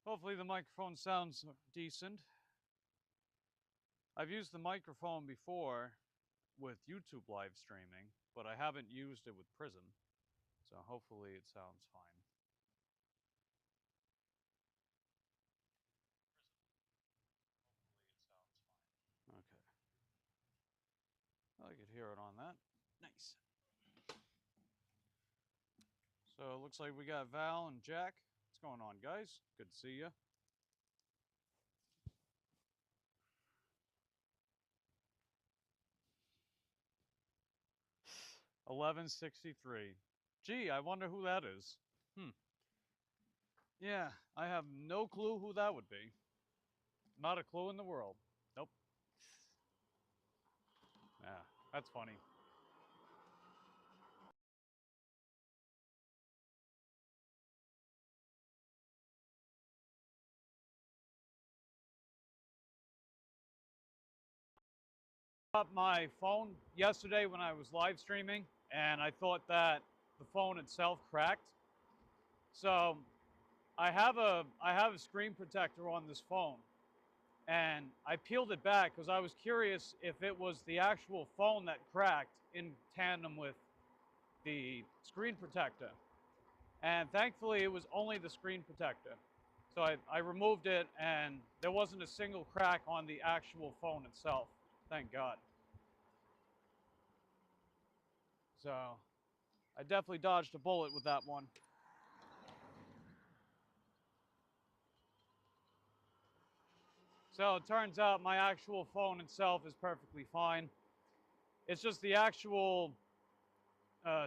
Hopefully the microphone sounds decent. I've used the microphone before with YouTube live streaming, but I haven't used it with Prism, so hopefully it sounds fine. Okay. I could hear it on that. Nice. So it looks like we got Val and Jack. What's going on, guys? Good to see you. 1163. Gee, I wonder who that is. Yeah, I have no clue who that would be. Not a clue in the world. Nope. Yeah, that's funny. Up my phone yesterday when I was live streaming, and I thought that the phone itself cracked. So I have a screen protector on this phone, and I peeled it back because I was curious if it was the actual phone that cracked in tandem with the screen protector. And thankfully, it was only the screen protector. So I removed it, and there wasn't a single crack on the actual phone itself. Thank God. So I definitely dodged a bullet with that one. So it turns out my actual phone itself is perfectly fine. It's just the actual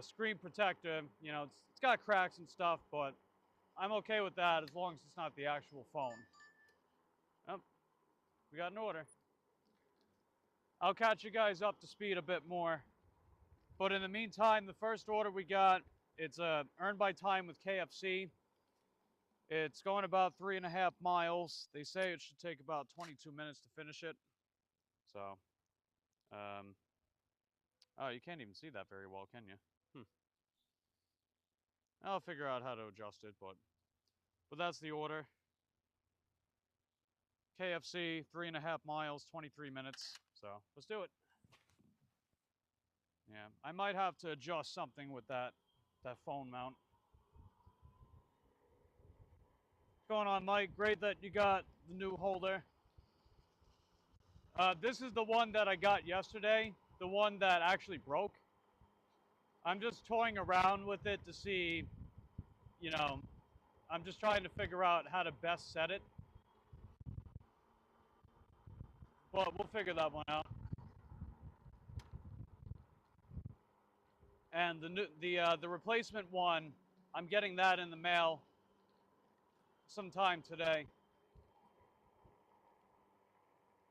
screen protector, you know, it's got cracks and stuff, but I'm okay with that as long as it's not the actual phone. Yep, we got an order. I'll catch you guys up to speed a bit more. But in the meantime, the first order we got, it's earned by time with KFC. It's going about 3.5 miles. They say it should take about 22 minutes to finish it. So, oh, you can't even see that very well, can you? I'll figure out how to adjust it, but that's the order. KFC, 3.5 miles, 23 minutes. So let's do it. Yeah, I might have to adjust something with that phone mount. What's going on, Mike? Great that you got the new holder. This is the one that I got yesterday, the one that actually broke. I'm just toying around with it to see, you know, I'm just trying to figure out how to best set it. But we'll figure that one out. And the replacement one, I'm getting that in the mail sometime today.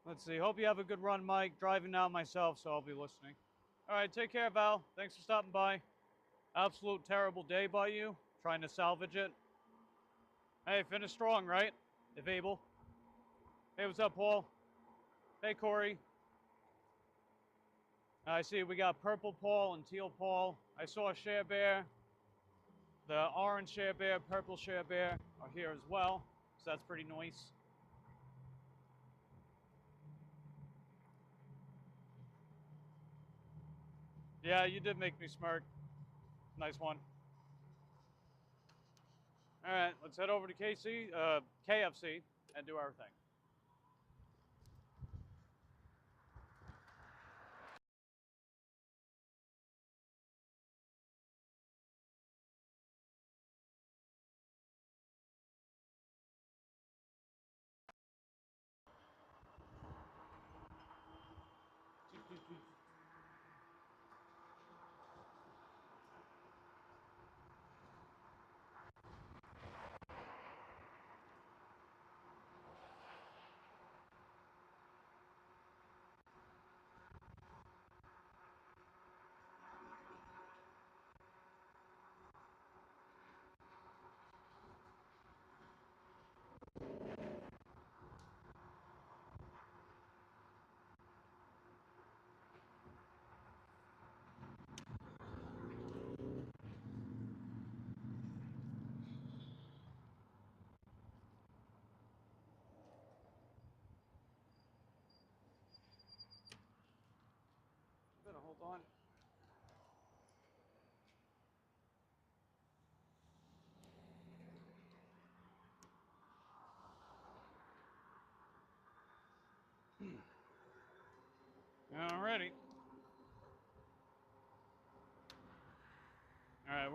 Let's see. Hope you have a good run, Mike. Driving now myself, so I'll be listening. All right, take care, Val. Thanks for stopping by. Absolute terrible day by you, trying to salvage it. Hey, finish strong, right? If able. Hey, what's up, Paul? Hey, Corey. I see we got purple Paul and teal Paul. I saw a Share Bear. The orange Share Bear, purple Share Bear are here as well, so that's pretty nice. Yeah, you did make me smirk. Nice one. All right, let's head over to KFC and do our thing.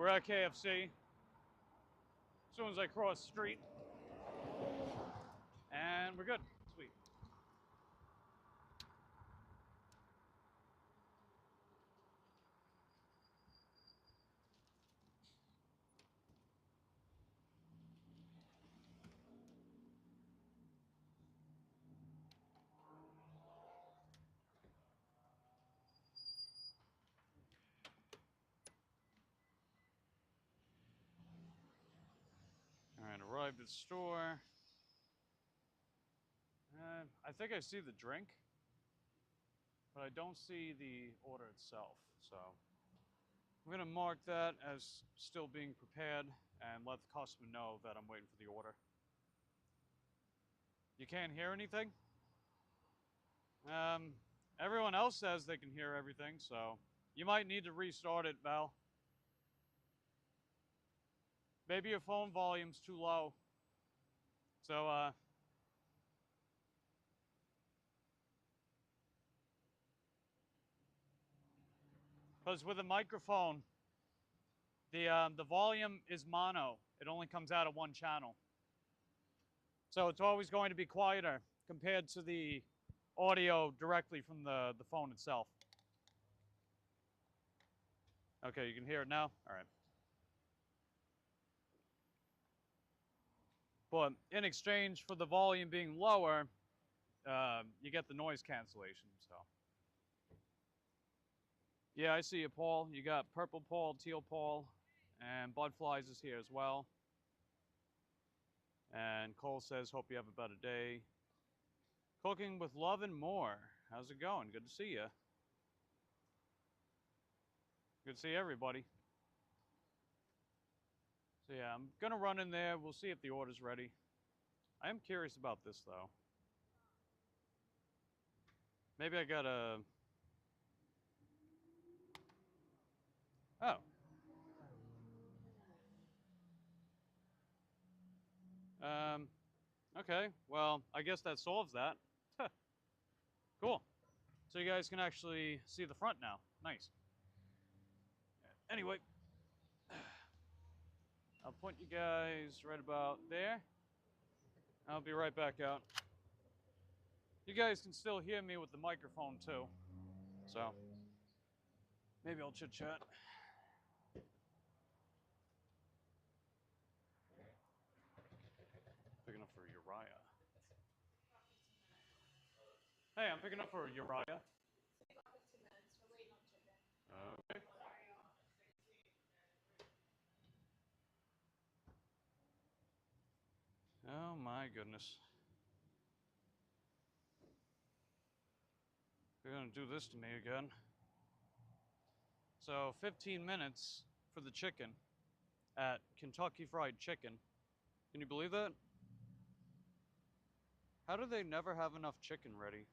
we're at KFC. As soon as I cross the street. And we're good. Sweet. All right, arrived at the store. I think I see the drink, but I don't see the order itself. So I'm gonna mark that as still being prepared and let the customer know that I'm waiting for the order. You can't hear anything? Everyone else says they can hear everything, so you might need to restart it, Val. Maybe your phone volume's too low. So, because with a microphone, the volume is mono. It only comes out of one channel. So it's always going to be quieter compared to the audio directly from the phone itself. Okay, you can hear it now? All right. But in exchange for the volume being lower, you get the noise cancellation, so. Yeah, I see you, Paul. You got purple Paul, teal Paul, and Bud Flies is here as well. And Cole says, hope you have a better day. Cooking with love and more. How's it going? Good to see you. Good to see everybody. So yeah, I'm gonna run in there. We'll see if the order's ready. I am curious about this though. Maybe I gotta... Oh. Okay, well, I guess that solves that. Cool. So you guys can actually see the front now. Nice. Anyway, I'll point you guys right about there. I'll be right back out. You guys can still hear me with the microphone too. So, maybe I'll chit chat. Picking up for Uriah. Hey, I'm picking up for Uriah. Okay. Oh my goodness. They're gonna do this to me again. So 15 minutes for the chicken at Kentucky Fried Chicken. Can you believe that? How do they never have enough chicken ready?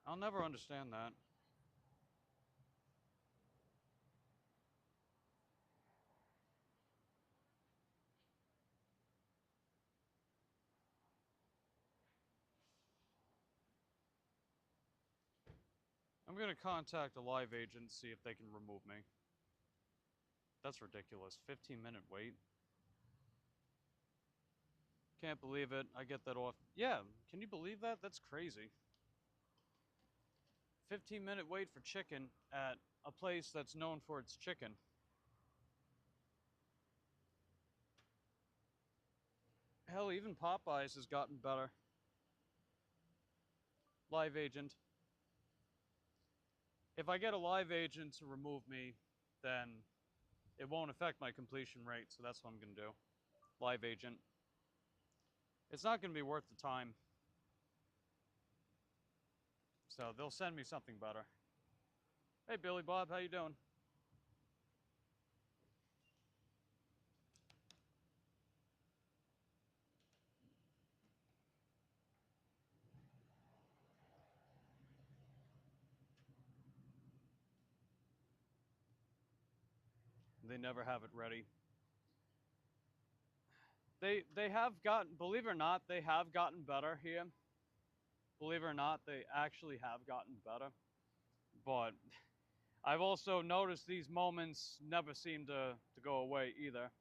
I'll never understand that. I'm gonna contact a live agent, see if they can remove me. That's ridiculous. 15-minute wait. Can't believe it. I get that off. Yeah, can you believe that? That's crazy. 15-minute wait for chicken at a place that's known for its chicken. Hell, even Popeyes has gotten better. Live agent. If I get a live agent to remove me, then it won't affect my completion rate, so that's what I'm gonna do. Live agent. It's not gonna be worth the time. So they'll send me something better. Hey Billy Bob, how you doing? They never have it ready. They have gotten, believe it or not, they have gotten better here. Believe it or not, they actually have gotten better. But I've also noticed these moments never seem to go away either.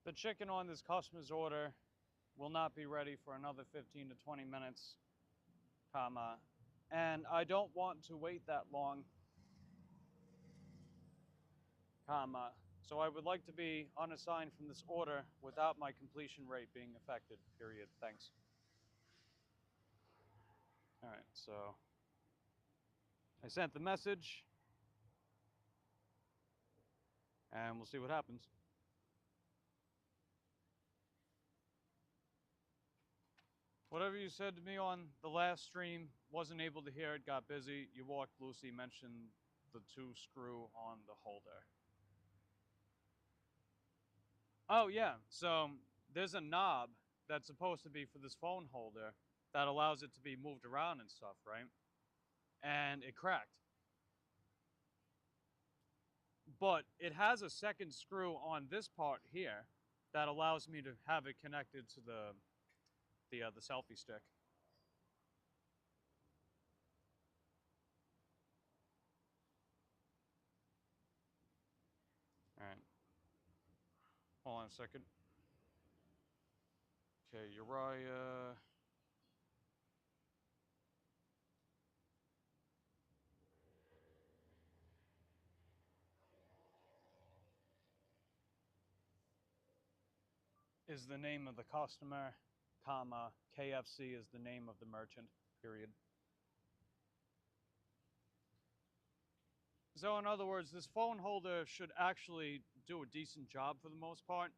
The chicken on this customer's order will not be ready for another 15 to 20 minutes, comma, and I don't want to wait that long, comma, so I would like to be unassigned from this order without my completion rate being affected, period. Thanks. All right, so I sent the message, and we'll see what happens. Whatever you said to me on the last stream, wasn't able to hear it, got busy. You walked Lucy, mentioned the 2 screw on the holder. Oh yeah, so there's a knob that's supposed to be for this phone holder that allows it to be moved around and stuff, right? And it cracked. But it has a second screw on this part here that allows me to have it connected to the selfie stick. All right. Hold on a second. Okay, Uriah. Is the name of the customer, comma, KFC is the name of the merchant, period. So in other words, this phone holder should actually do a decent job for the most part.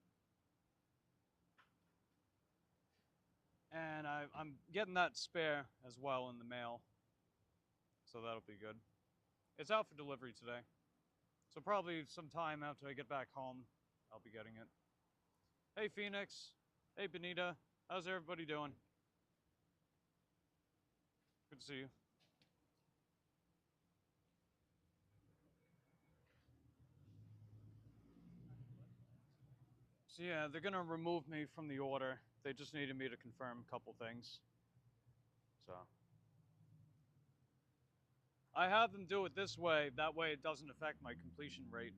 And I'm getting that spare as well in the mail, so that'll be good. It's out for delivery today, so probably sometime after I get back home, I'll be getting it. Hey Phoenix, hey Benita, how's everybody doing? Good to see you. So yeah, they're gonna remove me from the order. They just needed me to confirm a couple things. So I have them do it this way, that way it doesn't affect my completion rate.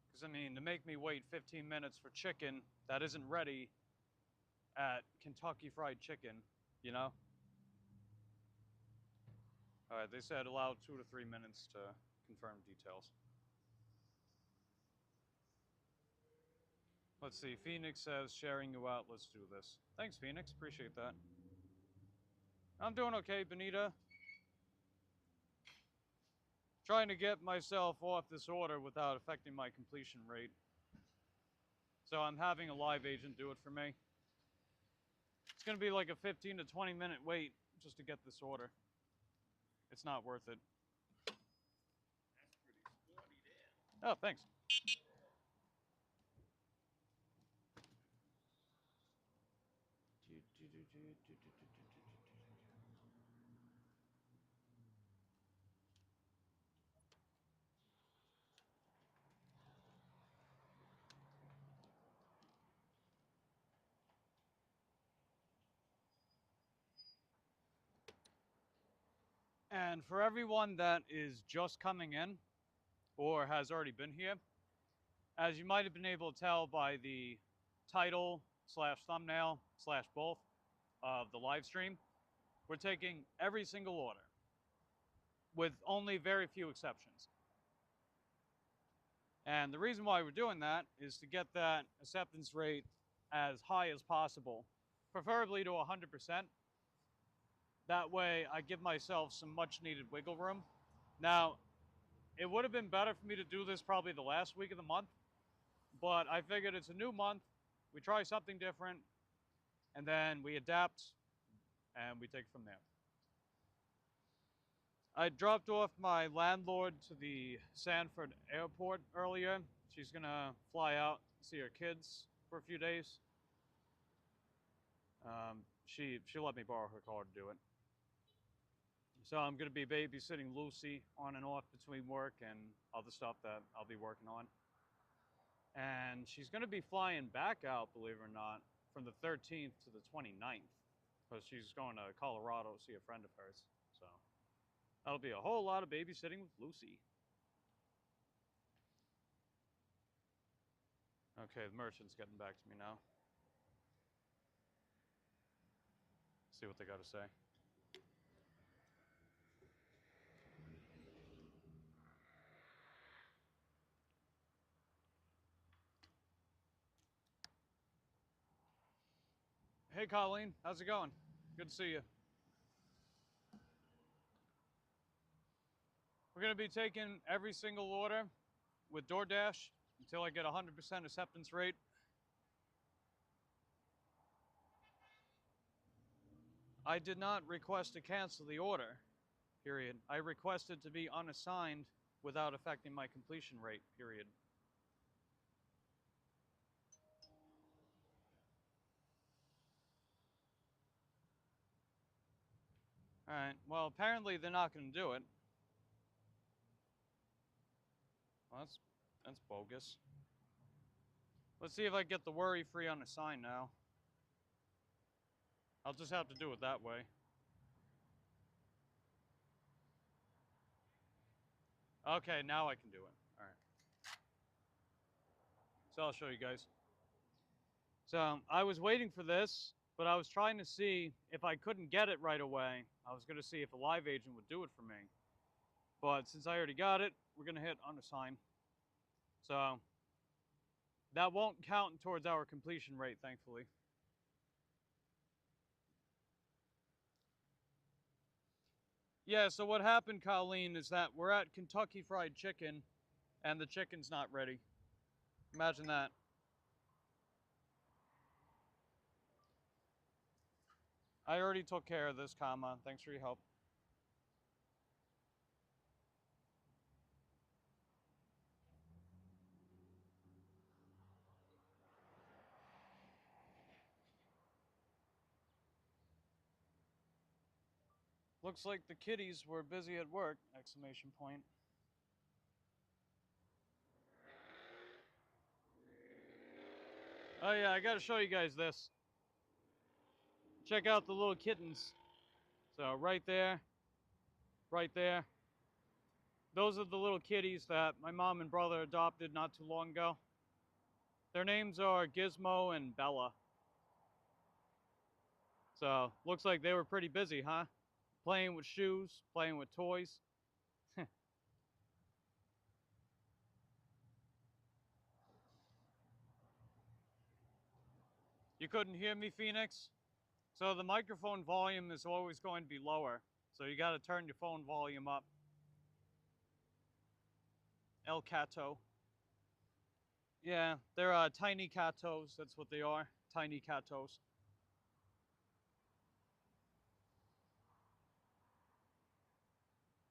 Because I mean, to make me wait 15 minutes for chicken that isn't ready at Kentucky Fried Chicken, you know? All right, they said allow 2 to 3 minutes to confirm details. Let's see, Phoenix says, sharing you out, let's do this. Thanks, Phoenix, appreciate that. I'm doing okay, Benita. Trying to get myself off this order without affecting my completion rate. So I'm having a live agent do it for me. It's gonna be like a 15 to 20 minute wait just to get this order. It's not worth it. That's pretty sporty there. Oh, thanks. And for everyone that is just coming in or has already been here, as you might have been able to tell by the title slash thumbnail slash both of the live stream, we're taking every single order with only very few exceptions. And the reason why we're doing that is to get that acceptance rate as high as possible, preferably to 100%. That way I give myself some much needed wiggle room. Now, it would have been better for me to do this probably the last week of the month, but I figured it's a new month, we try something different, and then we adapt and we take it from there. I dropped off my landlord to the Sanford airport earlier. She's gonna fly out, see her kids for a few days. She let me borrow her car to do it. So I'm gonna be babysitting Lucy on and off between work and other stuff that I'll be working on. And she's gonna be flying back out, believe it or not, from the 13th to the 29th because she's going to Colorado to see a friend of hers. So that'll be a whole lot of babysitting with Lucy. Okay, the merchant's getting back to me now. See what they got to say. Hey, Colleen, how's it going? Good to see you. We're going to be taking every single order with DoorDash until I get 100% acceptance rate. I did not request to cancel the order, period. I requested to be unassigned without affecting my completion rate, period. All right, well, apparently they're not going to do it. Well, that's bogus. Let's see if I get the worry-free unassigned now. I'll just have to do it that way. Okay, now I can do it. All right. So I'll show you guys. So I was waiting for this, but I was trying to see if I couldn't get it right away. I was going to see if a live agent would do it for me. But since I already got it, we're going to hit unassign. So that won't count towards our completion rate, thankfully. Yeah, so what happened, Colleen, is that we're at Kentucky Fried Chicken, and the chicken's not ready. Imagine that. I already took care of this, comma. Thanks for your help. Looks like the kiddies were busy at work, exclamation point. Oh yeah, I gotta show you guys this. Check out the little kittens. So right there, right there. Those are the little kitties that my mom and brother adopted not too long ago. Their names are Gizmo and Bella. So looks like they were pretty busy, huh? Playing with shoes, playing with toys. You couldn't hear me, Phoenix? So the microphone volume is always going to be lower. So you gotta turn your phone volume up. El Cato. Yeah, they're tiny catos. That's what they are. Tiny catos.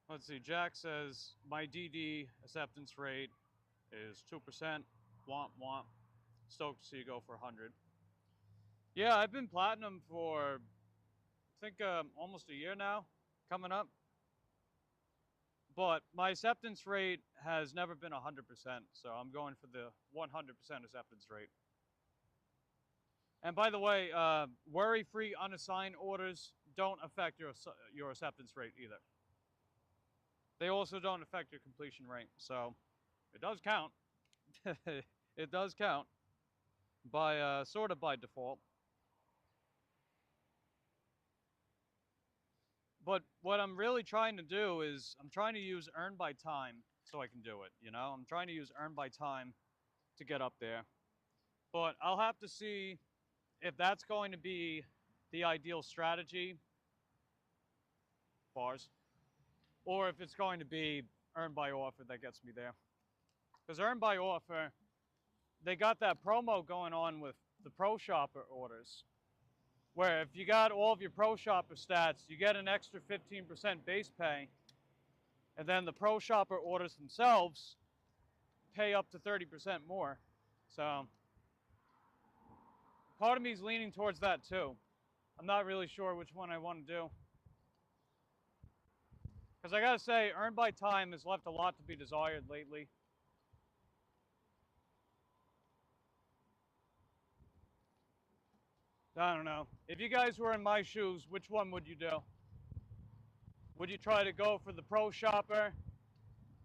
Let's see. Jack says my DD acceptance rate is 2%. Womp womp. Stoked to see you go for 100. Yeah, I've been platinum for I think almost a year now, coming up. But my acceptance rate has never been 100%, so I'm going for the 100% acceptance rate. And by the way, worry-free unassigned orders don't affect your acceptance rate either. They also don't affect your completion rate, so it does count. It does count, by sort of by default. But what I'm really trying to do is I'm trying to use earn by time so I can do it, you know? I'm trying to use earn by time to get up there. But I'll have to see if that's going to be the ideal strategy, bars, or if it's going to be earn by offer that gets me there. Because earn by offer, they got that promo going on with the Pro Shopper orders, where if you got all of your Pro Shopper stats, you get an extra 15% base pay, and then the Pro Shopper orders themselves pay up to 30% more. So part of me is leaning towards that too. I'm not really sure which one I want to do. Because I gotta say, earn by time has left a lot to be desired lately. I don't know. If you guys were in my shoes, which one would you do? Would you try to go for the pro shopper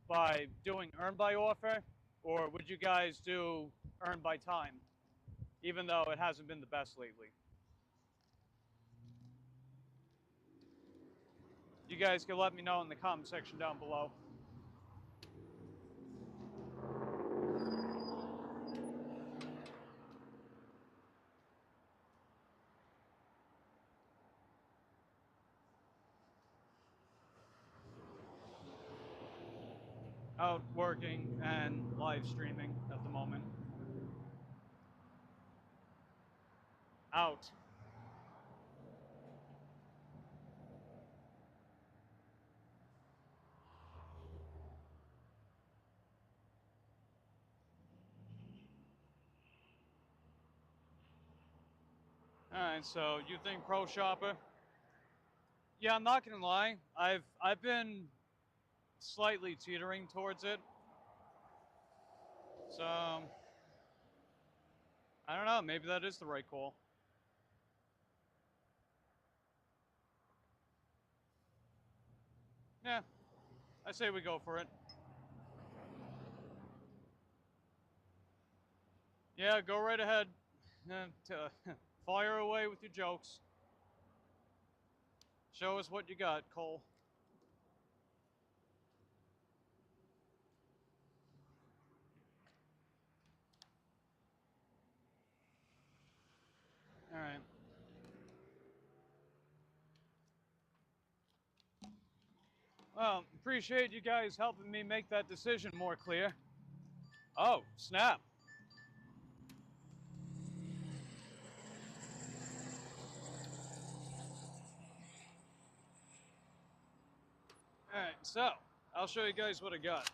by doing earn by offer? Or would you guys do earn by time, even though it hasn't been the best lately? You guys can let me know in the comment section down below. Out working and live streaming at the moment. Out. All right, so you think pro shopper? Yeah, I'm not gonna lie. I've been slightly teetering towards it. So I don't know. Maybe that is the right call. Yeah, I say we go for it. Yeah, go right ahead. Fire away with your jokes. Show us what you got, Cole. All right. Well, appreciate you guys helping me make that decision more clear. Oh, snap. All right, so I'll show you guys what I got.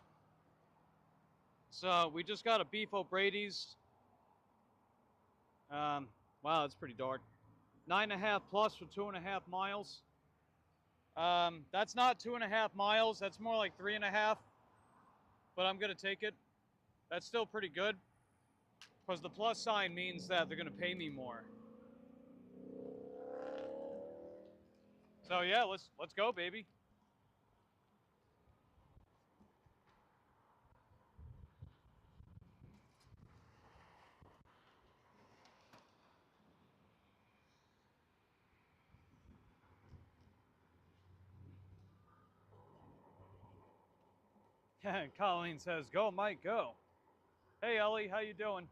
So we just got a Beef O'Brady's. Wow, it's pretty dark. 9.5 plus for 2.5 miles. That's not 2.5 miles. That's more like 3.5. But I'm gonna take it. That's still pretty good, because the plus sign means that they're gonna pay me more. So yeah, let's go, baby. Colleen says, "Go, Mike, go." Hey, Ellie, how you doing?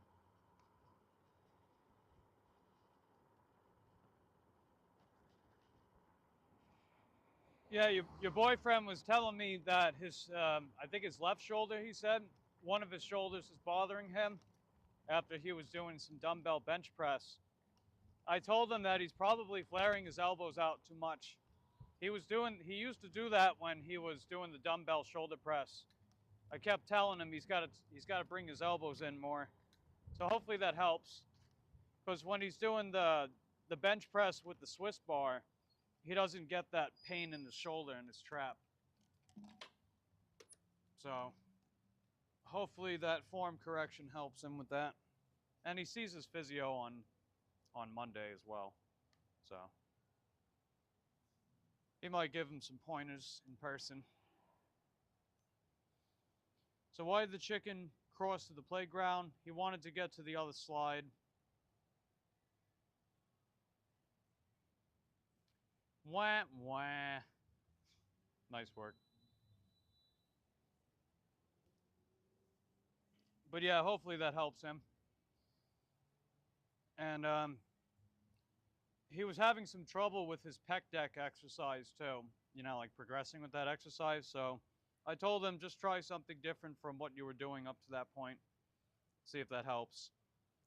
Yeah, your boyfriend was telling me that his, I think his left shoulder, he said, one of his shoulders is bothering him after he was doing some dumbbell bench press. I told him that he's probably flaring his elbows out too much. He used to do that when he was doing the dumbbell shoulder press. I kept telling him he's got to bring his elbows in more. So hopefully that helps. Because when he's doing the bench press with the Swiss bar, he doesn't get that pain in his shoulder and his trap. So hopefully that form correction helps him with that. And he sees his physio on Monday as well. So he might give him some pointers in person. So why did the chicken cross to the playground? He wanted to get to the other slide. Wah, wah. Nice work. But yeah, hopefully that helps him. And he was having some trouble with his pec deck exercise too, you know, like progressing with that exercise. So I told him just try something different from what you were doing up to that point, see if that helps.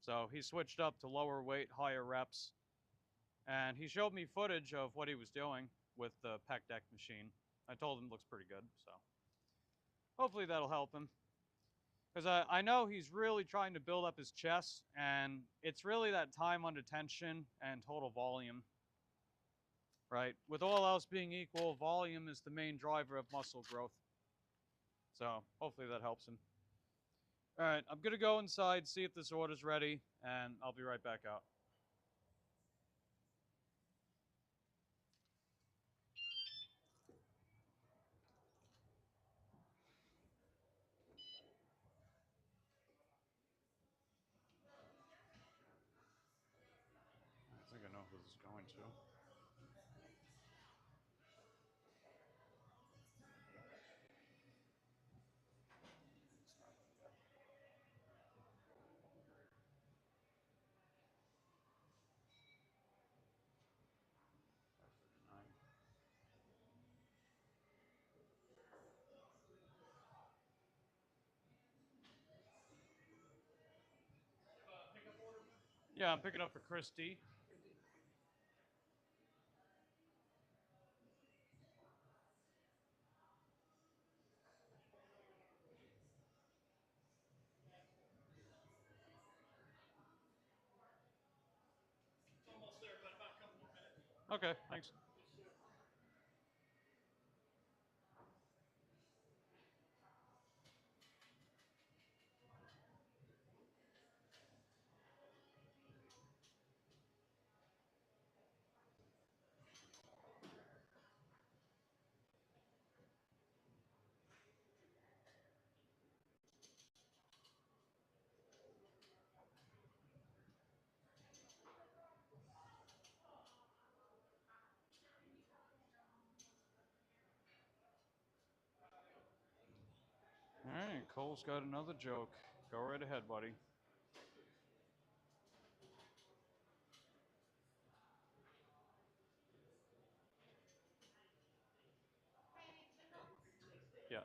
So he switched up to lower weight, higher reps, and he showed me footage of what he was doing with the pec deck machine. I told him it looks pretty good, so hopefully that'll help him. Because I know he's really trying to build up his chest, and it's really that time under tension and total volume, right? With all else being equal, volume is the main driver of muscle growth. So hopefully that helps him. All right, I'm going to go inside, see if this order's ready, and I'll be right back out. 5.2. Yeah, I'm picking up for Christy. Almost there, but about a couple more minutes. Okay, thanks. All right, Cole's got another joke. Go right ahead, buddy. Yeah.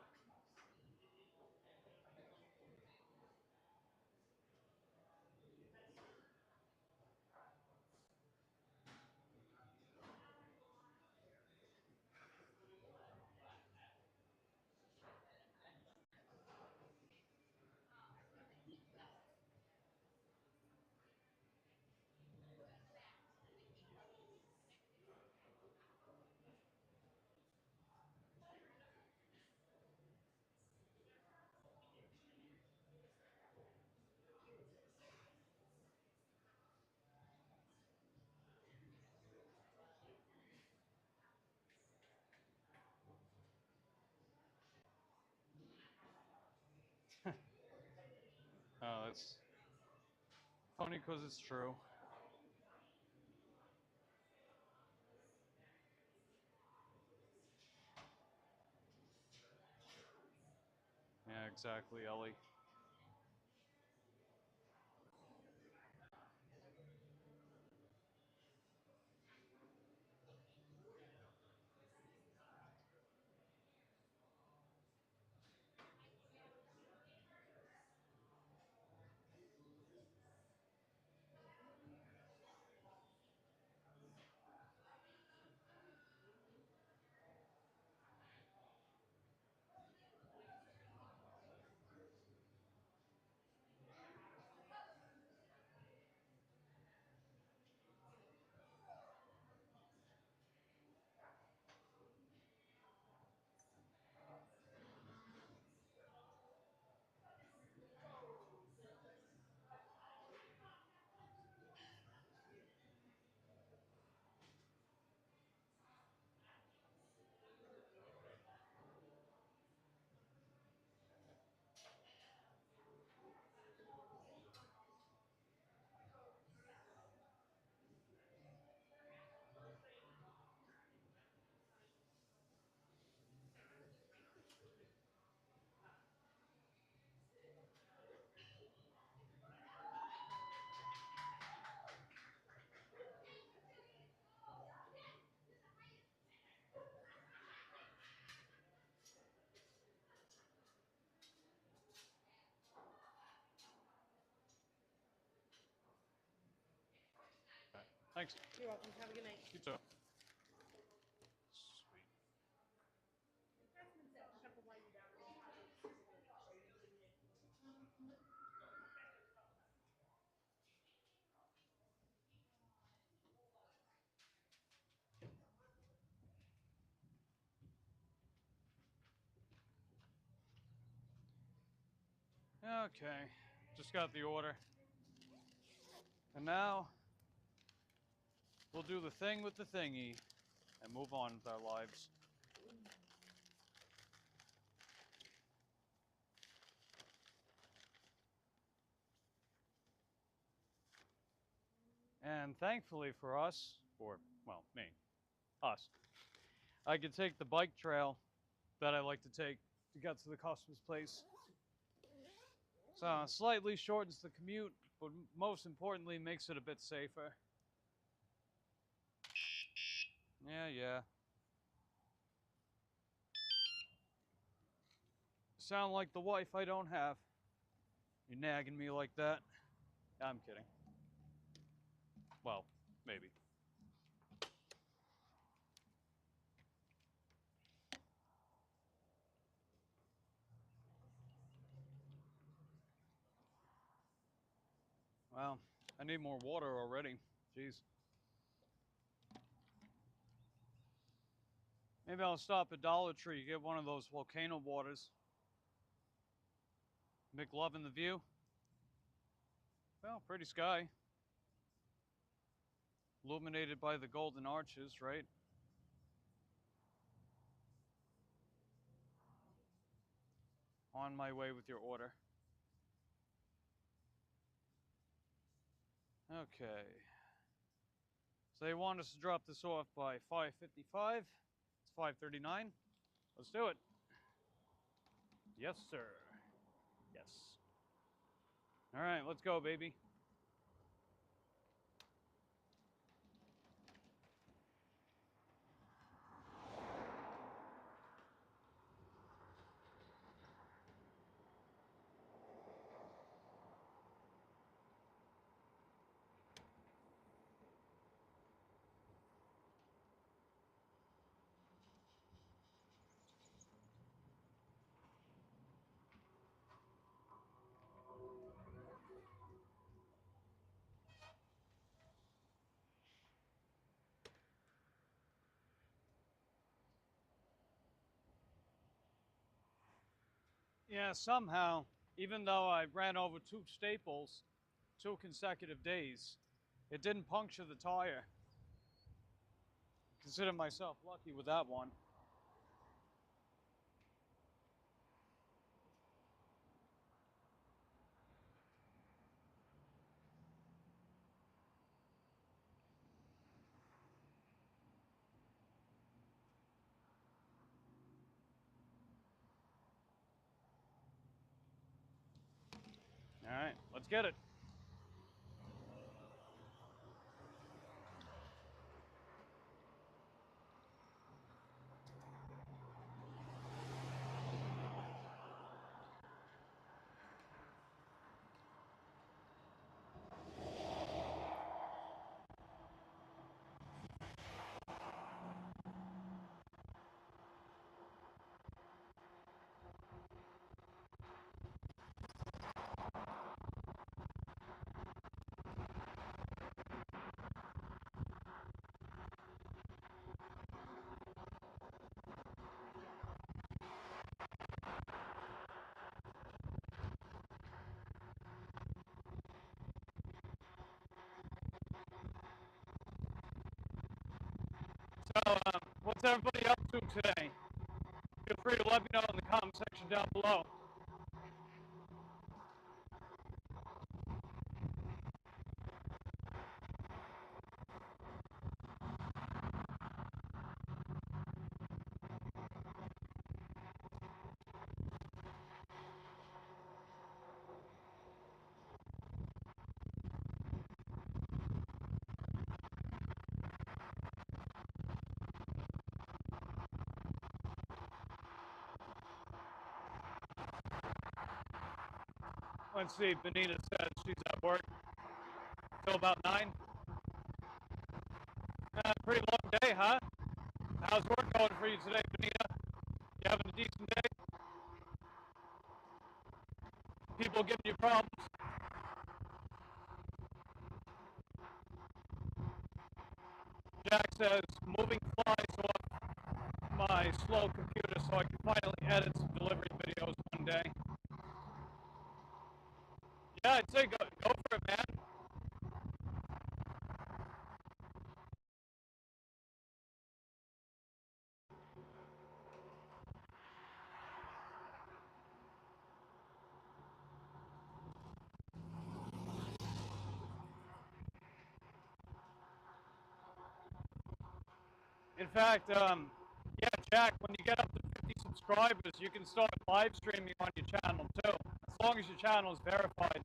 Oh, that's funny because it's true. Yeah, exactly, Ellie. Thanks. You're welcome. Have a good night. You too. Sweet. Okay, just got the order. And now, we'll do the thing with the thingy and move on with our lives. And thankfully for us, or, well, me, us. I could take the bike trail that I like to take to get to the customer's place. So slightly shortens the commute, but most importantly makes it a bit safer. Yeah. Sound like the wife I don't have. You're nagging me like that. I'm kidding. Well, maybe. Well, I need more water already. Jeez. Maybe I'll stop at Dollar Tree, get one of those volcano waters. McLovin' the view. Well, pretty sky. Illuminated by the golden arches, right? On my way with your order. Okay. So they want us to drop this off by 5:55. It's 5:39. Let's do it. Yes, sir. Yes. All right, let's go, baby. Yeah, somehow, even though I ran over two staples 2 consecutive days, it didn't puncture the tire. Consider myself lucky with that one. All right, let's get it. So, what's everybody up to today? Feel free to let me know in the comment section down below. Let's see, Benita says she's at work till about 9. Pretty long day, huh? How's work going for you today, Benita? You having a decent day? People giving you problems? Jack says, moving flies off my slow computer so I can finally edit some delivery videos one day. Yeah, I'd say go for it, man. In fact, yeah, Jack, when you get up to 50 subscribers, you can start live streaming on your channel too, as long as your channel is verified.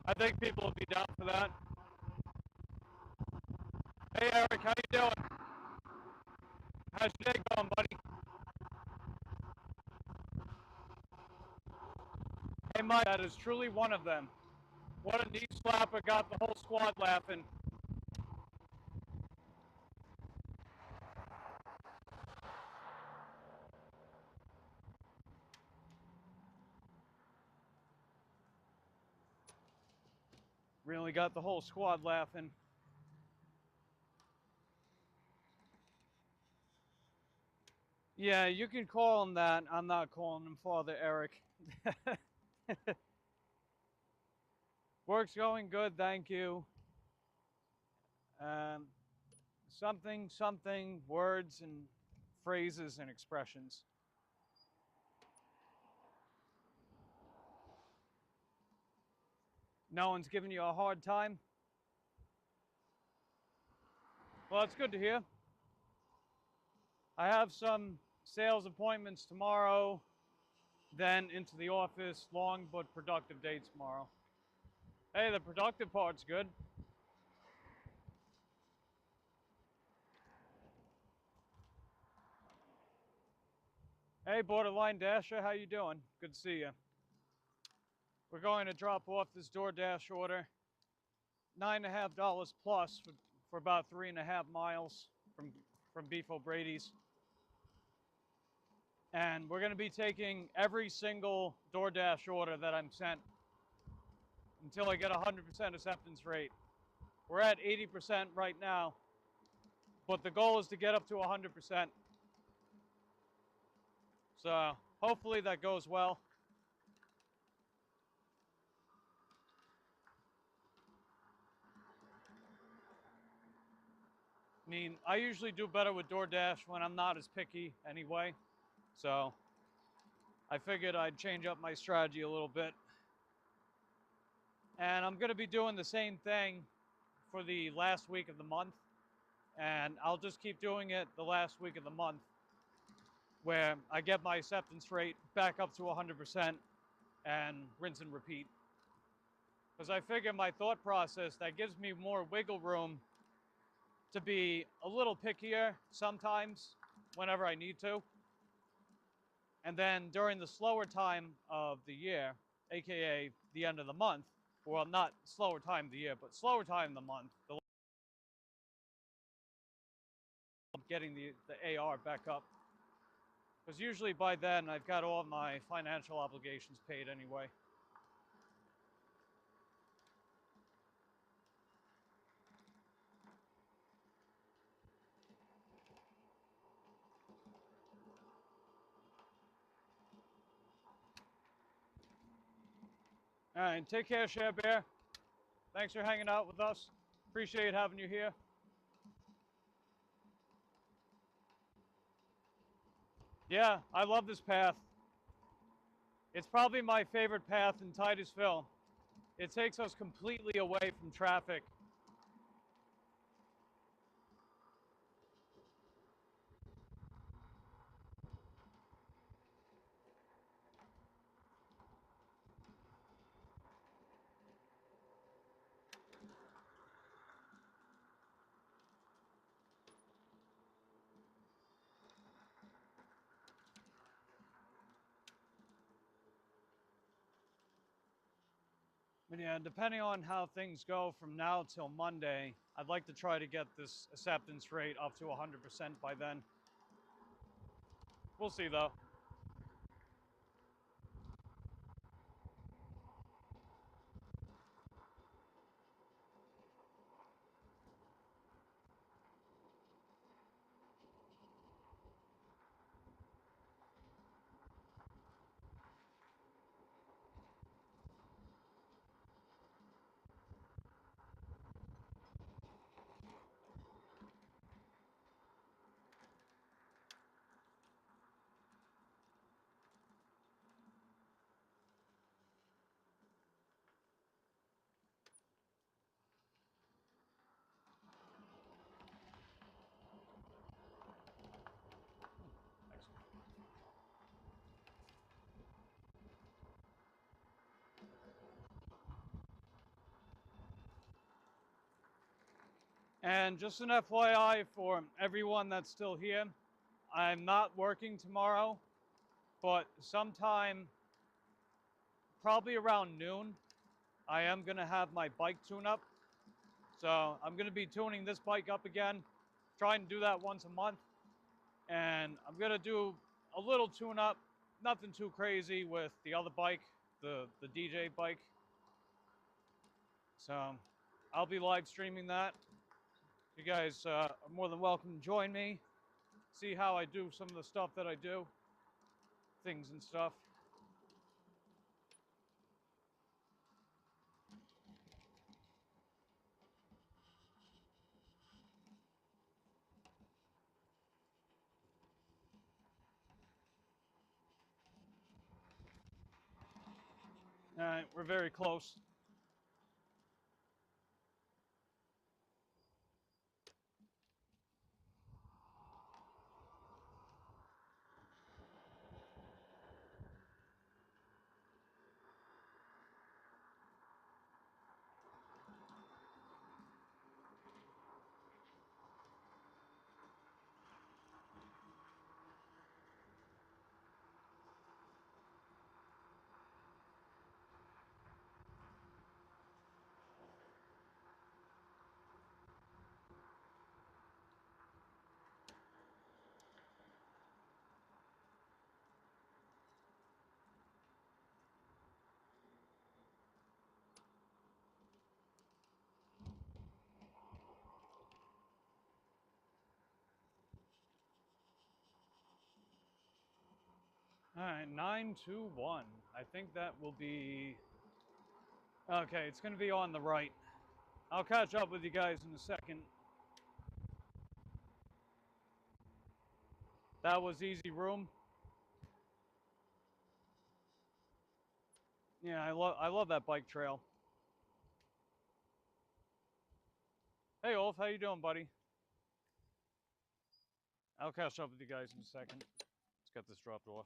I think people will be down for that. Hey Eric, how you doing? How's your day going, buddy? Hey Mike, that is truly one of them. What a knee slapper, got the whole squad laughing. Really got the whole squad laughing. Yeah, you can call him that. I'm not calling him Father Eric. Work's going good, thank you. Something, words and phrases and expressions. No one's giving you a hard time? Well, that's good to hear. I have some sales appointments tomorrow, then into the office, long but productive day tomorrow. Hey, the productive part's good. Hey, Borderline Dasher, how you doing? Good to see you. We're going to drop off this DoorDash order, $9.50 plus for about 3.5 miles from Beef O'Brady's. And we're going to be taking every single DoorDash order that I'm sent until I get 100% acceptance rate. We're at 80% right now, but the goal is to get up to 100%. So hopefully that goes well. I mean, I usually do better with DoorDash when I'm not as picky anyway. So I figured I'd change up my strategy a little bit. And I'm going to be doing the same thing for the last week of the month. And I'll just keep doing it the last week of the month, where I get my acceptance rate back up to 100% and rinse and repeat. Because I figure my thought process, that gives me more wiggle room to be a little pickier sometimes whenever I need to. And then during the slower time of the year, aka the end of the month, well, not slower time of the year, but slower time of the month, getting the AR back up. Because usually by then I've got all my financial obligations paid anyway. All right, take care, Share Bear. Thanks for hanging out with us. Appreciate having you here. Yeah, I love this path. It's probably my favorite path in Titusville. It takes us completely away from traffic. But yeah, depending on how things go from now till Monday, I'd like to try to get this acceptance rate up to 100% by then. We'll see though. And just an FYI for everyone that's still here, I'm not working tomorrow, but sometime, probably around noon, I am going to have my bike tune up. So I'm going to be tuning this bike up again, trying to do that once a month. And I'm going to do a little tune up, nothing too crazy with the other bike, the DJ bike. So I'll be live streaming that. You guys are more than welcome to join me, see how I do some of the stuff that I do, things and stuff. All right, we're very close. All right, 921. I think that will be, okay, it's going to be on the right. I'll catch up with you guys in a second. That was easy room. Yeah, I love that bike trail. Hey, Ulf, how you doing, buddy? I'll catch up with you guys in a second. Let's get this dropped off.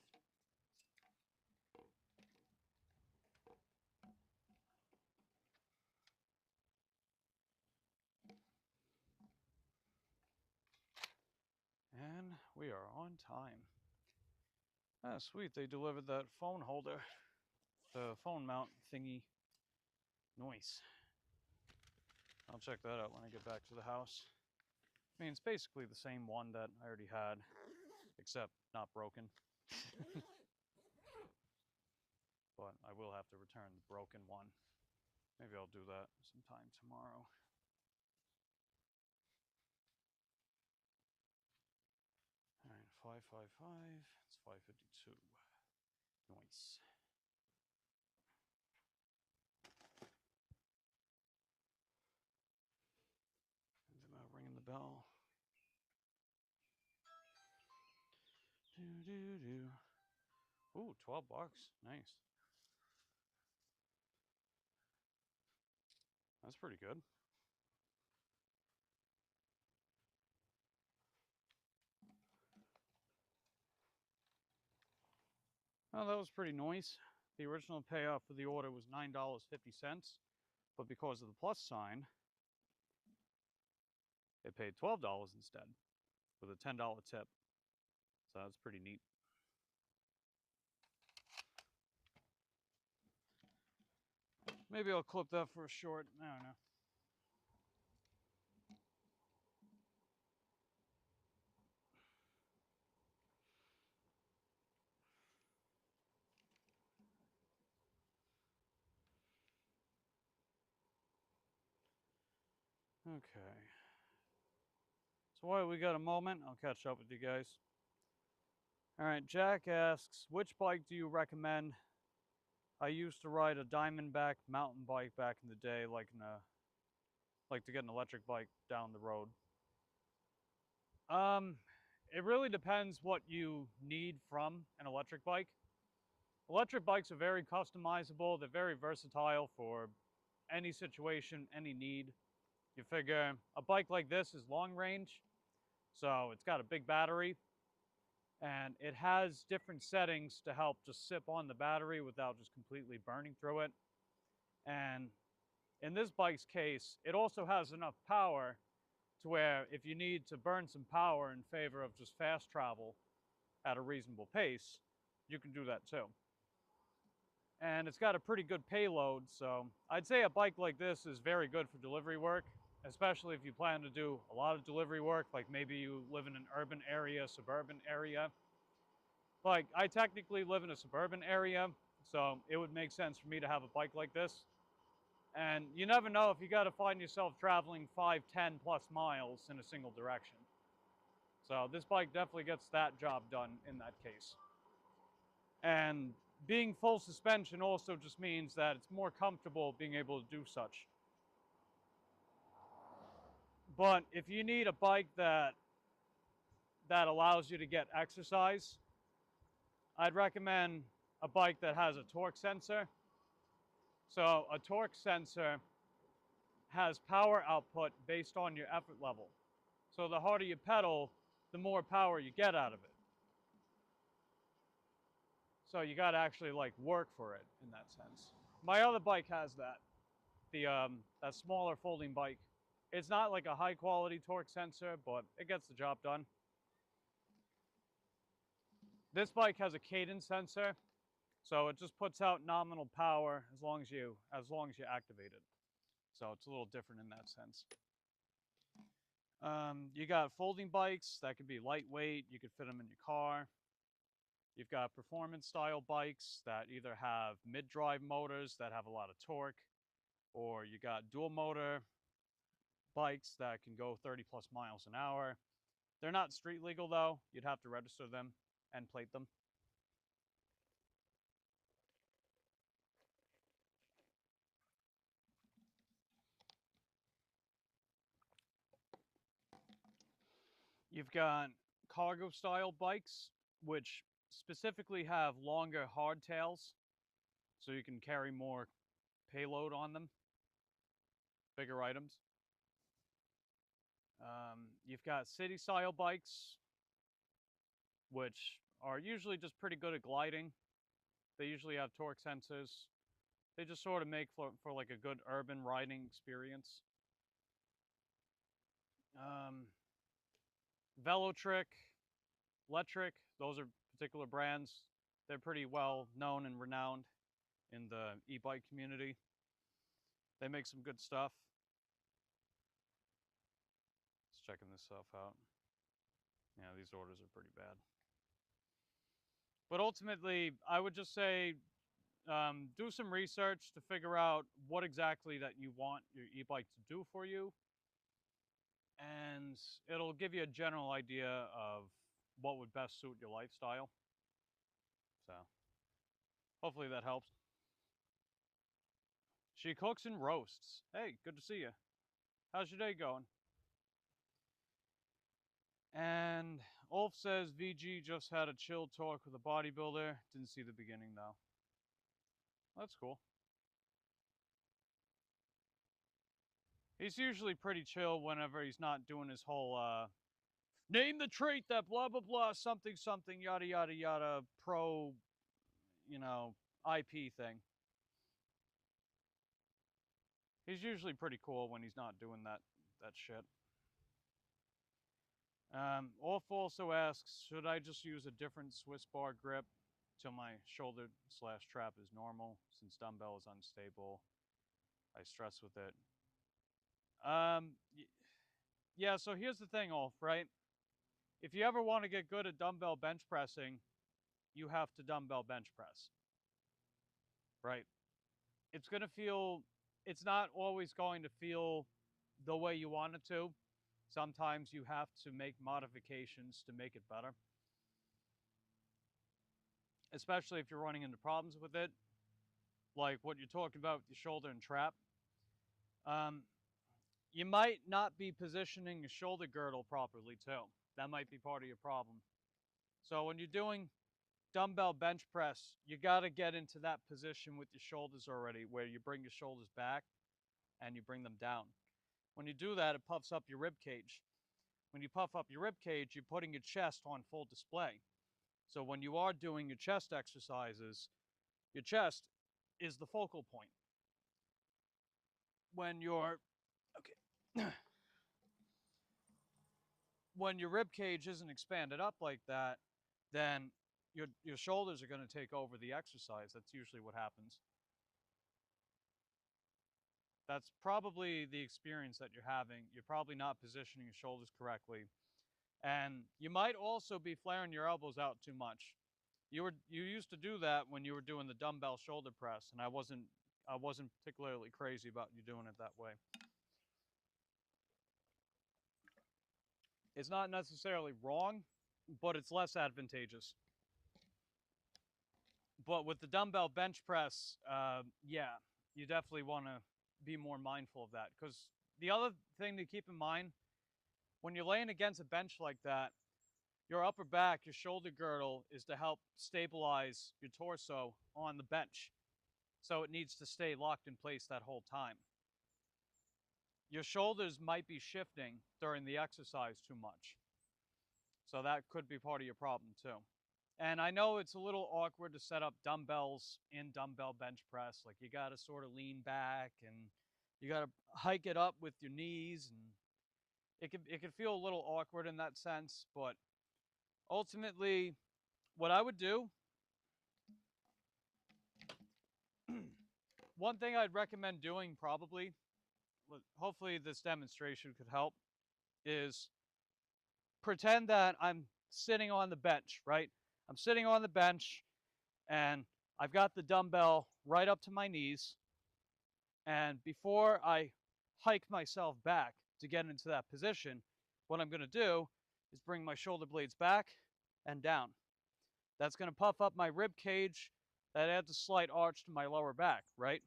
And we are on time. Ah, sweet, they delivered that phone holder, the phone mount thingy. Nice. I'll check that out when I get back to the house. I mean, it's basically the same one that I already had, except not broken. But I will have to return the broken one. Maybe I'll do that sometime tomorrow. All right, 555. It's 552. Nice. Thinking about ringing the bell. Ooh, $12. Nice. That's pretty good. Oh, that was pretty nice. The original payoff for the order was $9.50, but because of the plus sign, it paid $12 instead with a $10 tip. So that's pretty neat. Maybe I'll clip that for a short. I don't know. Okay. So while we got a moment, I'll catch up with you guys. All right, Jack asks, which bike do you recommend? I used to ride a Diamondback mountain bike back in the day, like to get an electric bike down the road. It really depends what you need from an electric bike. Electric bikes are very customizable. They're very versatile for any situation, any need. You figure a bike like this is long range, so it's got a big battery, and it has different settings to help just sip on the battery without just completely burning through it. And in this bike's case, it also has enough power to where if you need to burn some power in favor of just fast travel at a reasonable pace, you can do that too. And it's got a pretty good payload, so I'd say a bike like this is very good for delivery work, especially if you plan to do a lot of delivery work, like maybe you live in an urban area, suburban area. Like, I technically live in a suburban area, so it would make sense for me to have a bike like this. And you never know if you got to find yourself traveling 5, 10 plus miles in a single direction. So this bike definitely gets that job done in that case. And being full suspension also just means that it's more comfortable being able to do such. But if you need a bike that allows you to get exercise, I'd recommend a bike that has a torque sensor. So a torque sensor has power output based on your effort level. So the harder you pedal, the more power you get out of it. So you got to actually like work for it in that sense. My other bike has that, that smaller folding bike. It's not like a high quality torque sensor, but it gets the job done. This bike has a cadence sensor, so it just puts out nominal power as long as you activate it. So it's a little different in that sense. You got folding bikes that could be lightweight. You could fit them in your car. You've got performance style bikes that either have mid-drive motors that have a lot of torque, or you got dual motor bikes that can go 30 plus miles an hour. They're not street legal though. You'd have to register them and plate them. You've got cargo style bikes, which specifically have longer hardtails, so you can carry more payload on them, bigger items. You've got city style bikes, which are usually just pretty good at gliding. They usually have torque sensors. They just sort of make for like a good urban riding experience. Velotric, Letric, those are particular brands. They're pretty well known and renowned in the e-bike community. They make some good stuff. Just checking this stuff out. Yeah, these orders are pretty bad. But ultimately, I would just say do some research to figure out what exactly that you want your e-bike to do for you. And it'll give you a general idea of what would best suit your lifestyle. So, hopefully that helps. She cooks and roasts. Hey, good to see you. How's your day going? And Ulf says VG just had a chill talk with a bodybuilder. Didn't see the beginning though. That's cool. He's usually pretty chill whenever he's not doing his whole name the trait that blah blah blah something something yada yada yada pro, you know, IP thing. He's usually pretty cool when he's not doing that shit. Ulf also asks, should I just use a different Swiss bar grip till my shoulder / trap is normal, since dumbbell is unstable? I stress with it. Yeah, so here's the thing, Ulf, right? If you ever want to get good at dumbbell bench pressing, you have to dumbbell bench press. Right? It's not always going to feel the way you want it to. Sometimes you have to make modifications to make it better. Especially if you're running into problems with it, like what you're talking about with your shoulder and trap. You might not be positioning your shoulder girdle properly too. That might be part of your problem. So when you're doing dumbbell bench press, you got to get into that position with your shoulders already, where you bring your shoulders back and you bring them down. When you do that, it puffs up your rib cage. When you puff up your rib cage, you're putting your chest on full display. So when you are doing your chest exercises, your chest is the focal point. When you're, okay. when your rib cage isn't expanded up like that, then your shoulders are going to take over the exercise. That's usually what happens. That's probably the experience that you're having. You're probably not positioning your shoulders correctly. And you might also be flaring your elbows out too much. You used to do that when you were doing the dumbbell shoulder press, and I wasn't particularly crazy about you doing it that way. It's not necessarily wrong, but it's less advantageous. But with the dumbbell bench press, yeah, you definitely want to be more mindful of that. Because the other thing to keep in mind, when you're laying against a bench like that, your upper back, your shoulder girdle is to help stabilize your torso on the bench. So it needs to stay locked in place that whole time. Your shoulders might be shifting during the exercise too much. So that could be part of your problem too. And I know it's a little awkward to set up dumbbells in dumbbell bench press. Like you got to sort of lean back and you got to hike it up with your knees, and it can feel a little awkward in that sense. But ultimately, what I would do, one thing I'd recommend doing probably, hopefully this demonstration could help, is pretend that I'm sitting on the bench, right? I'm sitting on the bench and I've got the dumbbell right up to my knees. And before I hike myself back to get into that position, what I'm going to do is bring my shoulder blades back and down. That's going to puff up my rib cage. That adds a slight arch to my lower back, right?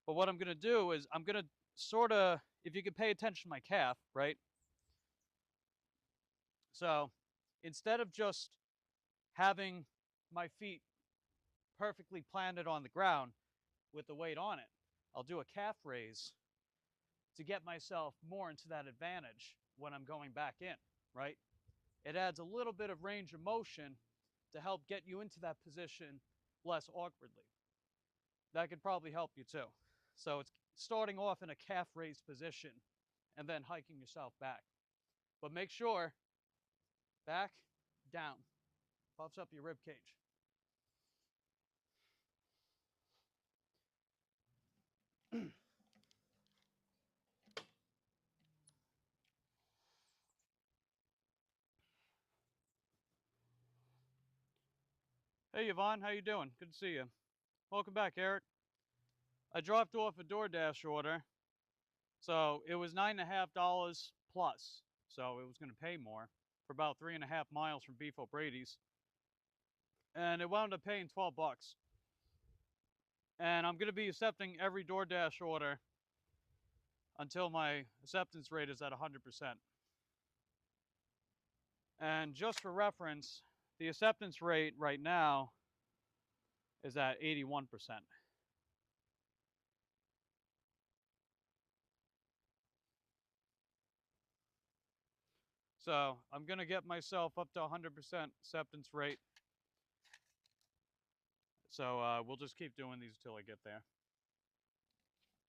But what I'm going to do is I'm going to sort of, if you can pay attention to my calf, right? So instead of just having my feet perfectly planted on the ground with the weight on it, I'll do a calf raise to get myself more into that advantage when I'm going back in, right? It adds a little bit of range of motion to help get you into that position less awkwardly. That could probably help you too. So it's starting off in a calf raised position and then hiking yourself back. But make sure, back, down, puffs up your rib cage. Hey Yvonne, how you doing? Good to see you. Welcome back, Eric. I dropped off a DoorDash order, so it was $9.50 plus, so it was going to pay more for about 3.5 miles from Beef O'Brady's, and it wound up paying 12 bucks. And I'm going to be accepting every DoorDash order until my acceptance rate is at 100%. And just for reference, the acceptance rate right now is at 81%. So I'm going to get myself up to 100% acceptance rate. So we'll just keep doing these until I get there.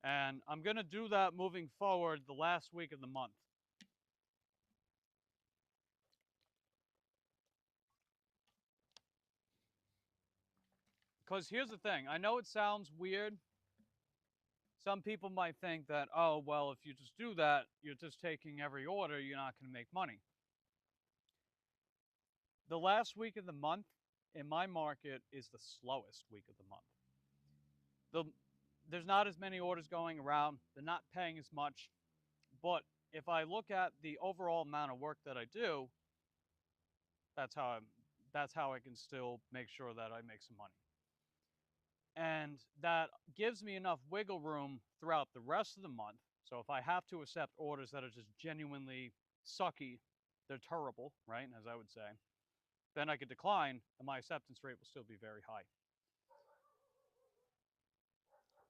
And I'm going to do that moving forward the last week of the month. Because here's the thing. I know it sounds weird. Some people might think that, oh, well, if you just do that, you're just taking every order, you're not going to make money. The last week of the month in my market is the slowest week of the month. There's not as many orders going around. They're not paying as much. But if I look at the overall amount of work that I do, that's how I can still make sure that I make some money. And that gives me enough wiggle room throughout the rest of the month. So if I have to accept orders that are just genuinely sucky, they're terrible, right, as I would say, then I could decline and my acceptance rate will still be very high.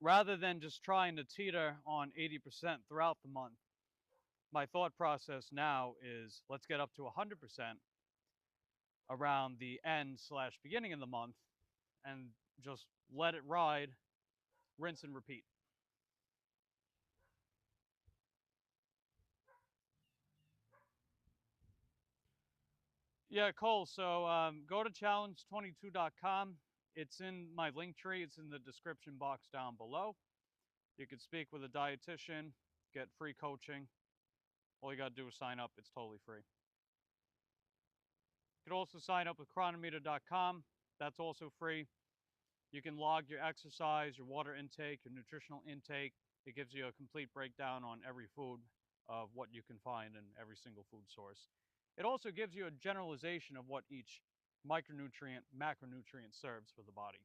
Rather than just trying to teeter on 80% throughout the month, my thought process now is let's get up to 100% around the end/beginning of the month and just let it ride, rinse and repeat. Yeah, Cole. So go to challenge22.com. It's in my link tree. It's in the description box down below. You can speak with a dietitian, get free coaching. All you got to do is sign up. It's totally free. You can also sign up with chronometer.com. That's also free. You can log your exercise, your water intake, your nutritional intake. It gives you a complete breakdown on every food of what you can find in every single food source. It also gives you a generalization of what each micronutrient, macronutrient serves for the body.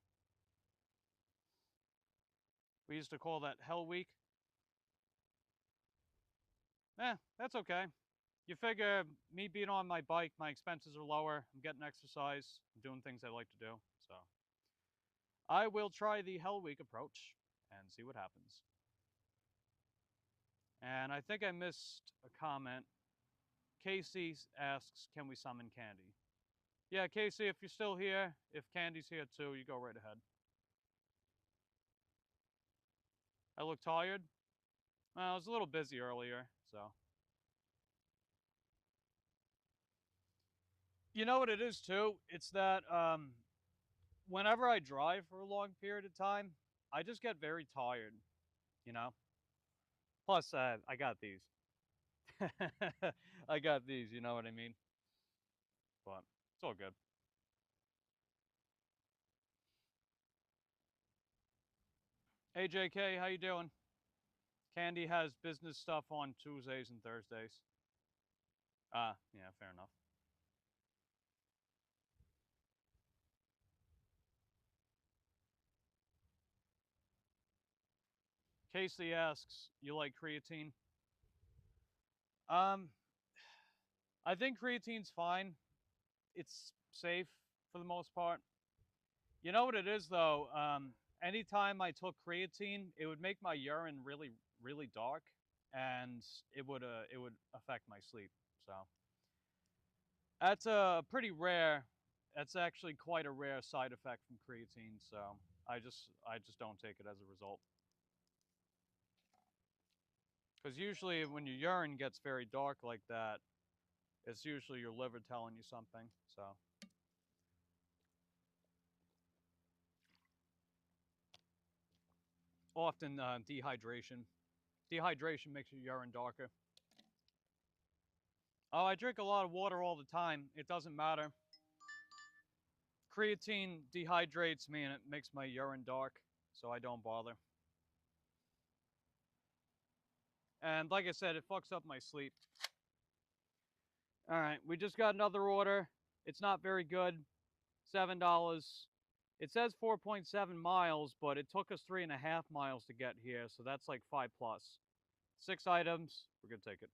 We used to call that Hell Week. That's okay. You figure me being on my bike, my expenses are lower. I'm getting exercise. I'm doing things I like to do. So I will try the Hell Week approach and see what happens. And I think I missed a comment. Casey asks, can we summon Candy? Yeah, Casey, if you're still here, if Candy's here too, you go right ahead. I look tired. Well, I was a little busy earlier, so. You know what it is too? It's that whenever I drive for a long period of time, I just get very tired, you know? Plus, I got these. I got these, you know what I mean? But it's all good. Hey JK, how you doing? Candy has business stuff on Tuesdays and Thursdays. Yeah, fair enough. Casey asks, you like creatine? Um, I think creatine's fine. It's safe for the most part. You know what it is though? Anytime I took creatine, it would make my urine really, really dark, and it would affect my sleep. So that's a pretty rare. That's actually quite a rare side effect from creatine. So I just don't take it as a result. Because usually when your urine gets very dark like that, it's usually your liver telling you something. So often dehydration. Dehydration makes your urine darker. Oh, I drink a lot of water all the time. It doesn't matter. Creatine dehydrates me and it makes my urine dark, so I don't bother. And like I said, it fucks up my sleep. All right, we just got another order. It's not very good. $7. It says 4.7 miles, but it took us 3.5 miles to get here, so that's like 5 plus. 6 items. We're gonna take it.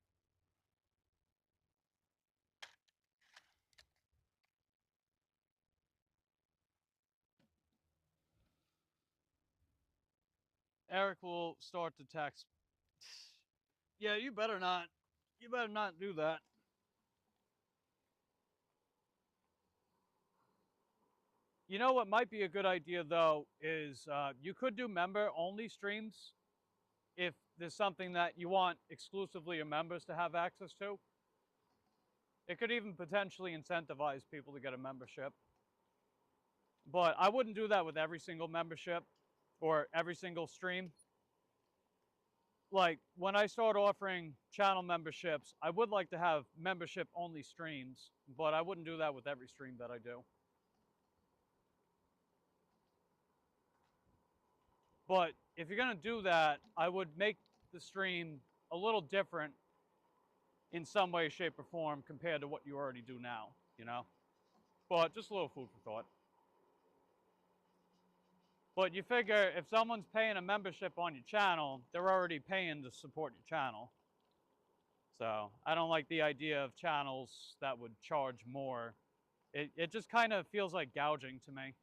Eric will start to text. Yeah, you better not. You better not do that. You know what might be a good idea though is you could do member only streams if there's something that you want exclusively your members to have access to. It could even potentially incentivize people to get a membership. But I wouldn't do that with every single membership or every single stream. Like when I start offering channel memberships, I would like to have membership only streams, but I wouldn't do that with every stream that I do. But if you're going to do that, I would make the stream a little different in some way, shape, or form compared to what you already do now, you know? But just a little food for thought. But you figure if someone's paying a membership on your channel, they're already paying to support your channel. So I don't like the idea of channels that would charge more. It just kind of feels like gouging to me.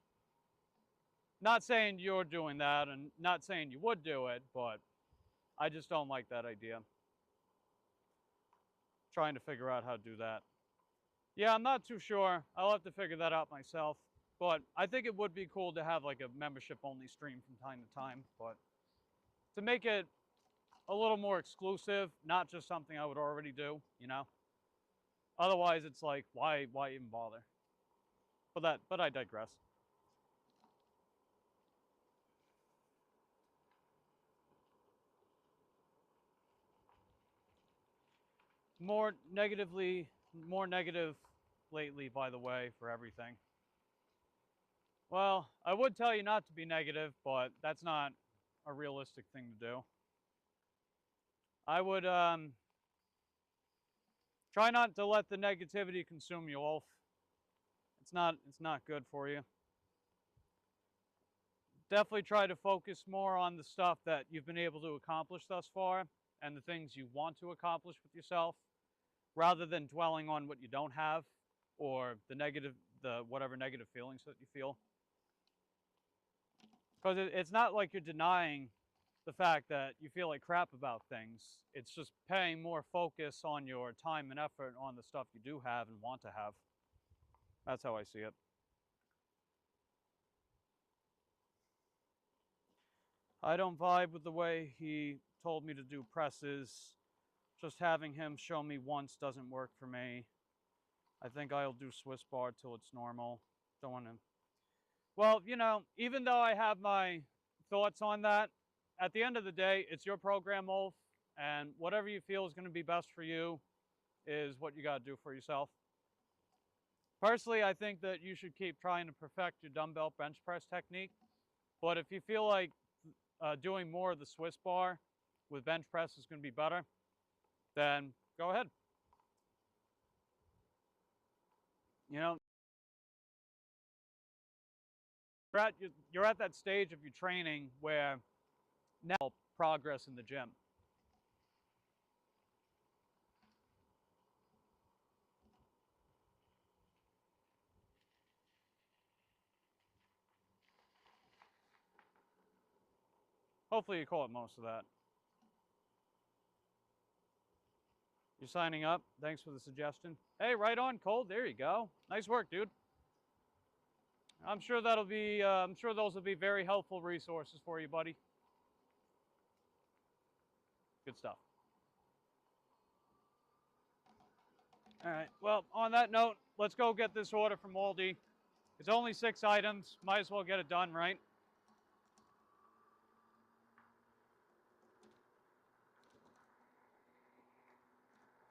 Not saying you're doing that and not saying you would do it, but I just don't like that idea. Trying to figure out how to do that. Yeah, I'm not too sure. I'll have to figure that out myself. But I think it would be cool to have like a membership only stream from time to time. But to make it a little more exclusive, not just something I would already do, you know? Otherwise, it's like, why even bother? But I digress. More negative lately, by the way, for everything. Well, I would tell you not to be negative, but that's not a realistic thing to do. I would try not to let the negativity consume you, Wolf. It's not good for you. Definitely try to focus more on the stuff that you've been able to accomplish thus far and the things you want to accomplish with yourself, rather than dwelling on what you don't have or the whatever negative feelings that you feel. Because it's not like you're denying the fact that you feel like crap about things. It's just paying more focus on your time and effort on the stuff you do have and want to have. That's how I see it. I don't vibe with the way he told me to do presses. Just having him show me once doesn't work for me. I think I'll do Swiss bar till it's normal. Don't want to. Well, you know, even though I have my thoughts on that, at the end of the day, it's your program, Wolf, and whatever you feel is going to be best for you is what you got to do for yourself. Personally, I think that you should keep trying to perfect your dumbbell bench press technique, but if you feel like doing more of the Swiss bar with bench press is going to be better, then go ahead. You know, you're at that stage of your training where now progress in the gym. Hopefully you caught most of that. You're signing up. Thanks for the suggestion. Hey, right on, Cole. There you go. Nice work, dude. I'm sure that'll be. I'm sure those will be very helpful resources for you, buddy. Good stuff. All right. Well, on that note, let's go get this order from Aldi. It's only 6 items. Might as well get it done, right?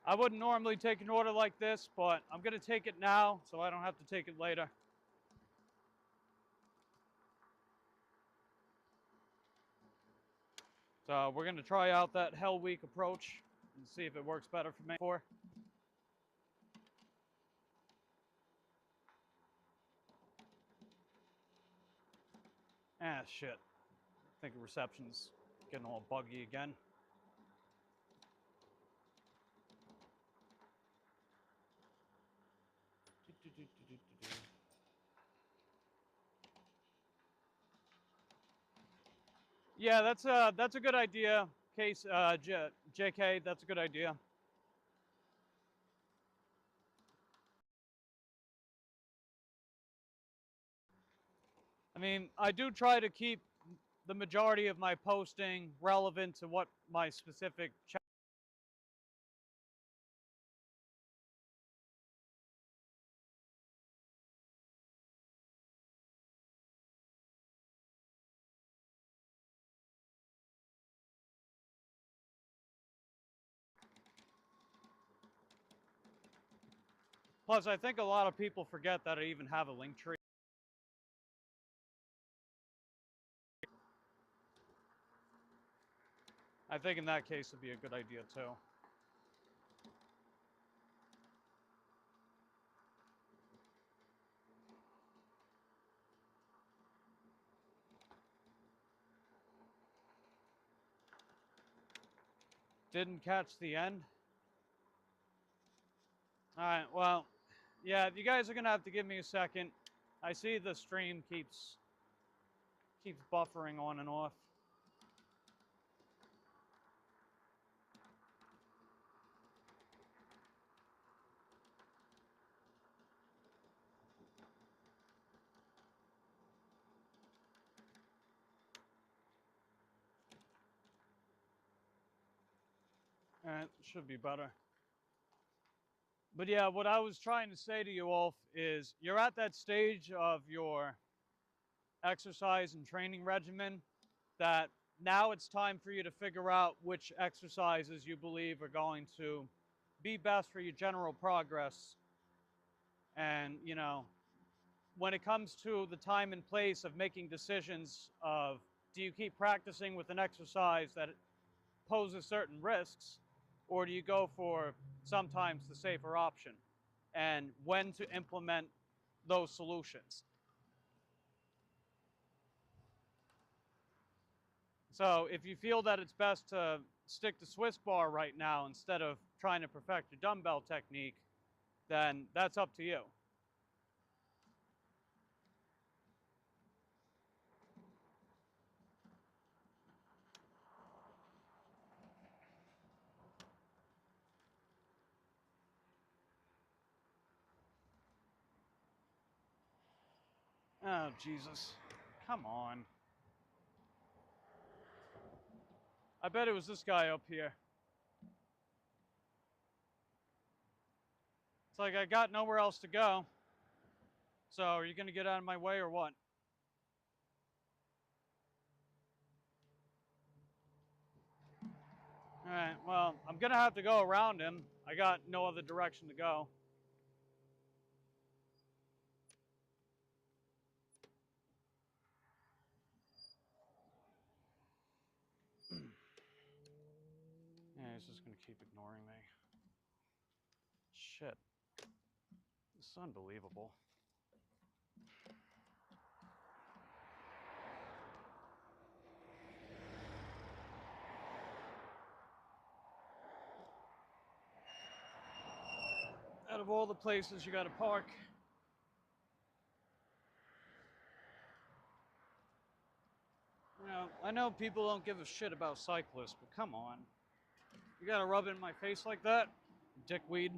I wouldn't normally take an order like this, but I'm going to take it now so I don't have to take it later. So we're going to try out that Hell Week approach and see if it works better for me. Ah, shit. I think the reception's getting all buggy again. Yeah, that's a good idea. Case JK, that's a good idea. I mean, I do try to keep the majority of my posting relevant to what my specific Plus, I think a lot of people forget that I even have a link tree. I think in that case, it'd be a good idea too. Didn't catch the end. All right, well, yeah, you guys are gonna have to give me a second. I see the stream keeps buffering on and off. All right, should be better. But yeah, what I was trying to say to you, Ulf, is you're at that stage of your exercise and training regimen that now it's time for you to figure out which exercises you believe are going to be best for your general progress. And, you know, when it comes to the time and place of making decisions of do you keep practicing with an exercise that poses certain risks, or do you go for sometimes the safer option, and when to implement those solutions. So if you feel that it's best to stick to Swiss bar right now instead of trying to perfect your dumbbell technique, then that's up to you. Oh, Jesus. Come on. I bet it was this guy up here. It's like I got nowhere else to go. So are you going to get out of my way or what? All right, well, I'm going to have to go around him. I got no other direction to go. Yeah, he's just going to keep ignoring me. Shit. This is unbelievable. Out of all the places you got to park. You know, I know people don't give a shit about cyclists, but come on. You got to rub it in my face like that? Dickweed.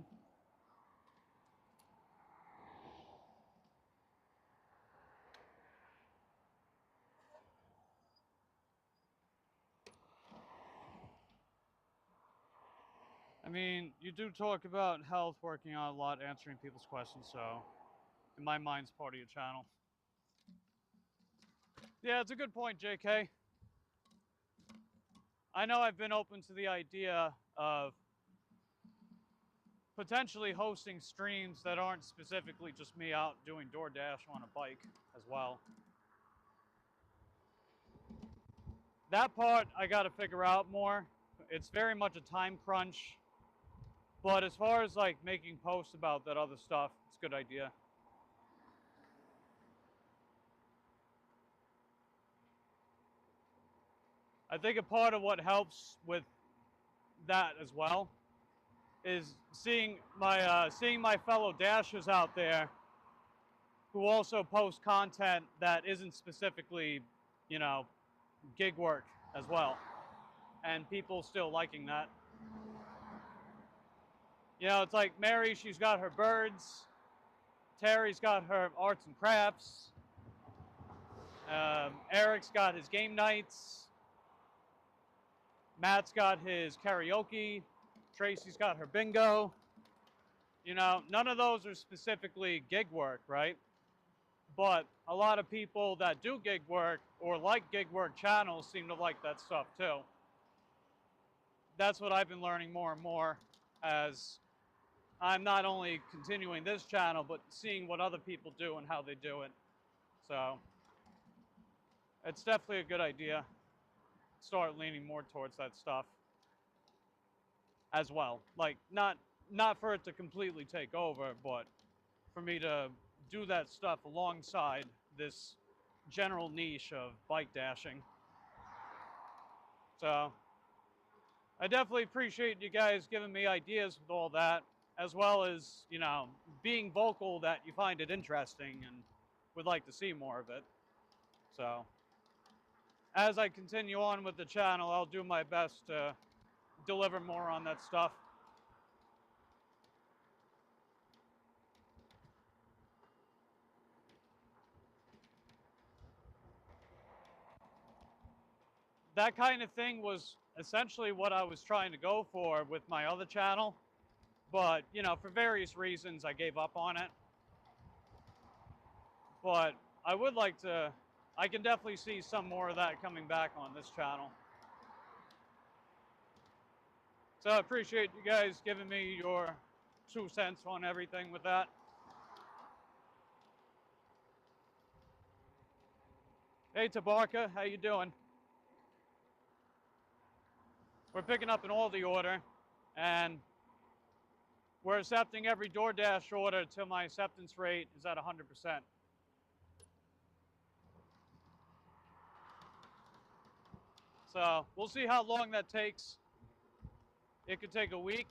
I mean, you do talk about health, working on a lot, answering people's questions, so in my mind, it's part of your channel. Yeah, it's a good point, JK. I know I've been open to the idea of potentially hosting streams that aren't specifically just me out doing DoorDash on a bike as well. That part I got to figure out more. It's very much a time crunch. But as far as like making posts about that other stuff, it's a good idea. I think a part of what helps with that as well is seeing my fellow dashers out there who also post content that isn't specifically, you know, gig work as well, and people still liking that. You know, it's like Mary, she's got her birds. Terry's got her arts and crafts. Eric's got his game nights. Matt's got his karaoke. Tracy's got her bingo. You know, none of those are specifically gig work, right? But a lot of people that do gig work or like gig work channels seem to like that stuff too. That's what I've been learning more and more as I'm not only continuing this channel, but seeing what other people do and how they do it. So it's definitely a good idea. Start leaning more towards that stuff as well. Like not for it to completely take over, but for me to do that stuff alongside this general niche of bike dashing. So I definitely appreciate you guys giving me ideas with all that, as well as, you know, being vocal that you find it interesting and would like to see more of it. So as I continue on with the channel, I'll do my best to deliver more on that stuff. That kind of thing was essentially what I was trying to go for with my other channel. But, you know, for various reasons, I gave up on it. But I would like to, I can definitely see some more of that coming back on this channel. So I appreciate you guys giving me your 2 cents on everything with that. Hey, Tabarka, how you doing? We're picking up an Aldi order, and we're accepting every DoorDash order till my acceptance rate is at 100%. So we'll see how long that takes. It could take a week.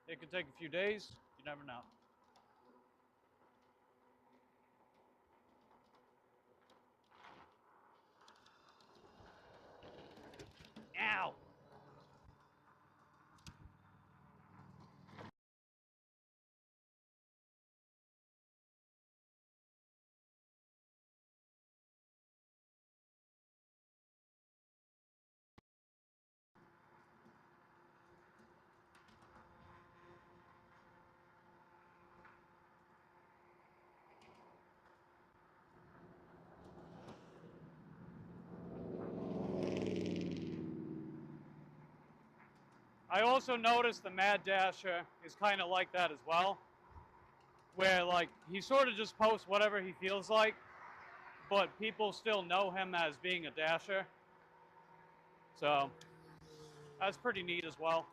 It could take a few days. You never know. Ow. I also noticed the Mad Dasher is kind of like that as well, where like he sort of just posts whatever he feels like, but people still know him as being a Dasher. So that's pretty neat as well.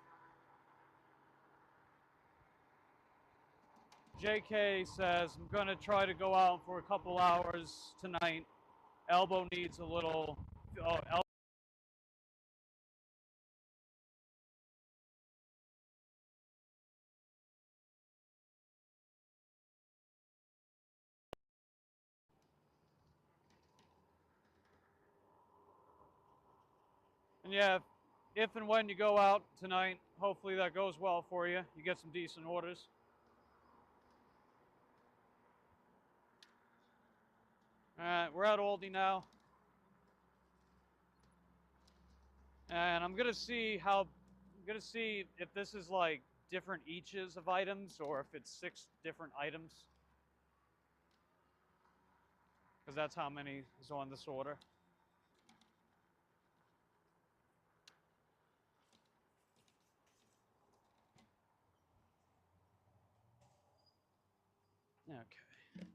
JK says, I'm going to try to go out for a couple hours tonight. Elbow needs a little... Oh, and yeah, if and when you go out tonight, hopefully that goes well for you. You get some decent orders. All right, we're at Aldi now. And I'm gonna see if this is like different eaches of items or if it's 6 different items. Because that's how many is on this order. Okay.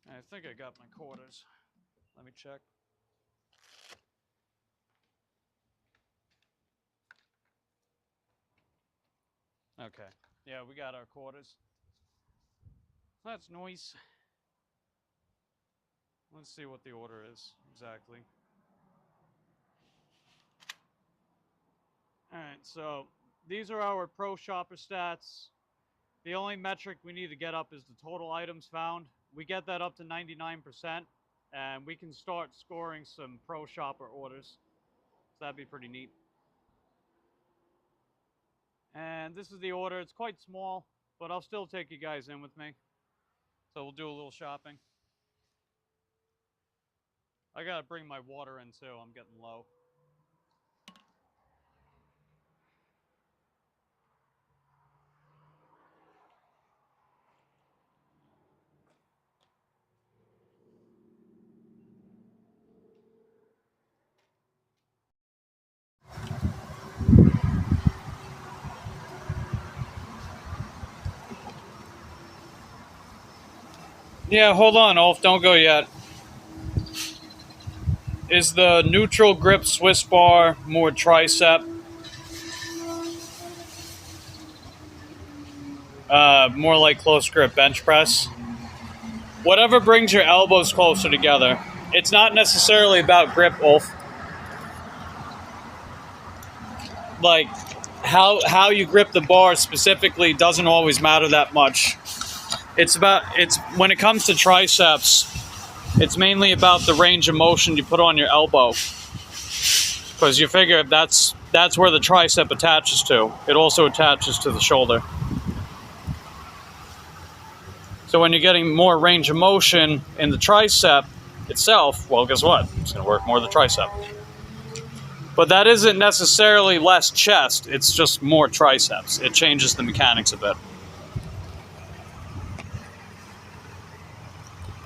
I think I got my quarters. Let me check. Okay. Yeah, we got our quarters. That's nice. Let's see what the order is exactly. All right, so these are our Pro Shopper stats. The only metric we need to get up is the total items found. We get that up to 99%, and we can start scoring some Pro Shopper orders. So that'd be pretty neat. And this is the order. It's quite small, but I'll still take you guys in with me. So we'll do a little shopping. I gotta bring my water in too. I'm getting low. Yeah, hold on, Ulf. Don't go yet. Is the neutral grip Swiss bar more tricep? More like close grip bench press? Whatever brings your elbows closer together. It's not necessarily about grip, Ulf. Like, how you grip the bar specifically doesn't always matter that much. It's when it comes to triceps, it's mainly about the range of motion you put on your elbow. Because you figure that's where the tricep attaches to. It also attaches to the shoulder. So when you're getting more range of motion in the tricep itself, well, guess what? It's going to work more the tricep. But that isn't necessarily less chest, it's just more triceps. It changes the mechanics a bit.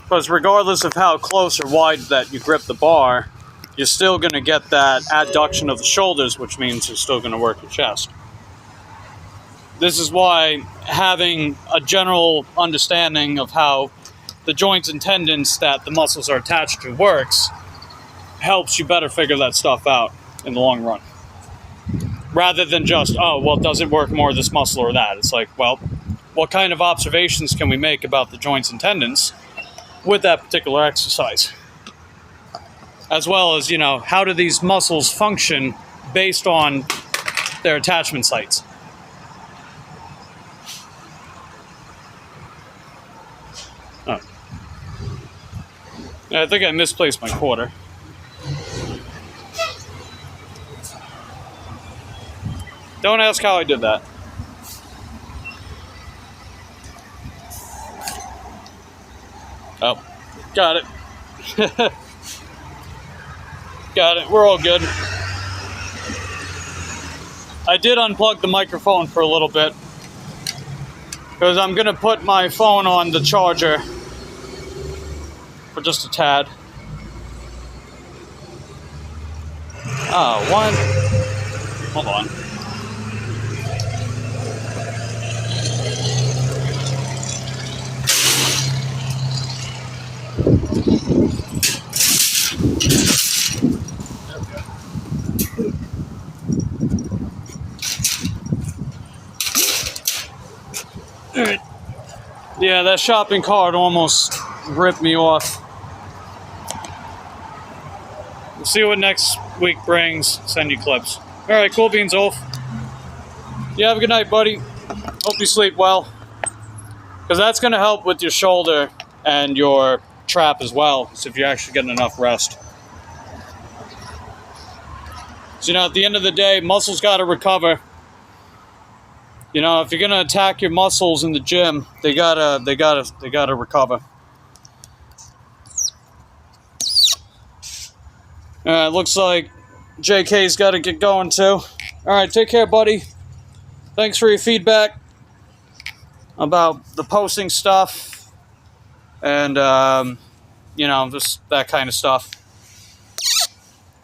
Because regardless of how close or wide that you grip the bar, you're still going to get that adduction of the shoulders, which means you're still going to work your chest. This is why having a general understanding of how the joints and tendons that the muscles are attached to works helps you better figure that stuff out in the long run. Rather than just, oh, well, does it work more this muscle or that? It's like, well, what kind of observations can we make about the joints and tendons with that particular exercise? As well as, you know, how do these muscles function based on their attachment sites? Oh. I think I misplaced my quarter. Don't ask how I did that. Oh, got it. Got it. We're all good. I did unplug the microphone for a little bit because I'm going to put my phone on the charger for just a tad. Oh, what? Hold on. Alright. Yeah, that shopping cart almost ripped me off. We'll see what next week brings. Send you clips. Alright, cool beans, Ulf. You have a good night, buddy. Hope you sleep well. Because that's going to help with your shoulder and your trap as well, so if you're actually getting enough rest. So, you know, at the end of the day, muscles got to recover. You know, if you're gonna attack your muscles in the gym, they gotta recover. Looks like JK's got to get going too. All right, take care, buddy. Thanks for your feedback about the posting stuff and you know, just that kind of stuff.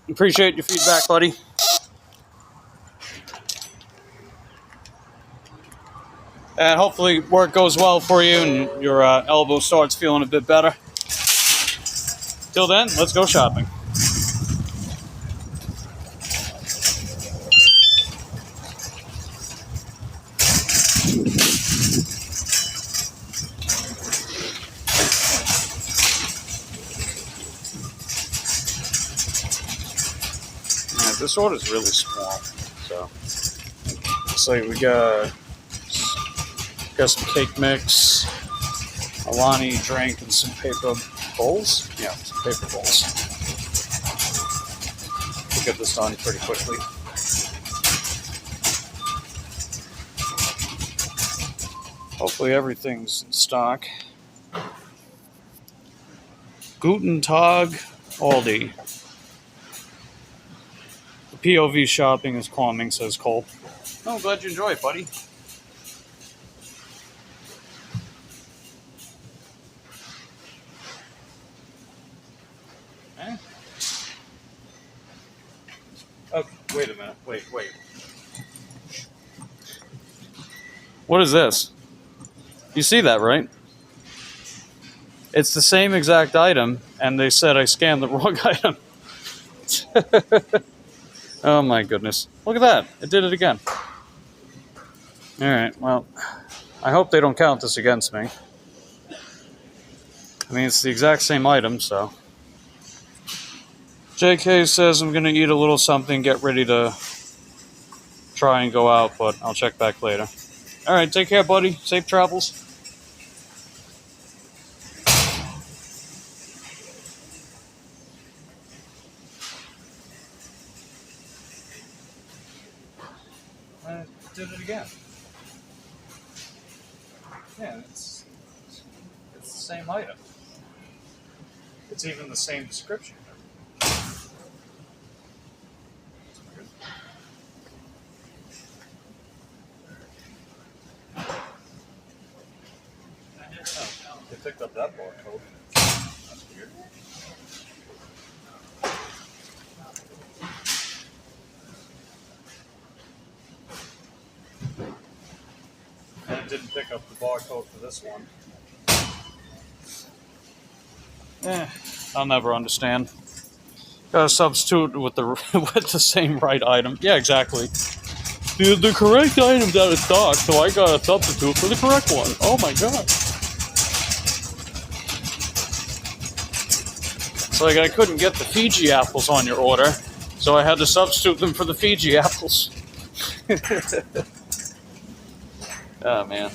Appreciate your feedback, buddy. And hopefully work goes well for you and your elbow starts feeling a bit better. Till then, let's go shopping. Yeah, this order's really small, so looks like we got some cake mix, Alani drink, and some paper bowls. Yeah, some paper bowls. We'll get this done pretty quickly. Hopefully everything's in stock. Guten Tag, Aldi. The POV shopping is calming, says Cole. Oh, I'm glad you enjoy it, buddy. Okay, wait a minute. Wait. What is this? You see that, right? It's the same exact item, and they said I scanned the wrong item. Oh my goodness. Look at that. It did it again. Alright, well, I hope they don't count this against me. I mean, it's the exact same item, so. JK says I'm going to eat a little something, get ready to try and go out, but I'll check back later. Alright, take care, buddy. Safe travels. I did it again. Yeah, it's the same item. It's even the same description. pick up the barcode for this one. I'll never understand. Gotta substitute with the with the same right item. Yeah, exactly. The correct item's out of stock, so I gotta substitute for the correct one. Oh my god. It's like I couldn't get the Fiji apples on your order, so I had to substitute them for the Fiji apples. Oh man.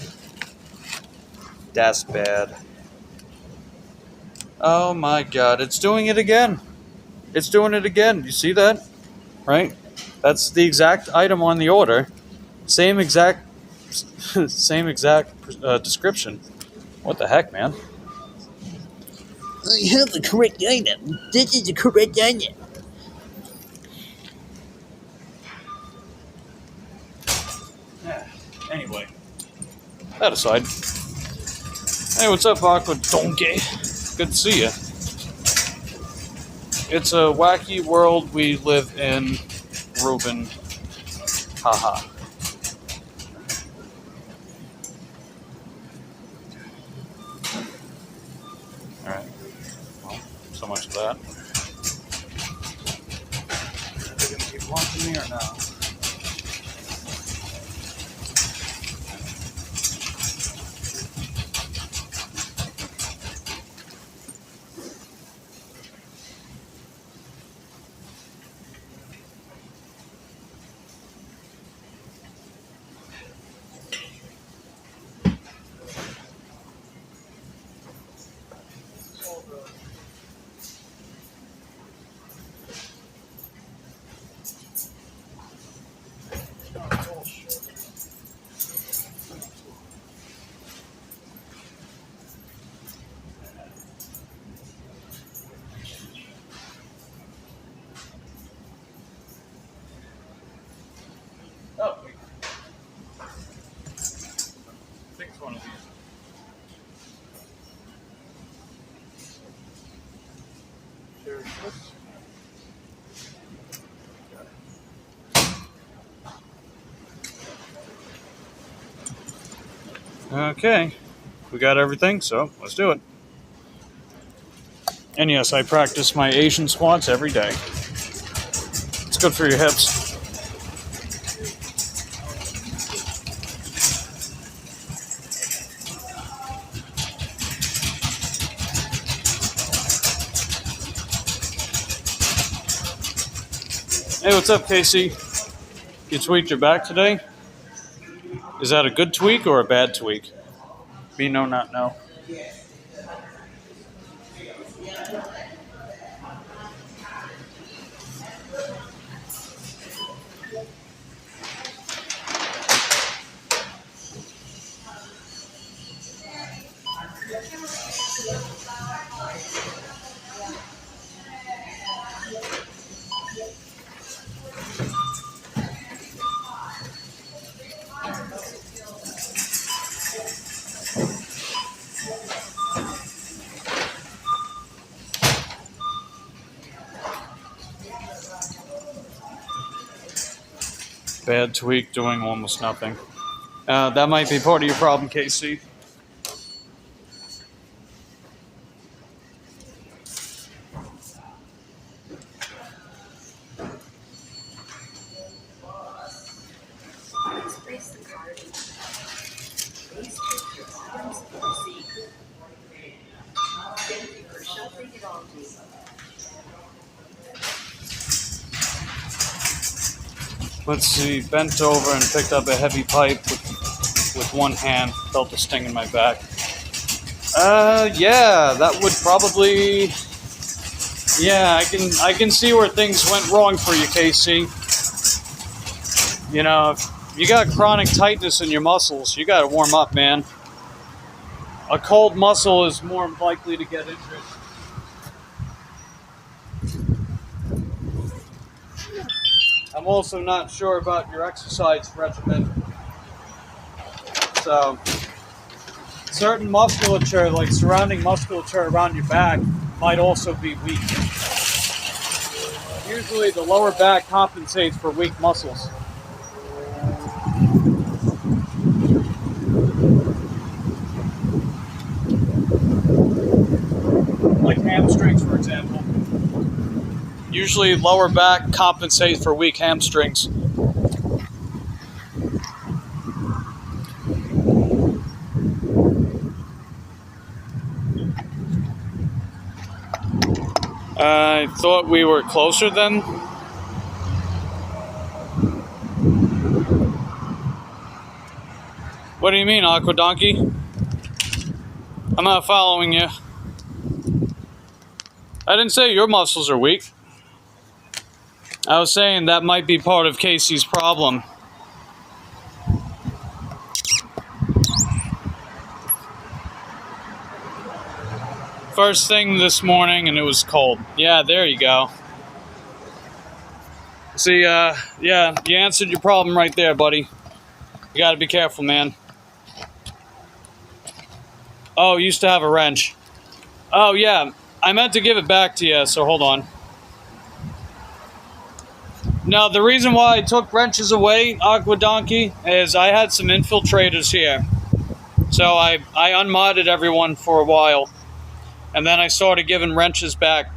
That's bad. Oh my god, it's doing it again. It's doing it again. You see that? Right? That's the exact item on the order. Same exact description. What the heck, man? I have the correct item. This is the correct item. Anyway. That aside. Hey, what's up, Aqua Donkey? Good to see you. It's a wacky world we live in, Ruben. Haha. Alright. Well, so much of that. Are they gonna keep watching me or no? Oh, wait. Fix one of these. There's this. Okay, we got everything, so let's do it. And yes, I practice my Asian squats every day. It's good for your hips. Hey, what's up, Casey? You tweaked your back today? Is that a good tweak or a bad tweak? Me no, not no. Bad tweak, doing almost nothing. That might be part of your problem, Casey. Place the card. Please check your items and receipt. Thank you for shuffling it all, please. Let's see, bent over and picked up a heavy pipe with one hand, felt a sting in my back. Yeah, that would probably, yeah, I can see where things went wrong for you, Casey. You know, if you got chronic tightness in your muscles, you gotta warm up, man. A cold muscle is more likely to get injured. I'm also not sure about your exercise regimen. So, certain musculature, like surrounding musculature around your back, might also be weak. Usually the lower back compensates for weak muscles. hamstrings, for example. Usually lower back compensates for weak hamstrings. I thought we were closer then. What do you mean, Aqua Donkey? I'm not following you. I didn't say your muscles are weak. I was saying that might be part of Casey's problem. First thing this morning and it was cold. Yeah, there you go. See, yeah, you answered your problem right there, buddy. You gotta be careful, man. Oh, you used to have a wrench. Oh, yeah, I meant to give it back to you, so hold on. No, the reason why I took wrenches away, Aqua Donkey, is I had some infiltrators here. So I unmodded everyone for a while. And then I started giving wrenches back.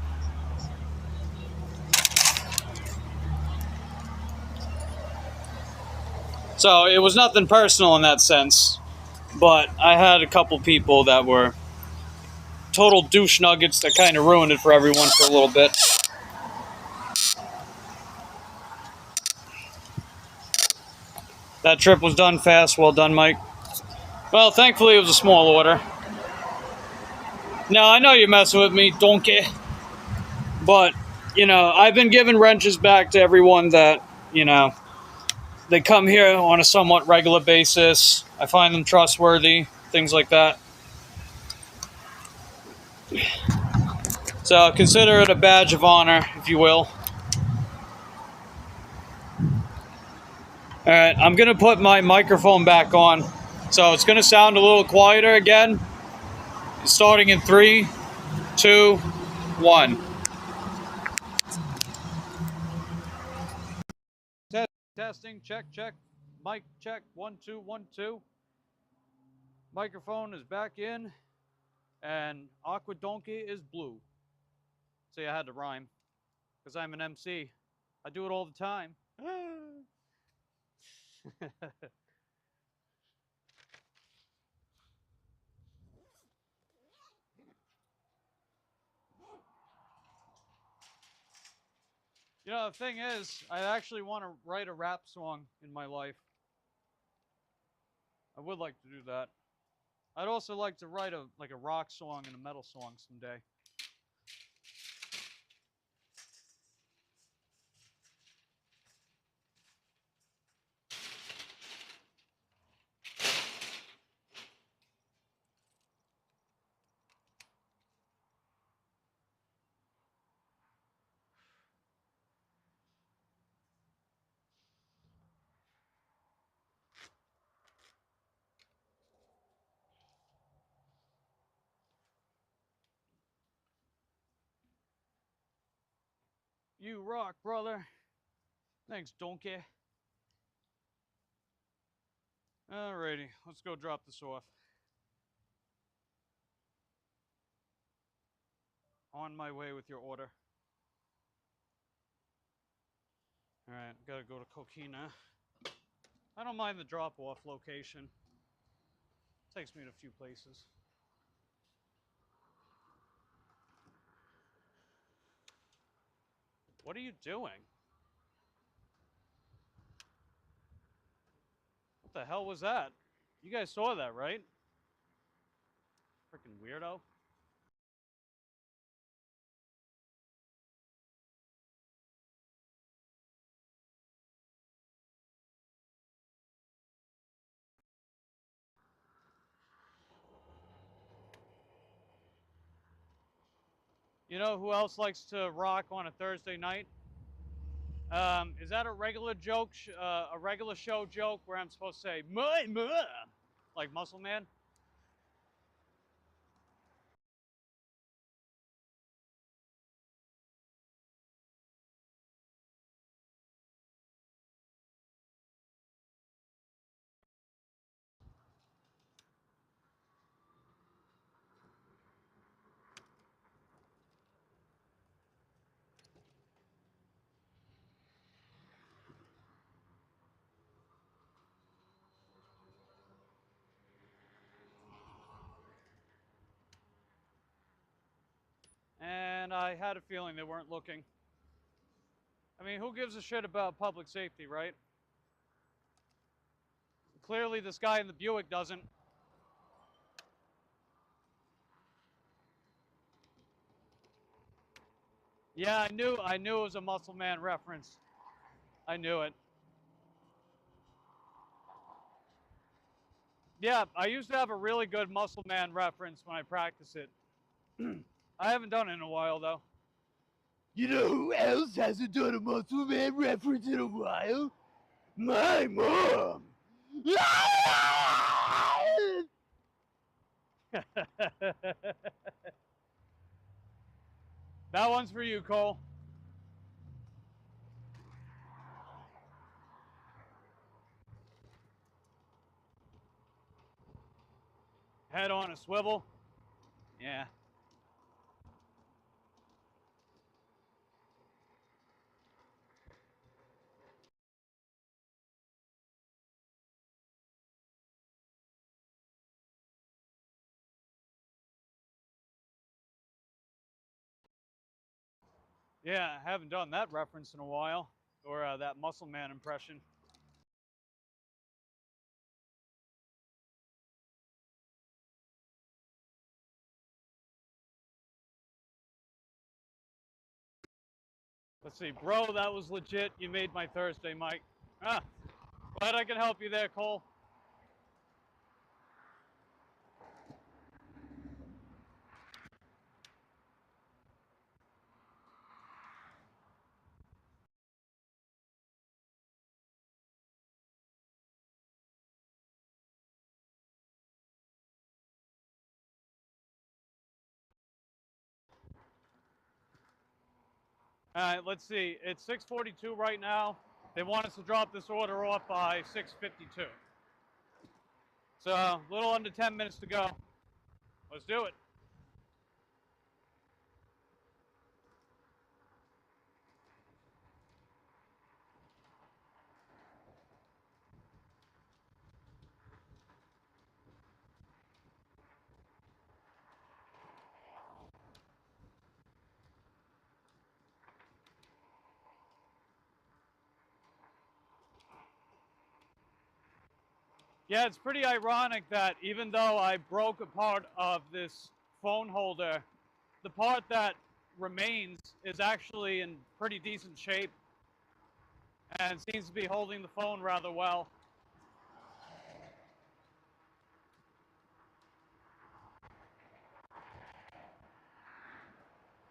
So it was nothing personal in that sense. But I had a couple people that were total douche nuggets that kind of ruined it for everyone for a little bit. That trip was done fast. Well done, Mike. Well, thankfully it was a small order. Now, I know you're messing with me, donkey. But, you know, I've been giving wrenches back to everyone that, you know, they come here on a somewhat regular basis. I find them trustworthy, things like that. So consider it a badge of honor, if you will. Alright, I'm going to put my microphone back on. So it's going to sound a little quieter again. Starting in 3, 2, 1. Testing, check, check. Mic check, 1, 2, 1, 2. Microphone is back in. And Aqua Donkey is blue. See, I had to rhyme. Because I'm an MC. I do it all the time. You know, the thing is, I actually want to write a rap song in my life. I would like to do that. I'd also like to write a rock song and a metal song someday. You rock, brother. Thanks, donkey. Alrighty, let's go drop this off. On my way with your order. Alright, gotta go to Coquina. I don't mind the drop-off location. Takes me to a few places. What are you doing? What the hell was that? You guys saw that, right? Freaking weirdo. You know who else likes to rock on a Thursday night? Is that a regular joke, a regular show joke where I'm supposed to say, my, like Muscle Man? I had a feeling they weren't looking. I mean, who gives a shit about public safety, right? Clearly, this guy in the Buick doesn't. Yeah, I knew it was a Muscle Man reference. I knew it. Yeah, I used to have a really good Muscle Man reference when I practice it. I haven't done it in a while, though. You know who else hasn't done a Muscle Man reference in a while? My mom! That one's for you, Cole. Head on a swivel. Yeah. Yeah, I haven't done that reference in a while, or that Muscle Man impression. Let's see, bro, that was legit. You made my Thursday, Mike. Ah, glad I can help you there, Cole. All right, let's see. It's 6:42 right now. They want us to drop this order off by 6:52. So a little under 10 minutes to go. Let's do it. Yeah, it's pretty ironic that even though I broke a part of this phone holder, the part that remains is actually in pretty decent shape and seems to be holding the phone rather well.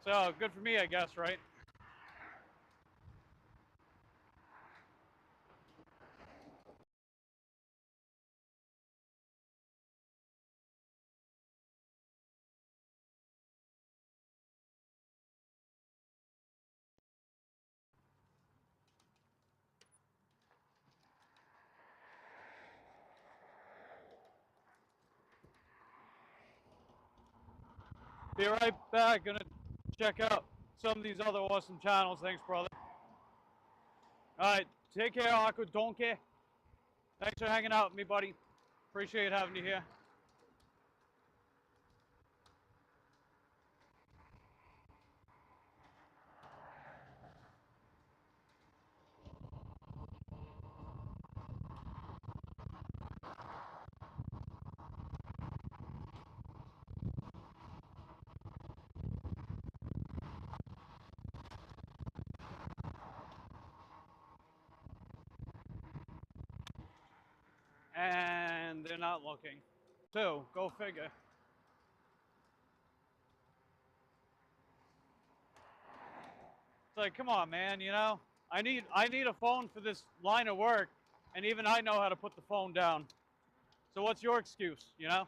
So good for me, I guess, right? Be right back. Gonna check out some of these other awesome channels. Thanks, brother. All right, take care, Aqua Donkey. Thanks for hanging out with me, buddy. Appreciate having you here. And they're not looking. So, go figure. It's like, come on, man, you know? I need a phone for this line of work, and even I know how to put the phone down. So what's your excuse, you know?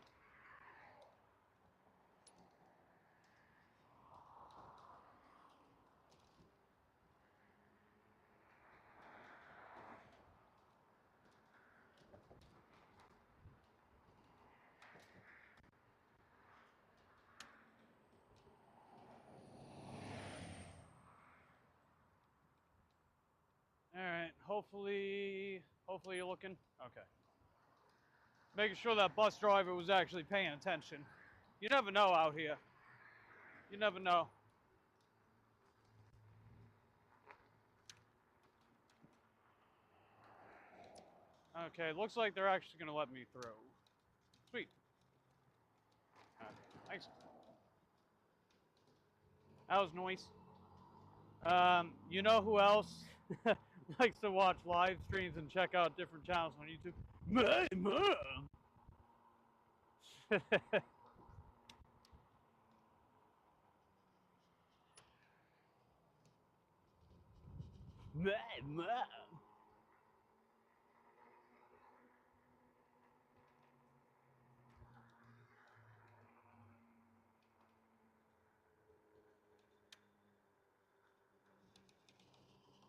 All right, hopefully you're looking. Okay. Making sure that bus driver was actually paying attention. You never know out here. You never know. Okay, looks like they're actually gonna let me through. Sweet. Okay, thanks. That was nice. You know who else likes to watch live streams and check out different channels on YouTube? My mom. My mom.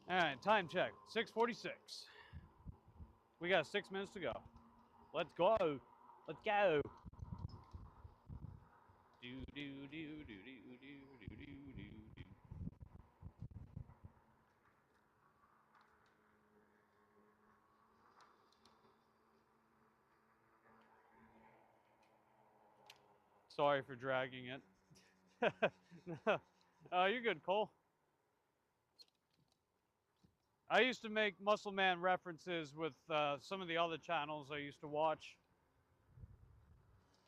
All right, time check. 6:46. We got 6 minutes to go. Let's go. Let's go. Do do do do do do do do do. Sorry for dragging it. No, you're good, Cole. I used to make Muscle Man references with some of the other channels I used to watch.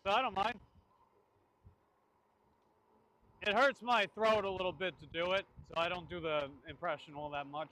So I don't mind. It hurts my throat a little bit to do it, so I don't do the impression all that much.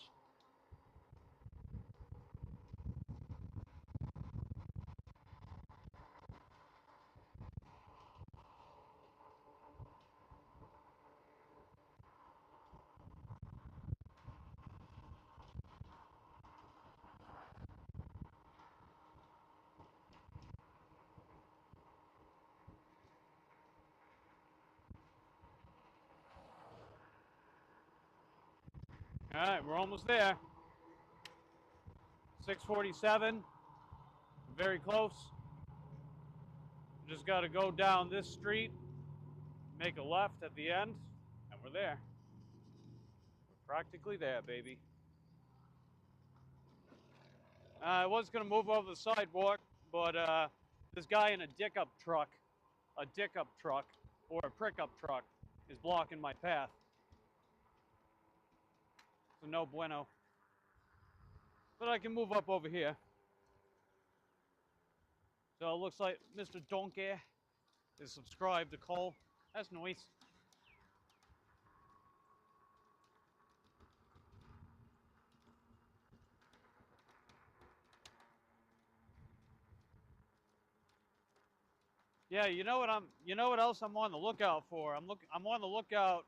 All right, we're almost there. 6:47, very close. Just got to go down this street, make a left at the end, and we're there. We're practically there, baby. I was going to move over the sidewalk, but this guy in a pickup truck, or a pickup truck, is blocking my path. So no bueno. But I can move up over here. So it looks like Mr. Donkey is subscribed to Cole. That's nice. Yeah, you know what else I'm on the lookout for? I'm on the lookout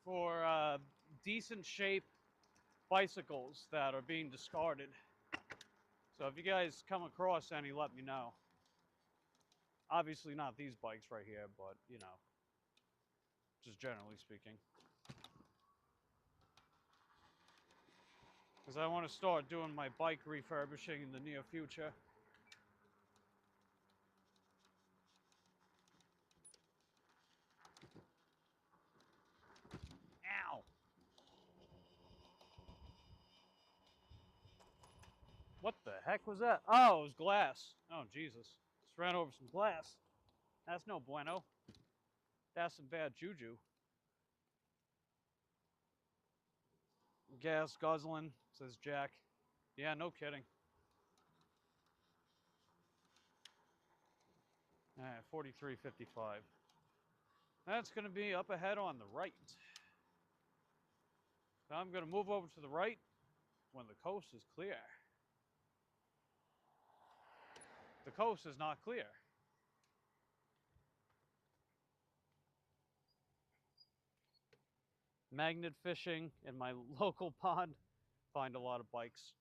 for decent shape bicycles that are being discarded. So if you guys come across any, let me know. Obviously not these bikes right here, but you know, just generally speaking. Because I want to start doing my bike refurbishing in the near future. Ow! What the heck was that? Oh, it was glass. Oh, Jesus. Just ran over some glass. That's no bueno. That's some bad juju. Gas guzzling, says Jack. Yeah, no kidding. All right, 43.55. That's going to be up ahead on the right. So I'm going to move over to the right when the coast is clear. The coast is not clear. Magnet fishing in my local pond. Find a lot of bikes.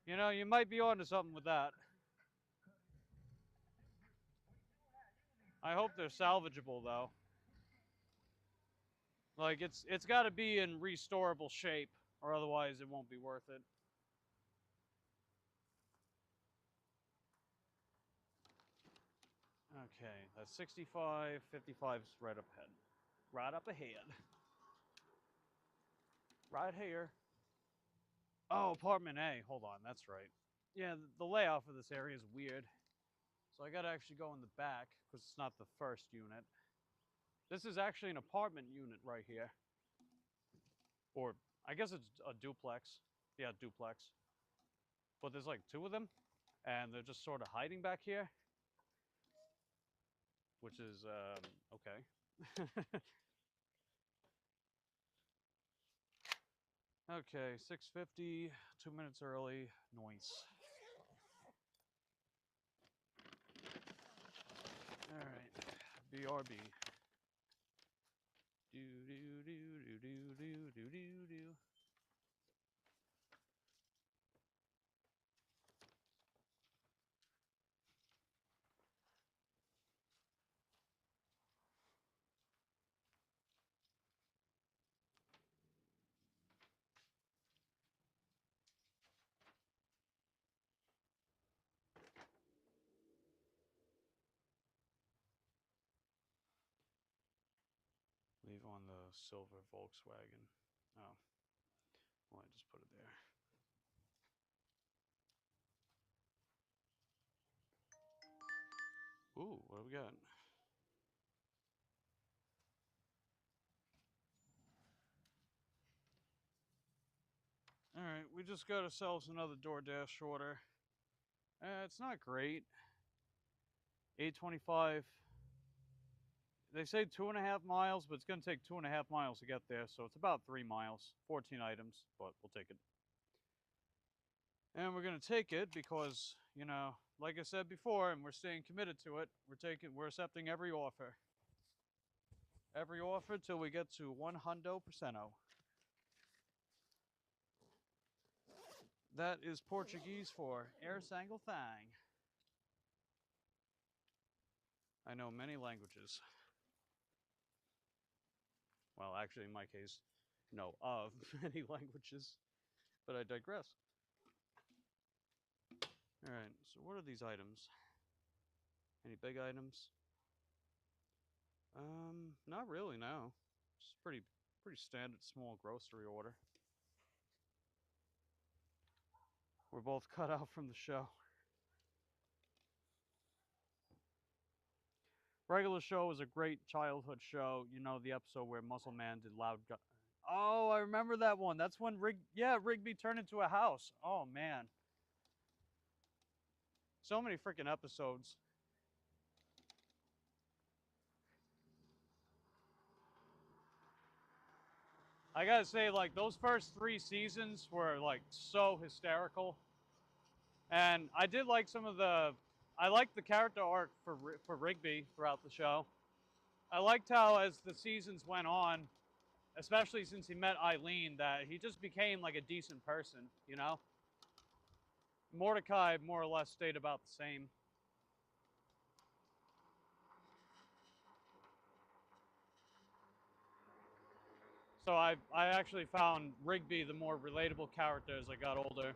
You know, you might be onto something with that. I hope they're salvageable though. Like it's got to be in restorable shape, or otherwise it won't be worth it. Okay, that's 65. 55's right up ahead. Right up ahead. Right here. Oh, apartment A. Hold on, that's right. Yeah, the layout for this area is weird. So I gotta actually go in the back, because it's not the first unit. This is actually an apartment unit right here. Or, I guess it's a duplex. Yeah, duplex. But there's like 2 of them? and they're just sort of hiding back here, which is okay. Okay, 6:50, 2 minutes early, noise. All right, BRB. Do do do do do do do do do. Leave on the silver Volkswagen. Oh, well, I just put it there. Ooh, what do we got? All right, we just got ourselves another DoorDash order. It's not great. 825. They say 2.5 miles, but it's going to take 2.5 miles to get there, so it's about 3 miles. 14 items, but we'll take it. And we're going to take it because, you know, like I said before, and we're staying committed to it. We're accepting every offer. Every offer till we get to 100%. That is Portuguese for air sangle thang. I know many languages. Well, actually, in my case, know of many languages, but I digress. All right, so what are these items? Any big items? Not really, no. It's pretty standard small grocery order. We're both cut out from the show. Regular Show was a great childhood show. You know, the episode where Muscle Man did loud. Oh, I remember that one. That's when Rigby turned into a house. Oh man, so many freaking episodes. I gotta say, like those first 3 seasons were like so hysterical, and I did like some of the. I liked the character arc for Rigby throughout the show. I liked how as the seasons went on, especially since he met Eileen, that he just became like a decent person, you know? Mordecai more or less stayed about the same. So I actually found Rigby the more relatable character as I got older.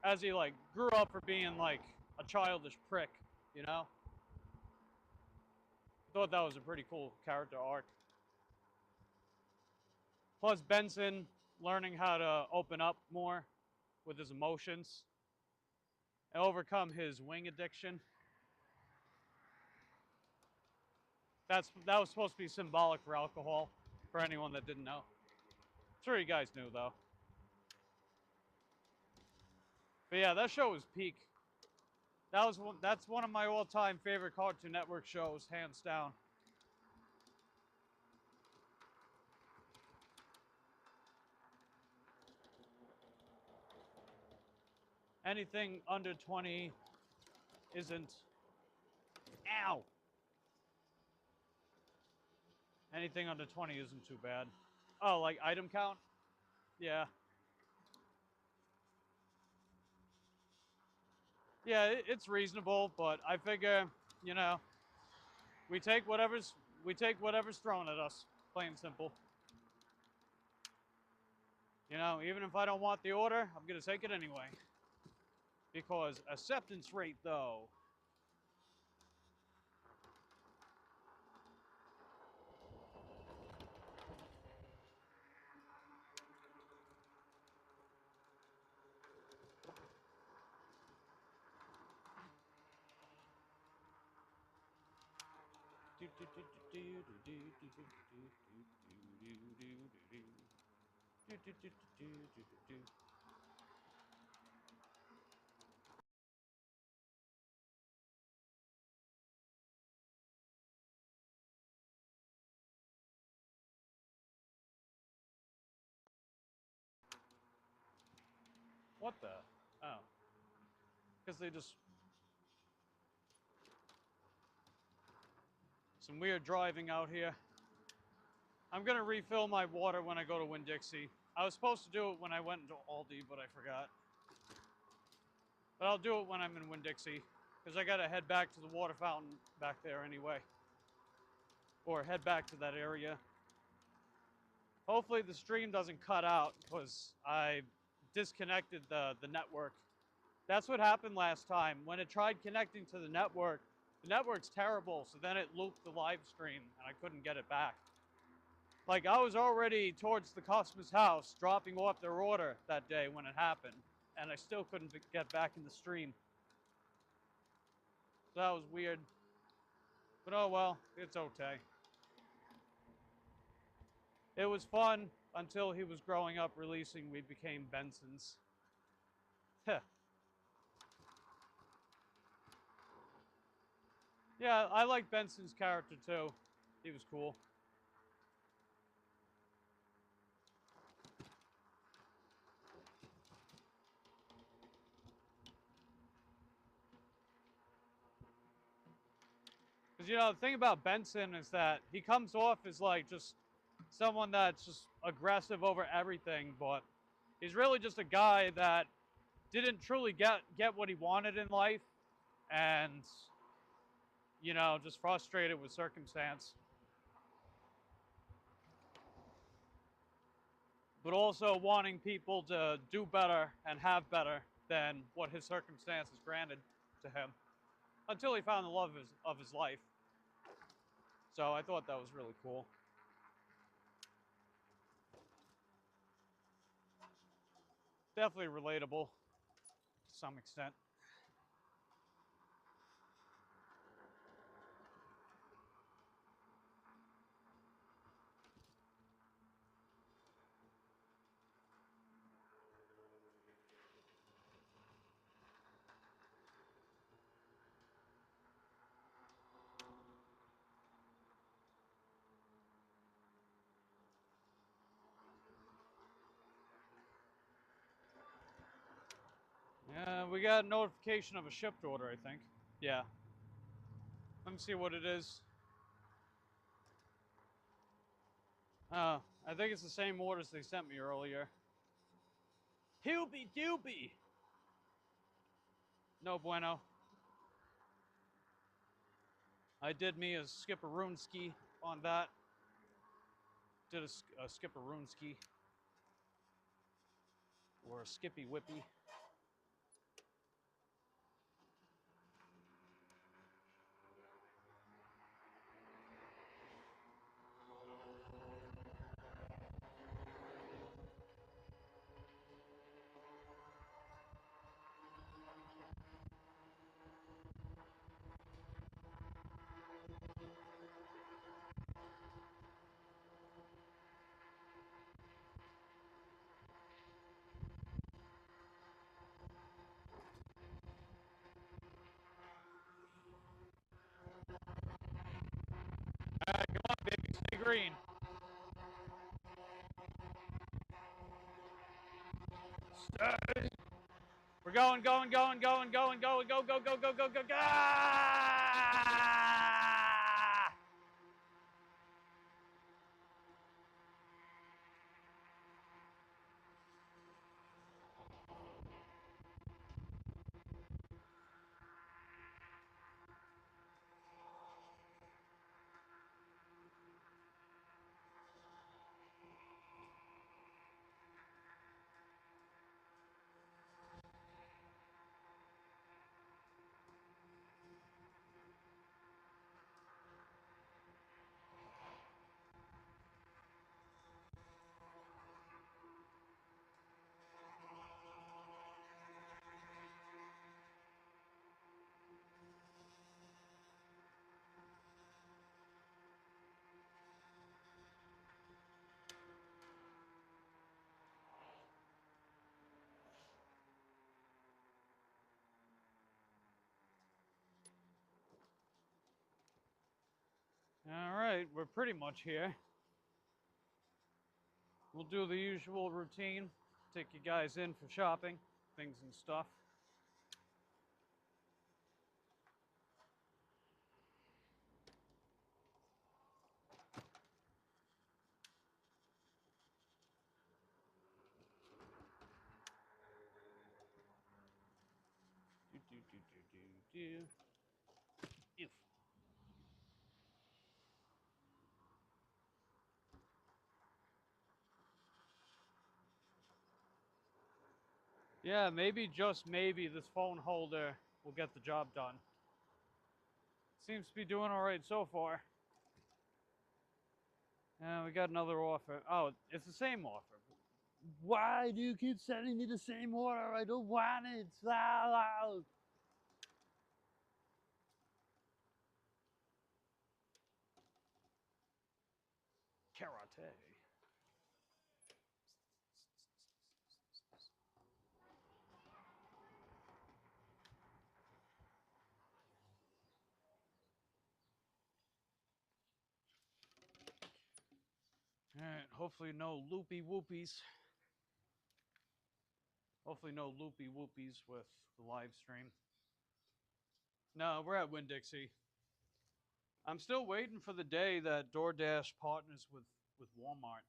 As he like grew up for being like a childish prick, you know? Thought that was a pretty cool character arc. Plus Benson learning how to open up more with his emotions and overcome his wing addiction. That was supposed to be symbolic for alcohol, for anyone that didn't know. Sure you guys knew though. But yeah, that show was peak. That's one of my all-time favorite Cartoon Network shows, hands down. Anything under 20 isn't. Ow! Anything under 20 isn't too bad. Oh, like item count? Yeah. Yeah, it's reasonable, but I figure, you know, we take whatever's thrown at us, plain and simple. You know, even if I don't want the order, I'm gonna take it anyway. Because acceptance rate, though. What the? Oh. Because they just... Some weird driving out here. I'm going to refill my water when I go to Winn-Dixie. I was supposed to do it when I went into Aldi, but I forgot. But I'll do it when I'm in Winn-Dixie, because I got to head back to the water fountain back there anyway. Or head back to that area. Hopefully the stream doesn't cut out, because I disconnected the network. That's what happened last time. When it tried connecting to the network's terrible, so then it looped the live stream, and I couldn't get it back. Like, I was already towards the customer's house, dropping off their order that day when it happened, and I still couldn't get back in the stream. So that was weird. But oh well, it's okay. It was fun until he was growing up releasing We Became Bensons. Heh. Yeah, I like Benson's character too. He was cool. Because, you know, the thing about Benson is that he comes off as, like, just someone that's just aggressive over everything, but he's really just a guy that didn't truly get what he wanted in life, and, you know, just frustrated with circumstance. But also wanting people to do better and have better than what his circumstances granted to him, until he found the love of his life. So I thought that was really cool. Definitely relatable to some extent. Yeah, we got a notification of a shipped order, I think. Yeah. Let me see what it is. I think it's the same orders they sent me earlier. Hubie Dubie! No bueno. I did me a skipperoonski on that. Did a skipperoonski. Or a skippy whippy. Alright, come on, baby, stay green. Stay. We're going, go, go, go, go. Ah! All right, we're pretty much here. We'll do the usual routine, take you guys in for shopping. things and stuff. Ew. Yeah, maybe, just maybe, this phone holder will get the job done. Seems to be doing all right so far. We got another offer. Oh, it's the same offer. Why do you keep sending me the same order? I don't want it. It's loud. Karate. All right, hopefully no loopy whoopies. Hopefully no loopy whoopies with the live stream. No, we're at Winn-Dixie. I'm still waiting for the day that DoorDash partners with Walmart.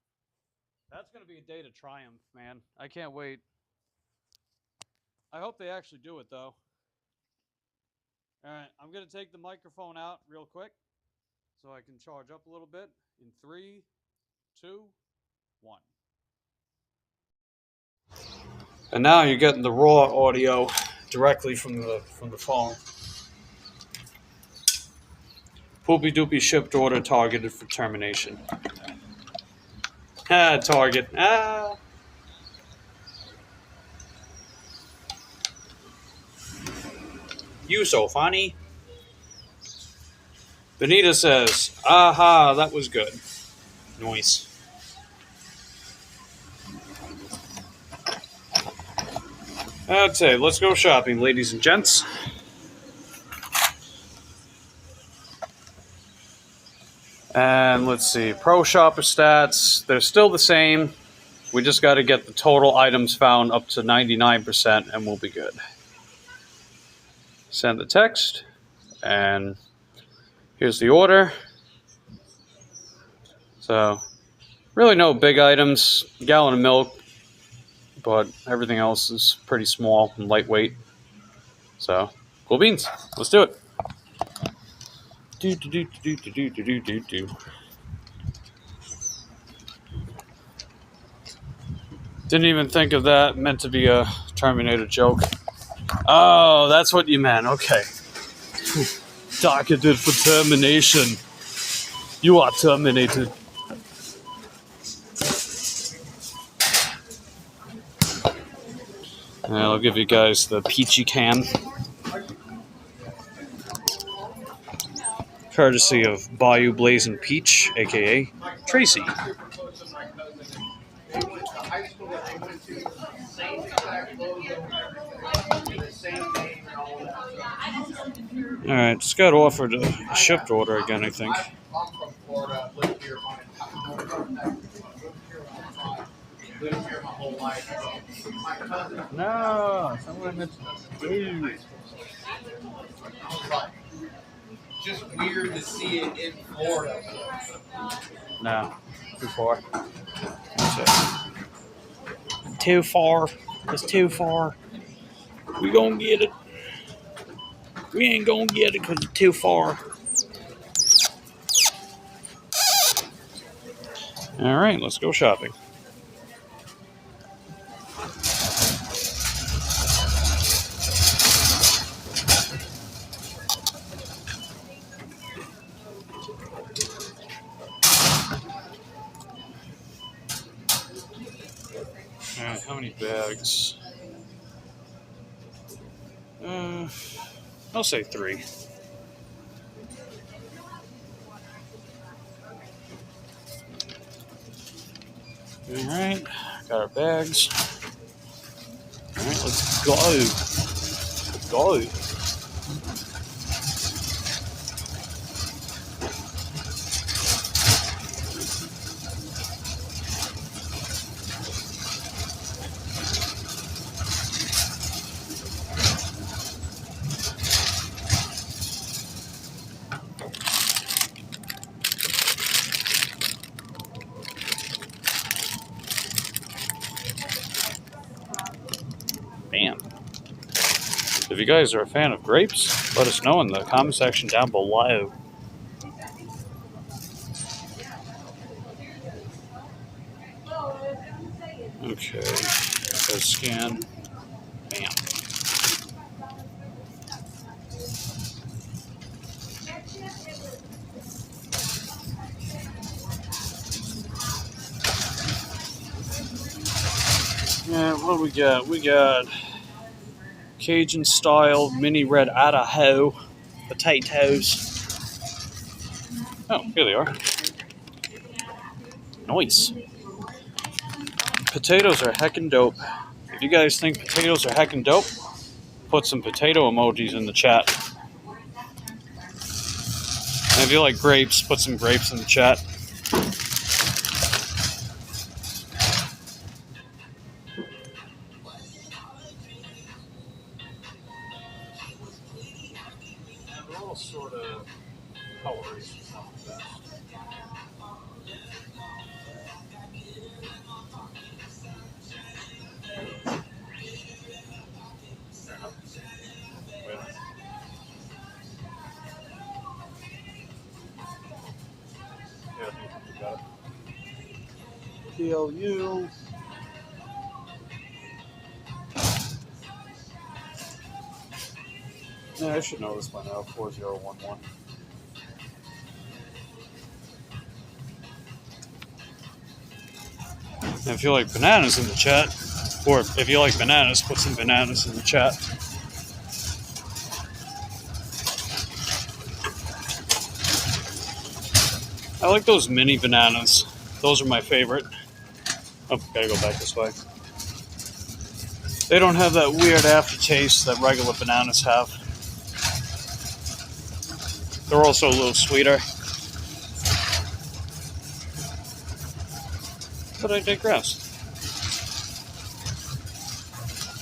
That's going to be a day to triumph, man. I can't wait. I hope they actually do it, though. All right, I'm going to take the microphone out real quick so I can charge up a little bit. In 3, 2, 1. And now you're getting the raw audio directly from the phone. Poopy doopy shipped order targeted for termination. Ah, Target. Ah. You so funny. Benita says, aha, that was good. Noise. I'd say, let's go shopping, ladies and gents. And let's see, Pro Shopper stats, they're still the same. We just got to get the total items found up to 99% and we'll be good. Send the text, and here's the order. So, really no big items, a gallon of milk, but everything else is pretty small and lightweight. So, cool beans. Let's do it. Didn't even think of that. Meant to be a Terminator joke. Oh, that's what you meant. Okay. Targeted for termination. You are terminated. And I'll give you guys the peachy cam. Courtesy of Bayou Blazing Peach, aka Tracy. Alright, just got offered a shipped order again, I think. No, someone meant to. Just weird to see it in Florida. No, too far. That's it. Too far. It's too far. We gonna get it. We ain't gonna get it because it's too far. All right, let's go shopping. All right, how many bags? I'll say 3. All right, got our bags. All right, let's go. Let's go. Bam. If you guys are a fan of grapes, let us know in the comment section down below. Okay, so scan. Bam. Yeah, what do we got? We got Cajun style mini red Idaho potatoes. Oh, here they are. Nice. Potatoes are heckin' dope. If you guys think potatoes are heckin' dope, put some potato emojis in the chat. And if you like grapes, put some grapes in the chat. They're all sort of colors. PLU. Yeah, I should know this by now. 4011. And if you like bananas in the chat, or if you like bananas, put some bananas in the chat. I like those mini bananas. Those are my favorite. Oh, gotta go back this way. They don't have that weird aftertaste that regular bananas have. They're also a little sweeter. But I digress.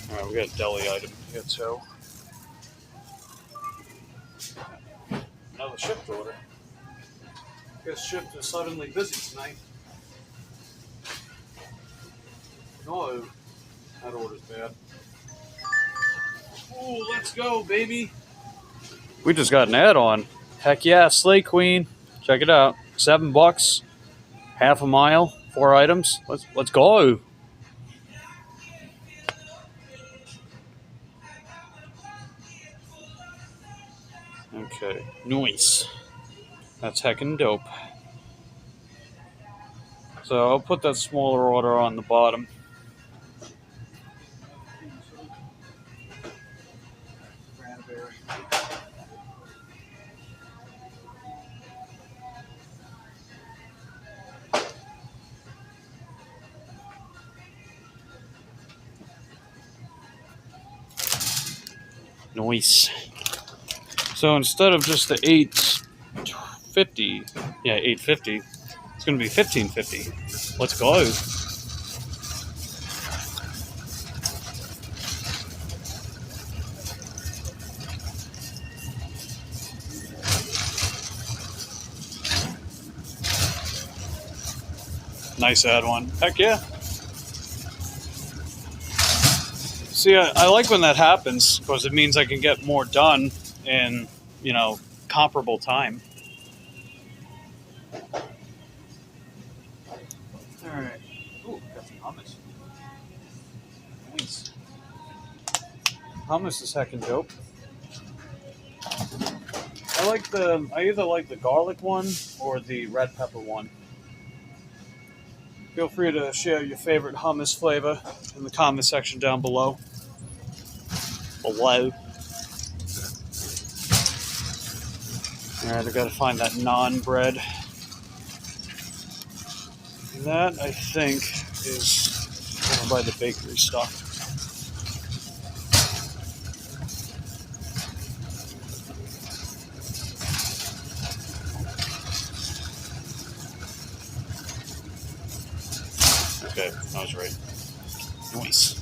Alright, we got a deli item here too. Another shipped order. Guess shipped is suddenly busy tonight. No, that order's bad. Ooh, let's go, baby. We just got an add-on. Heck yeah, Slay Queen. Check it out. $7, half a mile, 4 items. Let's go. Okay, nice. That's heckin' dope. So I'll put that smaller order on the bottom. Nice. So instead of just the $8.50, yeah, $8.50, it's gonna be $15.50. Let's go. Nice add one. Heck yeah. See, I like when that happens because it means I can get more done in, comparable time. All right. Ooh, got some hummus. Nice. Hummus is heckin' dope. I either like the garlic one or the red pepper one. Feel free to share your favorite hummus flavor in the comment section down below. Alright, I gotta find that naan bread. That, I think, is over by the bakery stuff. Okay, I was right. Nice.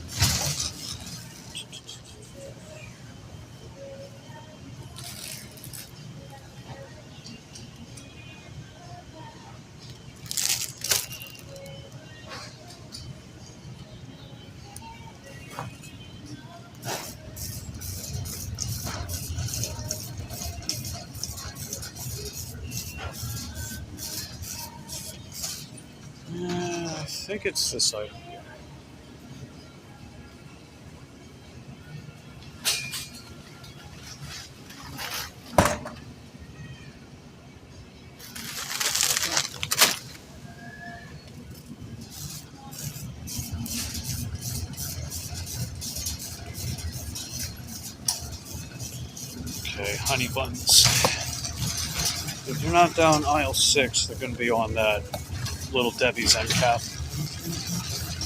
think it's this item here. Okay, honey buns. If they're not down aisle 6, they're going to be on that Little Debbie's end cap.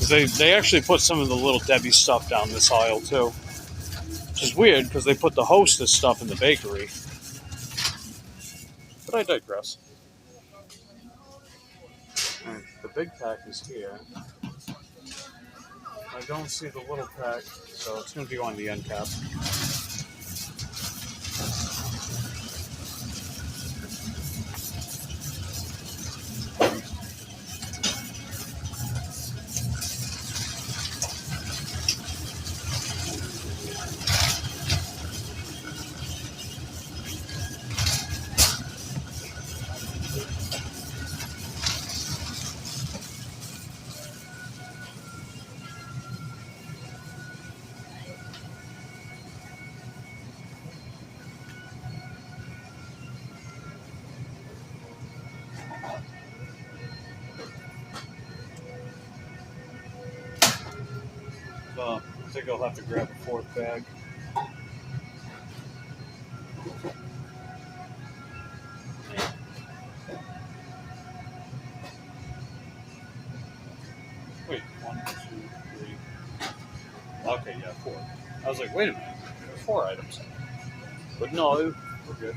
They actually put some of the Little Debbie stuff down this aisle too, which is weird because they put the Hostess stuff in the bakery. But I digress. Right, the big pack is here. I don't see the little pack, so it's going to be on the end cap. I think I'll have to grab a 4th bag. Wait, 1, 2, 3. Okay, yeah, 4. I was like, wait a minute, there's 4 items. But no, we're good.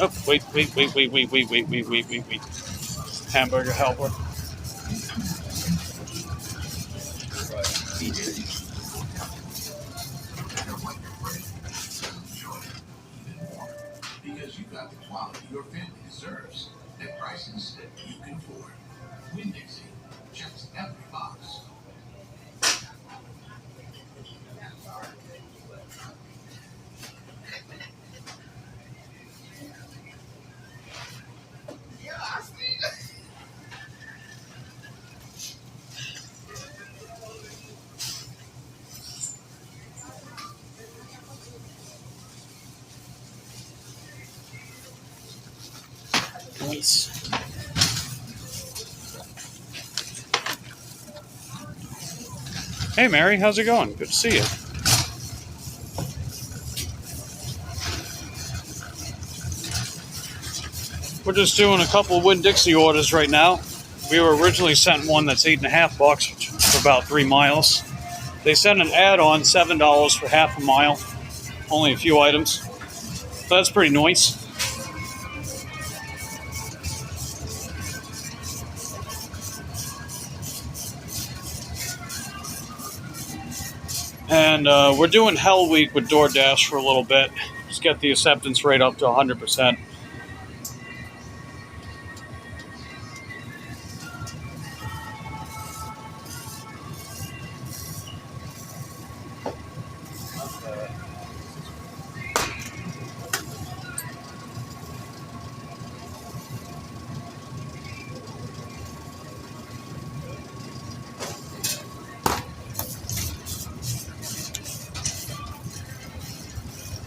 Oh, wait. Hamburger helper. Because you got the quality your family deserves at prices that you can afford. Winn-Dixie checks every box. Nice. Hey Mary, how's it going? Good to see you. We're just doing a couple of Winn-Dixie orders right now. We were originally sent one that's $8.50 for about 3 miles. They sent an add-on $7 for half a mile. Only a few items. So that's pretty nice. And we're doing Hell Week with DoorDash for a little bit. Just get the acceptance rate up to 100%.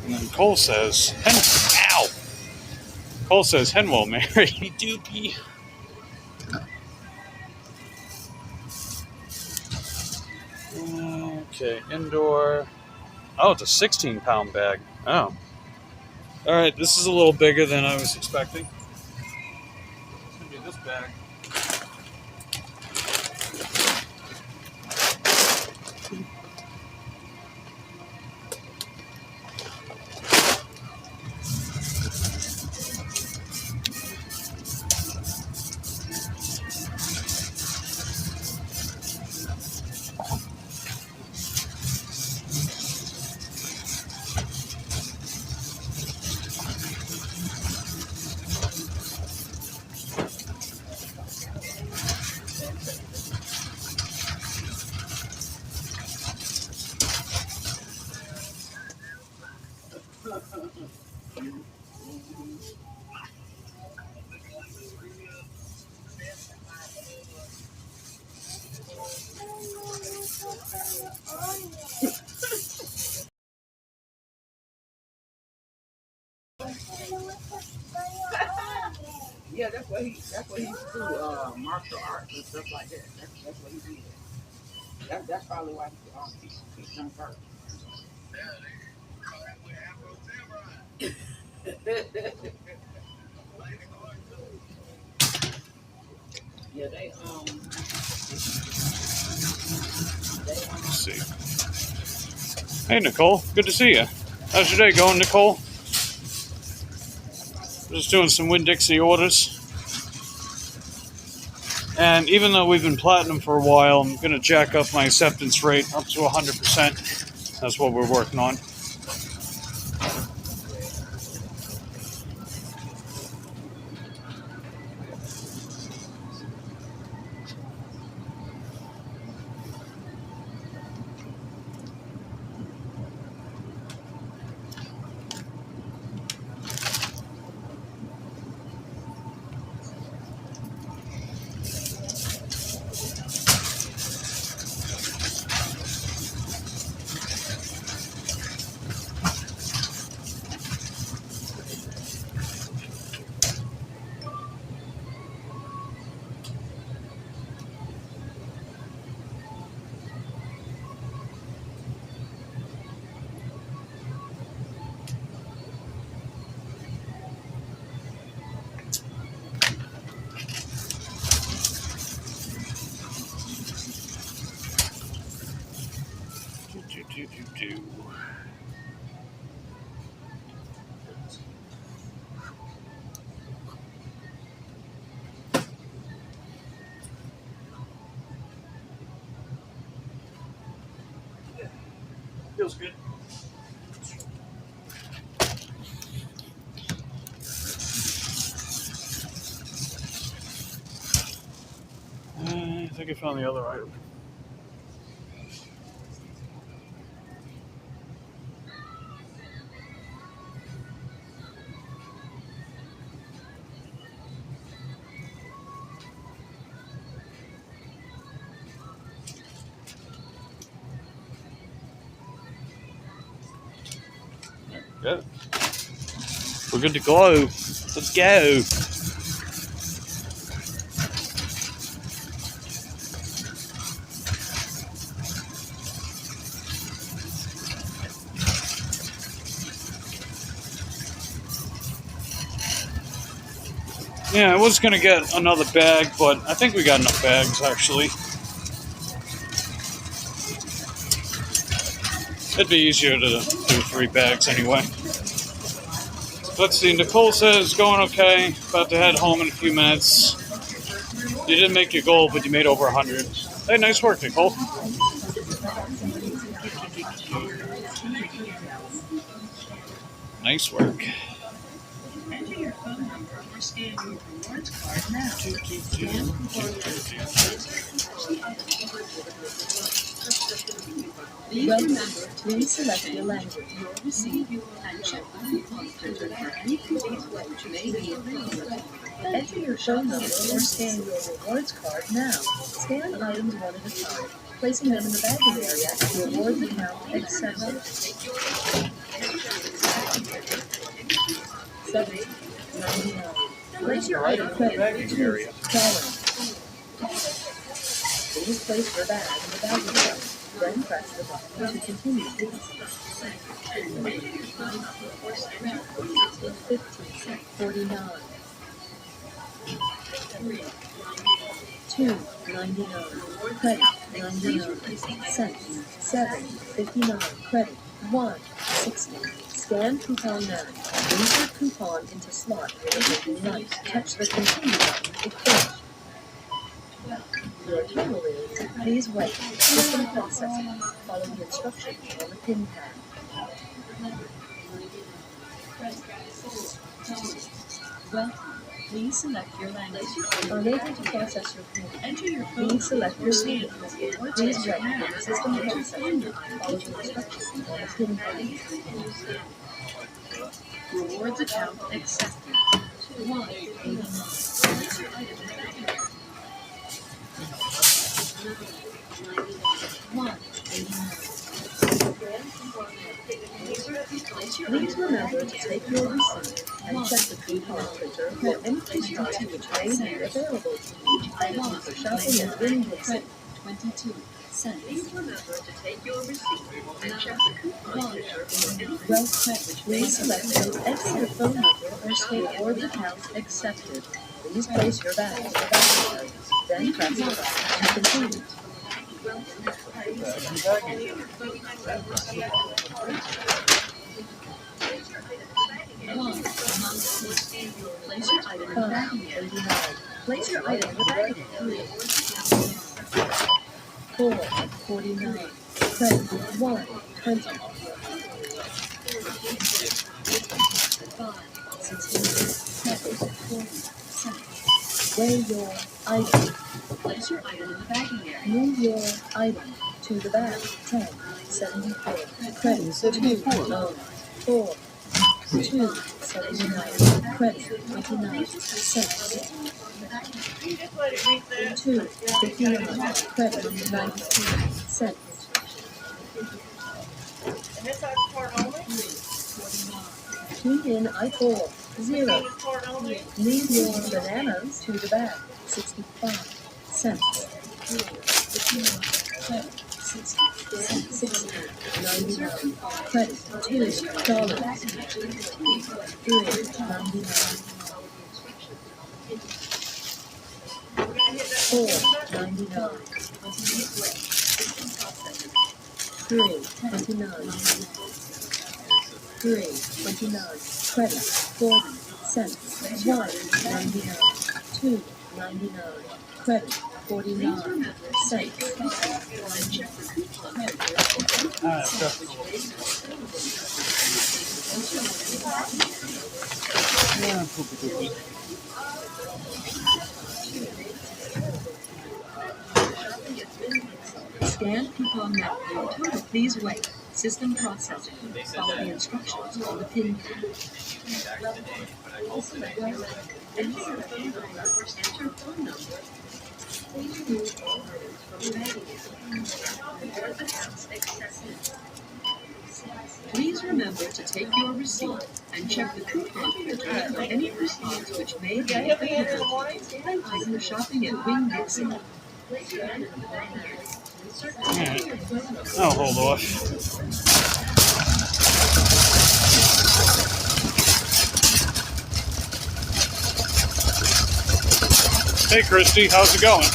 And then Cole says, ow! Cole says, Henwell, Mary Doopy. Okay, indoor. Oh, it's a 16-pound bag. Oh. Alright, this is a little bigger than I was expecting. It's going to be this bag. what he used to do, martial arts and stuff like that. That's what he did. That's probably why he jumped first. Yeah, Let's see. Hey, Nicole. Good to see you. How's your day going, Nicole? Just doing some Winn-Dixie orders. And even though we've been platinum for a while, I'm going to jack up my acceptance rate up to 100%. That's what we're working on. Feels good. I think I found the other item. Good. We're good to go. Let's go. Yeah, I was going to get another bag, but I think we got enough bags, actually. It'd be easier to do 3 bags anyway. Let's see, Nicole says going okay. About to head home in a few minutes. You didn't make your goal, but you made over 100. Hey, nice work, Nicole. Nice work. Enter your phone number or scan your rewards card now. Please select your language. Your receipt and check the coupon printer for any coupons which may be available. Enter your phone number or scan your rewards card now. Scan items one at a time, placing them in the bagging area at the rewards account accepted. 7.99. Place your item credit to $2. Please place your bag in the bagging area. Then press the button to continue. 15.49. $2.99. Credit 99 cents. 7.59. Credit 1.60. Scan coupon now. Insert coupon into slot with the right. Touch the continue button to finish. Your total is, please wait. System processing. Follow the instructions on the pin pad. Welcome. Please select your language. Unable to process your pin. Enter your phone. Please select your language. Please wait for the system processing. Follow the instructions on the pin pad. Rewards account accepted. Please remember to take your receipt and check the coupon printer for any coupons which may be available. Thank you for shopping at Winn-Dixie. 22 cents. Please remember to take your receipt and check the coupon printer for any Well, please select and enter your phone number or state word account accepted. Please place your bag in the bag area. Then press the button to continue. Place your item in the bagging area. 39. Place your item in the bagging area. 4. 49. Credit 1. 20. 5. 69. Credit 40 cents. Weigh your item. Place your item in the bagging area. Move your item to the back. 10. 74. Credit 2. 4. 2. 79. Credit 29 cents. 2. 59. Credit 92 cents. And this size part only? 2 in I-4. 0. This part only? Leave your bananas to the back. 65 cents. 60. 99. Credit $2. 3.99. 4.99. 3.29. 3.29. Credit 40 cents. 1.99. 2.99. Credit 49 cents. Scan coupon map for your total. Please wait. System processing. Follow the instructions on the pin pad. Enter your phone number or enter phone number. Please move all items from the bagging area. Accounts accessible. Please remember to take your receipt and check the coupon printer for any coupons which may be Yeah, he'll be in the available. morning. Thank you for shopping at Winn-Dixie. I'll hold off. Hey Christy, how's it going?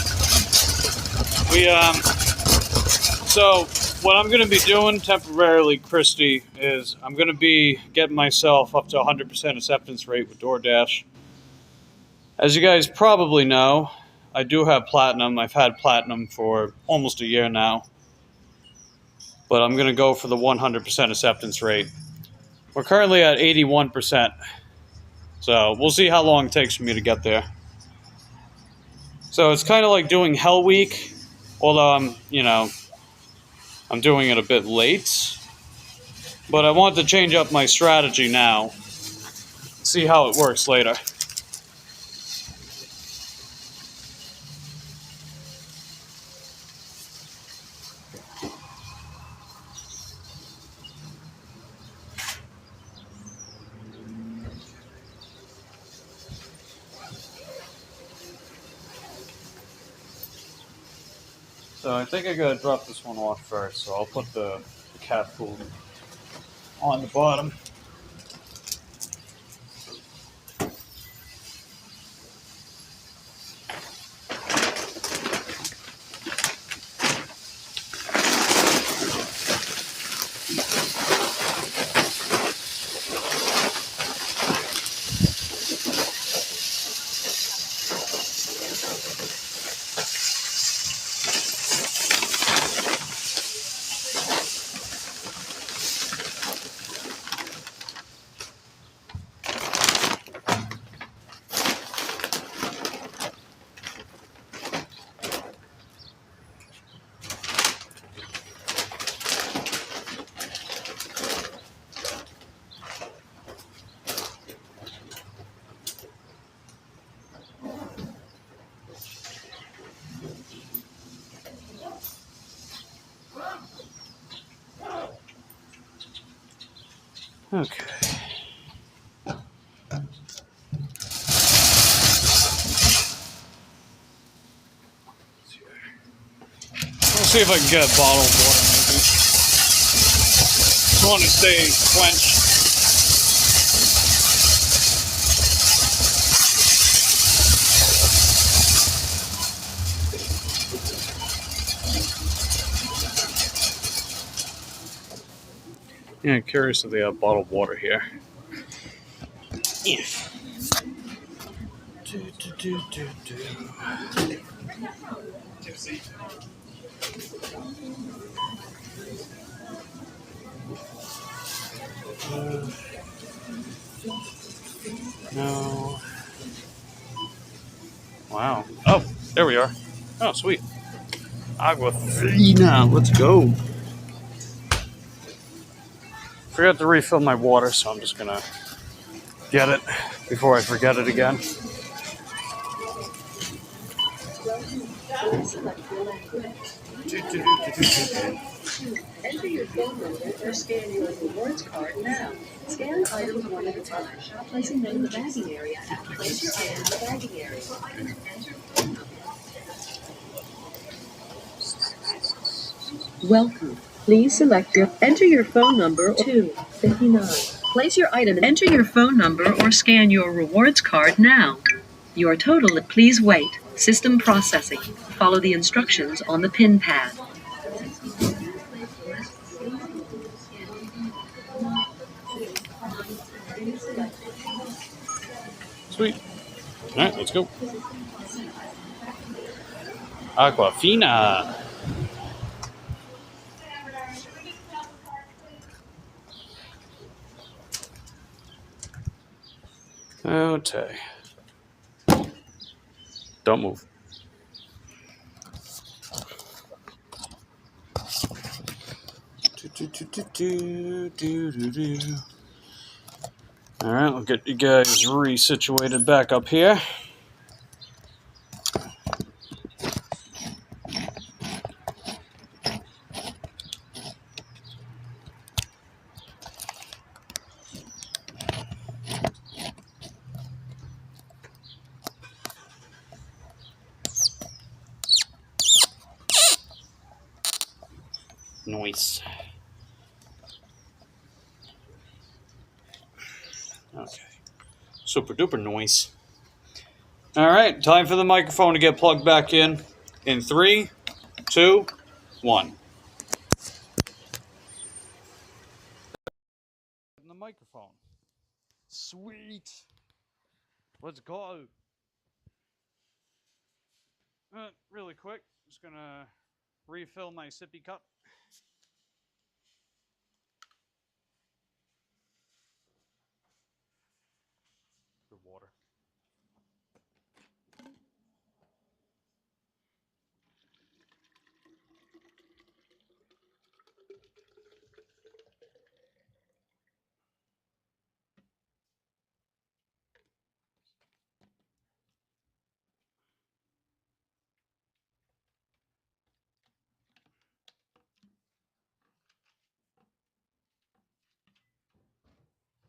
So what I'm going to be doing temporarily, Christy, is I'm going to be getting myself up to 100% acceptance rate with DoorDash. As you guys probably know, I do have platinum. I've had platinum for almost a year now. But I'm going to go for the 100% acceptance rate. We're currently at 81%. So we'll see how long it takes for me to get there. So it's kind of like doing Hell Week, although I'm doing it a bit late. But I want to change up my strategy now. See how it works later. So I think I gotta drop this one off first, so I'll put the cat food on the bottom. Okay. see if I can get a bottle of water, maybe. Just want to stay quenched. Yeah, curious if they have bottled water here. Yeah. No. Wow. Oh, there we are. Oh, sweet. Aquafina. Let's go. Forgot to refill my water, so I'm just gonna get it before I forget it again. Enter your phone number or scan your rewards card now. Scan items one at a time, placing them in the bagging area after place your item in the bagging area. Welcome. Please select enter your phone number 259. Place your item and enter your phone number or scan your rewards card now. Your total, please wait. System processing. Follow the instructions on the pin pad. Sweet. All right, let's go. Aquafina. Okay. Don't move. All right, we'll get you guys resituated back up here. Nice. Okay. Super duper noise. All right, time for the microphone to get plugged back in 3, 2, 1. The microphone. Sweet. Let's go. Really quick, just gonna refill my sippy cup. Good water.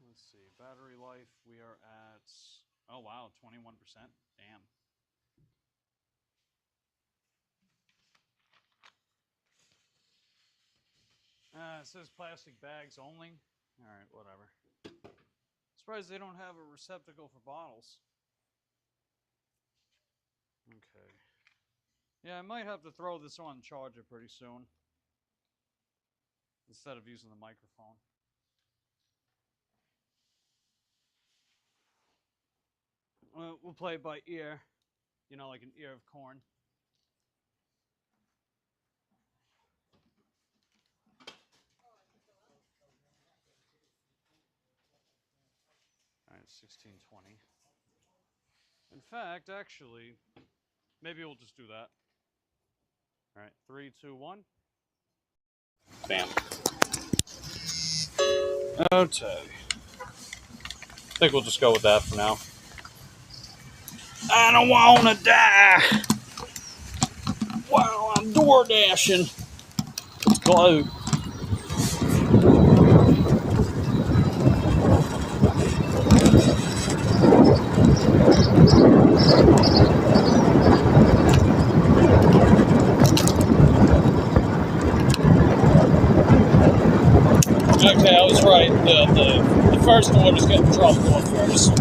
Let's see, battery life, we are at, oh wow, 21%. Damn. It says plastic bags only. All right, whatever. Surprised they don't have a receptacle for bottles. Okay. Yeah, I might have to throw this on charger pretty soon instead of using the microphone. We'll play it by ear, you know, like an ear of corn. All right, 1620. In fact, actually, maybe we'll just do that. All right, 3, 2, 1. Bam. Okay. I think we'll just go with that for now. I don't want to die while I'm DoorDashing. Let's go. Okay, I was right. The first order's getting dropped off first.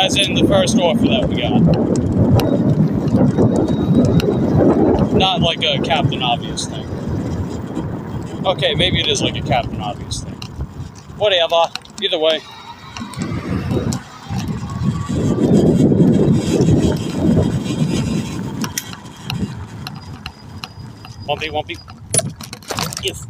As in the first offer that we got. Not like a Captain Obvious thing. Okay, maybe it is like a Captain Obvious thing. Whatever. Either way. Wumpy. Yes.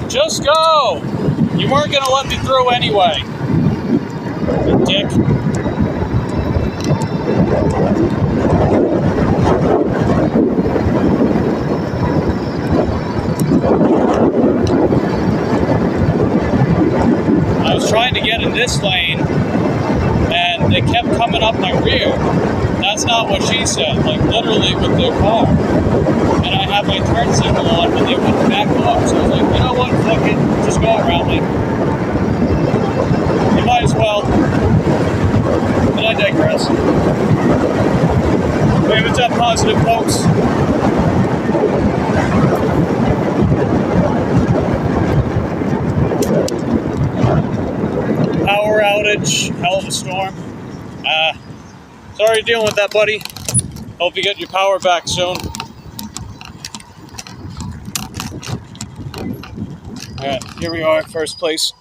Just go! You weren't gonna let me through anyway. You dick. I was trying to get in this lane, and they kept coming up my rear. That's not what she said, like literally with their car. And I had my turn signal on, but they wouldn't back up. So I was like, you know what, fuck it, just go around me. You might as well. But I digress. Wait, what's up, positive folks? Power outage, hell of a storm. Sorry you're dealing with that, buddy. Hope you get your power back soon. Alright, here we are, first place.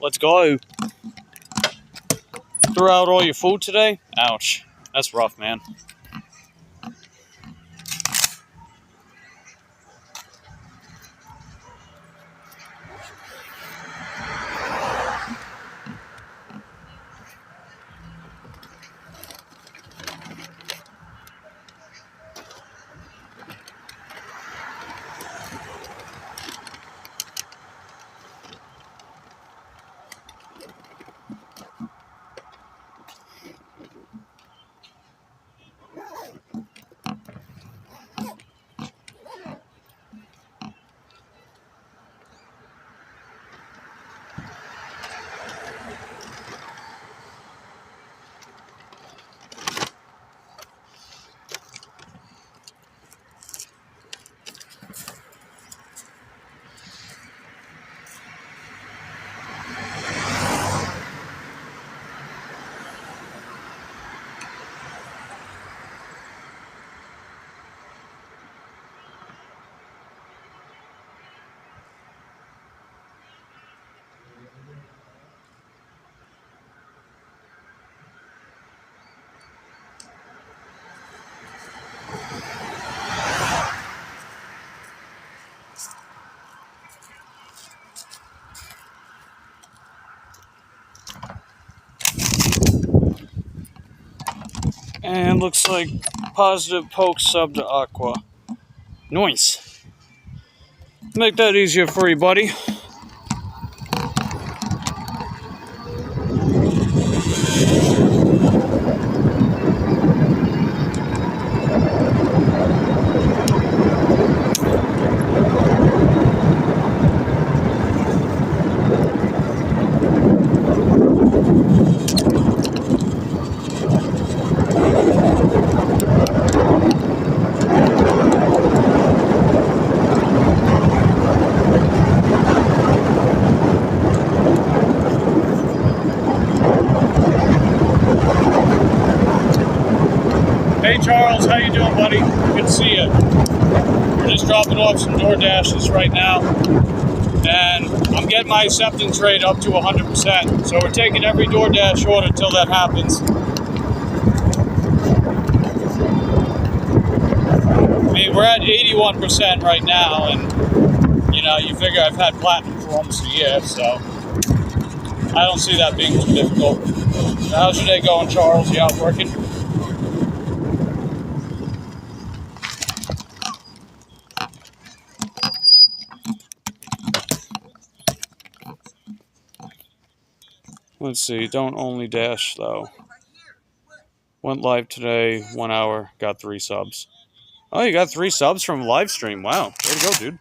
Let's go. Threw out all your food today? Ouch. That's rough, man. And looks like positive poke sub to Aqua. Nice. Make that easier for you, buddy. Hey Charles, how you doing, buddy? Good to see you. We're just dropping off some DoorDashes right now. and I'm getting my acceptance rate up to 100%. So we're taking every DoorDash order till that happens. I mean, we're at 81% right now, and you know, you figure I've had platinum for almost a year, so I don't see that being too difficult. So how's your day going, Charles? You out working? Let's see, don't only dash though. Went live today, 1 hour, got 3 subs. Oh, you got 3 subs from live stream. Wow, way to go, dude.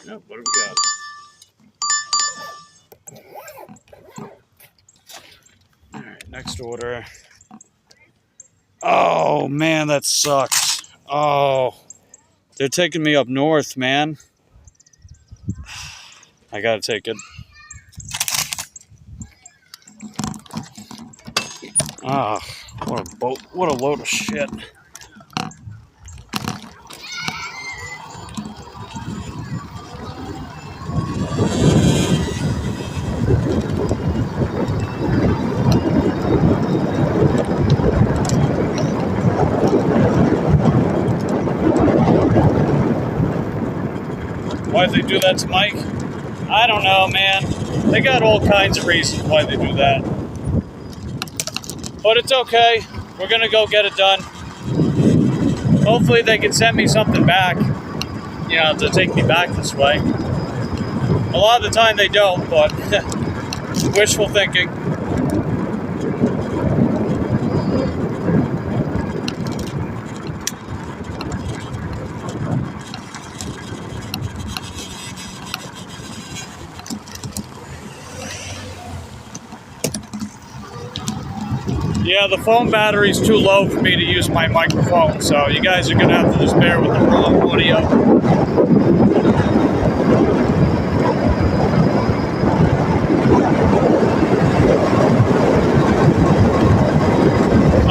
Yep, what do we got? Alright, next order. Oh, man, that sucks. Oh, they're taking me up north, man. I gotta take it. Ah, what a boat, what a load of shit. Why'd they do that to Mike? I don't know, man. They got all kinds of reasons why they do that. But it's okay. We're gonna go get it done. Hopefully they can send me something back, you know, to take me back this way. A lot of the time they don't, but wishful thinking. Yeah, the phone battery's too low for me to use my microphone, so you guys are going to have to just bear with the raw audio.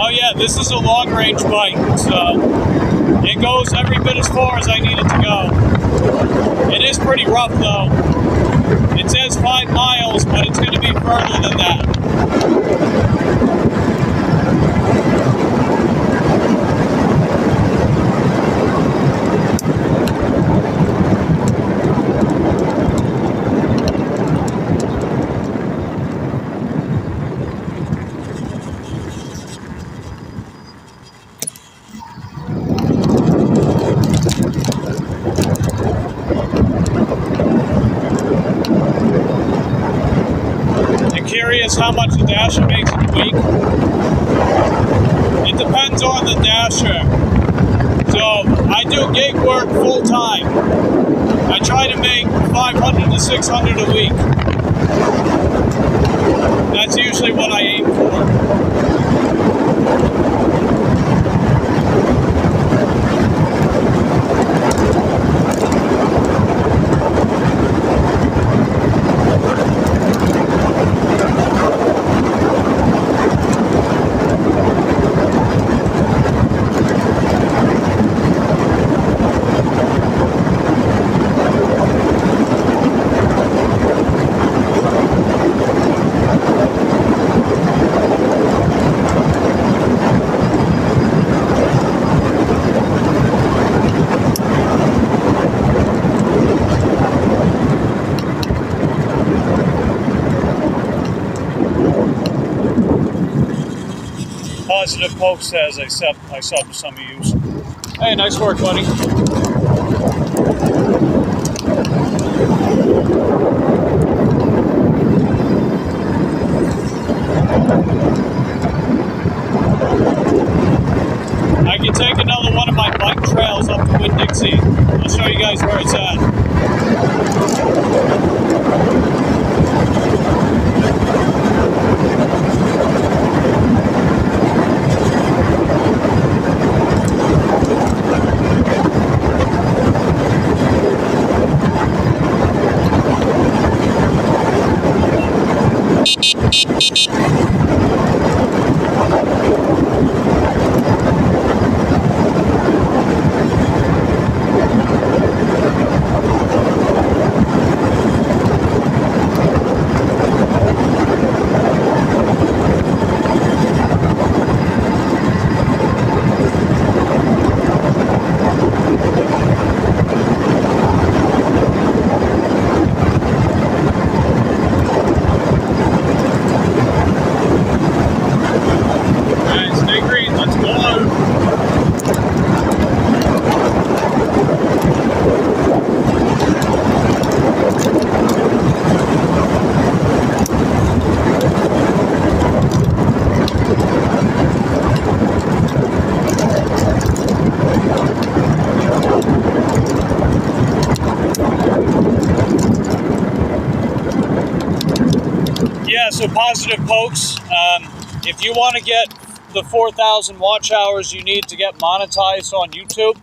Oh yeah, this is a long-range bike, so it goes every bit as far as I need it to go. It is pretty rough, though. It says 5 miles, but it's going to be further than that. Curious how much the Dasher makes in a week? It depends on the Dasher. So I do gig work full time. I try to make 500 to 600 a week. That's usually what I aim for. Positive Poke says I subbed to some of you. Hey, nice work, buddy. I can take another one of my bike trails up to Winn-Dixie. I'll show you guys where it's at. So Positive Pokes, if you want to get the 4,000 watch hours you need to get monetized on YouTube,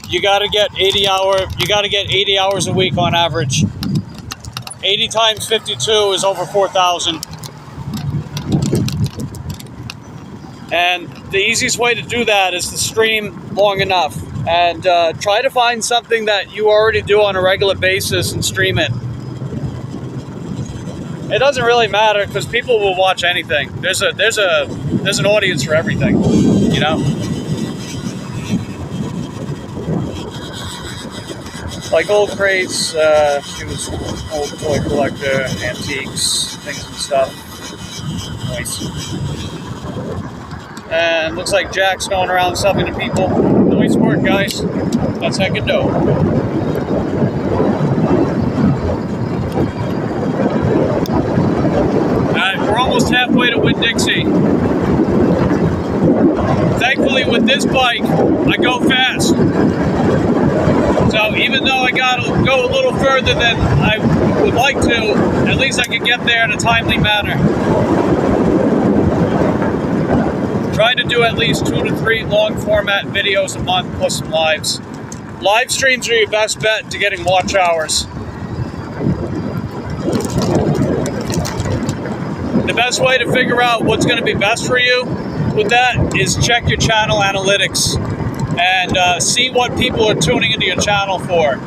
you got to get 80 hours a week on average. 80 times 52 is over 4,000. And the easiest way to do that is to stream long enough and try to find something that you already do on a regular basis and stream it. It doesn't really matter because people will watch anything. There's an audience for everything, you know. Like old crates, she was an old toy collector, antiques, things and stuff. Nice. And looks like Jack's going around subbing to people. Nice work, guys. That's heckin' dope. We're almost halfway to Winn-Dixie. Thankfully, with this bike, I go fast. So even though I gotta go a little further than I would like to, at least I can get there in a timely manner. Try to do at least 2 to 3 long format videos a month plus some lives. Live streams are your best bet to getting watch hours. The best way to figure out what's going to be best for you with that is check your channel analytics and see what people are tuning into your channel for.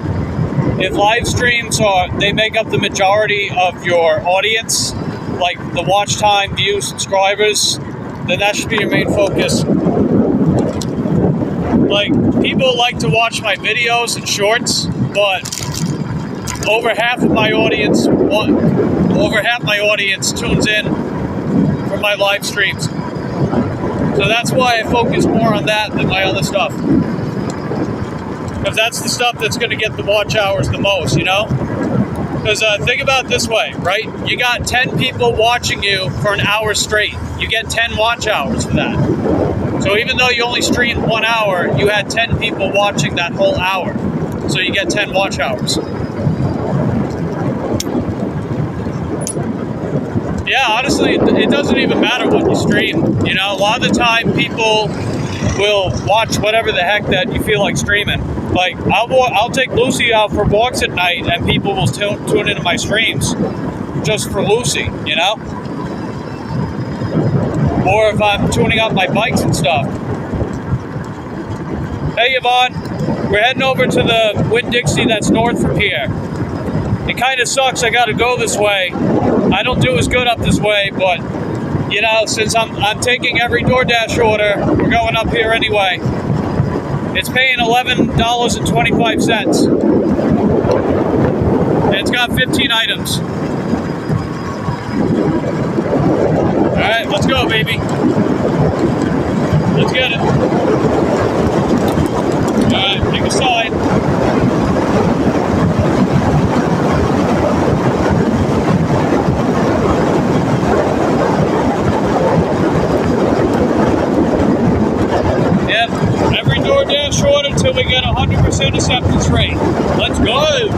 If live streams they make up the majority of your audience, like the watch time, views, subscribers, then that should be your main focus. Like, people like to watch my videos and shorts, but over half my audience tunes in for my live streams. So that's why I focus more on that than my other stuff. Because that's the stuff that's going to get the watch hours the most, you know? Because think about it this way, right? You got 10 people watching you for an hour straight. You get 10 watch hours for that. So even though you only streamed 1 hour, you had 10 people watching that whole hour. So you get 10 watch hours. Yeah, honestly, it doesn't even matter what you stream. You know, a lot of the time people will watch whatever the heck that you feel like streaming. Like, I'll take Lucy out for walks at night and people will tune into my streams just for Lucy, you know? Or if I'm tuning up my bikes and stuff. Hey, Yvonne, we're heading over to the Winn-Dixie that's north from here. It kind of sucks I got to go this way. I don't do as good up this way, but, you know, since I'm taking every DoorDash order, we're going up here anyway. It's paying $11.25. And it's got 15 items. All right, let's go, baby. Let's get it. Alright, pick a side. Yep, every DoorDash order till we get 100% acceptance rate. Let's go!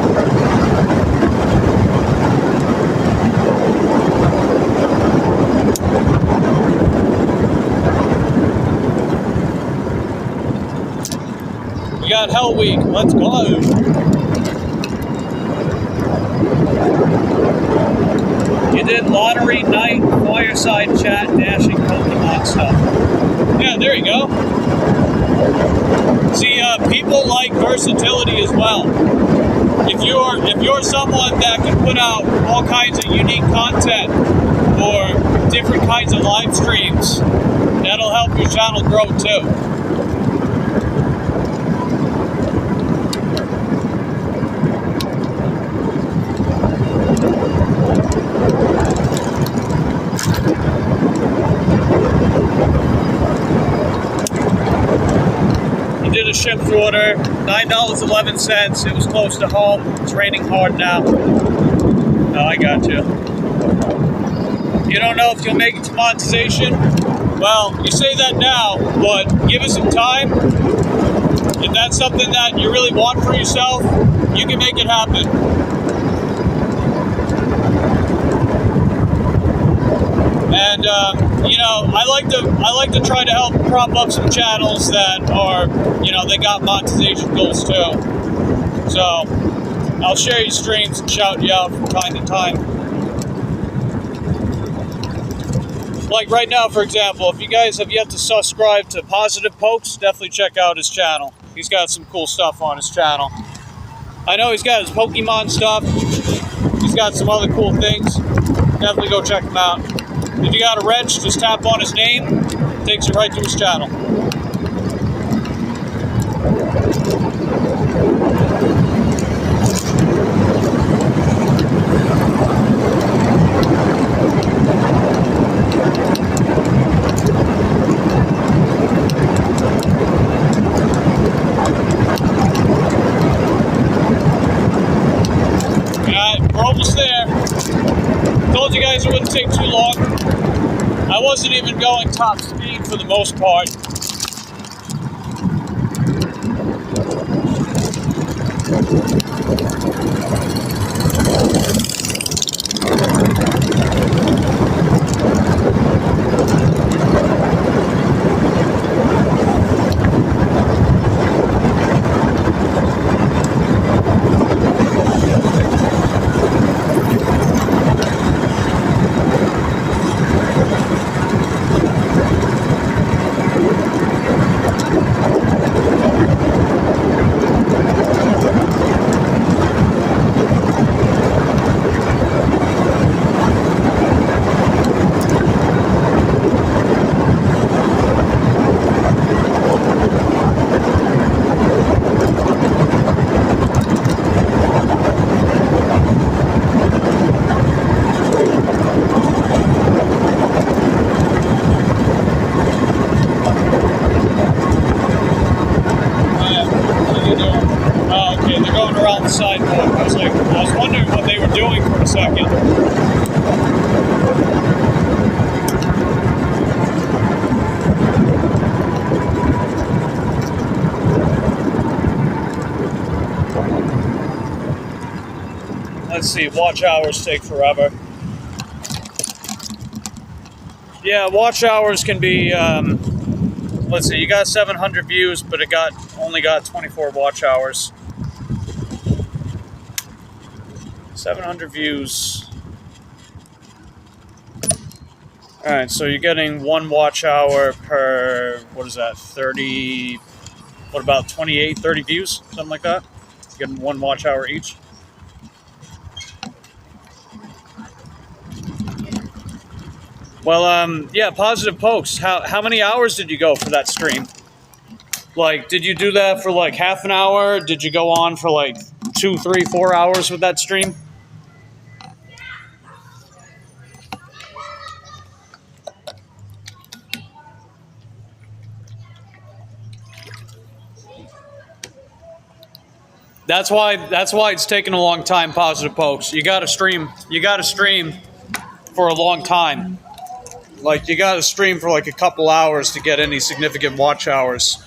We got Hell Week. Let's go. You did lottery night, fireside chat, dashing Pokemon stuff. Yeah, there you go. See, people like versatility as well. If you're someone that can put out all kinds of unique content or different kinds of live streams, that'll help your channel grow too. You did a shipped order, $9.11. It was close to home. It's raining hard now. No, I got you. You don't know if you'll make it to monetization? Well, you say that now, but give it some time. If that's something that you really want for yourself, you can make it happen. And you know, I like to try to help prop up some channels that are, you know, they got monetization goals too. So I'll share your streams and shout you out from time to time. Like right now, for example, if you guys have yet to subscribe to Positive Pokes, definitely check out his channel. He's got some cool stuff on his channel. I know he's got his Pokemon stuff. He's got some other cool things. Definitely go check him out. If you got a wrench, just tap on his name. It takes you right to his channel. Alright, we're almost there. Told you guys it wouldn't take too long. I wasn't even going top speed for the most part. Sidewalk. I was wondering what they were doing for a second. Let's see, watch hours take forever. Yeah, watch hours can be, let's see, you got 700 views, but it only got 24 watch hours. 700 views. Alright, so you're getting 1 watch hour per, what is that, 30, what about 28, 30 views? Something like that? You're getting 1 watch hour each. Well, yeah, Positive Pokes. How many hours did you go for that stream? Like, did you do that for like half an hour? Did you go on for like 2, 3, 4 hours with that stream? That's why it's taking a long time, Positive Pokes. You gotta stream for a long time. Like, you gotta stream for like a couple hours to get any significant watch hours.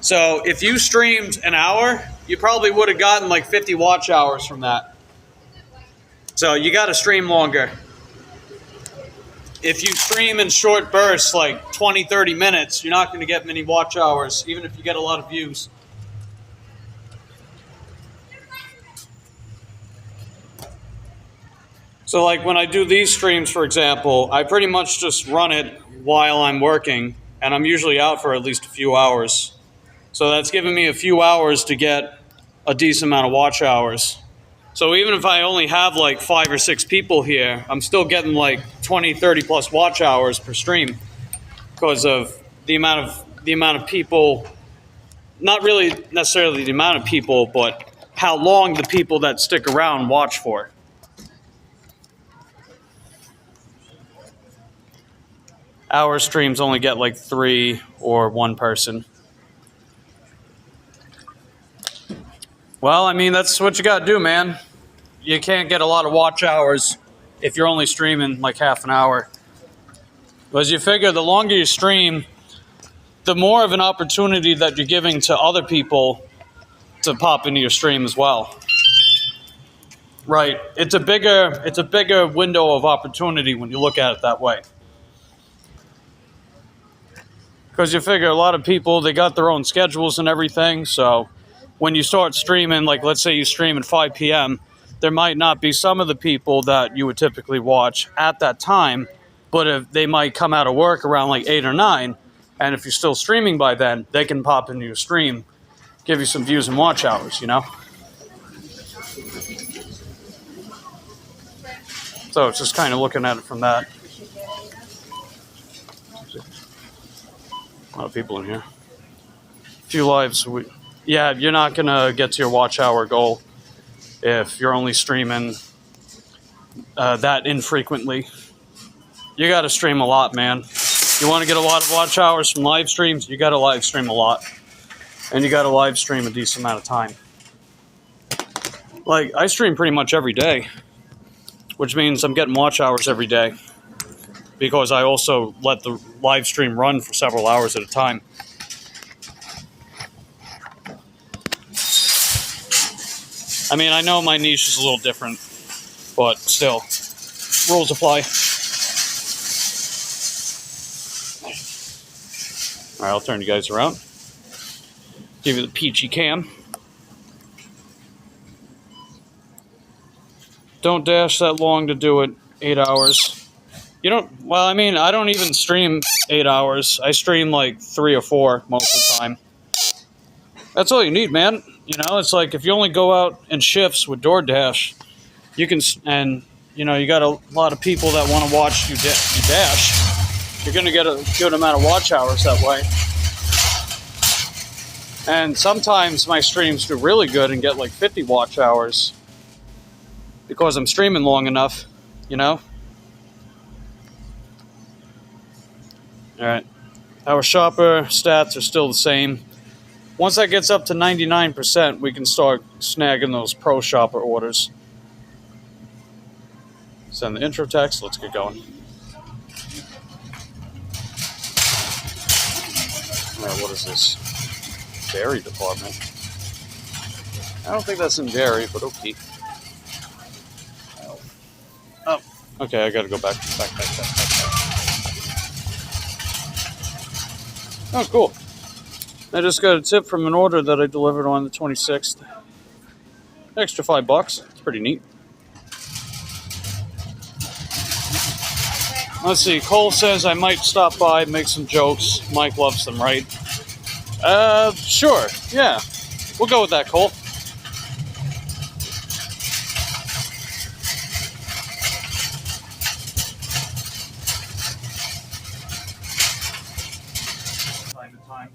So if you streamed an hour, you probably would have gotten like 50 watch hours from that. So you gotta stream longer. If you stream in short bursts, like 20, 30 minutes, you're not gonna get many watch hours, even if you get a lot of views. So like when I do these streams, for example, I pretty much just run it while I'm working, and I'm usually out for at least a few hours. So that's giving me a few hours to get a decent amount of watch hours. So even if I only have like 5 or 6 people here, I'm still getting like 20, 30 plus watch hours per stream because of the amount of people, not really necessarily the amount of people, but how long the people that stick around watch for. Our streams only get like 3 or 1 person. Well, I mean, that's what you gotta do, man. You can't get a lot of watch hours if you're only streaming like half an hour. Because you figure the longer you stream, the more of an opportunity that you're giving to other people to pop into your stream as well. Right. It's a bigger window of opportunity when you look at it that way. Because you figure a lot of people, they got their own schedules and everything, so when you start streaming, like let's say you stream at 5 p.m., there might not be some of the people that you would typically watch at that time, but if they might come out of work around like 8 or 9, and if you're still streaming by then, they can pop into your stream, give you some views and watch hours, you know? So it's just kind of looking at it from that. A lot of people in here. A few lives. Yeah, you're not going to get to your watch hour goal if you're only streaming that infrequently. You got to stream a lot, man. You want to get a lot of watch hours from live streams, you got to live stream a lot. And you got to live stream a decent amount of time. Like, I stream pretty much every day, which means I'm getting watch hours every day because I also let the live stream run for several hours at a time. I mean, I know my niche is a little different, but still, rules apply. All right, I'll turn you guys around. Give you the peachy cam. Don't dash that long to do it. 8 hours. You don't, well, I mean, I don't even stream 8 hours. I stream like 3 or 4 most of the time. That's all you need, man. You know, it's like if you only go out in shifts with DoorDash, you can, and, you know, you got a lot of people that want to watch you dash. You're going to get a good amount of watch hours that way. And sometimes my streams do really good and get like 50 watch hours because I'm streaming long enough, you know? All right. Our shopper stats are still the same. Once that gets up to 99%, we can start snagging those pro shopper orders. Send the intro text. Let's get going. All right, what is this? Dairy department. I don't think that's in dairy, but okay. Oh, okay. I got to go back. Oh, cool. I just got a tip from an order that I delivered on the 26th. Extra $5. It's pretty neat. Let's see. Cole says I might stop by, make some jokes. Mike loves them, right? Sure. Yeah. We'll go with that, Cole. Time to time.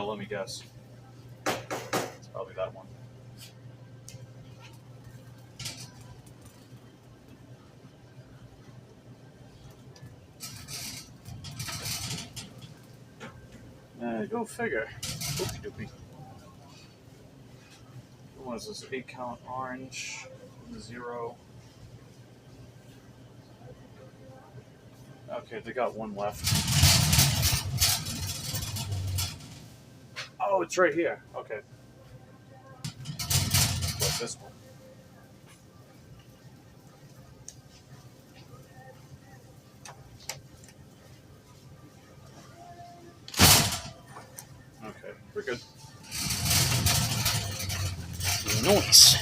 Let me guess. It's probably that one. Go figure. Oopie doopie. What is this? 8 count orange. 0. Okay, they got one left. Oh, it's right here. Okay. What's this one? Okay, we're good. Nice.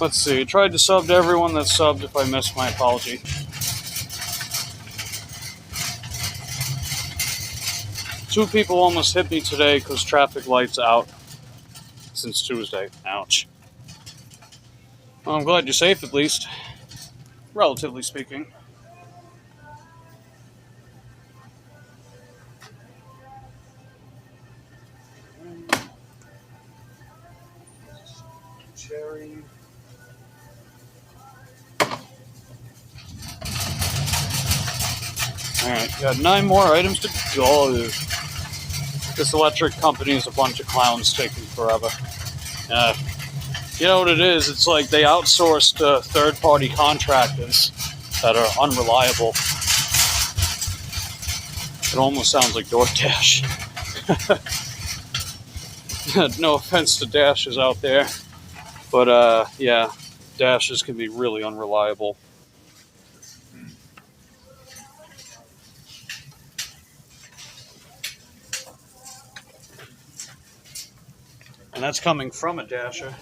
Let's see. Tried to sub to everyone that subbed. If I missed, my apology. Two people almost hit me today because traffic lights out since Tuesday. Ouch. Well, I'm glad you're safe at least. Relatively speaking. Cherry. Alright, got 9 more items to go. This electric company is a bunch of clowns taking forever. You know what it is? It's like they outsourced to third-party contractors that are unreliable. It almost sounds like DoorDash. No offense to Dashes out there. But, yeah, Dashes can be really unreliable. And that's coming from a Dasher.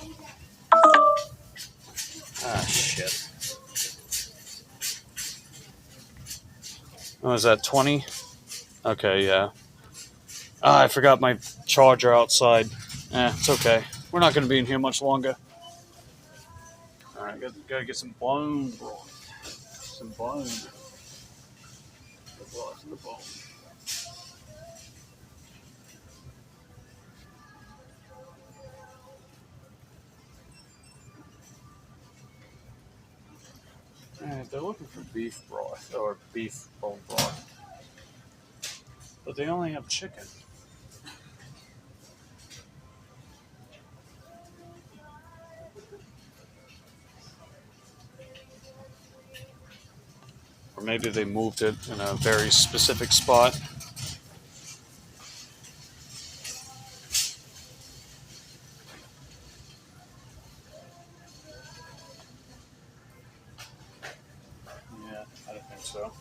Ah, shit. Oh, is that 20? Okay, yeah. Ah, I forgot my charger outside. It's okay. We're not going to be in here much longer. Alright, gotta get some bone broth. Some bone. The bone. They're looking for beef broth, or beef bone broth. But they only have chicken. Or maybe they moved it in a very specific spot. Yeah, I don't think so.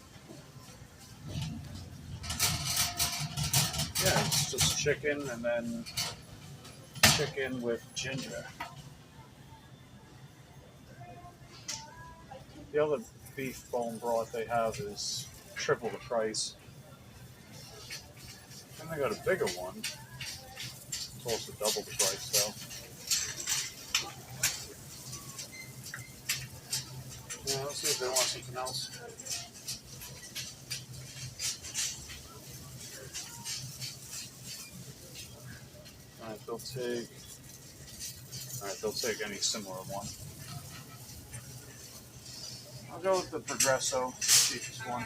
Yeah, it's just chicken and then chicken with ginger. The other beef bone broth they have is triple the price. And they got a bigger one. It's also double the price though. Yeah, let's see if they want something else. Alright, they'll take any similar one. I'll go with the Progresso, cheapest one.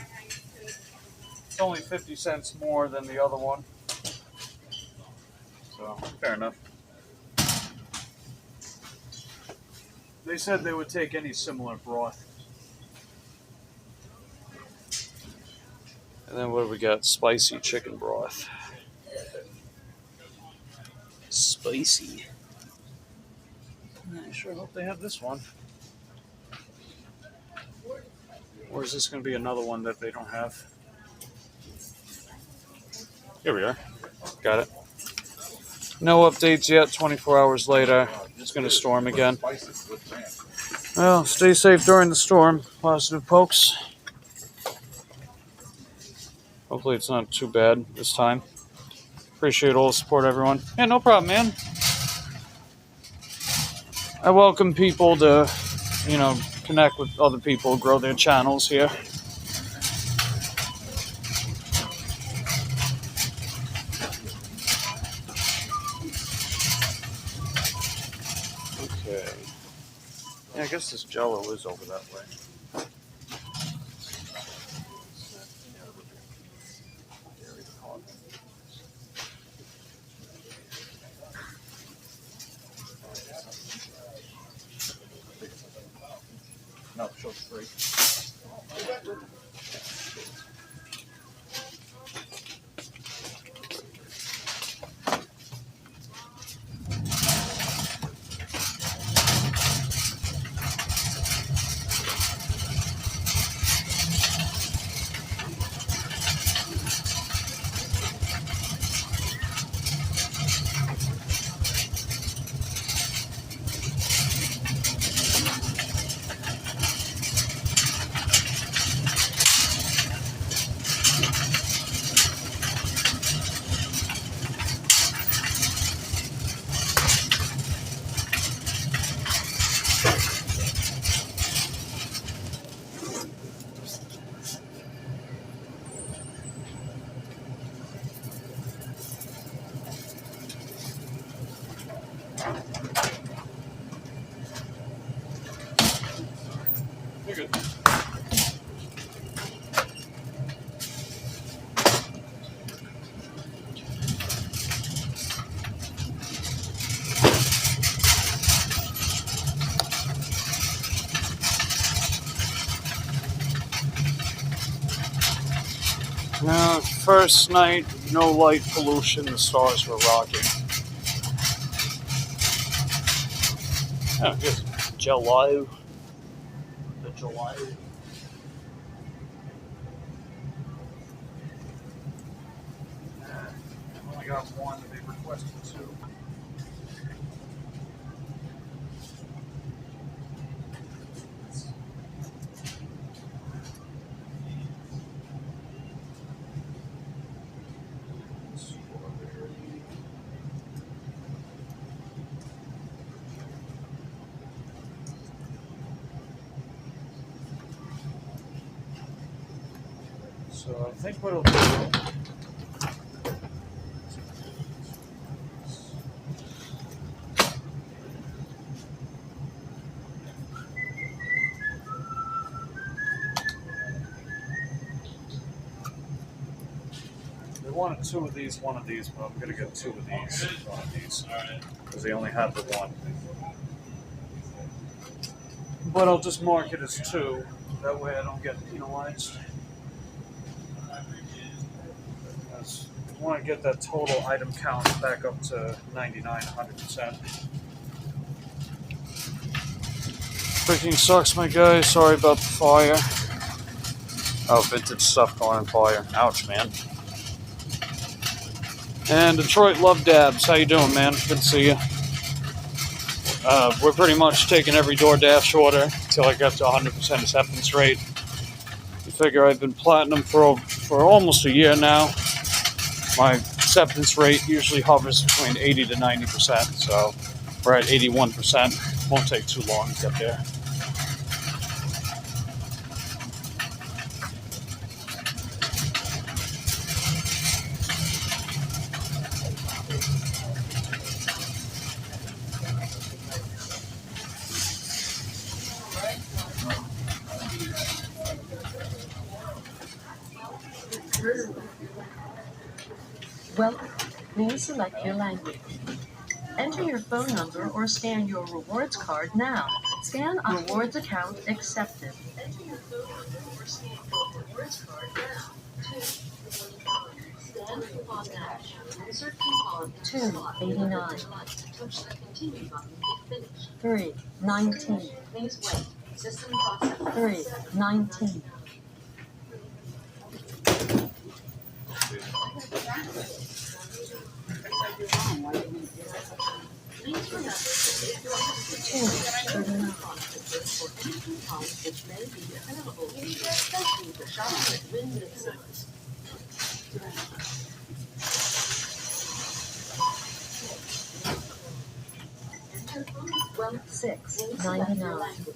It's only 50 cents more than the other one. So, fair enough. They said they would take any similar broth. And then what do we got? Spicy chicken broth. Spicy. I sure hope they have this one. Or is this going to be another one that they don't have? Here we are. Got it. No updates yet. 24 hours later. It's going to storm again. Well, stay safe during the storm. Positive pokes. Hopefully it's not too bad this time. Appreciate all the support, everyone. Yeah, no problem, man. I welcome people to, connect with other people, grow their channels here. Okay. Yeah, I guess this Jell-O is over that way. first night, no light pollution, the stars were rocking. Oh, here's July. The July. I've only got one, they requested two. So I think what I'll do. They wanted two of these, one of these, but I'm gonna get two of these, one of these, because they only had the one. But I'll just mark it as two. That way I don't get penalized. I want to get that total item count back up to 99, 100%. Freaking sucks, my guy. Sorry about the fire. Oh, vintage stuff going on fire. Ouch, man. And Detroit Love Dabs. How you doing, man? Good to see you. We're pretty much taking every DoorDash order until I get to 100% acceptance rate. You figure I've been platinum for almost a year now. My acceptance rate usually hovers between 80 to 90%, so we're at 81%. Won't take too long to get there. Welcome. Please select your language. Enter your phone number or scan your rewards card now. Scan a rewards account accepted. Enter your phone number or scan your rewards card now. Scan coupon dash. Insert coupon. 289. Touch the continue button if finished. 319. Please wait. System process. 319. $6.99.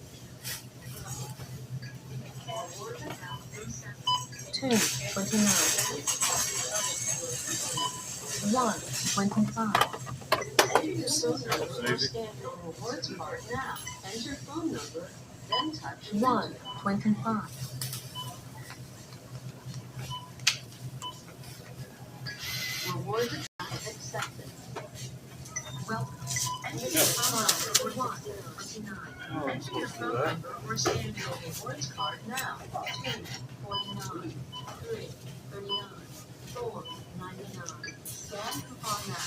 2.29. 1.25. Enter your phone number or scan your rewards card now. Enter phone number, then touch 1.25. Rewards account accepted. Welcome. Enter your phone number 1.29. Enter your phone number or scan your rewards card now. 2.49. 3.39. 4.99. Scan coupon now.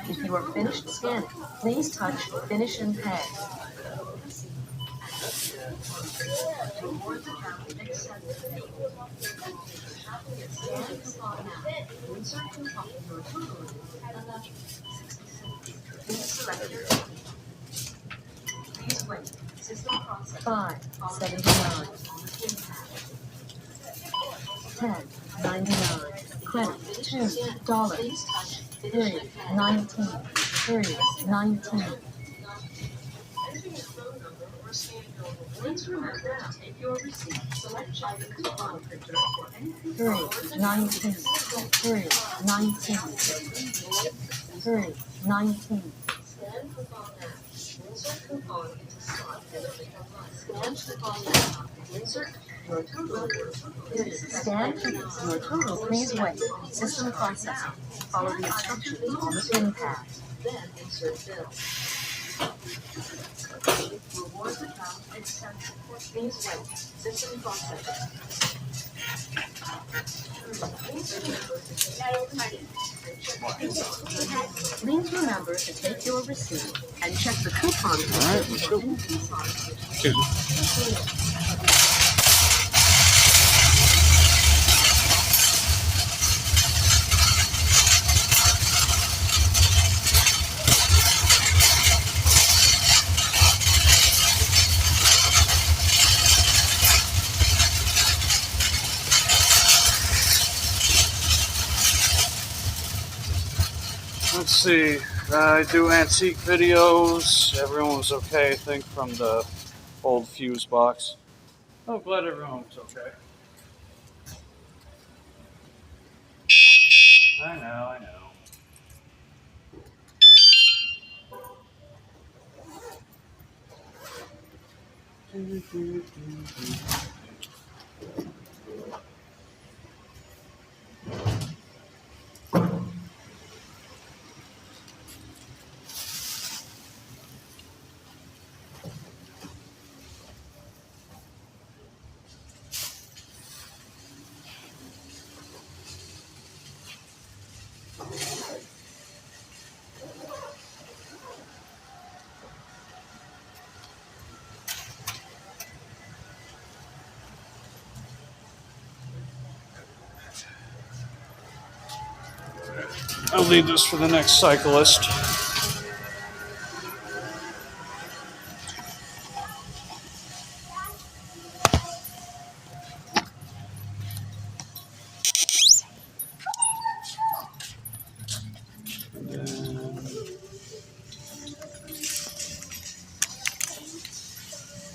If you are finished scanning, please touch Finish and Pay. Please wait. System process. 5.79. 10.99. Credit $2. 3.19. 3.19. Please remember to take your receipt. Select by the coupon printer for any 3.19. 3.19. 3.19. Scan coupon now. Insert coupon into slot. Scan coupon now. Insert your total. Scan your total. Please wait. System processing. Follow the instructions on the pin pad. Then insert bill. Rewards account Accept. Please wait. System processing. Please remember to take your receipt and check the coupon. All right, let's go. Let's see. I do antique videos. Everyone was okay, I think, from the old fuse box. Oh, glad everyone was okay. I know. I'll leave this for the next cyclist.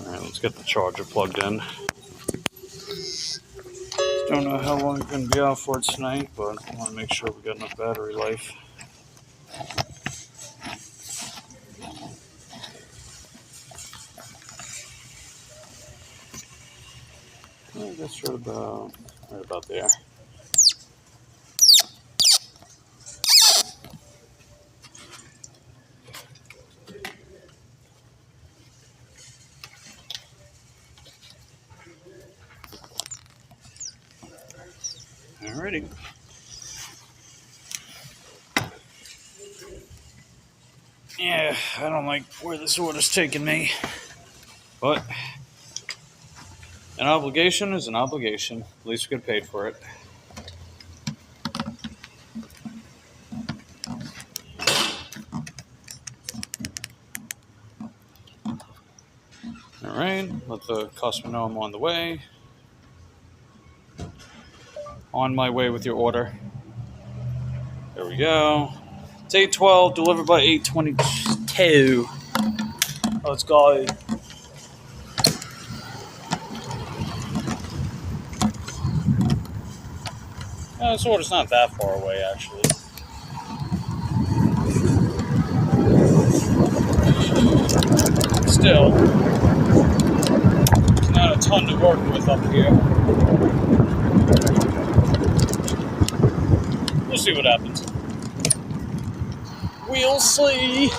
Alright, let's get the charger plugged in. Don't know how long it's going to be out for tonight, but I want to make sure we got enough battery life. I guess right about there. Alrighty. Yeah, I don't like where this order's taking me, but an obligation is an obligation. At least we get paid for it. Alright, let the customer know I'm on the way. On my way with your order. There we go. It's 8:12, delivered by 8:22. Let's go. This order's not that far away, actually. Still, not a ton to work with up here. We'll see what happens. We'll see.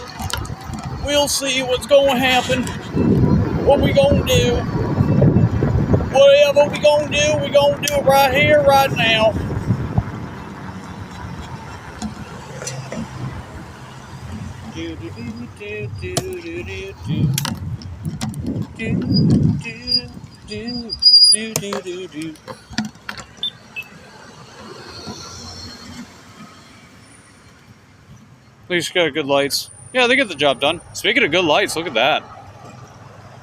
We'll see what's going to happen. What we going to do. Whatever we going to do, we going to do it right here, right now. Do do do do do do do do do do do. At least got good lights. Yeah, they get the job done. Speaking of good lights, look at that.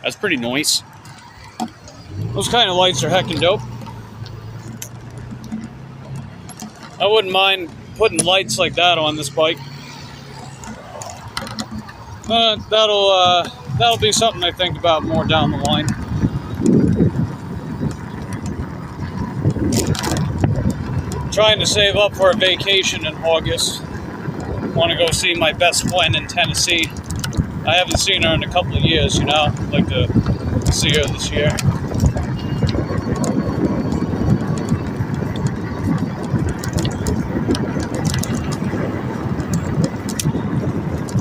That's pretty nice. Those kind of lights are heckin' dope. I wouldn't mind putting lights like that on this bike. That'll be something I think about more down the line. Trying to save up for a vacation in August. Want to go see my best friend in Tennessee. I haven't seen her in a couple of years, you know. I'd like to see her this year.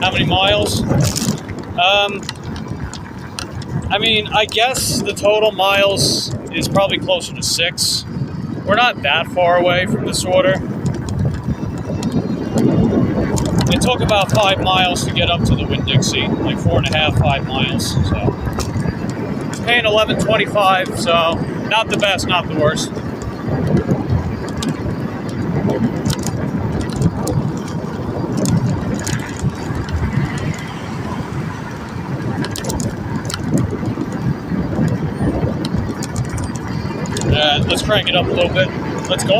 How many miles? I mean, I guess the total miles is probably closer to 6. We're not that far away from the sorter. It took about 5 miles to get up to the Winn-Dixie, like 4.5, 5 miles. So paying $11.25, so not the best, not the worst. Let's crank it up a little bit. Let's go.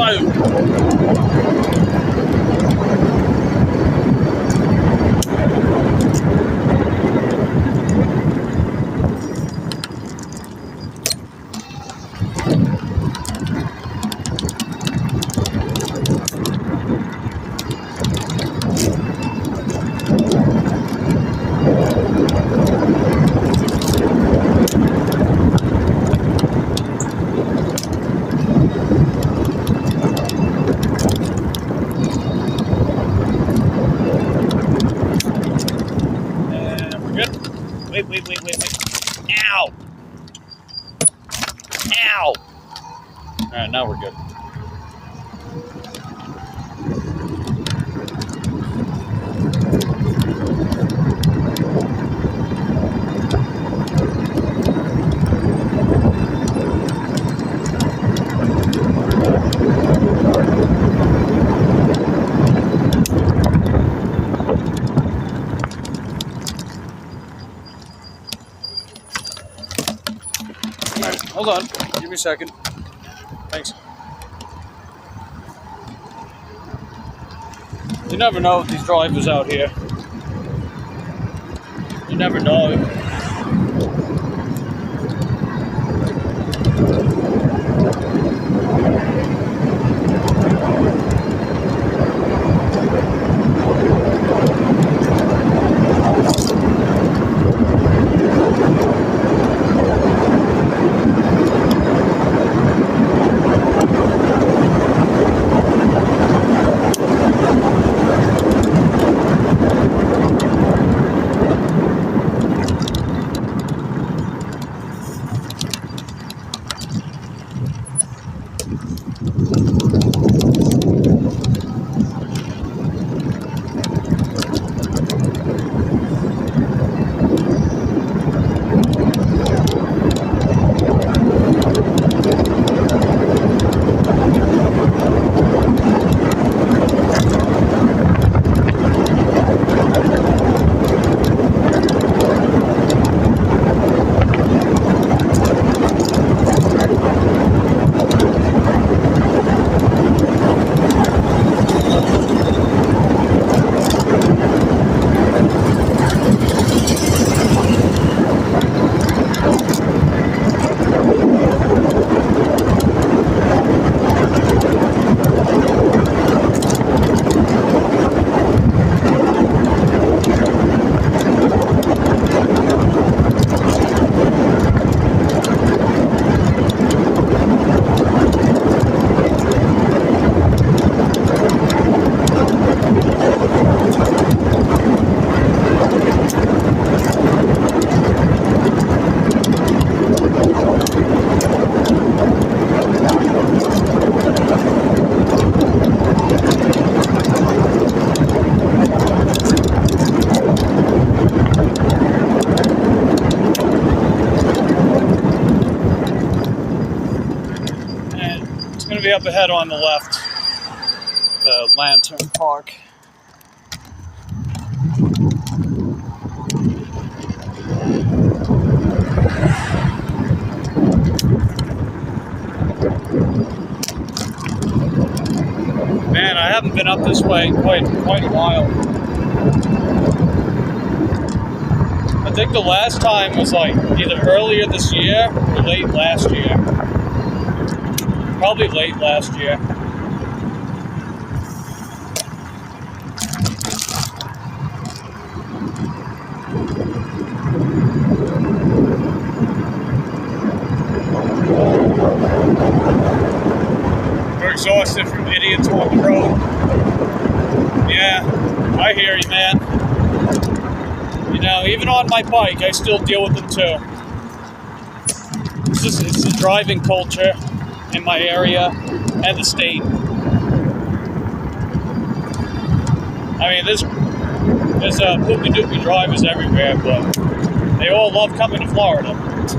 Wait. Ow! Ow! Alright, now we're good. Hold on, give me a second. Thanks. You never know with these drivers out here. You never know. Be up ahead on the left, the Lantern Park. Man, I haven't been up this way in quite a while. I think the last time was like either earlier this year or late last year. Probably late last year. We're exhausted from idiots on the road. Yeah, I hear you, man. You know, even on my bike, I still deal with them too. it's the driving culture in my area and the state. I mean, there's poopy doopy drivers everywhere, but they all love coming to Florida. It's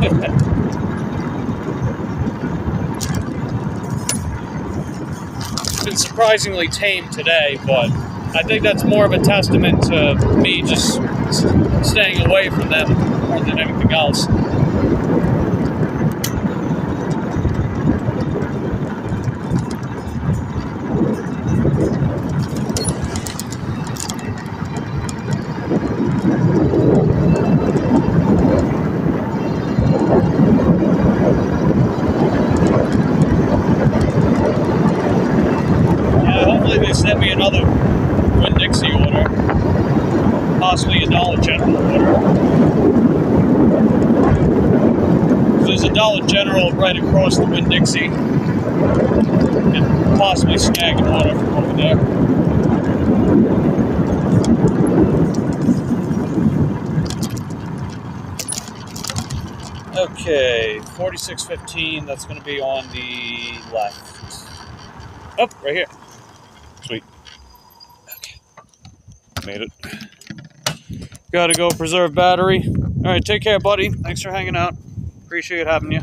been surprisingly tame today, but I think that's more of a testament to me just staying away from them more than anything else. Hopefully they send me another Winn-Dixie order, possibly a Dollar General order. There's a Dollar General right across the Winn-Dixie. Could possibly snag an order from over there. Okay, 4615, that's going to be on the left. Oh, right here. Sweet. Okay. Made it. Gotta go preserve battery. Alright, take care, buddy. Thanks for hanging out. Appreciate having you.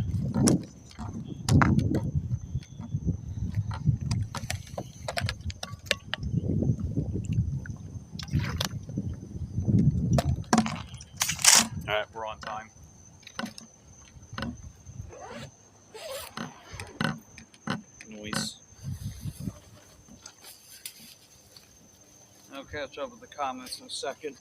Alright, we're on time. Noise. I'll catch up with the comments in a second.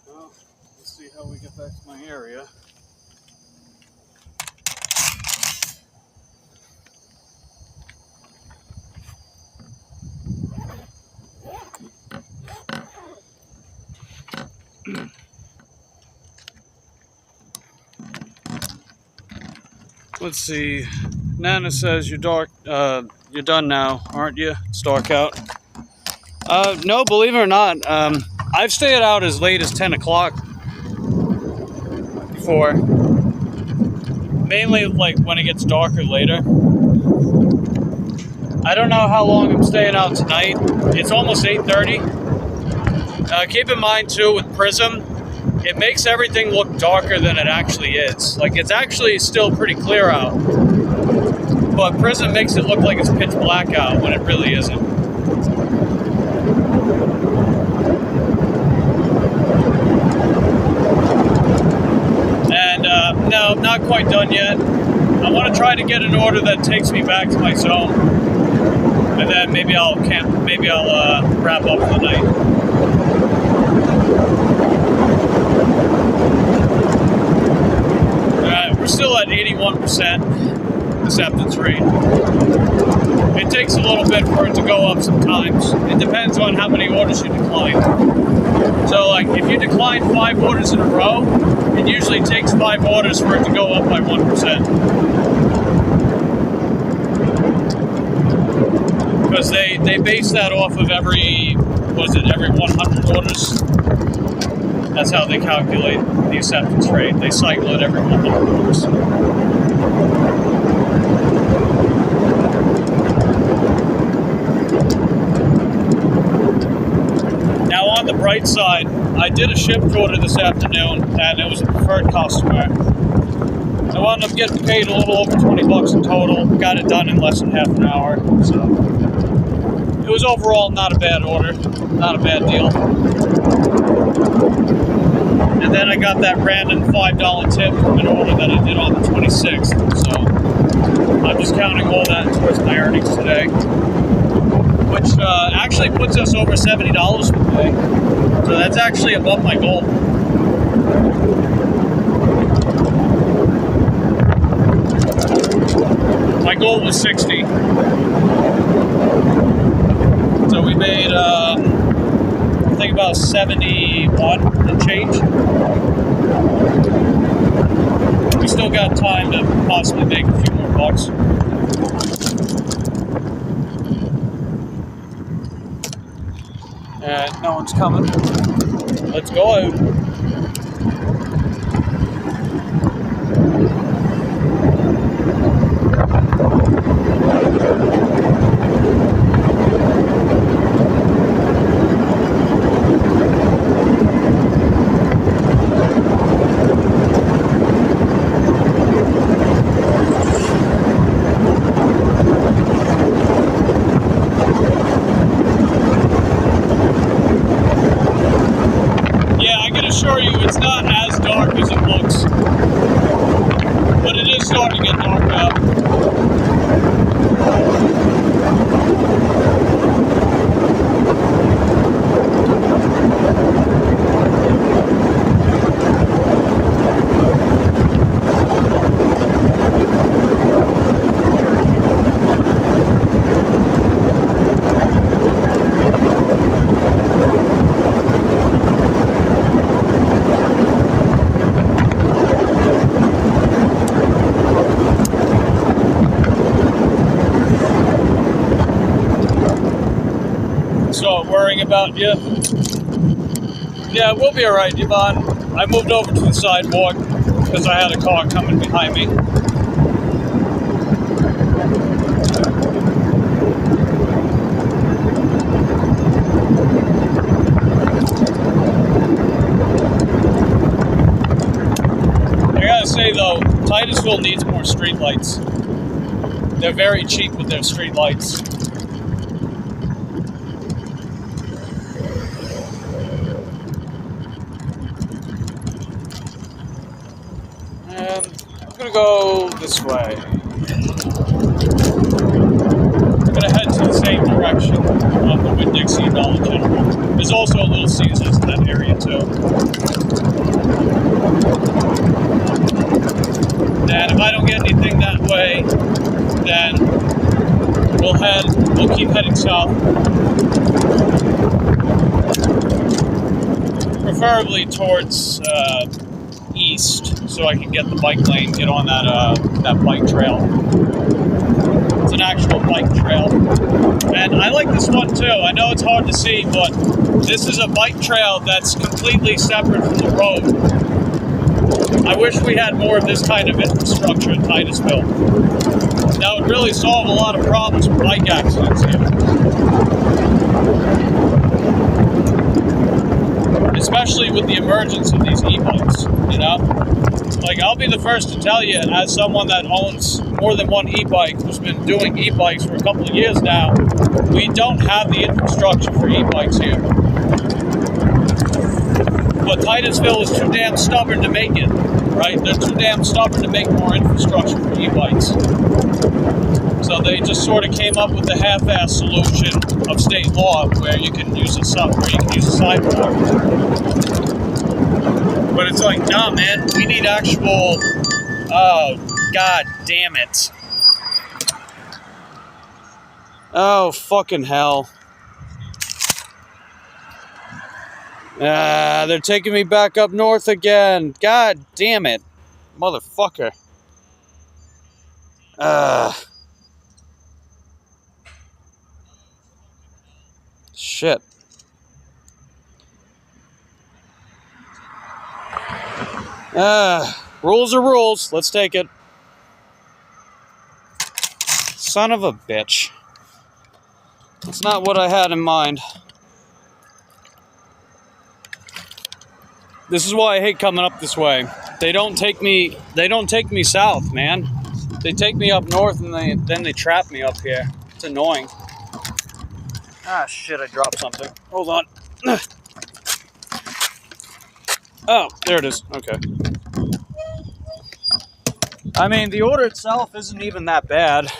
Well, let's see how we get back to my area. Let's see. Nana says you're done now, aren't you? It's dark out. No, believe it or not, I've stayed out as late as 10 o'clock before. Mainly like when it gets darker later. I don't know how long I'm staying out tonight. It's almost 8:30. Keep in mind too, with Prism, it makes everything look darker than it actually is. Like, it's actually still pretty clear out, but Prism makes it look like it's pitch black out when it really isn't. And no, not quite done yet. I want to try to get an order that takes me back to my zone, and then maybe I'll wrap up for the night. We're still at 81% acceptance rate. It takes a little bit for it to go up sometimes. It depends on how many orders you decline. So like if you decline 5 orders in a row, it usually takes 5 orders for it to go up by 1%. Because they base that off of every 100 orders. That's how they calculate the acceptance rate. They cycle it every 100 orders. Now on the bright side, I did a shipped order this afternoon, and it was a preferred customer. I wound up getting paid a little over 20 bucks in total. Got it done in less than half an hour. So it was overall not a bad order, not a bad deal. And then I got that random $5 tip from an order that I did on the 26th. So I'm just counting all that towards my earnings today, which actually puts us over $70 for the day. So that's actually above my goal. My goal was 60. So we made, I think about 71 and change. We still got time to possibly make a few more bucks. And no one's coming. Let's go out. It's not as dark as it looks, but it is starting to get dark out. Worrying about you. Yeah, we'll be alright, Yvonne. I moved over to the sidewalk because I had a car coming behind me. I gotta say though, Titusville needs more streetlights. They're very cheap with their streetlights. I'm gonna go this way. I'm gonna head to the same direction of the Winn-Dixie Dollar General. There's also a Little Caesars in that area too. And if I don't get anything that way, then we'll keep heading south. Preferably towards east, so I can get the bike lane, get on that bike trail. It's an actual bike trail. And I like this one too. I know it's hard to see, but this is a bike trail that's completely separate from the road. I wish we had more of this kind of infrastructure in Titusville. That would really solve a lot of problems with bike accidents here. Especially with the emergence of these e-bikes, you know? Like, I'll be the first to tell you, as someone that owns more than one e-bike, who's been doing e-bikes for a couple of years now, we don't have the infrastructure for e-bikes here. But Titusville is too damn stubborn to make it, right? They're too damn stubborn to make more infrastructure for e-bikes. So they just sort of came up with the half-ass solution of state law where you can use a sidewalk. But it's like, nah, man, we need actual, oh, god damn it. Oh, fucking hell. They're taking me back up north again. God damn it. Motherfucker. Shit. Rules are rules. Let's take it. Son of a bitch. That's not what I had in mind. This is why I hate coming up this way. They don't take me south, man. They take me up north and then they trap me up here. It's annoying. Ah, shit, I dropped something. Hold on. Oh, there it is. Okay. I mean, the order itself isn't even that bad,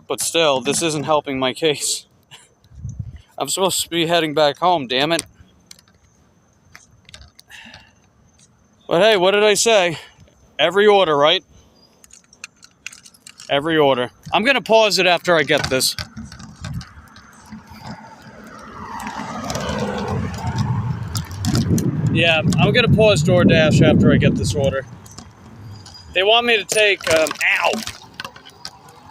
but still, this isn't helping my case. I'm supposed to be heading back home, damn it. But hey, what did I say? Every order, right? Every order. I'm gonna pause it after I get this. Yeah, I'm gonna pause DoorDash after I get this order. They want me to take,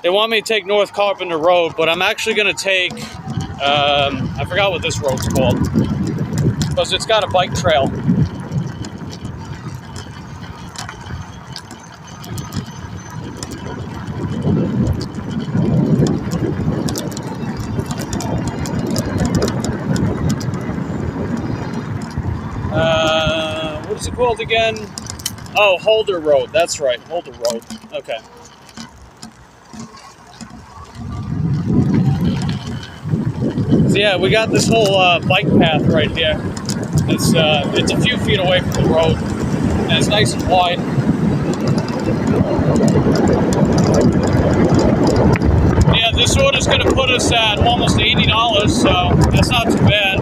They want me to take North Carpenter Road, but I'm actually gonna take, I forgot what this road's called, because it's got a bike trail. What is it called again? Oh, Holder Road. That's right, Holder Road. Okay. So yeah, we got this whole bike path right here. It's a few feet away from the road, and it's nice and wide. Yeah, this order's gonna put us at almost $80, so that's not too bad.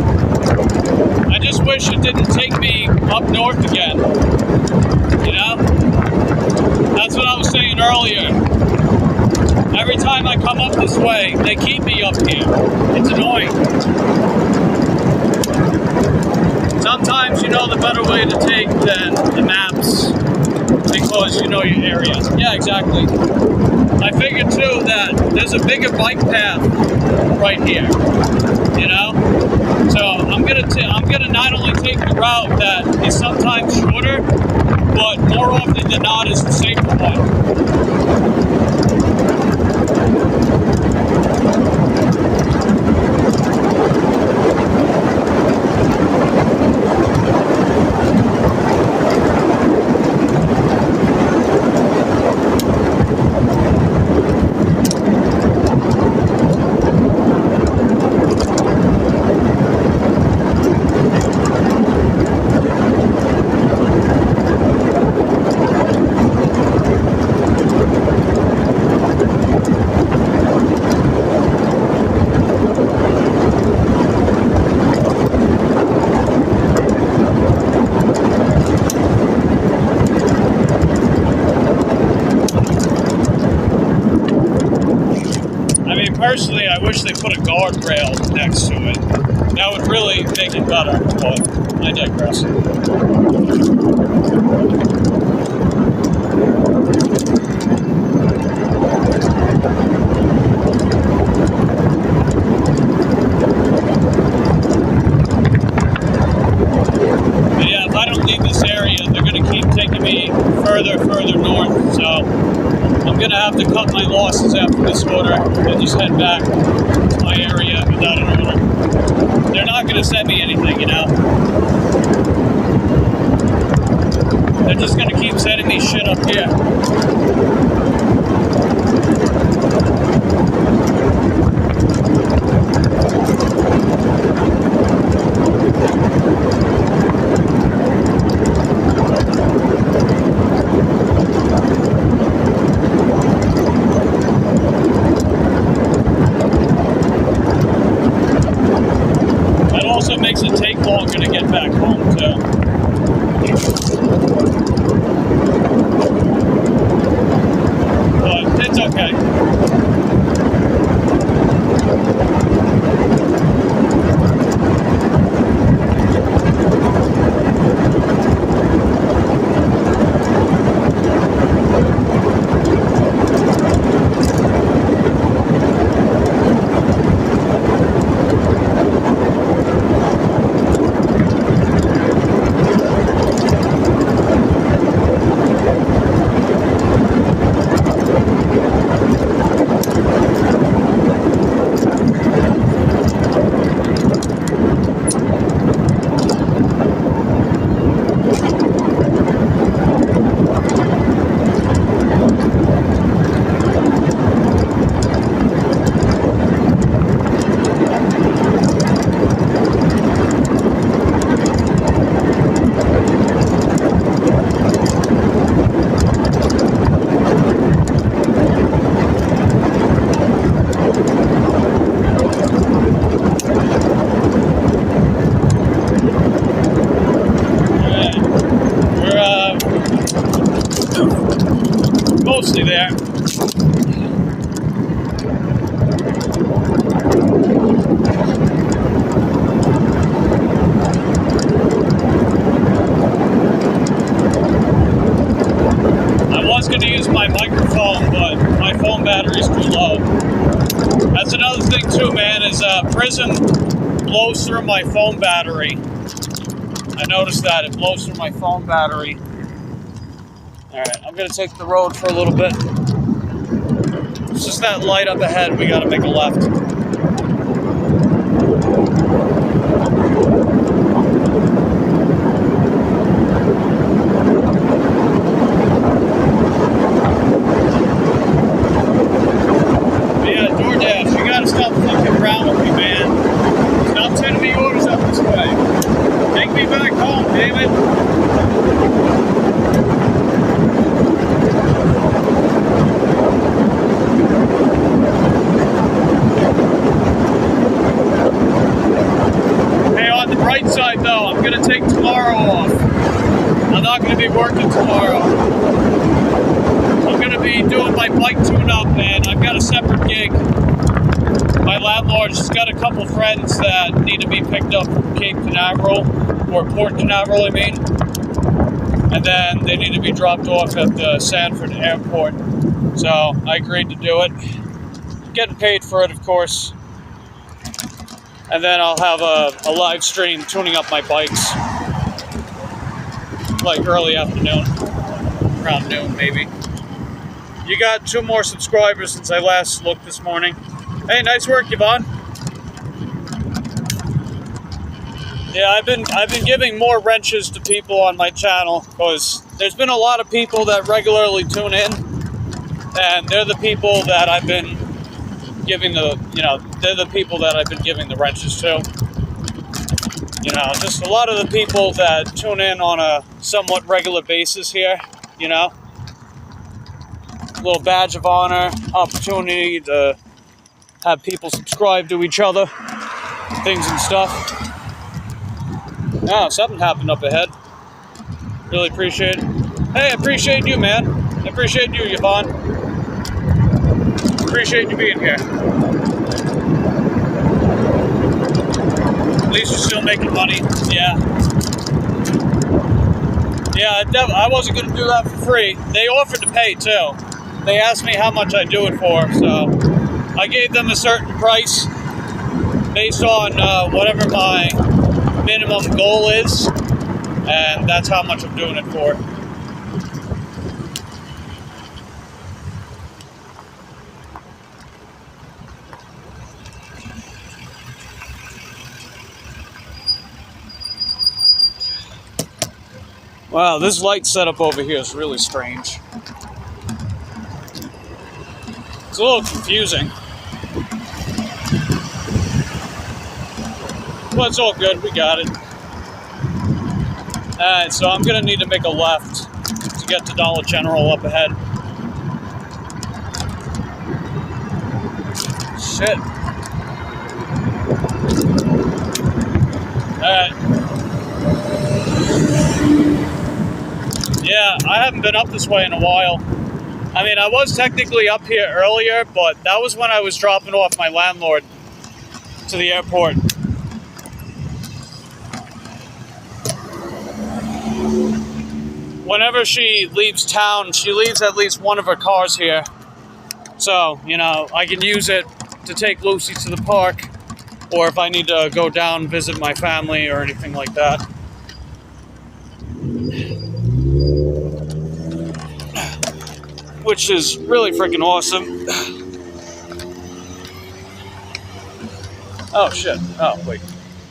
I just wish it didn't take me up north again, you know? That's what I was saying earlier. Every time I come up this way, they keep me up here. It's annoying. Sometimes you know the better way to take than the maps because you know your area. Yeah, exactly. I figured too that there's a bigger bike path right here, you know? So I'm gonna not only take the route that is sometimes shorter, but more often than not is the safer one. Personally, I wish they put a guardrail next to it. That would really make it better, but I digress. But yeah, if I don't leave this area, they're going to keep taking me further north, so I'm going to have to cut my losses after this order and just head back to my area without an order. They're not going to send me anything, you know? They're just going to keep sending me shit up here. Makes it take longer to get back home too. But it's okay. obviously there. I was going to use my microphone, but my phone battery's too low. That's another thing too, man, is prison blows through my phone battery. I noticed that it blows through my phone battery. Alright, I'm going to take the road for a little bit. It's just that light up ahead, we got to make a left. But yeah, DoorDash, you got to stop fucking around with me, man. Stop sending me orders up this way. Take me back home, damn it. Hey, on the bright side though, I'm gonna take tomorrow off. I'm not gonna be working tomorrow. I'm gonna be doing my bike tune-up, and I've got a separate gig. My landlord's got a couple friends that need to be picked up from Cape Canaveral, or Port Canaveral, I mean. And then they need to be dropped off at the Sanford airport. So I agreed to do it. Getting paid for it, of course. And then I'll have a live stream tuning up my bikes. Like early afternoon. Around noon, maybe. You got 2 more subscribers since I last looked this morning. Hey, nice work, Yvonne. Yeah, I've been giving more wrenches to people on my channel because there's been a lot of people that regularly tune in, and they're the people that I've been giving the wrenches to. You know, just a lot of the people that tune in on a somewhat regular basis here, you know. A little badge of honor, opportunity to have people subscribe to each other, things and stuff. Oh, something happened up ahead. Really appreciate it. Hey, I appreciate you, man. I appreciate you, Yvonne. Appreciate you being here. At least you're still making money. Yeah. Yeah, I wasn't going to do that for free. They offered to pay, too. They asked me how much I'd do it for, so I gave them a certain price based on whatever my minimum goal is, and that's how much I'm doing it for. Wow, this light setup over here is really strange. It's a little confusing. But it's all good, we got it. Alright, so I'm gonna need to make a left to get to Dollar General up ahead. Shit. Alright. Yeah, I haven't been up this way in a while. I mean, I was technically up here earlier, but that was when I was dropping off my landlord to the airport. Whenever she leaves town, she leaves at least one of her cars here. So, you know, I can use it to take Lucy to the park, or if I need to go down and visit my family or anything like that. Which is really freaking awesome. Oh, shit. Oh, wait.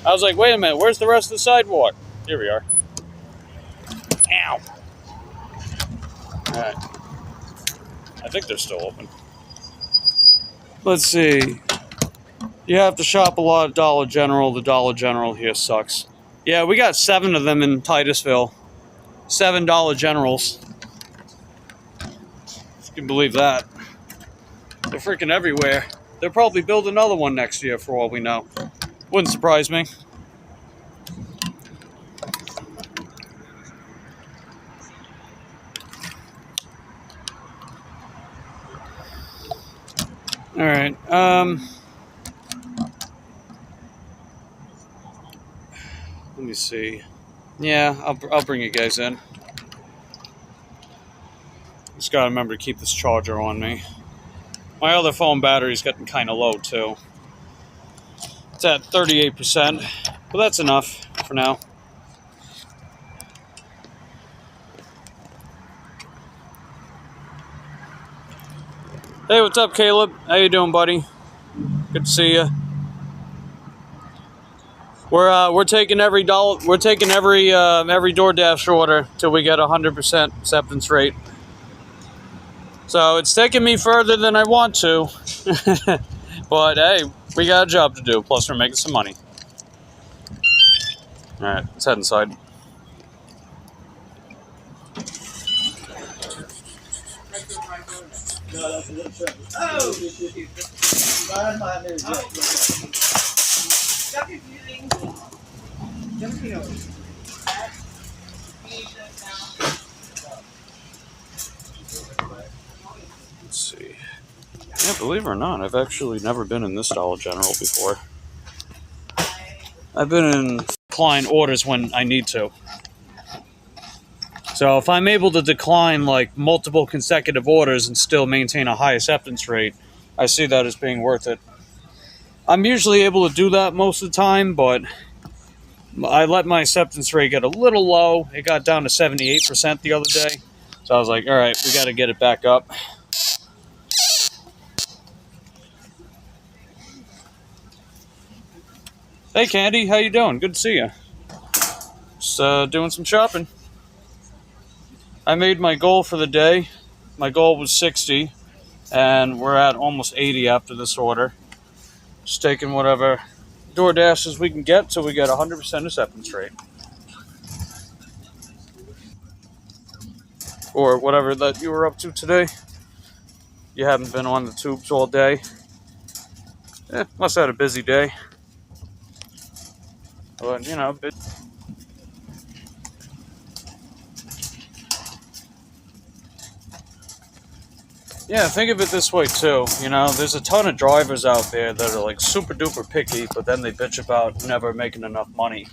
I was like, wait a minute, where's the rest of the sidewalk? Here we are. Ow. Alright. I think they're still open. Let's see. You have to shop a lot at Dollar General. The Dollar General here sucks. Yeah, we got 7 of them in Titusville. 7 Dollar Generals. If you can believe that. They're freaking everywhere. They'll probably build another one next year for all we know. Wouldn't surprise me. All right. Let me see. Yeah, I'll bring you guys in. Just gotta remember to keep this charger on me. My other phone battery's getting kind of low too. It's at 38%, but that's enough for now. Hey, what's up, Caleb? How you doing, buddy? Good to see you. We're taking every DoorDash order till we get 100% acceptance rate. So it's taking me further than I want to, but hey, we got a job to do. Plus, we're making some money. All right, let's head inside. Let's see. Yeah, believe it or not, I've actually never been in this Dollar General before. I've been in decline orders when I need to. So if I'm able to decline like multiple consecutive orders and still maintain a high acceptance rate, I see that as being worth it. I'm usually able to do that most of the time, but I let my acceptance rate get a little low. It got down to 78% the other day. So I was like, all right, we got to get it back up. Hey, Candy, how you doing? Good to see you. Just doing some shopping. I made my goal for the day. My goal was 60, and we're at almost 80 after this order. Just taking whatever DoorDashes we can get till we get 100% acceptance rate. Or whatever that you were up to today. You haven't been on the tubes all day. Must have had a busy day. But, you know, yeah, think of it this way too. You know, there's a ton of drivers out there that are like super duper picky, but then they bitch about never making enough money.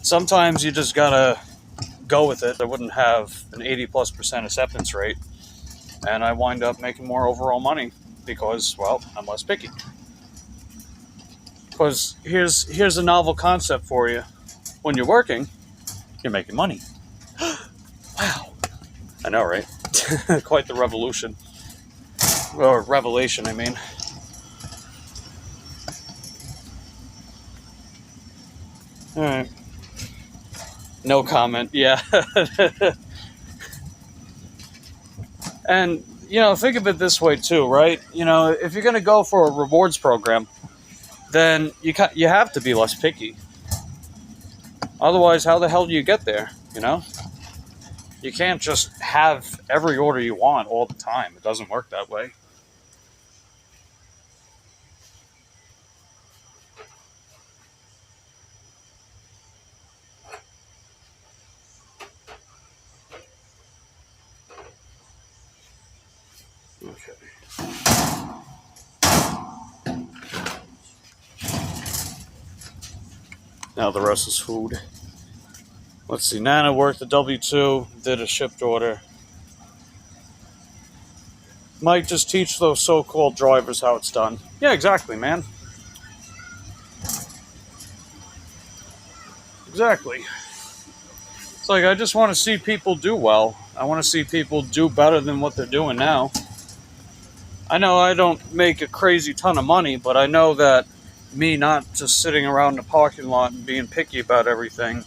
Sometimes you just gotta go with it. I wouldn't have an 80+% acceptance rate, and I wind up making more overall money because, well, I'm less picky. Because here's a novel concept for you. When you're working, you're making money. Wow. I know, right? Quite the revolution. Or revelation, I mean. Alright. No comment, yeah. And, you know, think of it this way too, right? You know, if you're going to go for a rewards program, then you have to be less picky. Otherwise, how the hell do you get there, you know? You can't just have every order you want all the time. It doesn't work that way. Okay. Now the rest is food. Let's see. Nana worked the W-2, did a shipped order. Might just teach those so-called drivers how it's done. Yeah, exactly, man. Exactly. It's like, I just want to see people do well. I want to see people do better than what they're doing now. I know I don't make a crazy ton of money, but I know that me not just sitting around in the parking lot and being picky about everything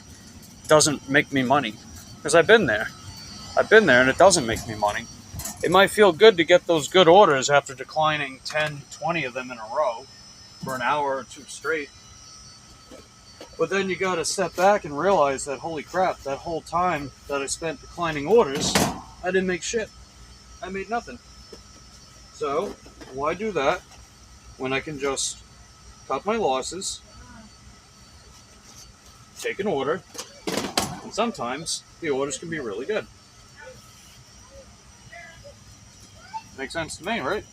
doesn't make me money. Because I've been there. And it doesn't make me money. It might feel good to get those good orders after declining 10, 20 of them in a row for an hour or two straight. But then you gotta step back and realize that, holy crap, that whole time that I spent declining orders, I didn't make shit. I made nothing. So, why do that when I can just cut my losses, take an order, and sometimes the orders can be really good. Makes sense to me, right?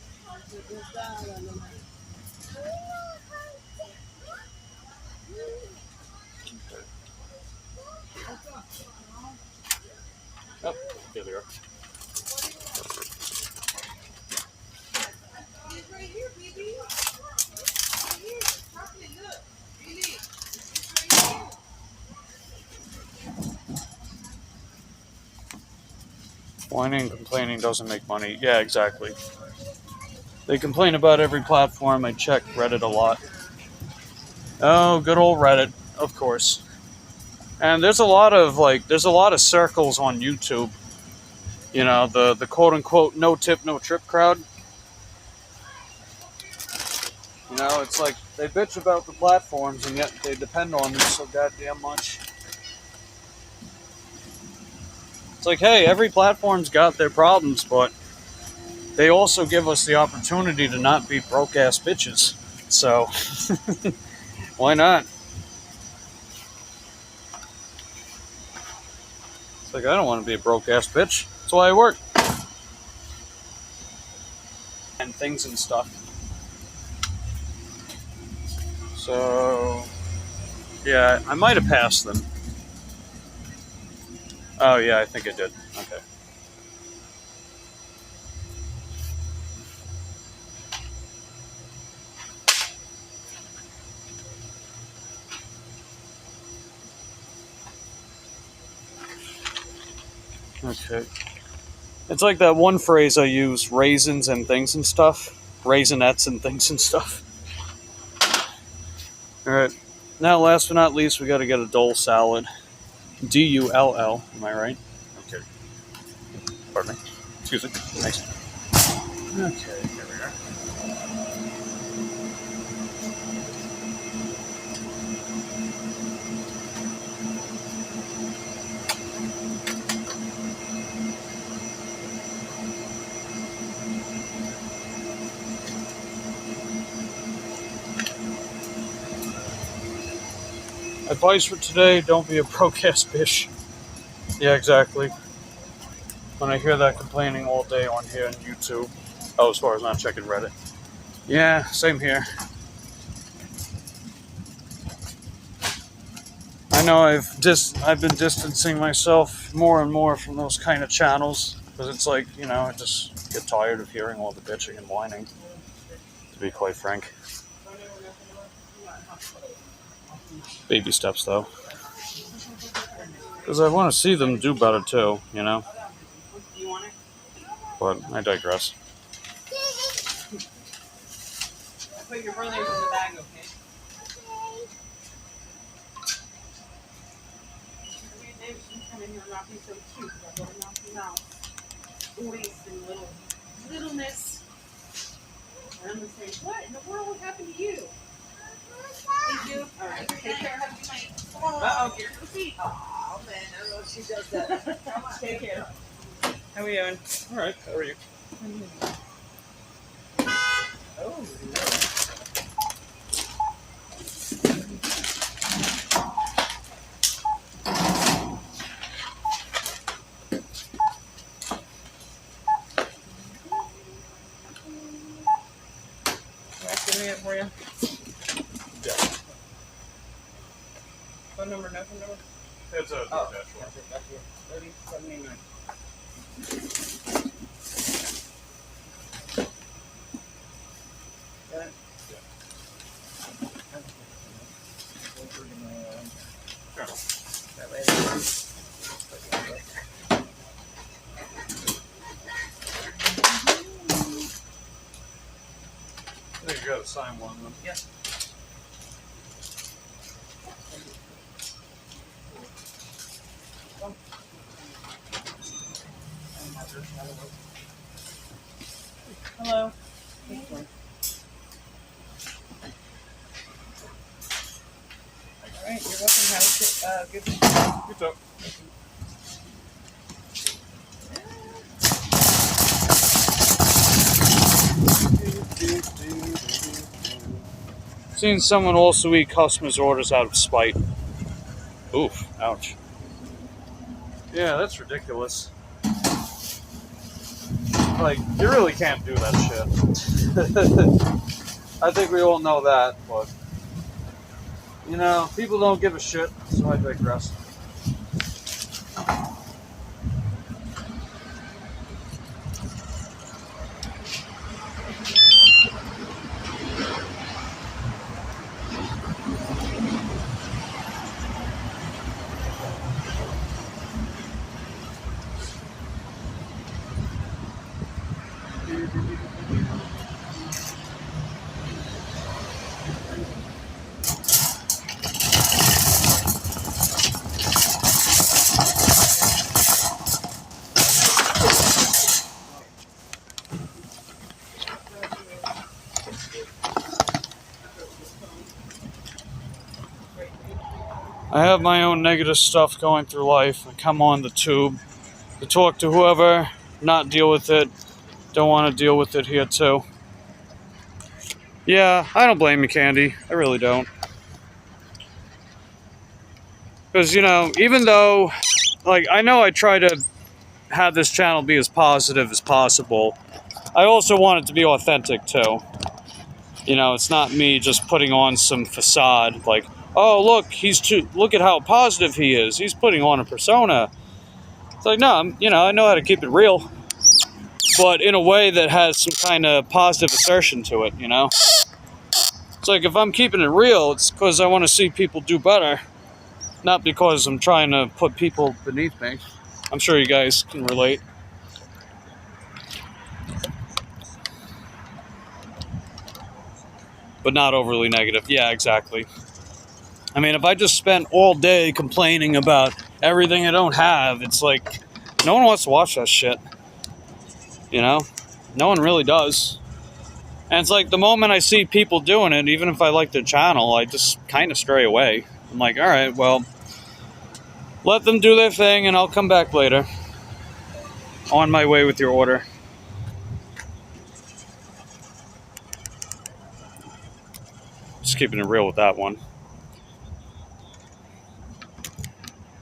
Oh, here they are. Whining and complaining doesn't make money. Yeah, exactly. They complain about every platform. I check Reddit a lot. Oh, good old Reddit, of course. And there's a lot of circles on YouTube. You know, the quote unquote no tip, no trip crowd. You know, it's like they bitch about the platforms and yet they depend on them so goddamn much. It's like, hey, every platform's got their problems, but they also give us the opportunity to not be broke ass bitches. So, why not? It's like, I don't want to be a broke ass bitch. That's why I work. And things and stuff. So, yeah, I might have passed them. Oh, yeah, I think I did. Okay. Okay. It's like that one phrase I use, raisins and things and stuff. Raisinets and things and stuff. Alright. Now, last but not least, we gotta get a Dole salad. D-U-L-L, am I right? Okay. Pardon me. Excuse me. Thanks. Okay, here we are. Advice for today, don't be a broke-ass bitch. Yeah, exactly. When I hear that complaining all day on here on YouTube. Oh, as far as not checking Reddit. Yeah, same here. I know I've been distancing myself more and more from those kind of channels. Because it's like, you know, I just get tired of hearing all the bitching and whining. To be quite frank. Baby steps, though. Because I want to see them do better, too, you know? But I digress. Put your brothers in the bag, okay? Maybe she can come in here and not be so cute. I don't knock you out. Voice and littleness. And I'm gonna say, what in the world happened to you? Thank you. All right. Take care. Have a good night. Uh-oh, here's the seat. Oh, man. I don't know if she does that. Take care. How are we doing? All right, how are you? Oh, for you. Yeah. Phone number, no phone number? It's a Oh, DoorDash one. 3079. Got it? Yeah. That way. I think you gotta sign one of them. Yeah. Hello. All right, you're welcome. Have a good Good job. Seen someone also eat customers' orders out of spite. Oof, ouch. Yeah, that's ridiculous. Like, you really can't do that shit. I think we all know that, but, you know, people don't give a shit, so I digress. I have my own negative stuff going through life. I come on the tube to talk to whoever, not deal with it. Don't want to deal with it here too. Yeah, I don't blame you, Candy. I really don't. Because, you know, even though, like, I know I try to have this channel be as positive as possible, I also want it to be authentic too. You know, it's not me just putting on some facade, like, oh, look, look at how positive he is. He's putting on a persona. It's like, no, you know, I know how to keep it real, but in a way that has some kind of positive assertion to it, you know? It's like, if I'm keeping it real, it's because I want to see people do better, not because I'm trying to put people beneath me. I'm sure you guys can relate. But not overly negative. Yeah, exactly. I mean, if I just spent all day complaining about everything I don't have, it's like, no one wants to watch that shit. You know? No one really does. And it's like, the moment I see people doing it, even if I like their channel, I just kind of stray away. I'm like, alright, well, let them do their thing and I'll come back later. On my way with your order. Just keeping it real with that one.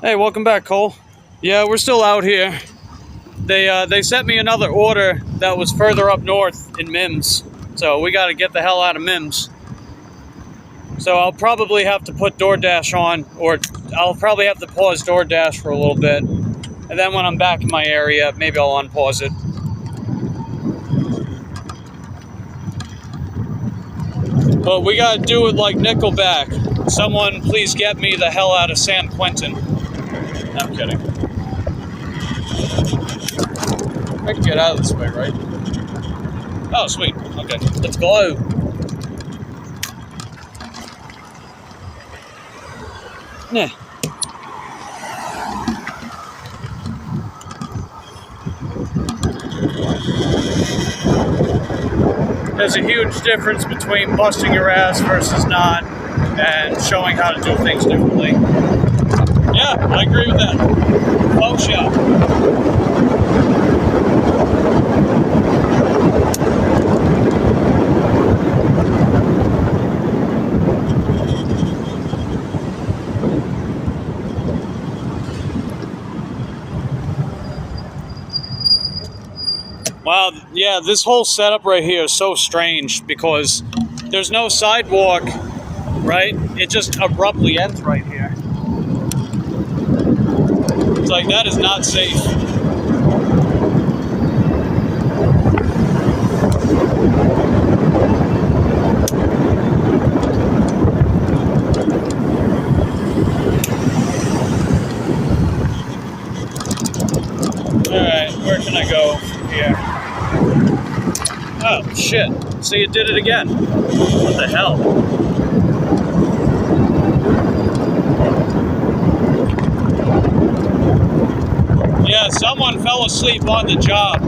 Hey, welcome back, Cole. Yeah, we're still out here. They sent me another order that was further up north in Mims. So we got to get the hell out of Mims. So I'll probably have to put DoorDash on, or I'll probably have to pause DoorDash for a little bit. And then when I'm back in my area, maybe I'll unpause it. But we gotta do it like Nickelback. Someone please get me the hell out of San Quentin. I'm kidding. I can get out of this way, right? Oh, sweet. Okay, let's go. Yeah. There's a huge difference between busting your ass versus not, and showing how to do things differently. Yeah, I agree with that. Flow shop. Wow, yeah, this whole setup right here is so strange because there's no sidewalk, right? It just abruptly ends right here. It's like, that is not safe. Alright, where can I go from here? Oh, shit. See, it did it again. What the hell? Yeah, someone fell asleep on the job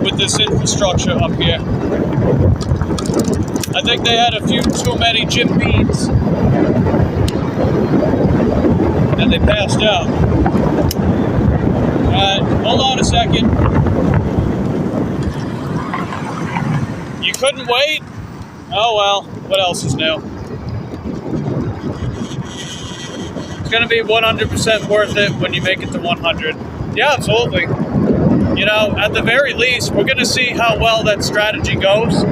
with this infrastructure up here. I think they had a few too many Jim Beams. And they passed out. Alright, hold on a second. You couldn't wait? Oh well, what else is new? It's gonna be 100% worth it when you make it to 100. Yeah, absolutely. you know, at the very least, we're going to see how well that strategy goes.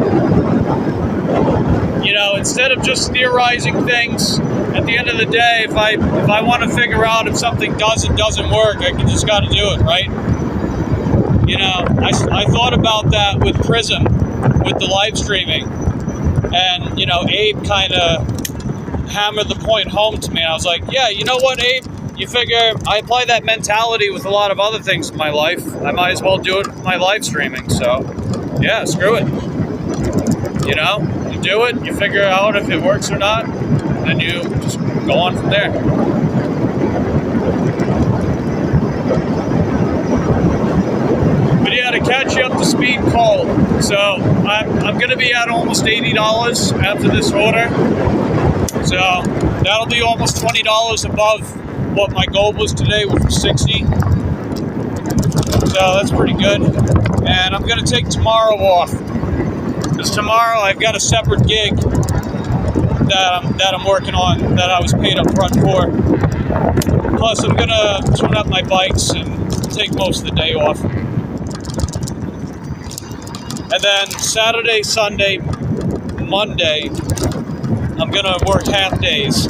You know, instead of just theorizing things, at the end of the day, if I want to figure out if something doesn't work, I just got to do it, right? You know, I thought about that with Prism, with the live streaming, and, you know, Abe kind of hammered the point home to me. I was like, yeah, you know what, Abe? You figure I apply that mentality with a lot of other things in my life. I might as well do it with my live streaming. So, yeah, screw it. You know, you do it, you figure out if it works or not, then you just go on from there. But yeah, to catch you up to speed, Cole. So I'm going to be at almost $80 after this order. So that'll be almost $20 above what my goal was today, which was 60. So that's pretty good. And I'm going to take tomorrow off, because tomorrow I've got a separate gig that I'm working on that I was paid up front for. Plus I'm going to tune up my bikes and take most of the day off. And then Saturday, Sunday, Monday, I'm going to work half days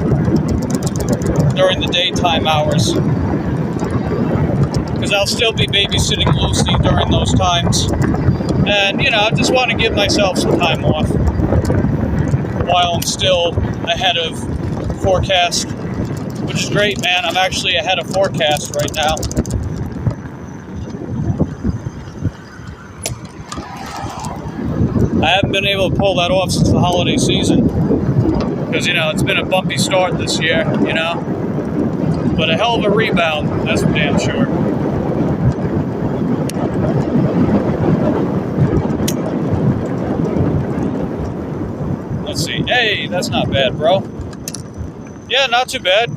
during the daytime hours, because I'll still be babysitting Lucy during those times. And, you know, I just want to give myself some time off while I'm still ahead of forecast, which is great, man. I'm actually ahead of forecast right now. I haven't been able to pull that off since the holiday season, because, you know, it's been a bumpy start this year, you know, but a hell of a rebound, that's for damn sure. Let's see. Hey, that's not bad, bro. Yeah, not too bad.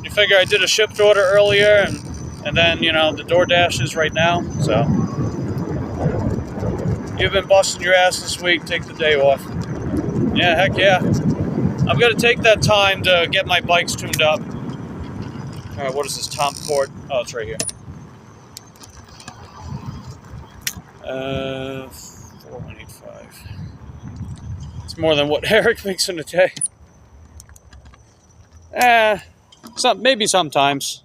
You figure I did a shipped order earlier, and then, you know, the DoorDash is right now, so. You've been busting your ass this week, take the day off. Yeah, heck yeah. I'm going to take that time to get my bikes tuned up. All right, what is this, Tom Court? Oh, it's right here. 4185. It's more than what Eric makes in a day. Maybe sometimes.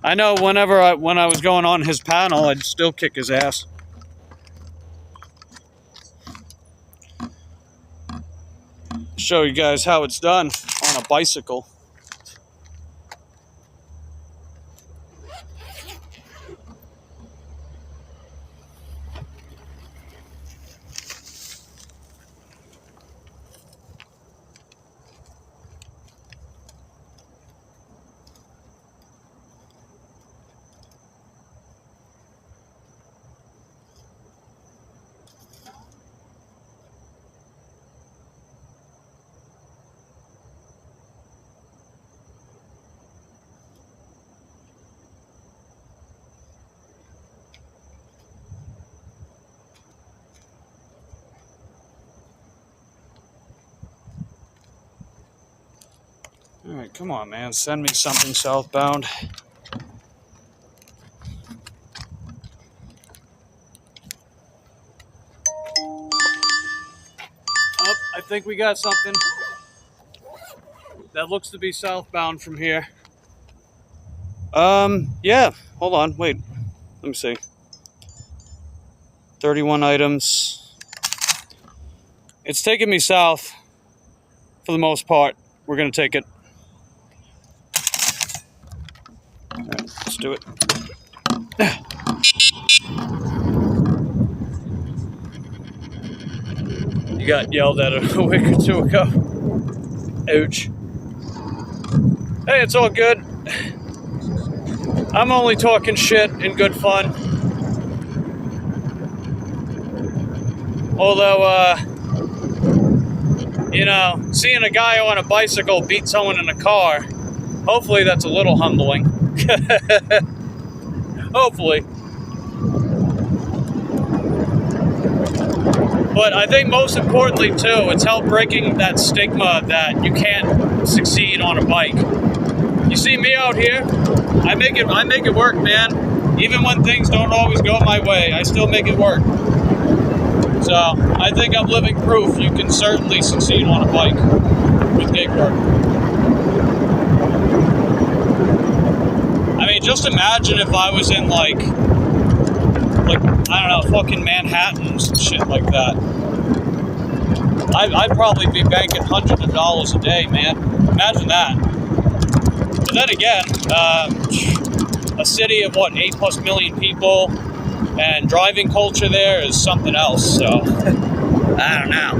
I know when I was going on his panel, I'd still kick his ass. Show you guys how it's done on a bicycle. All right, come on, man. Send me something southbound. Oh, I think we got something that looks to be southbound from here. Yeah. Hold on. Wait. Let me see. 31 items. It's taking me south for the most part. We're going to take it. All right, let's do it. You got yelled at a week or two ago. Ouch. Hey, it's all good. I'm only talking shit in good fun. Although, you know, seeing a guy on a bicycle beat someone in a car, hopefully that's a little humbling. Hopefully. But I think most importantly too, it's helped breaking that stigma that you can't succeed on a bike. You see me out here, I make it work, man. Even when things don't always go my way, I still make it work. So I think I'm living proof you can certainly succeed on a bike with gig work. I mean, just imagine if I was in like I don't know, fucking Manhattan and shit like that. I'd probably be banking hundreds of dollars a day, man. Imagine that. But then again, a city of what, 8+ million people, and driving culture there is something else. So I don't know.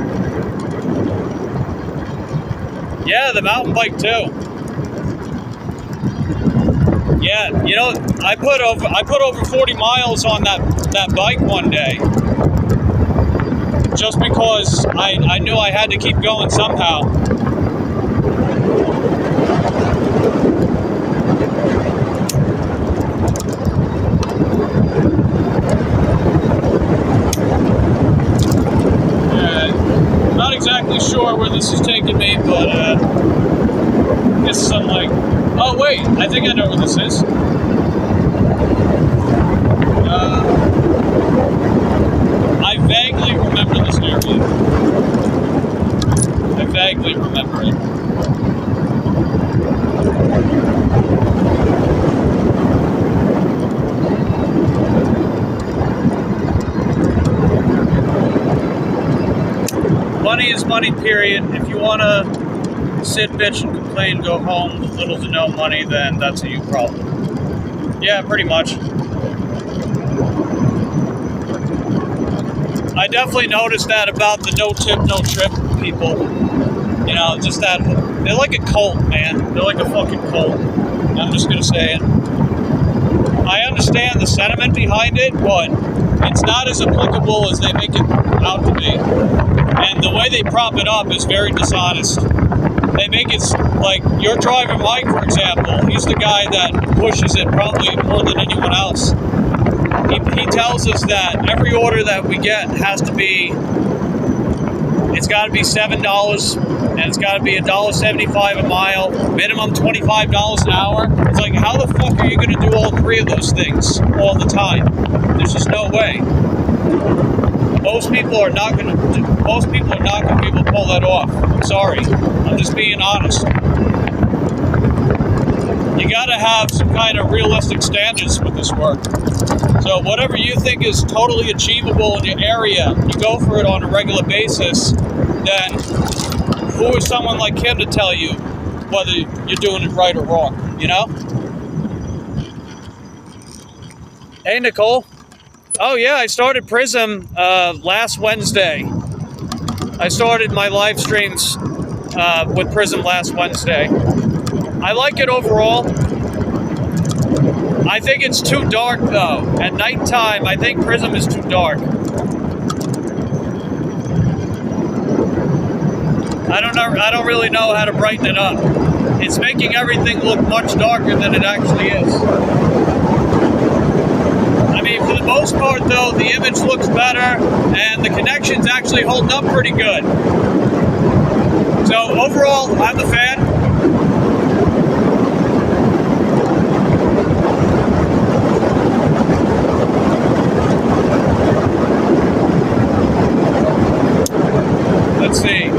Yeah, the mountain bike too. Yeah, you know, I put over 40 miles on that bike one day, just because I knew I had to keep going somehow. Not exactly sure where this is taking me, but I guess some like, oh wait, I think I know where this is. I vaguely remember this area. I vaguely remember it. Money is money, period. If you want to sit, bitch, and complain, go home with little to no money, then that's a you problem. Yeah, pretty much. I definitely noticed that about the no tip, no trip people. You know, just that, they're like a cult, man. They're like a fucking cult. I'm just gonna say it. I understand the sentiment behind it, but it's not as applicable as they make it out to be. And the way they prop it up is very dishonest. They make it like your driver Mike, for example. He's the guy that pushes it probably more than anyone else. He tells us that every order that we get has to be, it's got to be $7, and it's got to be $1.75 a mile, minimum $25 an hour. It's like, how the fuck are you going to do all three of those things all the time? There's just no way. Most people are not going to be able to pull that off. I'm sorry. I'm just being honest. You got to have some kind of realistic standards with this work. So whatever you think is totally achievable in your area, you go for it on a regular basis, then who is someone like him to tell you whether you're doing it right or wrong, you know? Hey, Nicole. Oh, yeah, I started Prism last Wednesday. I started my live streams with Prism last Wednesday. I like it overall. I think it's too dark, though. At nighttime, I think Prism is too dark. I don't really know how to brighten it up. It's making everything look much darker than it actually is. I mean, for the most part, though, the image looks better, and the connection's actually holding up pretty good. So, overall, I'm a fan. Let's see.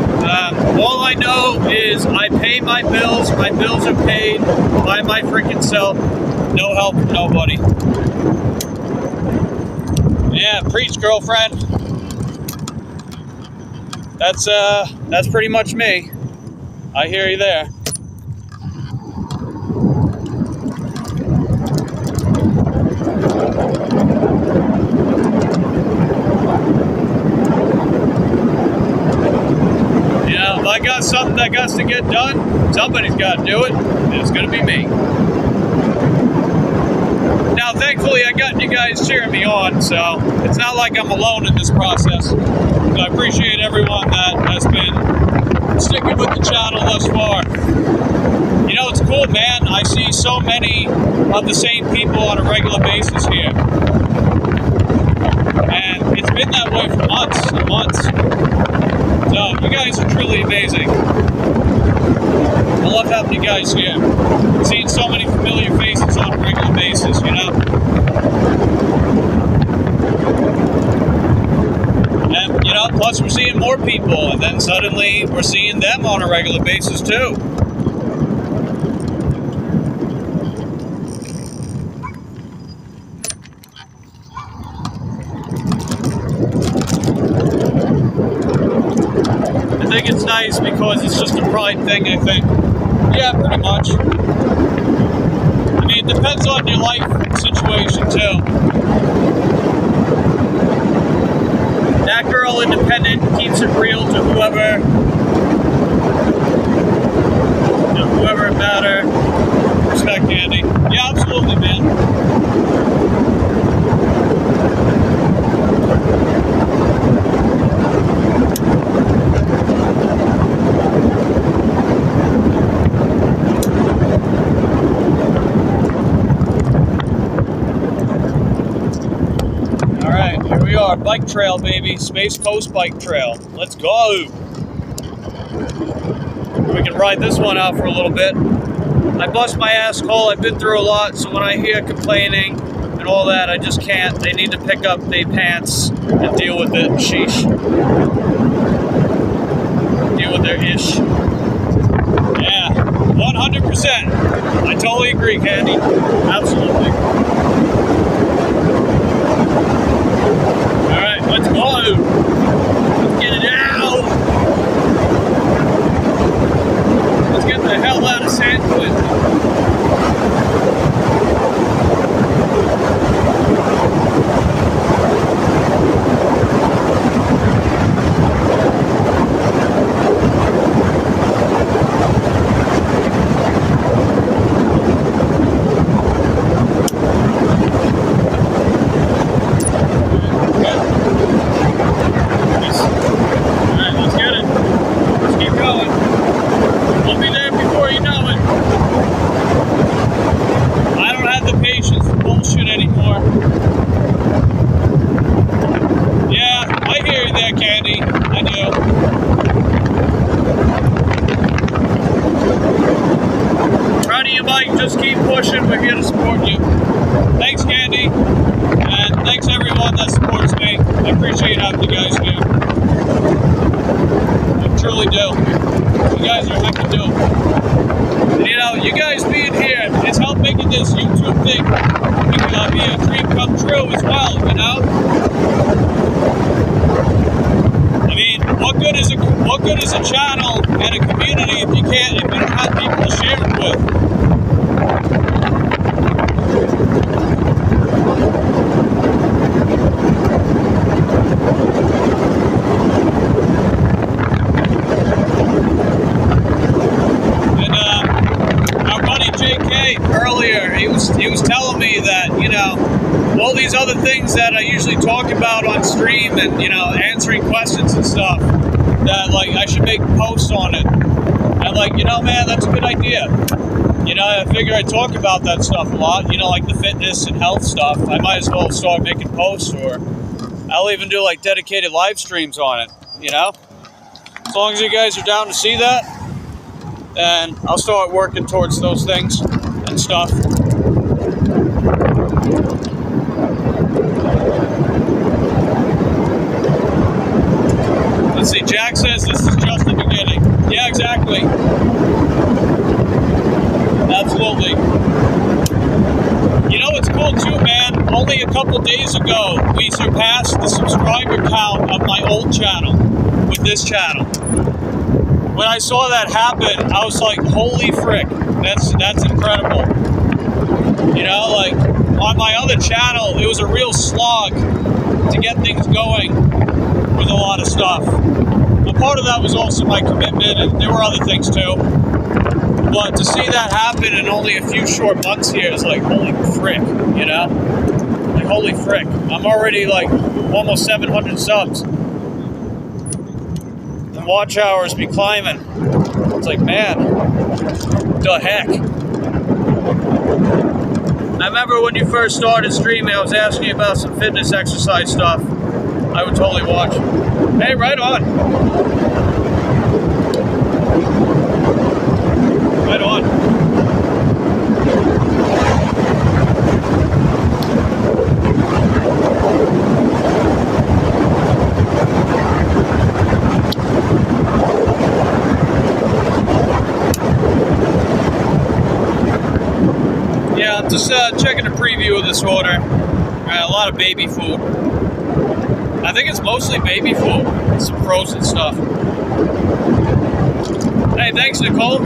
All I know is I pay my bills. My bills are paid by my freaking self. No help from nobody. Yeah, preach, girlfriend. That's pretty much me. I hear you there. If I got something that got to get done, somebody's got to do it, and it's going to be me. Now, thankfully, I got you guys cheering me on, so it's not like I'm alone in this process. So I appreciate everyone that has been sticking with the channel thus far. You know, it's cool, man. I see so many of the same people on a regular basis here. And it's been that way for months and months. So, you guys are truly amazing. I love having you guys here. Seeing so many familiar faces on a regular basis, you know? plus we're seeing more people, and then suddenly we're seeing them on a regular basis too. I think it's nice because it's just a pride thing, I think. Yeah, pretty much. I mean, it depends on your life situation too. That girl independent keeps it real to whoever it matter. Respect, Andy. Yeah, absolutely, man. Alright, here we are. Bike trail, baby. Space Coast Bike Trail. Let's go. We can ride this one out for a little bit. I bust my ass cold. I've been through a lot, so when I hear complaining and all that, I just can't. They need to pick up their pants and deal with it. Sheesh. Deal with their ish. Yeah, 100%. I totally agree, Candy. Absolutely. Alright, let's go. Let's get it out. Let's get the hell out of San Quentin. Things that I usually talk about on stream and, you know, answering questions and stuff that, like, I should make posts on it. And, like, you know, man, that's a good idea. You know, I figure I talk about that stuff a lot, you know, like the fitness and health stuff. I might as well start making posts, or I'll even do, like, dedicated live streams on it, you know? As long as you guys are down to see that, then I'll start working towards those things and stuff. Let's see, Jack says this is just the beginning. Yeah, exactly. Absolutely. You know what's cool too, man? Only a couple days ago, we surpassed the subscriber count of my old channel with this channel. When I saw that happen, I was like, holy frick, that's incredible. You know, like, on my other channel, it was a real slog to get things going with a lot of stuff. A part of that was also my commitment, and there were other things too. But to see that happen in only a few short months here is like, holy frick, you know? Like, holy frick. I'm already like almost 700 subs. The watch hours be climbing. It's like, man, the heck? I remember when you first started streaming, I was asking you about some fitness exercise stuff. I would totally watch. Hey, right on. Right on. Just checking a preview of this order. A lot of baby food. I think it's mostly baby food. Some frozen stuff. Hey, thanks, Nicole.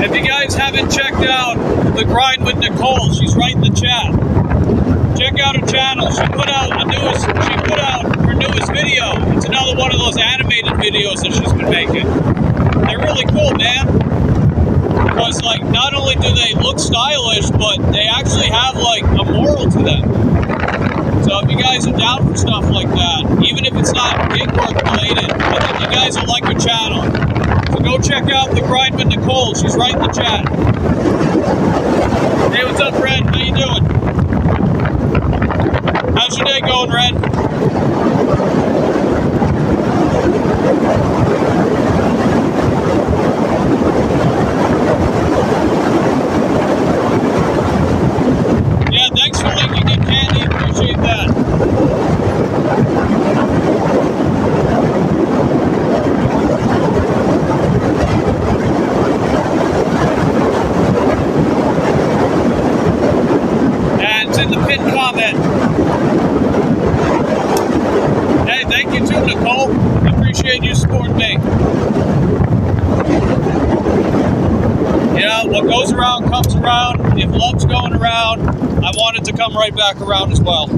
If you guys haven't checked out The Grind with Nicole, she's right in the chat. Check out her channel. She put out her newest video. It's another one of those animated videos that she's been making. They're really cool, man. Because like not only do they look stylish, but they actually have like a moral to them. So if you guys are down for stuff like that, even if it's not gig work related, I think you guys will like her channel. So go check out The Grind with Nicole. She's right in the chat. Hey, what's up, Red? How you doing? How's your day going, Red? Yeah, thanks for linking in, Candy. Appreciate that. And it's in the pinned comment. Hey, thank you too, Nicole. I appreciate you supporting me. You know, what goes around comes around. If love's going around, I want it to come right back around as well.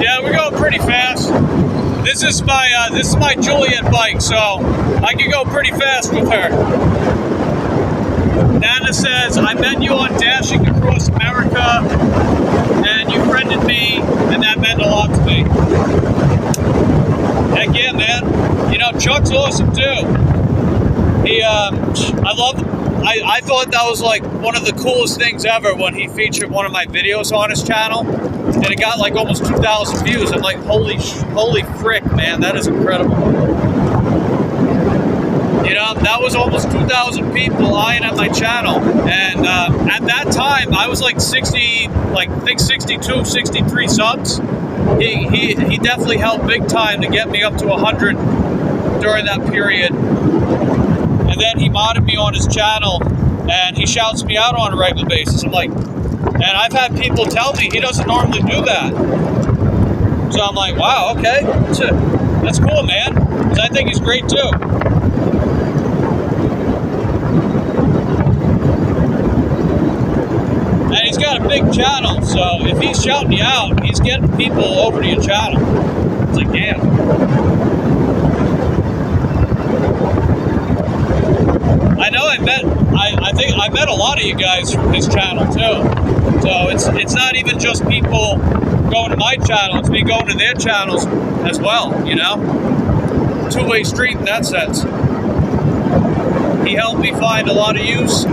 Yeah, we're going pretty fast. This is my Juliet bike, so I can go pretty fast with her. Nana says, I met you on Dashing Across America, and you friended me, and that meant a lot to me. Heck yeah, man. You know, Chuck's awesome too. I thought that was like one of the coolest things ever when he featured one of my videos on his channel, and it got like almost 2,000 views. I'm like, holy frick, man, that is incredible. You know, that was almost 2,000 people eyeing at my channel, and at that time I was like 62, 63 subs. He definitely helped big time to get me up to 100 during that period. And then he modded me on his channel, and he shouts me out on a regular basis. I'm like, and I've had people tell me he doesn't normally do that. So I'm like, wow, okay, that's cool, man. Because I think he's great too. And he's got a big channel, so if he's shouting you out, he's getting people over to your channel. It's like, damn. I know I think I met a lot of you guys from his channel too. So it's not even just people going to my channel, it's me going to their channels as well, you know? Two-way street in that sense. He helped me find a lot of use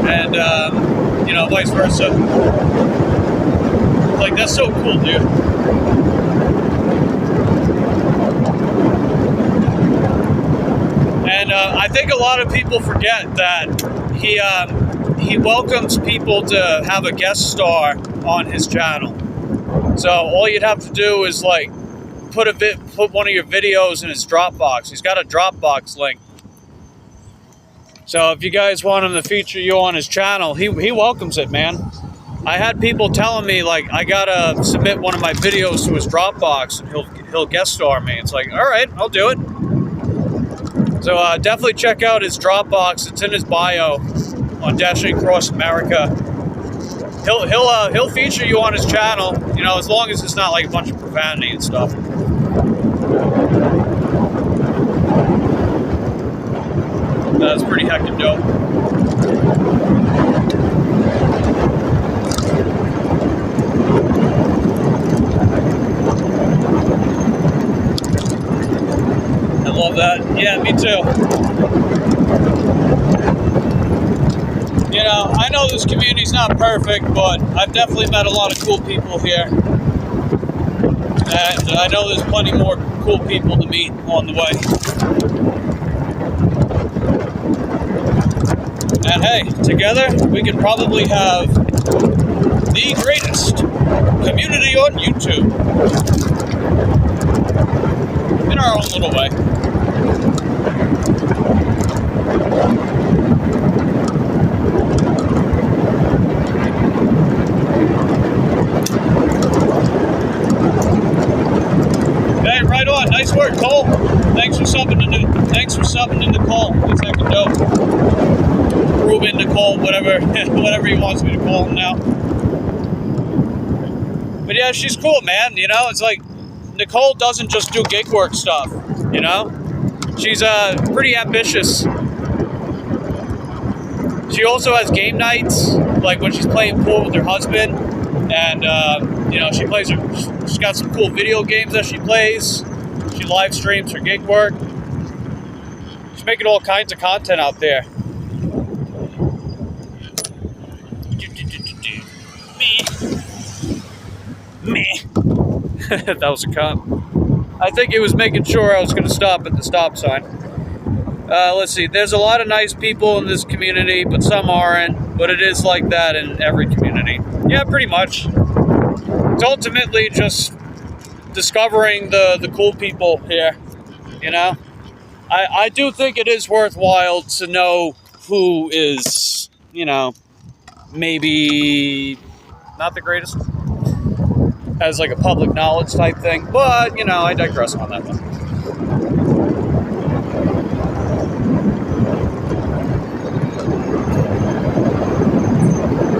and you know, vice versa. Like, that's so cool, dude. And I think a lot of people forget that he welcomes people to have a guest star on his channel. So all you'd have to do is like put one of your videos in his Dropbox. He's got a Dropbox link. So if you guys want him to feature you on his channel, he welcomes it, man. I had people telling me like I gotta submit one of my videos to his Dropbox and he'll guest star me. It's like, all right, I'll do it. So definitely check out his Dropbox. It's in his bio on Dashing Across America. He'll feature you on his channel, you know, as long as it's not like a bunch of profanity and stuff. That's pretty hectic dope. I love that. Yeah, me too. You know, I know this community's not perfect, but I've definitely met a lot of cool people here. And I know there's plenty more cool people to meet on the way. And hey, together we can probably have the greatest community on YouTube. In our own little way. Hey, right on. Nice work, Cole. Thanks for subbing to Nicole. It's heckin' dope. Ruben, Nicole, whatever he wants me to call him now. But yeah, she's cool, man. You know, it's like Nicole doesn't just do gig work stuff. You know, she's pretty ambitious. She also has game nights, like when she's playing pool with her husband, and you know, she's got some cool video games that she plays. She live streams her gig work. She's making all kinds of content out there. Me. That was a cop. I think he was making sure I was going to stop at the stop sign. Let's see. There's a lot of nice people in this community, but some aren't. But it is like that in every community. Yeah, pretty much. It's ultimately just discovering the cool people here, you know? I do think it is worthwhile to know who is, you know, maybe not the greatest, as like a public knowledge type thing, but, you know, I digress on that one.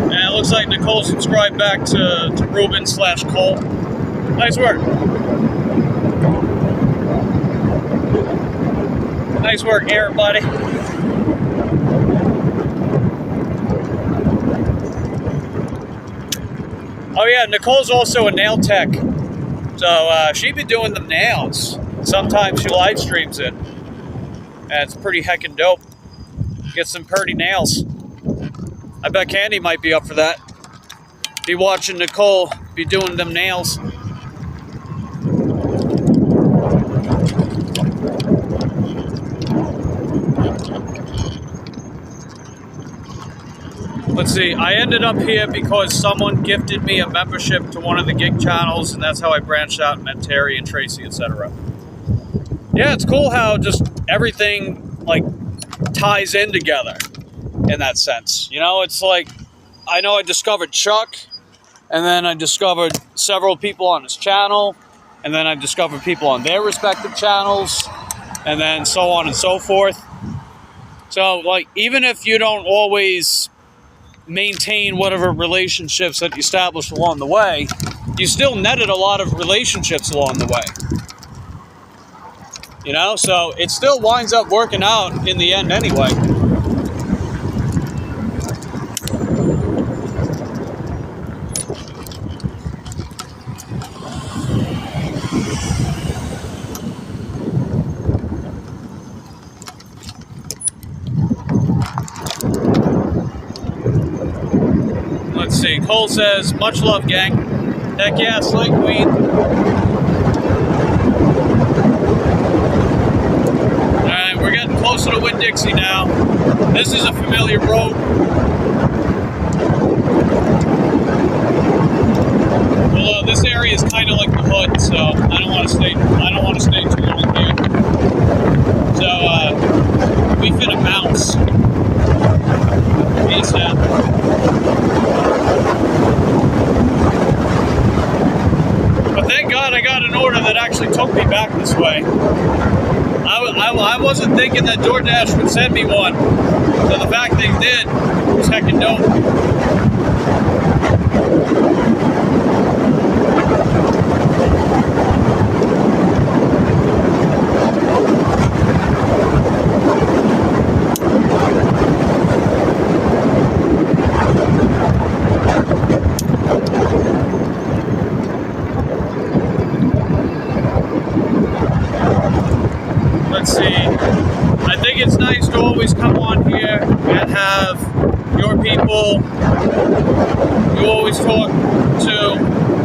And it looks like Nicole subscribed back to Ruben/Cole. Nice work. Nice work, everybody. Oh yeah, Nicole's also a nail tech. So she be doing the nails. Sometimes she live streams it. And it's pretty heckin' dope. Get some pretty nails. I bet Candy might be up for that. Be watching Nicole be doing them nails. Let's see, I ended up here because someone gifted me a membership to one of the gig channels, and that's how I branched out and met Terry and Tracy, etc. Yeah, it's cool how just everything, like, ties in together in that sense. You know, it's like, I know I discovered Chuck, and then I discovered several people on his channel, and then I discovered people on their respective channels, and then so on and so forth. So, like, even if you don't always maintain whatever relationships that you established along the way, you still netted a lot of relationships along the way. You know, so it still winds up working out in the end anyway. Let's see, Cole says, much love, gang. Heck yeah, Slay Queen. Alright, we're getting closer to Winn-Dixie now. This is a familiar road. Although this area is kind of like the hood, so I don't want to stay too long here. So, we finna bounce. ASAP. But thank God I got an order that actually took me back this way. I wasn't thinking that DoorDash would send me one. So the fact they did was heckin' dope. Let's see, I think it's nice to always come on here and have your people you always talk to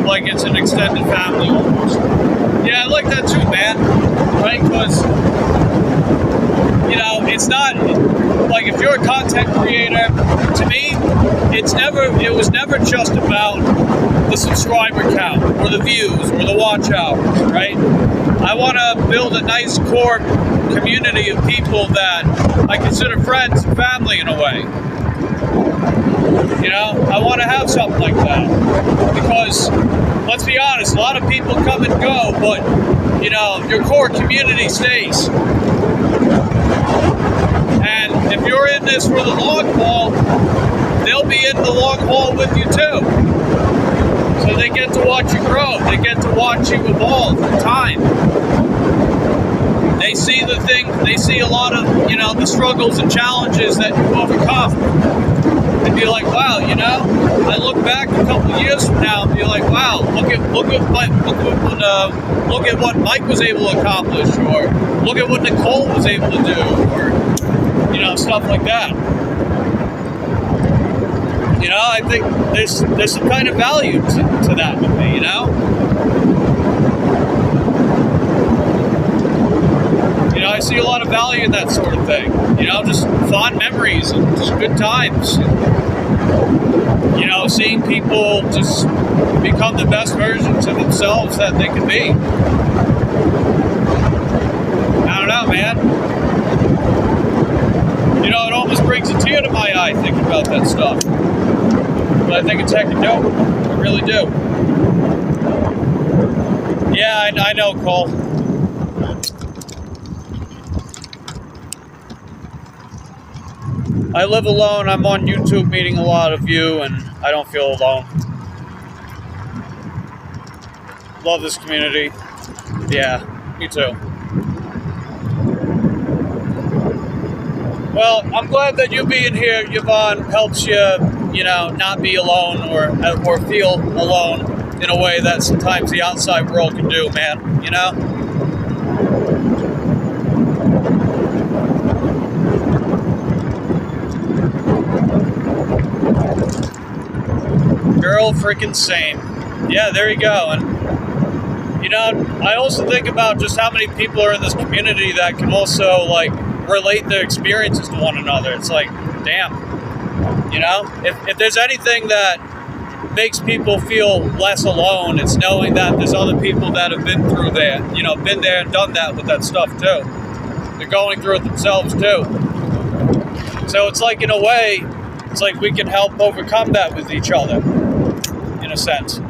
like it's an extended family almost. Yeah, I like that too, man, right? Because you know, it's not like if you're a content creator, to me, it was never just about the subscriber count or the views or the watch hours, right? I want to build a nice core community of people that I consider friends and family in a way. You know, I want to have something like that because, let's be honest, a lot of people come and go, but, you know, your core community stays. And if you're in this for the long haul, they'll be in the long haul with you too. So they get to watch you grow. They get to watch you evolve in time. They see the thing, they see a lot of, you know, the struggles and challenges that you overcome. And be like, wow, you know, I look back a couple of years from now and be like, wow, look at what Mike was able to accomplish, or look at what Nicole was able to do, or, you know, stuff like that. You know, I think there's some kind of value to that with me, you know? You know, I see a lot of value in that sort of thing. You know, just fond memories and just good times. You know, seeing people just become the best versions of themselves that they can be. I don't know, man. You know, it almost brings a tear to my eye thinking about that stuff. But I think it's heckin' dope. I really do. Yeah, I know, Cole. I live alone. I'm on YouTube meeting a lot of you, and I don't feel alone. Love this community. Yeah, me too. Well, I'm glad that you being here, Yvonne, helps you, you know, not be alone or feel alone in a way that sometimes the outside world can do, man, you know? Girl freaking same. Yeah, there you go. And, you know, I also think about just how many people are in this community that can also, like, relate their experiences to one another. It's like, damn. You know, if there's anything that makes people feel less alone, it's knowing that there's other people that have been through that, you know, been there and done that with that stuff too. They're going through it themselves too. So it's like, in a way, it's like we can help overcome that with each other, in a sense.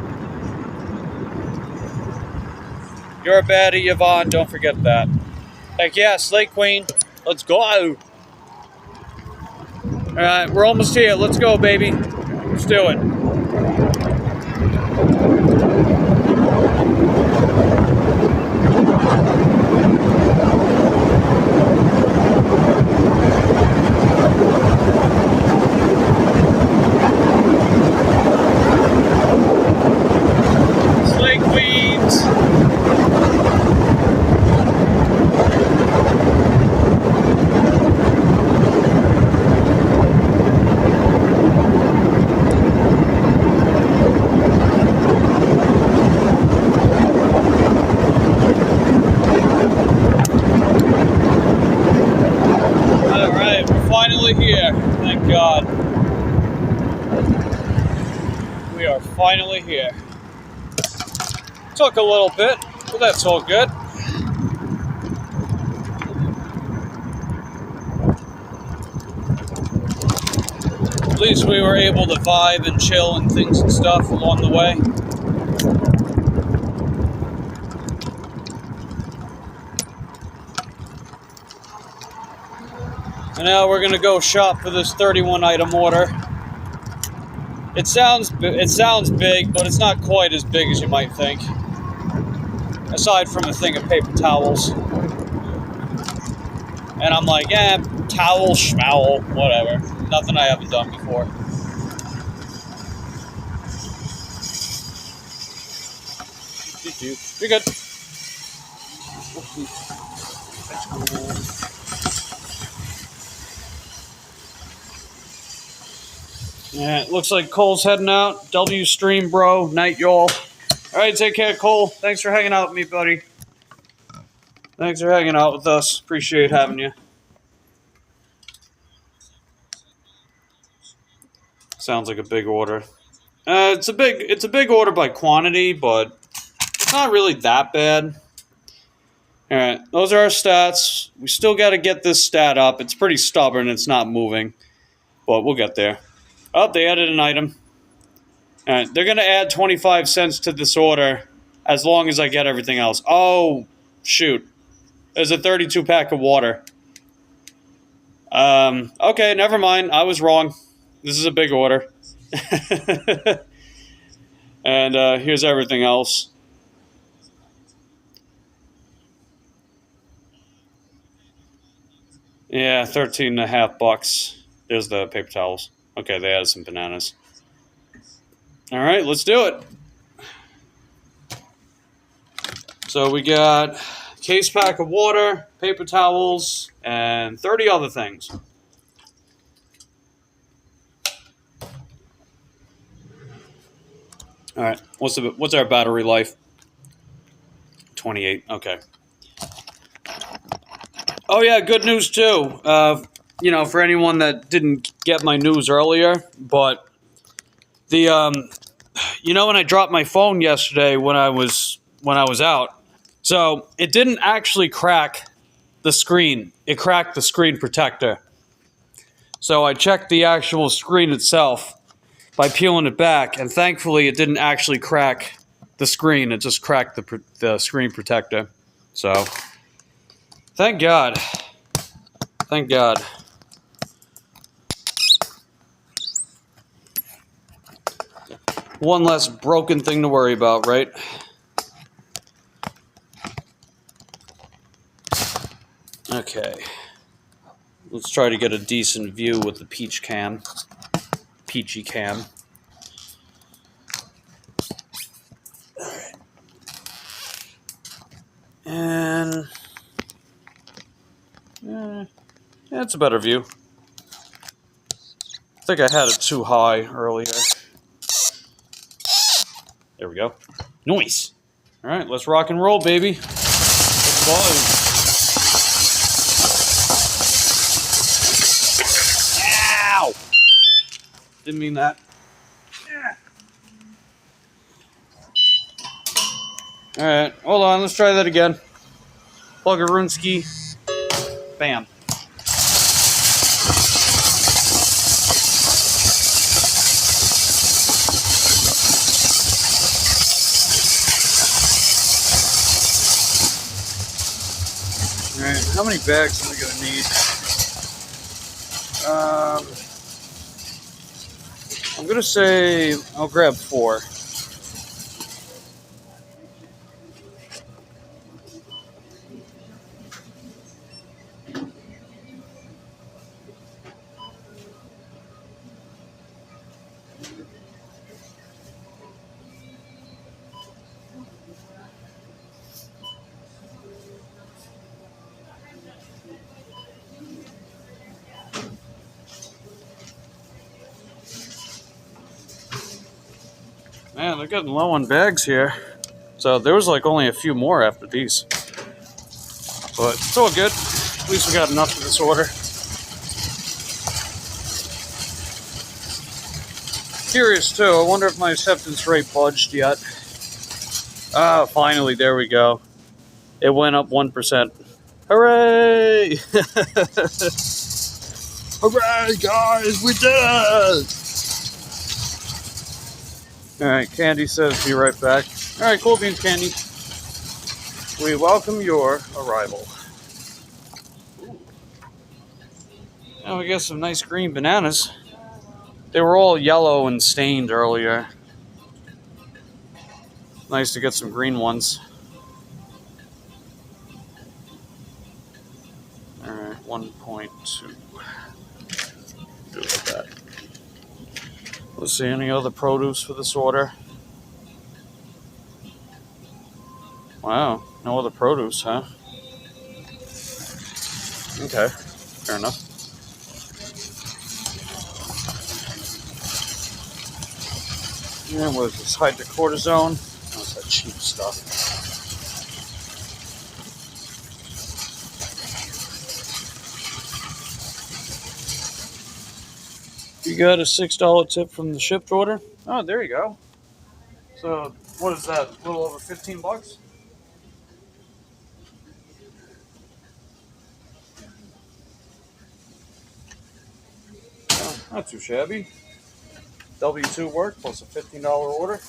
You're a baddie, Yvonne, don't forget that. Heck yeah, Slay Queen, let's go. Alright, we're almost here, let's go, baby. Let's do it. Slay Queens. Here, thank God. We are finally here. Took a little bit, but that's all good. At least we were able to vibe and chill and things and stuff along the way. And now we're gonna go shop for this 31 item order. It sounds big, but it's not quite as big as you might think. Aside from a thing of paper towels. And I'm like, towel, schmowel, whatever. Nothing I haven't done before. You're good. Yeah, it looks like Cole's heading out. W stream, bro. Night, y'all. All right, take care, Cole. Thanks for hanging out with me, buddy. Thanks for hanging out with us. Appreciate having you. Sounds like a big order. It's a big order by quantity, but it's not really that bad. All right, those are our stats. We still got to get this stat up. It's pretty stubborn. It's not moving, but we'll get there. Oh, they added an item. All right, they're going to add 25 cents to this order as long as I get everything else. Oh, shoot. There's a 32-pack of water. Okay, never mind. I was wrong. This is a big order. And here's everything else. Yeah, $13.50. There's the paper towels. Okay, they added some bananas. All right, let's do it. So we got a case pack of water, paper towels, and 30 other things. All right, what's our battery life? 28. Okay. Oh yeah, good news too. For anyone that didn't get my news earlier, but the when I dropped my phone yesterday when I was out, so it didn't actually crack the screen. It cracked the screen protector. So I checked the actual screen itself by peeling it back, and thankfully it didn't actually crack the screen. It just cracked the screen protector. So thank God. Thank God. One less broken thing to worry about, right? Okay. Let's try to get a decent view with the peachy cam. Alright. And yeah, it's a better view. I think I had it too high earlier. There we go. Nice. Alright, let's rock and roll, baby. Let's volume. Ow! Didn't mean that. Alright, hold on, let's try that again. Plug-a-roonski. Bam. Alright, how many bags am I going to need? I'm going to say I'll grab 4. Man, they're getting low on bags here. So there was like only a few more after these. But it's all good. At least we got enough for this order. Curious too, I wonder if my acceptance rate budged yet. Ah, finally, there we go. It went up 1%. Hooray! Hooray, guys, we did it! Alright, Candy says be right back. Alright, cool beans, Candy. We welcome your arrival. Now we got some nice green bananas. They were all yellow and stained earlier. Nice to get some green ones. Alright, 1.2. Do like that. Let's see, any other produce for this order? Wow, no other produce, huh? Okay, fair enough. And what is this, hydrocortisone? Oh, it's that cheap stuff. You got a $6 tip from the shipped order. Oh, there you go. So, what is that? A little over 15 bucks? Oh, not too shabby. W2 work plus a $15 order.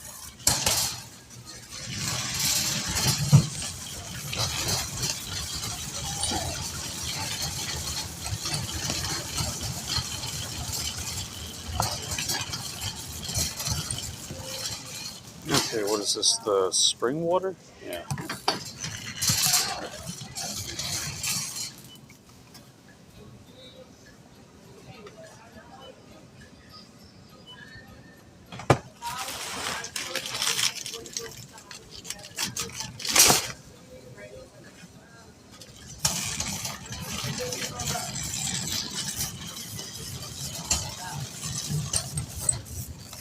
Okay, what is this? The spring water? Yeah.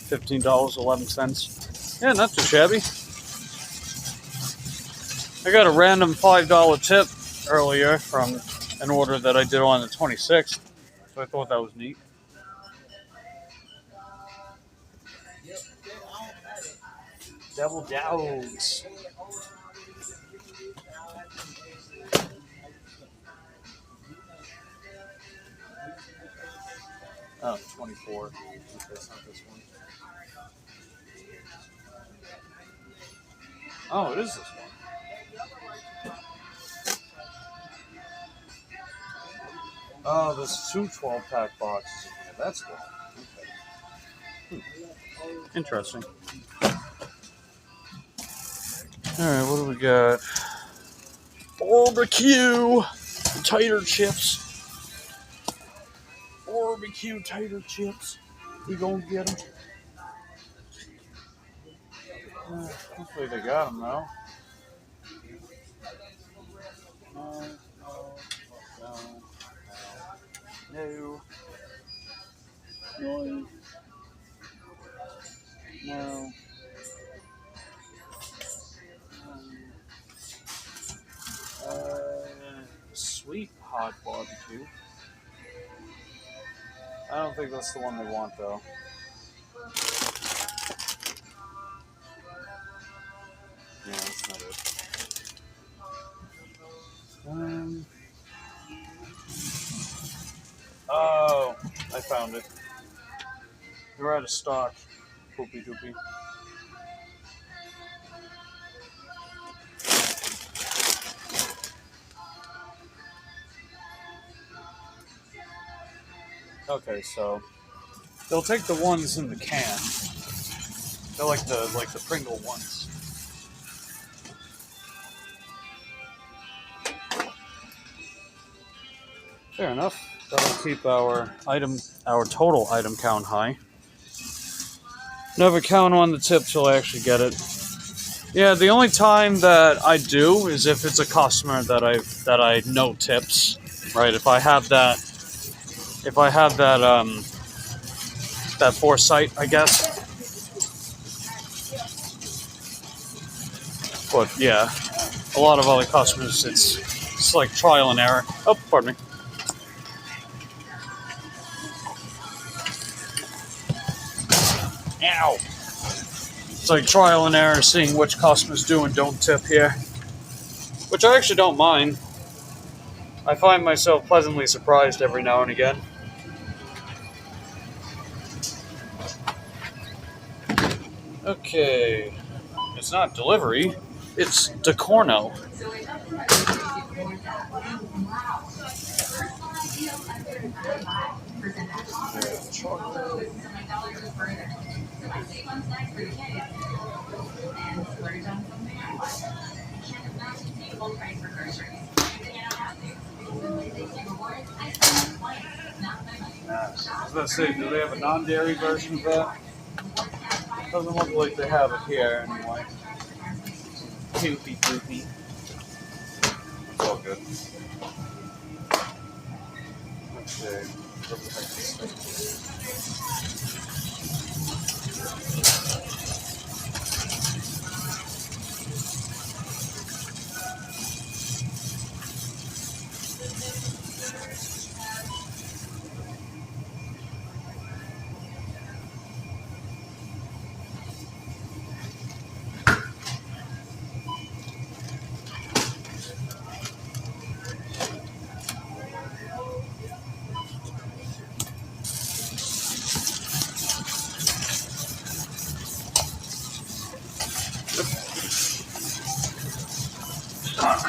$15.11. Yeah, not too shabby. I got a random $5 tip earlier from an order that I did on the 26th, so I thought that was neat. Devil Dogs. Oh, 24. Okay, it's not this one. Oh, it is this one. Oh, there's two 12-pack boxes in here. That's cool. Okay. Interesting. Alright, what do we got? Barbecue Tater Chips. Barbecue Tater Chips. We gonna get them. Hopefully they got them, though. No. No. Sweet hot barbecue. I don't think that's the one they want, though. Yeah, that's not it. Oh, I found it. They're out of stock. Poopy doopy. Okay, so they'll take the ones in the can. They're like the Pringle ones. Fair enough. That'll keep our total item count high. Never count on the tip till I actually get it. Yeah, the only time that I do is if it's a customer that I know tips, right? If I have that that foresight, I guess. But yeah, a lot of other customers, it's like trial and error. Oh, pardon me. Ow! It's like trial and error, seeing which customers do and don't tip here. Which I actually don't mind. I find myself pleasantly surprised every now and again. Okay. It's not delivery, it's DeCorno. I was going to say, do they have a non-dairy version of that? Doesn't look like they have it here anyway. Poopy poopy. It's all good. Okay. What the heck is this?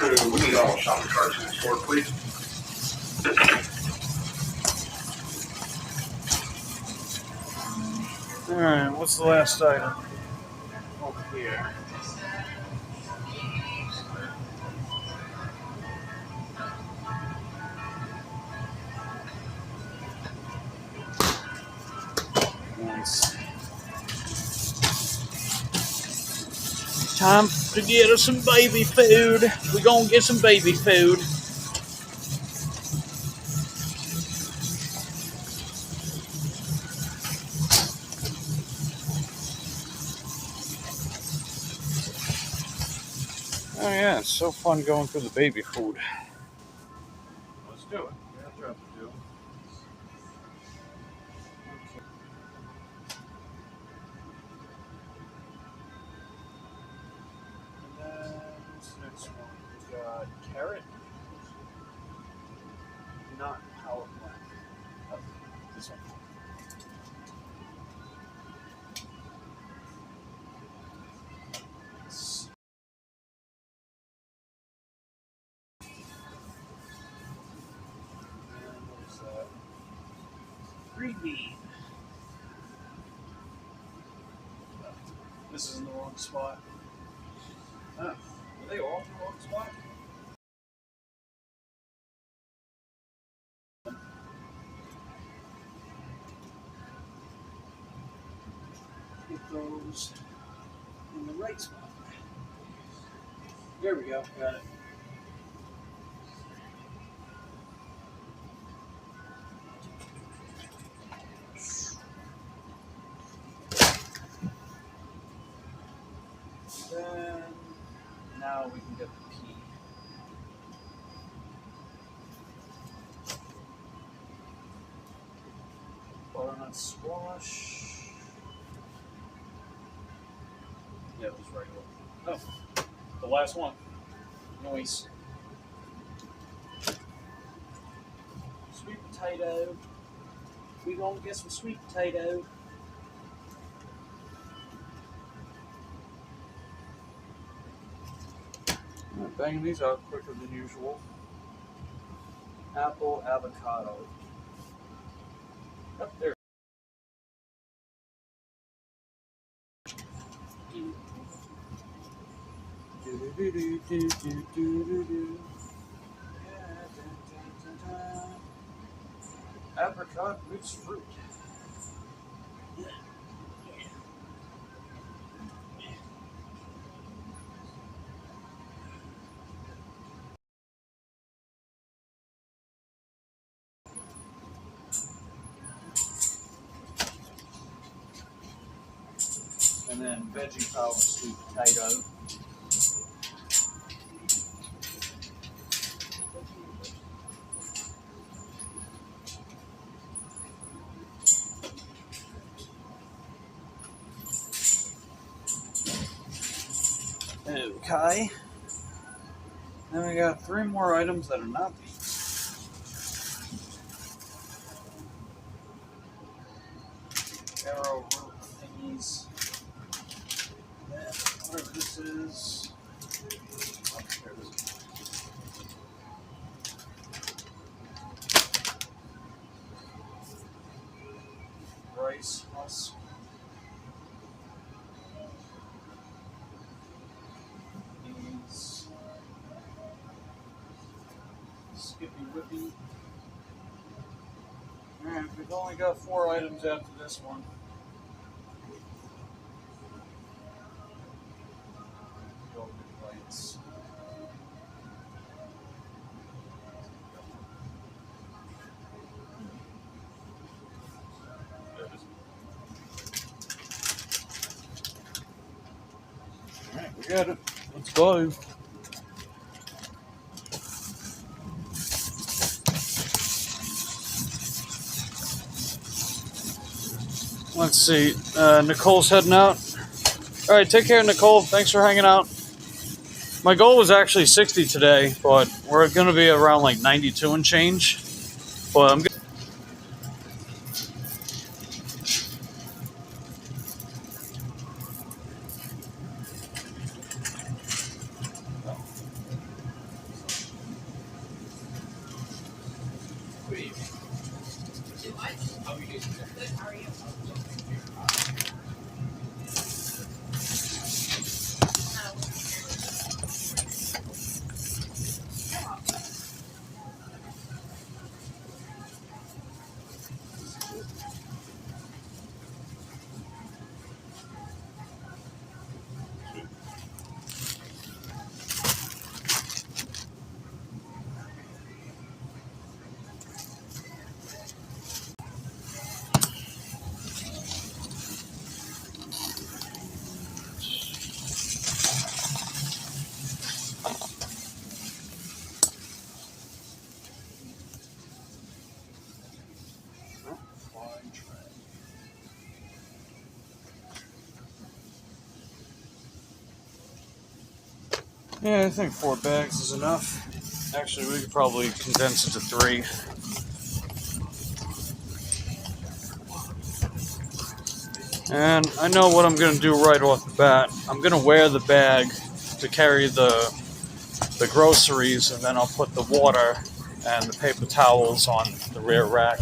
We need all shopping carts in the store, please. Alright, what's the last item? Over here. Nice. Time to get us some baby food. We're gonna get some baby food. Oh yeah, it's so fun going through the baby food. Let's do it. Yeah, that's what to do. And then what's the next one? We got carrot. Not power plant. Oh, this one. And what is that? Green bean. This is in the wrong spot. Huh. Are they all in the wrong spot? Get those in the right spot. There we go. Got it. Then now we can get the pea. Butternut squash. Yeah, it was regular. Oh, the last one. Nice. Sweet potato. We gonna get some sweet potato. I'm banging these out quicker than usual. Apple, avocado. Up there. Apricot roots fruit. And then veggie power sweet potato. Okay. Then we got 3 more items that are not these. Arrow root thingies. Whatever this is. Oh, there it is. Rice husk. Beans. Skippy Whippy. Alright, we've only got 4 items after this one. Lights. Alright, we got it. Let's go. Let's see. Nicole's heading out. All right, take care, Nicole. Thanks for hanging out. My goal was actually 60 today, but we're going to be around like 92 and change. But I'm good. Yeah, I think 4 bags is enough. Actually, we could probably condense it to 3. And I know what I'm going to do right off the bat. I'm going to wear the bag to carry the groceries, and then I'll put the water and the paper towels on the rear rack.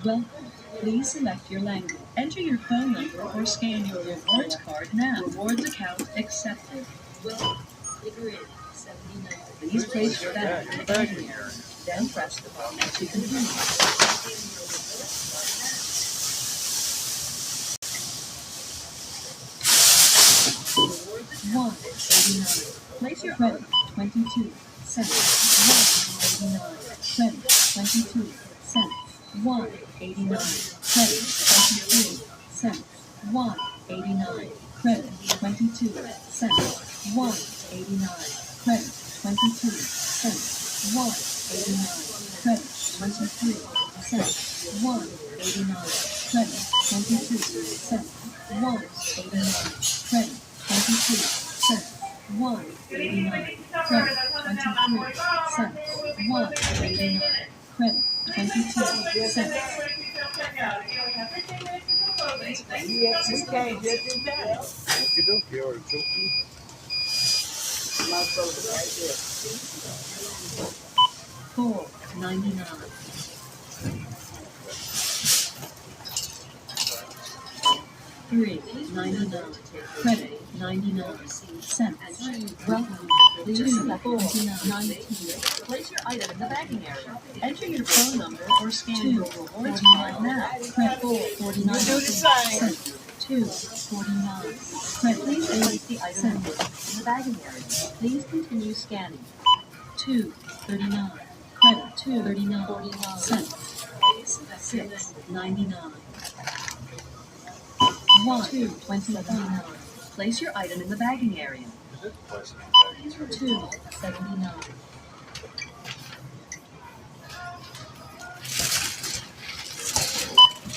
Welcome. Please select your language. Enter your phone number or scan your rewards card now. Rewards account accepted. Please place your bag in the bagging area. Then press the button to continue. $1.89. Place your credit. 22 cents. $1.89. Credit. 22 cents. $1.89. Credit. 23 cents. $1.89. Credit. 22 cents. $1.89. Credit. 22 cents. $1.89. Credit. 23 cents. $1.89. Credit. 22 cents. $1.89. Credit. 22 cents. $1.89. Credit. 23 cents. $1.89. Credit. 22 cents. $4.99. $3.99. Credit. 99 cents. Welcome. Please select 29.19. Place your item in the bagging area. Enter your phone number or scan your rewards card now. Credit. 4.49 cents. 2.49. Credit. Please place the item in the bagging area. Please continue scanning. 2.39. Credit. 2.39 cents. 6.99. 1.29. Place your item in the bagging area. 2.79.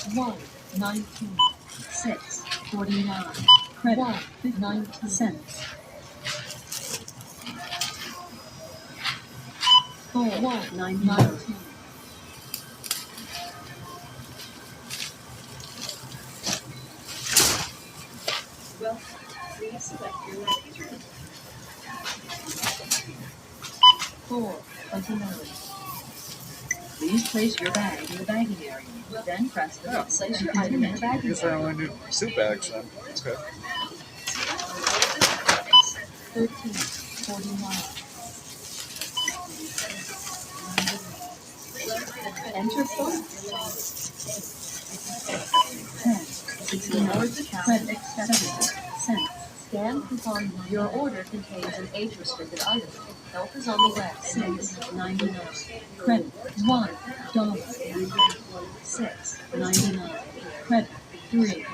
1.19. 6.49. Credit. 19 cents. 4.99. Please select your language. 4.29. Please place your bag in the bagging area. Then press the button. Place your item in the bagging area. I guess I only need 2 bags then. Okay. 13.49. Enter phone. 10.69. Credit accepted. Cents. Scan coupon. Your order contains an age-restricted item. Help is on the way. 6.99. Credit. $1. 6.99. Credit. $3.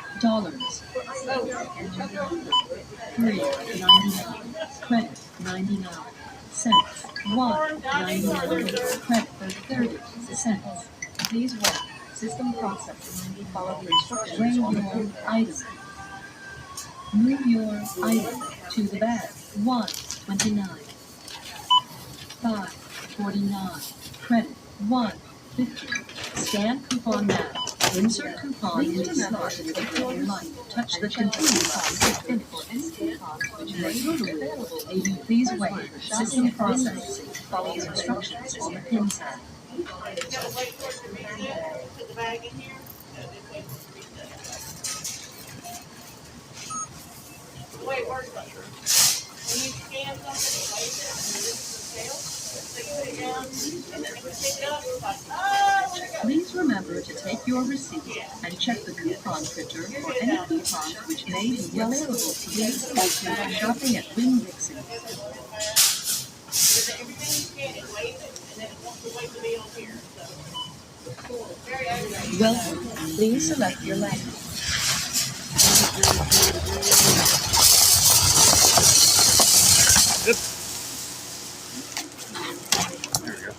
3.99. Credit. 99 cents. 1.99. Credit. 30 cents. Please wait. System processing. Follow the instructions. Weigh your item. Move your item to the bag. 1.29. 5.49. Credit. 1.50. Scan coupon now. Insert coupon into the slot in the your light. Touch the continue button to finish. Any coupons which may be available. Please wait. System processing. Follow the instructions on the pin pad. Put the bag in here. Wait, where's that? When you scan something, you place it, and this is the scale. So you put it down, and then you pick it up, it's like, oh, where'd it go? Please Please remember to take your receipt and check the coupon printer for any coupons which may be available to you by shopping at Winn-Dixie. Welcome. Please select your language. There we go.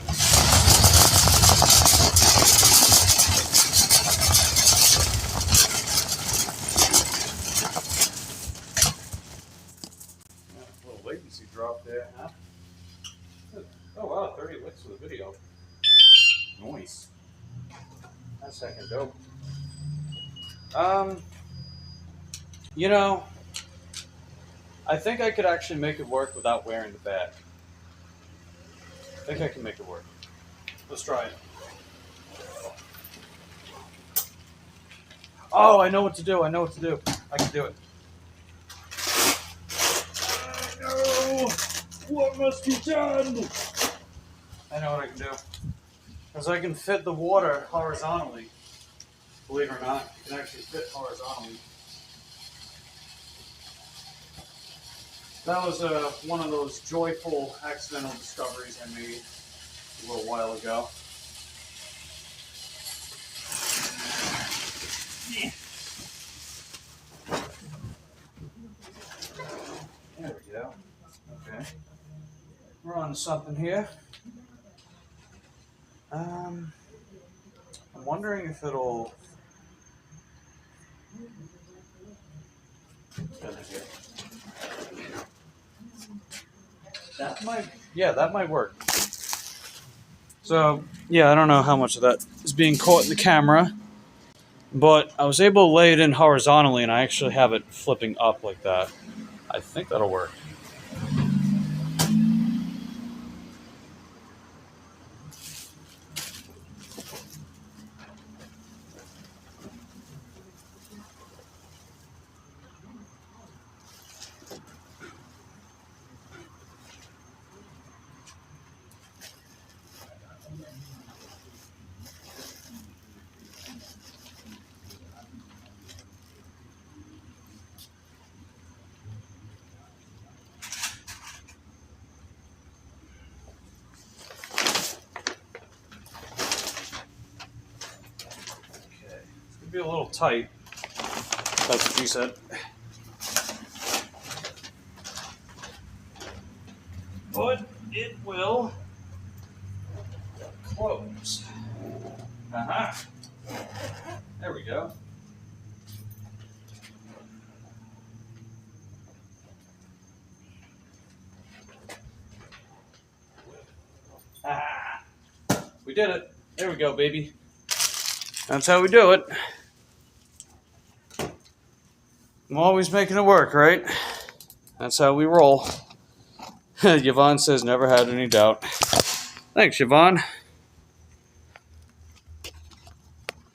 A little latency drop there, huh? Oh wow, 30 licks for the video. Nice. That's second dope. You know, I think I could actually make it work without wearing the bag. I think I can make it work. Let's try it. Oh, I know what to do. I know what to do. I can do it. No! What must be done? I know what I can do. Because I can fit the water horizontally. Believe it or not, it can actually fit horizontally. That was one of those joyful accidental discoveries I made a little while ago. There we go. Okay. We're on to something here. I'm wondering if it'll... That might work. So, yeah, I don't know how much of that is being caught in the camera, but I was able to lay it in horizontally, and I actually have it flipping up like that. I think that'll work. Be a little tight. That's what she said. But it will close. There we go. We did it. There we go, baby. That's how we do it. I'm always making it work, right? That's how we roll. Yvonne says, never had any doubt. Thanks, Yvonne.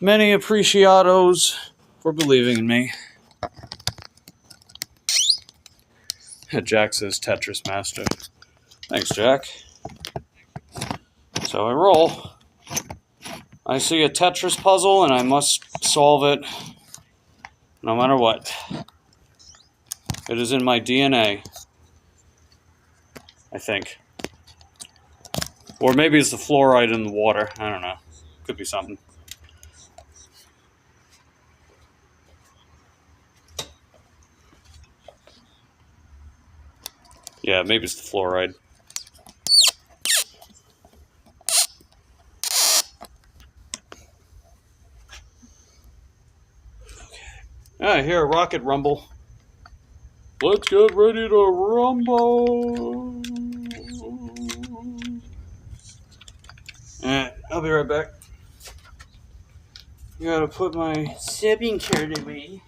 Many appreciados for believing in me. Jack says, Tetris Master. Thanks, Jack. So I roll. I see a Tetris puzzle and I must solve it no matter what. It is in my DNA, I think. Or maybe it's the fluoride in the water. I don't know. Could be something. Yeah, maybe it's the fluoride. I hear a rocket rumble. Let's get ready to rumble. Alright, I'll be right back. I gotta put my sipping card away.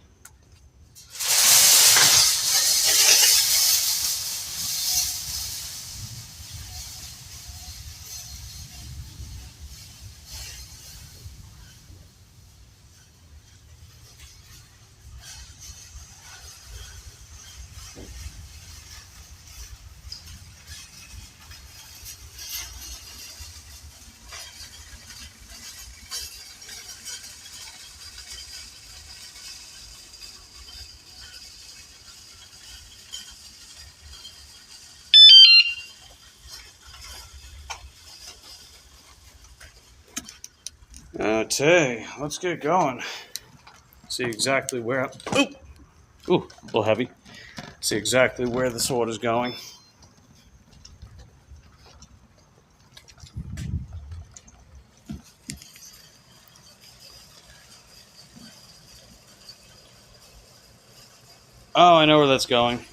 Okay, let's get going. See exactly where. Ooh, a little heavy. See exactly where this order's going. Oh, I know where that's going.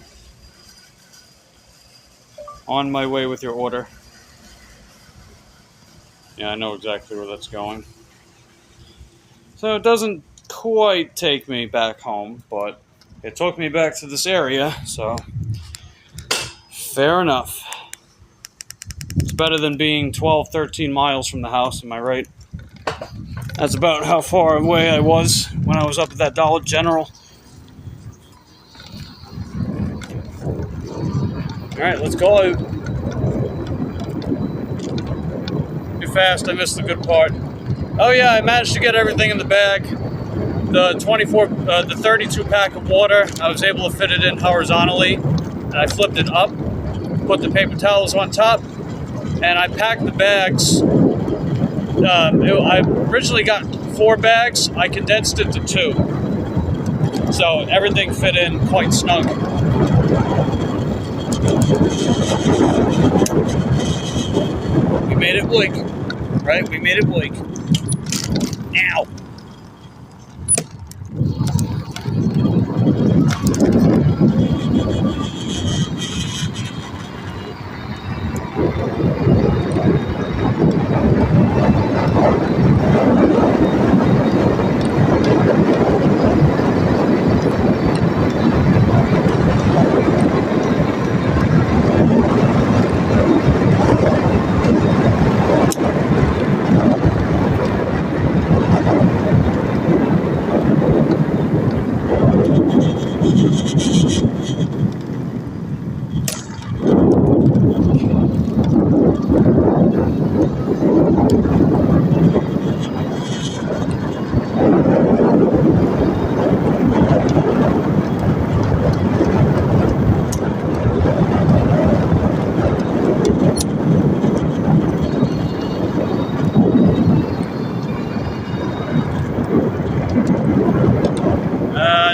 On my way with your order. Yeah, I know exactly where that's going. So it doesn't quite take me back home, but it took me back to this area, so fair enough. It's better than being 12, 13 miles from the house, am I right? That's about how far away I was when I was up at that Dollar General. Alright, let's go. Too fast, I missed the good part. Oh yeah, I managed to get everything in the bag. The 32 pack of water, I was able to fit it in horizontally, and I flipped it up, put the paper towels on top, and I packed the bags. I originally got 4 bags, I condensed it to 2. So everything fit in quite snug. We made it blink, right? We made it blink. Ow!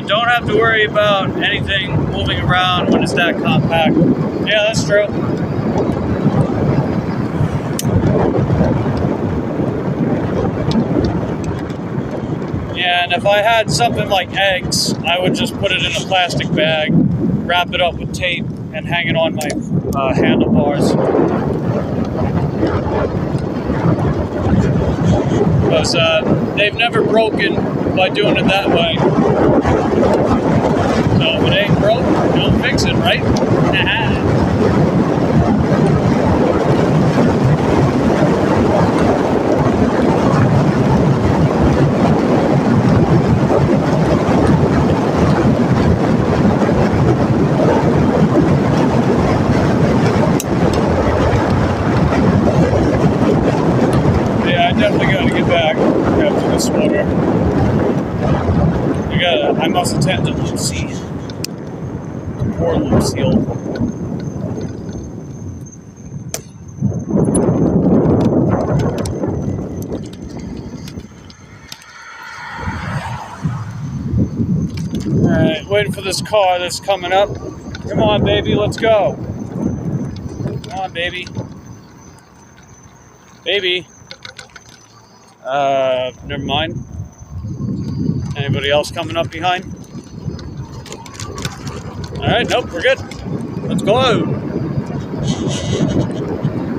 Don't have to worry about anything moving around when it's that compact. Yeah, that's true. Yeah, and if I had something like eggs, I would just put it in a plastic bag, wrap it up with tape, and hang it on my handlebars. Because they've never broken by doing it that way. So if it ain't broke, don't fix it, right? Yeah, I definitely got to get back after this water. I must attend to Lucy. Poor Lucille. Alright, waiting for this car that's coming up. Come on, baby, let's go. Come on, baby. Baby. Never mind. Anybody else coming up behind? Alright, nope, we're good. Let's go.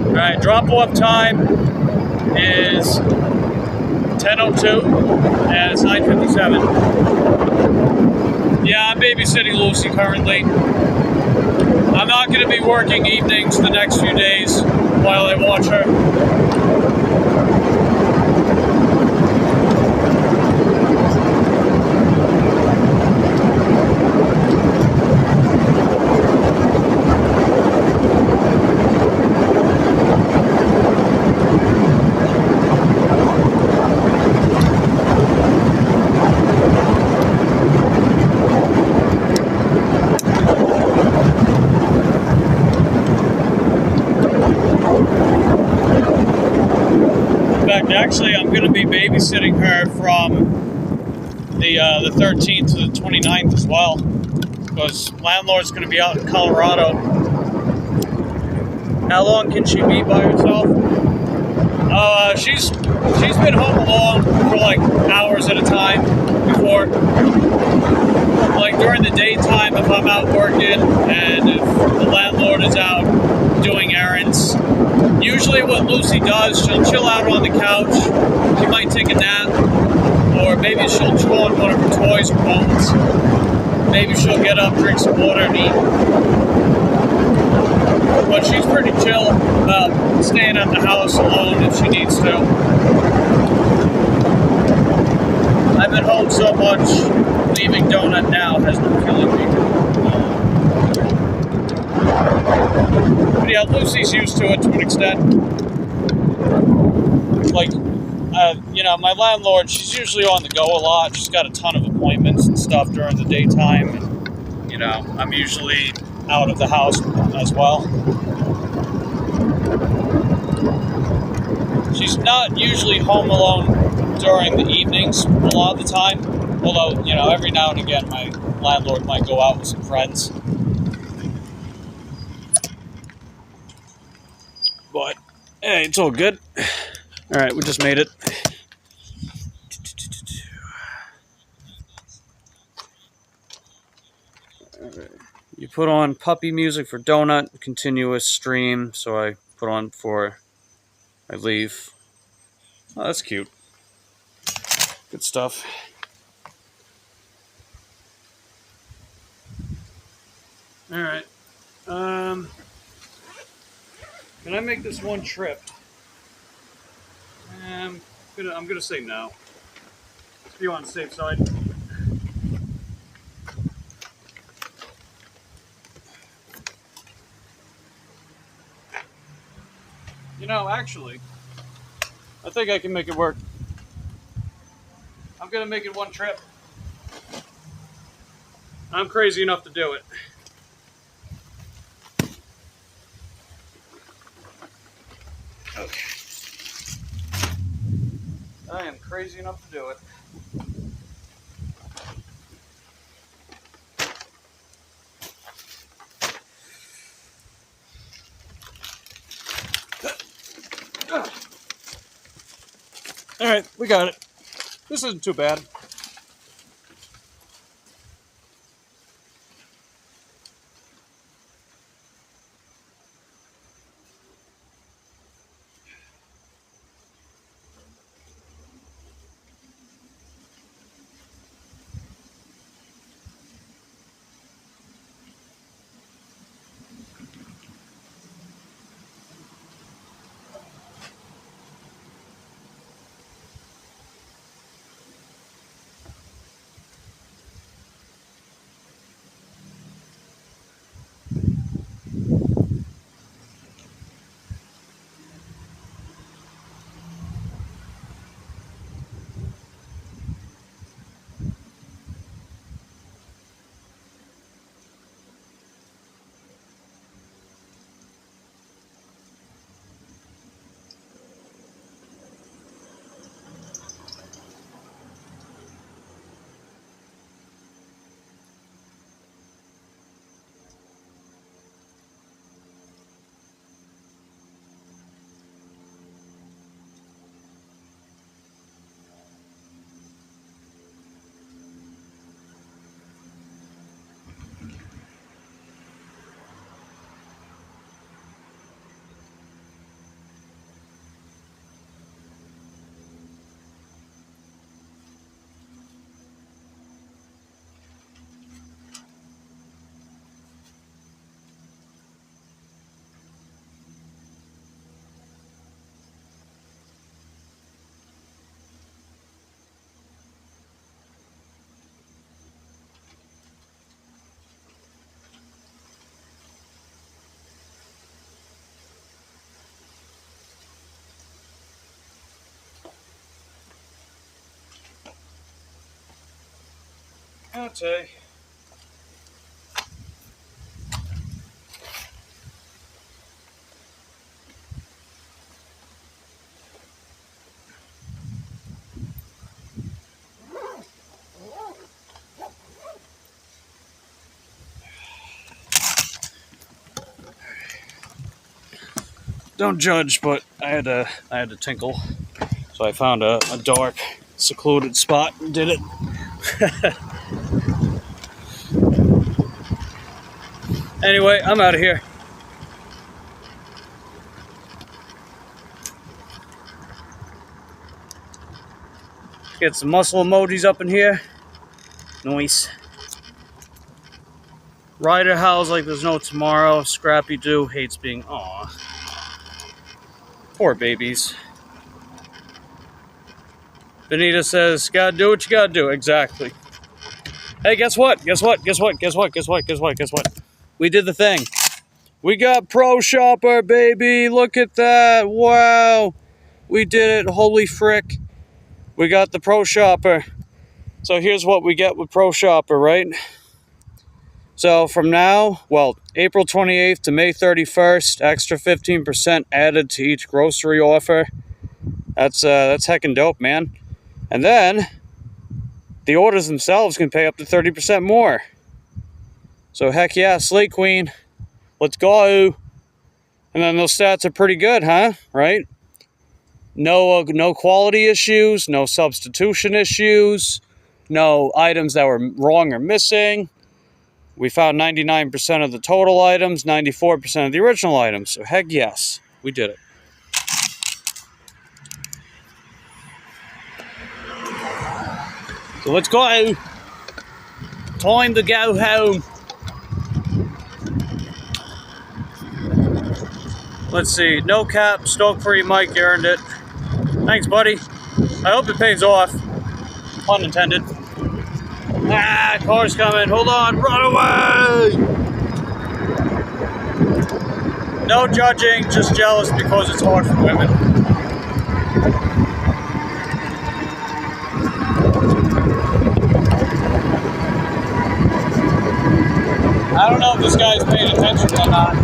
Alright, drop-off time is 10:02 and it's 9:57. Yeah, I'm babysitting Lucy currently. I'm not going to be working evenings the next few days while I watch her. from the 13th to the 29th as well, because landlord's going to be out in Colorado. How long can she be by herself? She's been home alone for like hours at a time before. Like during the daytime, if I'm out working and if the landlord is out doing errands, usually what Lucy does, she'll chill out on the couch. She might take a nap, or maybe she'll chew on one of her toys or bones. Maybe she'll get up, drink some water, and eat. But she's pretty chill about staying at the house alone if she needs to. I've been home so much, leaving Donut now has been killing me. But yeah, Lucy's used to it to an extent. Like, you know, my landlord, she's usually on the go a lot. She's got a ton of appointments and stuff during the daytime. And, you know, I'm usually out of the house as well. She's not usually home alone during the evenings a lot of the time. Although, you know, every now and again my landlord might go out with some friends. But, hey, it's all good. Alright, we just made it. You put on puppy music for Donut, continuous stream, so I put on before I leave. Oh, that's cute. Good stuff. Alright. Can I make this one trip? I'm gonna say no. Let's be on the safe side. You know, actually, I think I can make it work. I'm gonna make it one trip. I'm crazy enough to do it. Okay. I am crazy enough to do it. Alright, we got it. This isn't too bad. Okay. don't judge, but I had to tinkle. So I found a dark, secluded spot and did it. Anyway, I'm out of here. Get some muscle emojis up in here. Nice. Ryder howls like there's no tomorrow. Scrappy Doo hates being... Aw. Poor babies. Benita says, gotta do what you gotta do. Exactly. Hey, guess what? Guess what? Guess what? Guess what? Guess what? Guess what? Guess what? We did the thing. We got Pro Shopper, baby. Look at that. Wow. We did it. Holy frick. We got the Pro Shopper. So here's what we get with Pro Shopper, right? So from now, well, April 28th to May 31st, extra 15% added to each grocery offer. That's heckin' dope, man. And then the orders themselves can pay up to 30% more. So heck yeah, Slate Queen. Let's go. And then those stats are pretty good, huh? Right? No quality issues, no substitution issues, no items that were wrong or missing. We found 99% of the total items, 94% of the original items. So heck yes, we did it. So let's go. Time to go home. Let's see. No cap, stoke free Mike, you earned it. Thanks, buddy. I hope it pays off. Pun intended. Ah, car's coming. Hold on. Run away! No judging, just jealous because it's hard for women. I don't know if this guy's paying attention or not.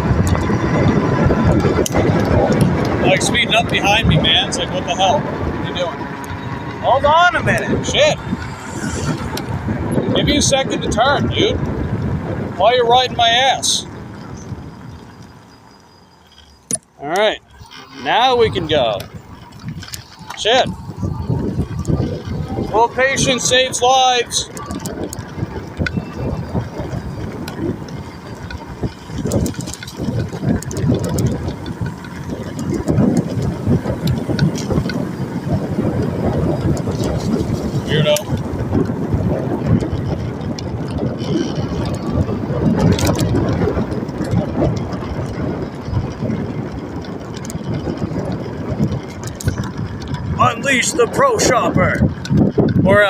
Like speeding up behind me, man. It's like, what the hell? What are you doing? Hold on a minute. Shit. Give me a second to turn, dude. Why are you riding my ass? Alright. Now we can go. Shit. Well, patience saves lives. Weirdo. Unleash the Pro Shopper. Or,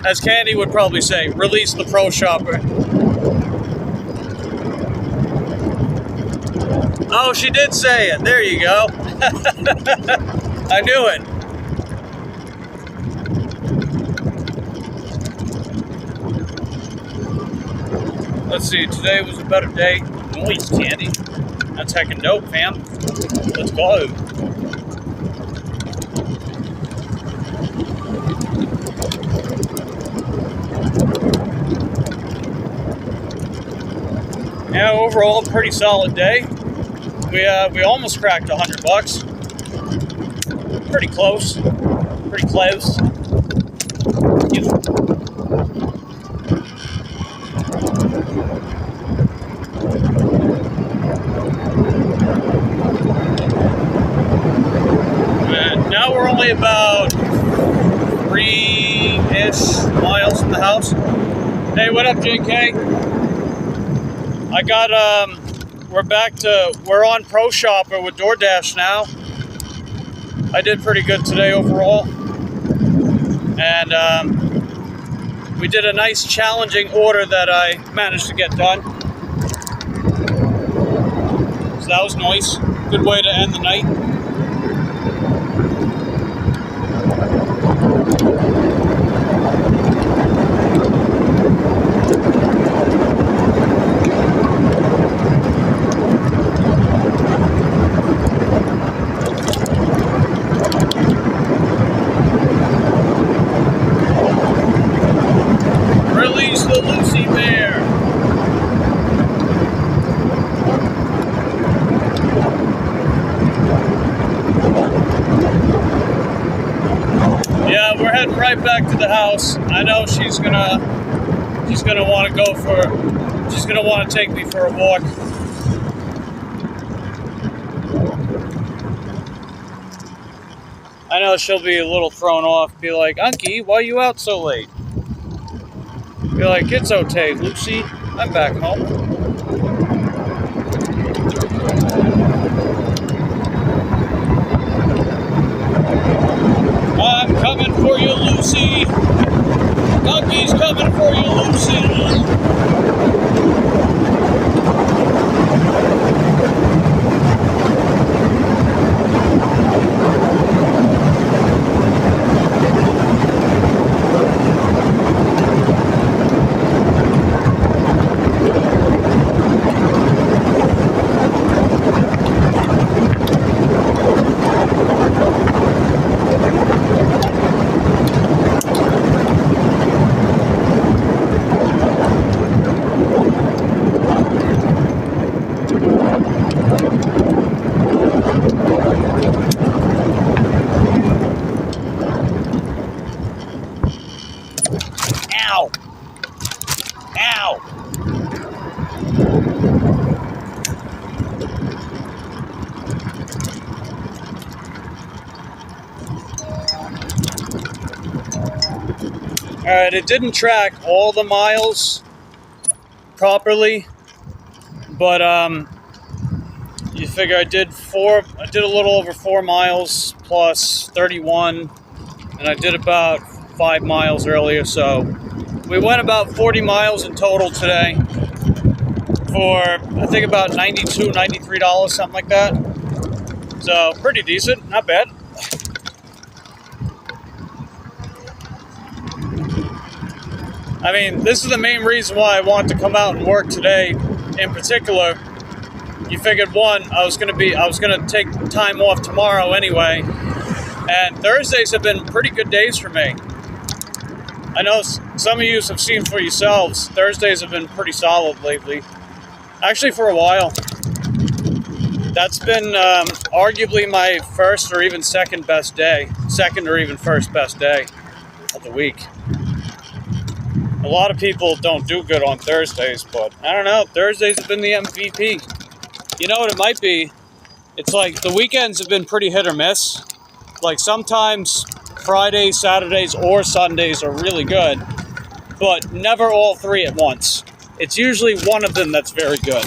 as Candy would probably say, release the Pro Shopper. Oh, she did say it. There you go. I knew it. Let's see, today was a better day. Nice, Candy. That's heckin' dope, fam. Let's go. Yeah, overall, pretty solid day. We almost cracked $100. Pretty close. Pretty close. Now we're only about 3-ish miles from the house. Hey, what up, JK? I got, we're on Pro Shopper with DoorDash now. I did pretty good today overall. And, we did a nice challenging order that I managed to get done. So that was nice. Good way to end the night. Release the Lucy Bear! drive back to the house. I know she's gonna want to she's gonna want to take me for a walk. I know she'll be a little thrown off, be like, Unky, why are you out so late? Be like, it's okay, Lucy, I'm back home. I'm coming for you, Lucy. Unky's coming for you, Lucy. Ow! Ow! Alright, it didn't track all the miles properly, but you figure I did a little over 4 miles plus 31, and I did about 5 miles earlier, so we went about 40 miles in total today for, I think, about $92, $93, something like that. So, pretty decent, not bad. I mean, this is the main reason why I want to come out and work today in particular. You figured, one, I was gonna take time off tomorrow anyway, and Thursdays have been pretty good days for me. I know some of you have seen for yourselves, Thursdays have been pretty solid lately. Actually, for a while. That's been arguably my first or even second or even first best day of the week. A lot of people don't do good on Thursdays, but I don't know, Thursdays have been the MVP. You know what it might be? It's like the weekends have been pretty hit or miss. Like sometimes Fridays, Saturdays, or Sundays are really good, but never all three at once. It's usually one of them that's very good.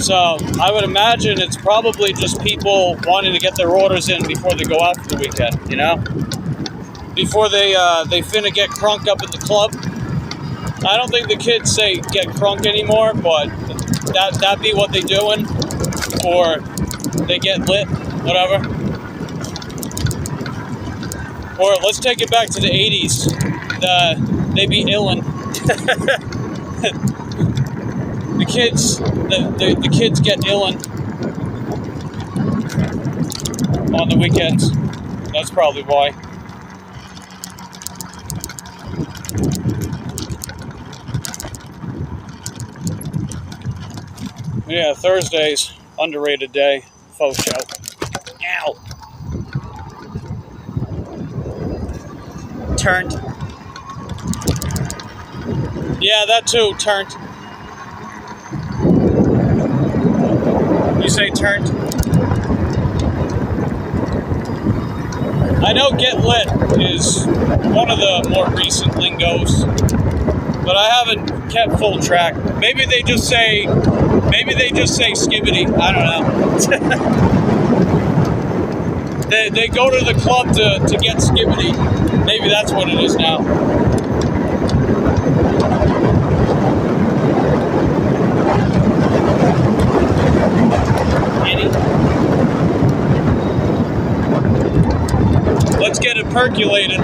So I would imagine it's probably just people wanting to get their orders in before they go out for the weekend, you know? Before they finna get crunk up at the club. I don't think the kids say get crunk anymore, but that be what they doing, or they get lit, whatever. Or let's take it back to the 80s. They be illin'. the kids get illin' on the weekends. That's probably why. Yeah, Thursday's underrated day. Faux show. Ow! Turned. Yeah, that too, turned. You say turned? I know get lit is one of the more recent lingos, but I haven't kept full track. Maybe they just say skibbity. I don't know. they go to the club to get skibbity. Maybe that's what it is now. Let's get it percolated.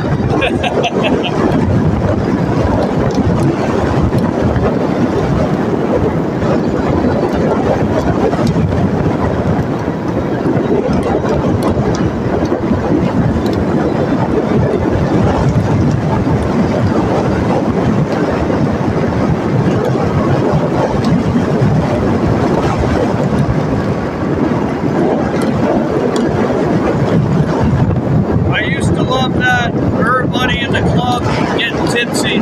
I used to love that club getting tipsy.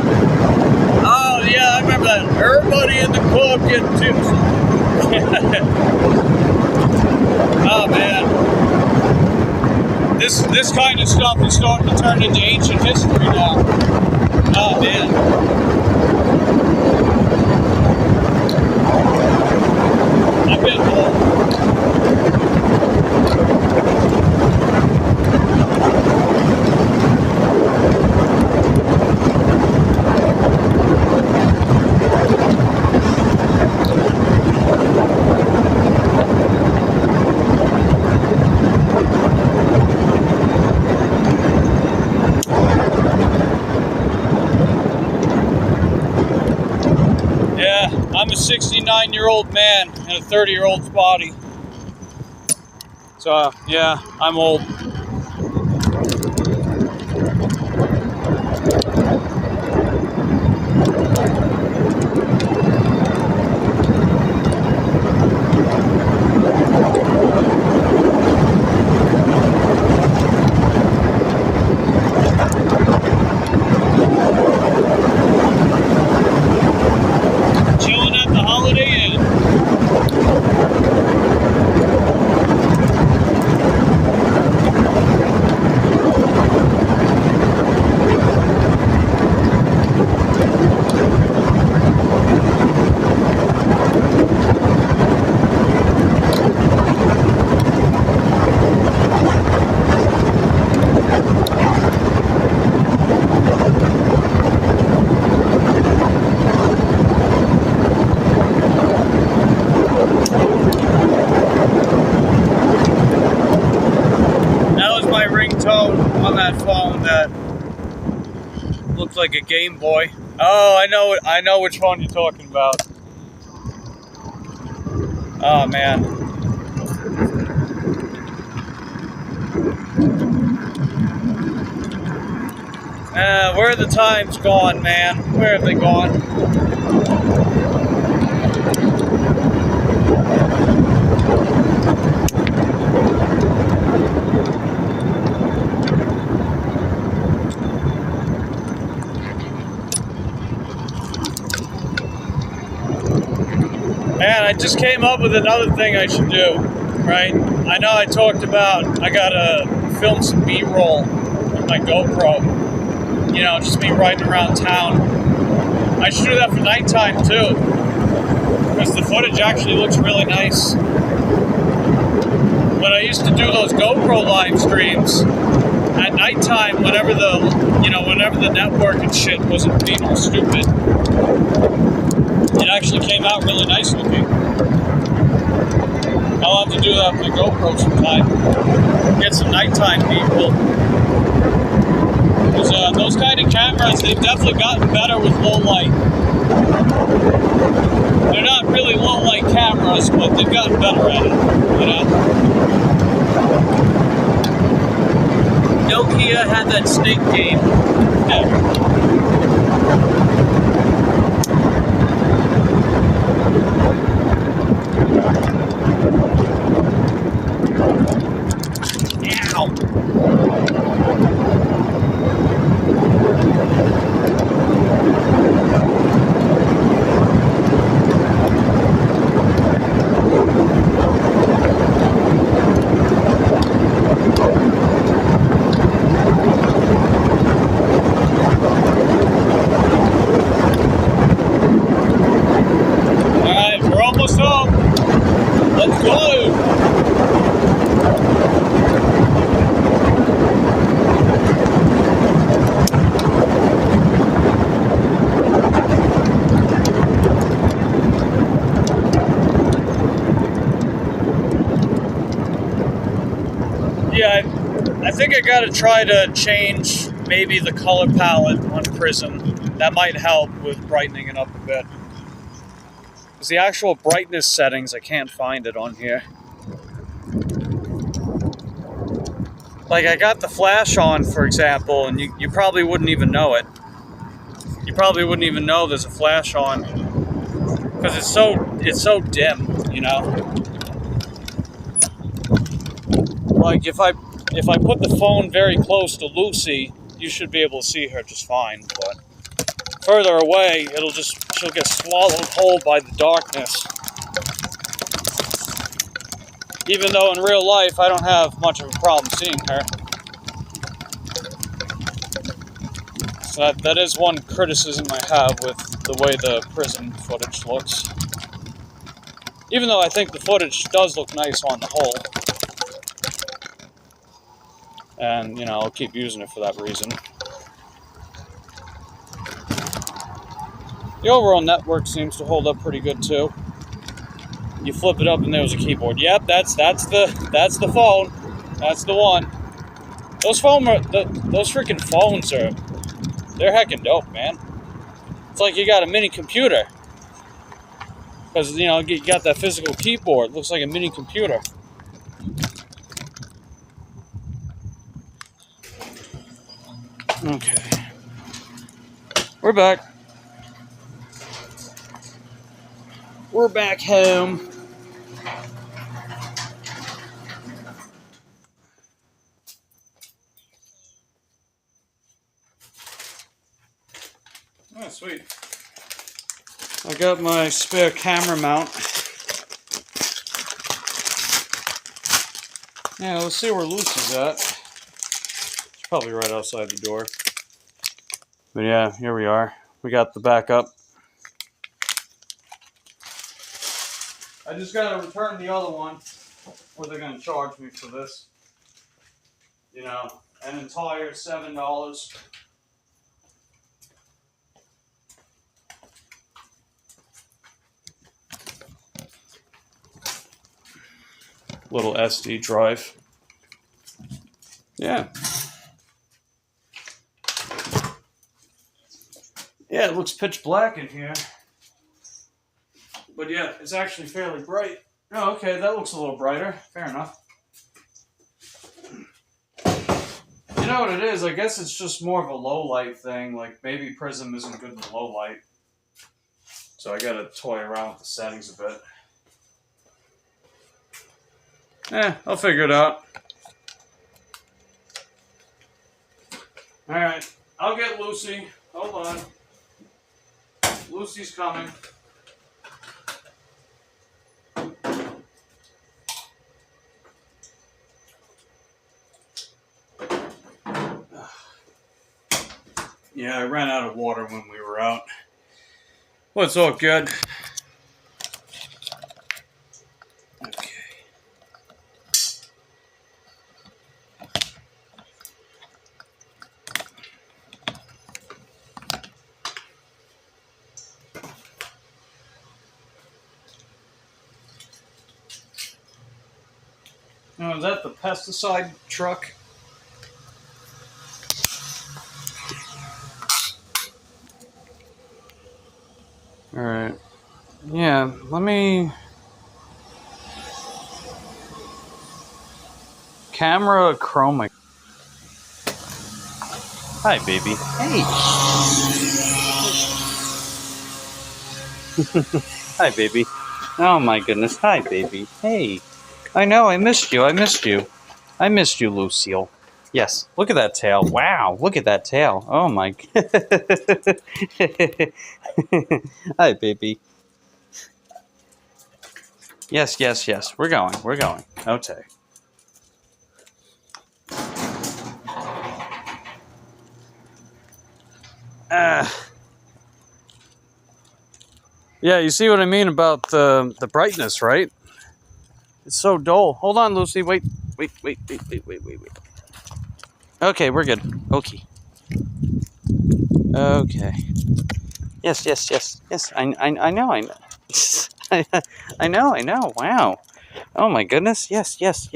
Oh yeah, I remember that. Everybody in the club getting tipsy. Oh man, this kind of stuff is starting to turn into ancient history now. Oh man. I've been home. I'm a 69-year-old man in a 30-year-old's body. So, yeah, I'm old. On that phone that looked like a Game Boy. Oh, I know which phone you're talking about. Oh man. Where are the times gone, man? Where have they gone? Man, I just came up with another thing I should do, right? I know I talked about I gotta film some B-roll with my GoPro. You know, just me riding around town. I should do that for nighttime too, because the footage actually looks really nice. When I used to do those GoPro live streams at nighttime, whenever the network and shit wasn't being all stupid, it actually came out really nice looking. I'll have to do that with the GoPro sometime. Get some nighttime people. Because those kind of cameras, they've definitely gotten better with low light. They're not really low light cameras, but they've gotten better at it, you know? Nokia had that snake game. Yeah. I think I gotta try to change maybe the color palette on Prism. That might help with brightening it up a bit. Because the actual brightness settings, I can't find it on here. Like, I got the flash on, for example, and you probably wouldn't even know it. You probably wouldn't even know there's a flash on. Because it's so dim, you know? Like, if I put the phone very close to Lucy, you should be able to see her just fine. But further away, she'll get swallowed whole by the darkness. Even though in real life, I don't have much of a problem seeing her. So that is one criticism I have with the way the prison footage looks. Even though I think the footage does look nice on the whole. And, you know, I'll keep using it for that reason. The overall network seems to hold up pretty good too. You flip it up and there's a keyboard. Yep, that's the phone. That's the one. Those freaking phones they're heckin' dope, man. It's like you got a mini computer. Because, you know, you got that physical keyboard. It looks like a mini computer. Okay. We're back. We're back home. Oh, sweet. I got my spare camera mount. Yeah, let's see where Lucy's at. She's probably right outside the door. But yeah, here we are. We got the backup. I just gotta return the other one, or they're gonna charge me for this. You know, an entire $7. Little SD drive. Yeah. Yeah, it looks pitch black in here. But yeah, it's actually fairly bright. Oh, okay, that looks a little brighter. Fair enough. You know what it is? I guess it's just more of a low light thing. Like, maybe Prism isn't good in low light. So I gotta toy around with the settings a bit. I'll figure it out. Alright, I'll get Lucy. Hold on. Lucy's coming. Yeah, I ran out of water when we were out. Well, it's all good. Okay. Oh, is that the pesticide truck? Alright. Yeah, let me... Camera chroma. Hi, baby. Hey. Hi, baby. Oh my goodness. Hi, baby. Hey. I know, I missed you. I missed you. I missed you, Lucille. Yes, look at that tail. Wow, look at that tail. Oh my. Hi, baby. Yes, yes, yes. We're going. We're going. Okay. Yeah, you see what I mean about the brightness, right? It's so dull. Hold on, Lucy. Wait. Okay, we're good. Okay. Okay. Yes. I know. I know. Wow. Oh my goodness. Yes. Yes.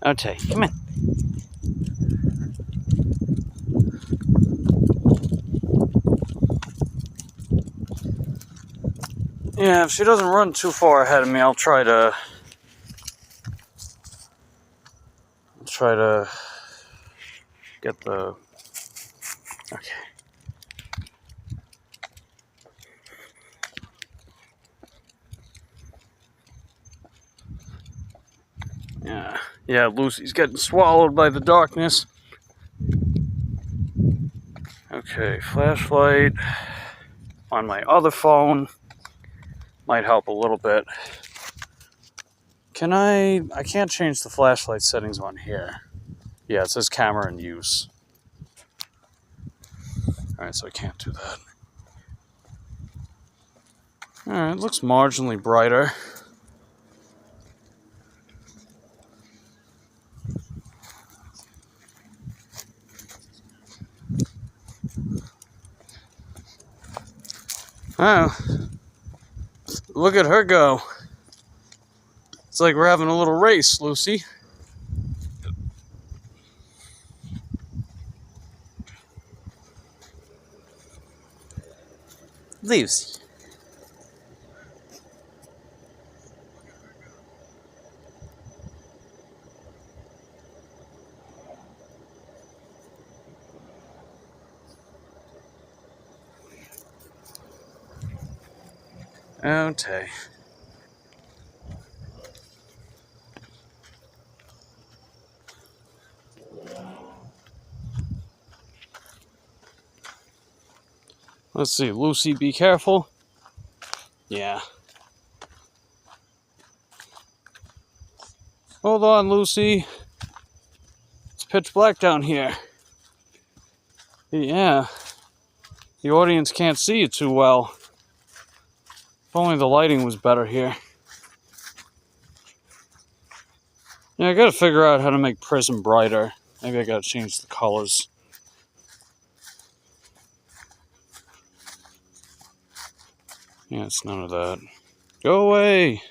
Okay. Come in. Yeah, if she doesn't run too far ahead of me, I'll try to get the... Okay. Yeah, Lucy's getting swallowed by the darkness. Okay, flashlight on my other phone might help a little bit. Can I can't change the flashlight settings on here. Yeah, it says camera in use. Alright, so I can't do that. Alright, it looks marginally brighter. Oh, look at her go. It's like we're having a little race, Lucy. Lucy. Okay. Let's see, Lucy, be careful. Yeah. Hold on, Lucy. It's pitch black down here. Yeah. The audience can't see you too well. If only the lighting was better here. Yeah, I gotta figure out how to make Prism brighter. Maybe I gotta change the colors. Yeah, it's none of that. Go away!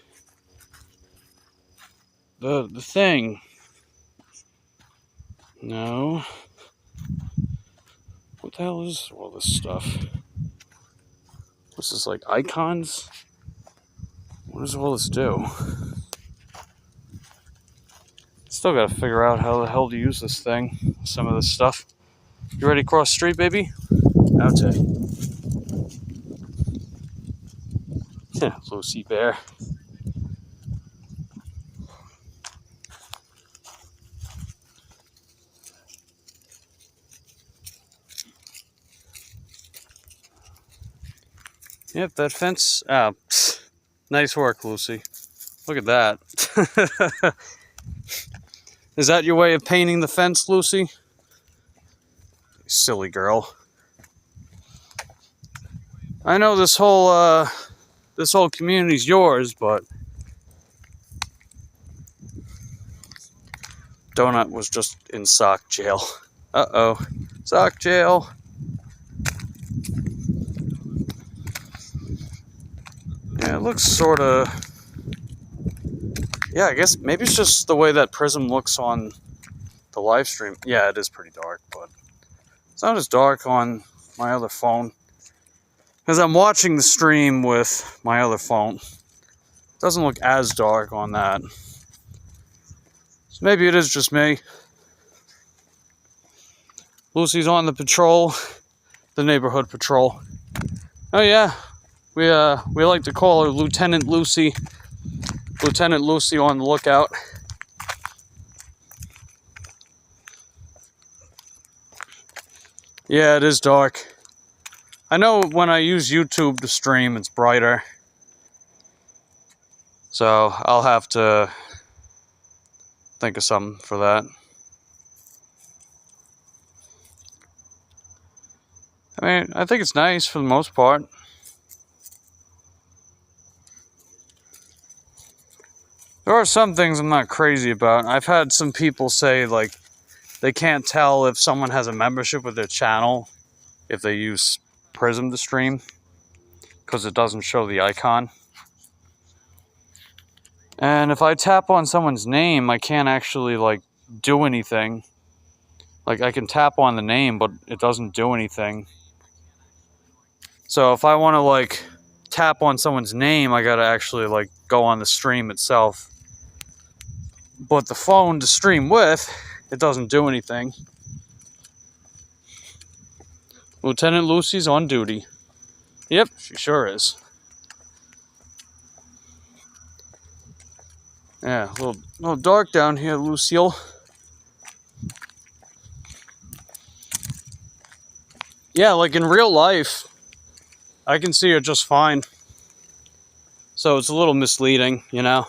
The thing. No. What the hell is all this stuff? What's this, like icons? What does all this do? Still gotta figure out how the hell to use this thing. Some of this stuff. You ready to cross the street, baby? Okay. Yeah, Lucy Bear. Yep, that fence. Ah, psst. Nice work, Lucy. Look at that. Is that your way of painting the fence, Lucy? Silly girl. I know this whole community's yours, but Donut was just in sock jail. Uh-oh. Sock jail. Yeah, it looks sort of... Yeah, I guess maybe it's just the way that Prism looks on the live stream. Yeah, it is pretty dark, but it's not as dark on my other phone. Because I'm watching the stream with my other phone. It doesn't look as dark on that. So maybe it is just me. Lucy's on the patrol. The neighborhood patrol. Oh yeah. We like to call her Lieutenant Lucy. Lieutenant Lucy on the lookout. Yeah, it is dark. I know when I use YouTube to stream, it's brighter. So I'll have to think of something for that. I mean, I think it's nice for the most part. There are some things I'm not crazy about. I've had some people say, like, they can't tell if someone has a membership with their channel if they use Prism to stream, because it doesn't show the icon. And if I tap on someone's name, I can't actually, like, do anything. Like, I can tap on the name, but it doesn't do anything. So if I want to, like, tap on someone's name, I gotta actually, like, go on the stream itself. But the phone to stream with, it doesn't do anything. Lieutenant Lucy's on duty. Yep, she sure is. Yeah, a little dark down here, Lucille. Yeah, like in real life, I can see her just fine. So it's a little misleading, you know.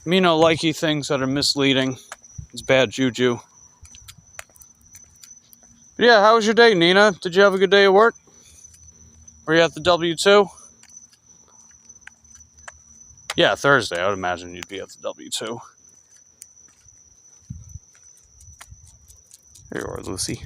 Me no likey things that are misleading. It's bad juju. But yeah, how was your day, Nina? Did you have a good day at work? Were you at the W2? Yeah, Thursday. I would imagine you'd be at the W2. Here you are, Lucy.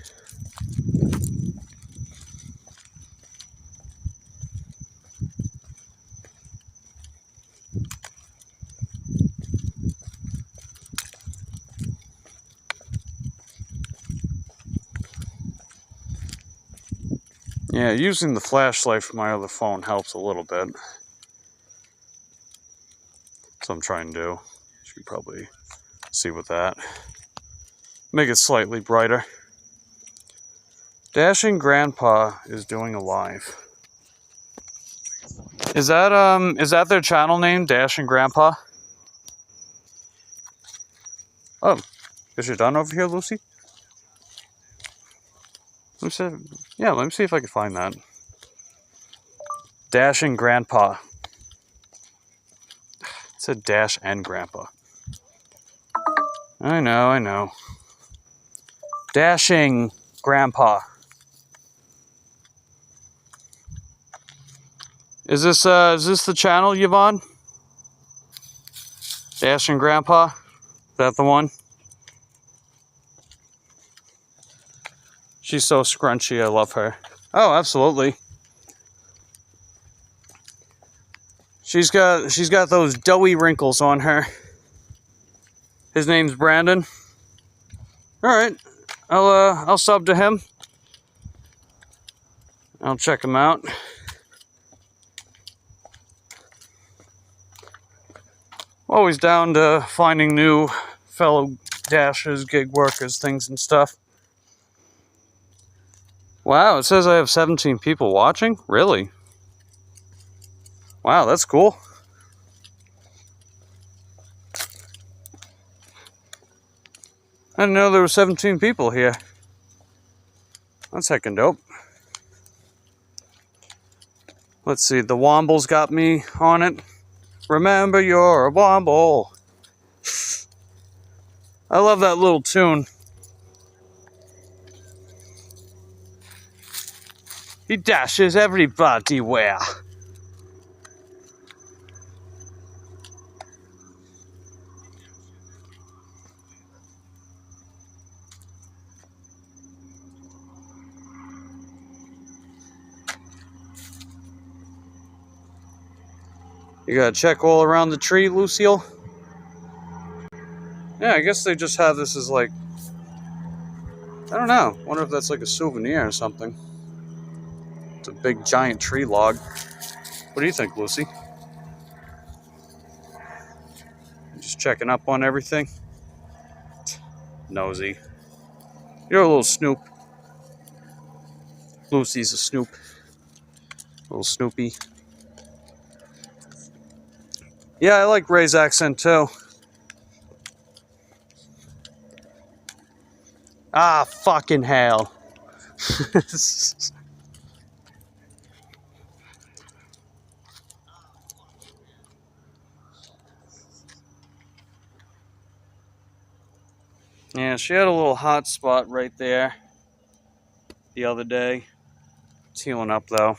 Yeah, using the flashlight from my other phone helps a little bit. So I'm trying to do. Should probably see with that. Make it slightly brighter. Dashing Grandpa is doing a live. Is that their channel name, Dashing Grandpa? Oh, is you done over here, Lucy? Let me see if I can find that. Dashing Grandpa. It said Dash and Grandpa. I know. Dashing Grandpa. Is this the channel, Yvonne? Dashing Grandpa? Is that the one? She's so scrunchy, I love her. Oh, absolutely. She's got those doughy wrinkles on her. His name's Brandon. All right, I'll sub to him. I'll check him out. Always down to finding new fellow dashers, gig workers, things and stuff. Wow, it says I have 17 people watching? Really? Wow, that's cool. I didn't know there were 17 people here. That's heckin' dope. Let's see, the Womble's got me on it. Remember you're a Womble. I love that little tune. He dashes everybody where. You gotta check all around the tree, Lucille? Yeah, I guess they just have this as like, I don't know. Wonder if that's like a souvenir or something. It's a big giant tree log. What do you think, Lucy? Just checking up on everything? Nosy. You're a little snoop. Lucy's a snoop. A little snoopy. Yeah, I like Ray's accent too. Ah, fucking hell. Yeah, she had a little hot spot right there the other day. It's healing up though.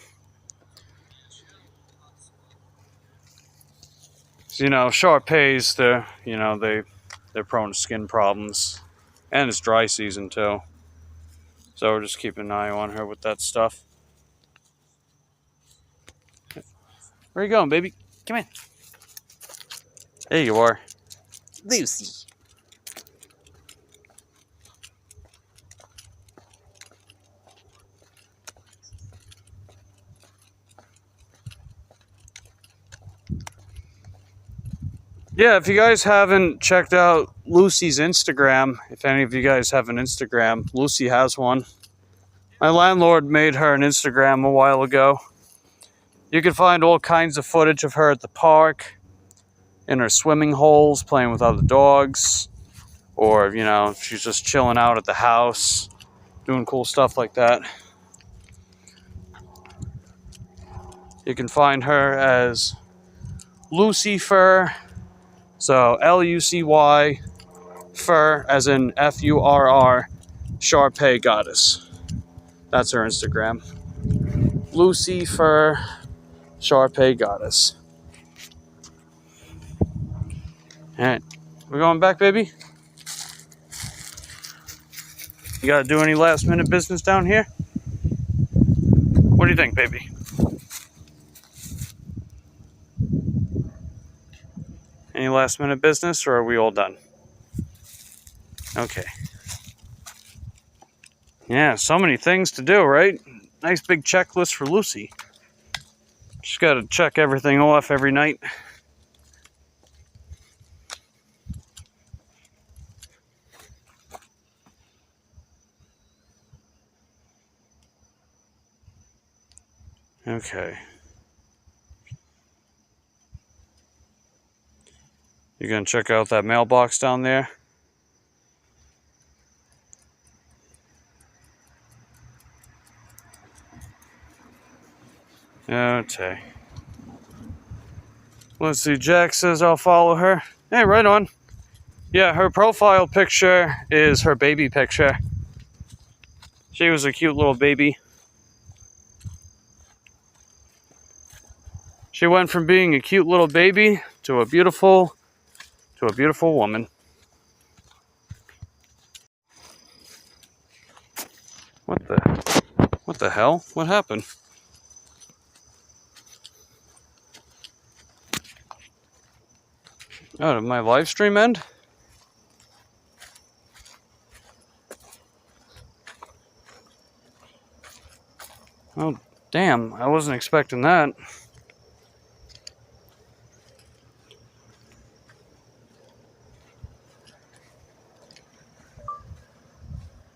So, Shar-Pays, they're prone to skin problems. And it's dry season too. So we're just keeping an eye on her with that stuff. Where you going, baby? Come in. There you are. Lucy. Yeah, if you guys haven't checked out Lucy's Instagram, if any of you guys have an Instagram, Lucy has one. My landlord made her an Instagram a while ago. You can find all kinds of footage of her at the park, in her swimming holes, playing with other dogs, or, if she's just chilling out at the house, doing cool stuff like that. You can find her as Lucy Fur, so Lucy Fur as in Furr, Sharpay Goddess. That's her Instagram. Lucy Fur, Sharpay Goddess. Alright, we're going back, baby? You gotta do any last minute business down here? What do you think, baby? Any last minute business, or are we all done? Okay. Yeah, so many things to do, right? Nice big checklist for Lucy. Just gotta check everything off every night. Okay. You gonna check out that mailbox down there? Okay. Let's see, Jack says I'll follow her. Hey, right on. Yeah, her profile picture is her baby picture. She was a cute little baby. She went from being a cute little baby to a beautiful woman. What the hell? What happened? Oh, did my live stream end? Oh, damn. I wasn't expecting that.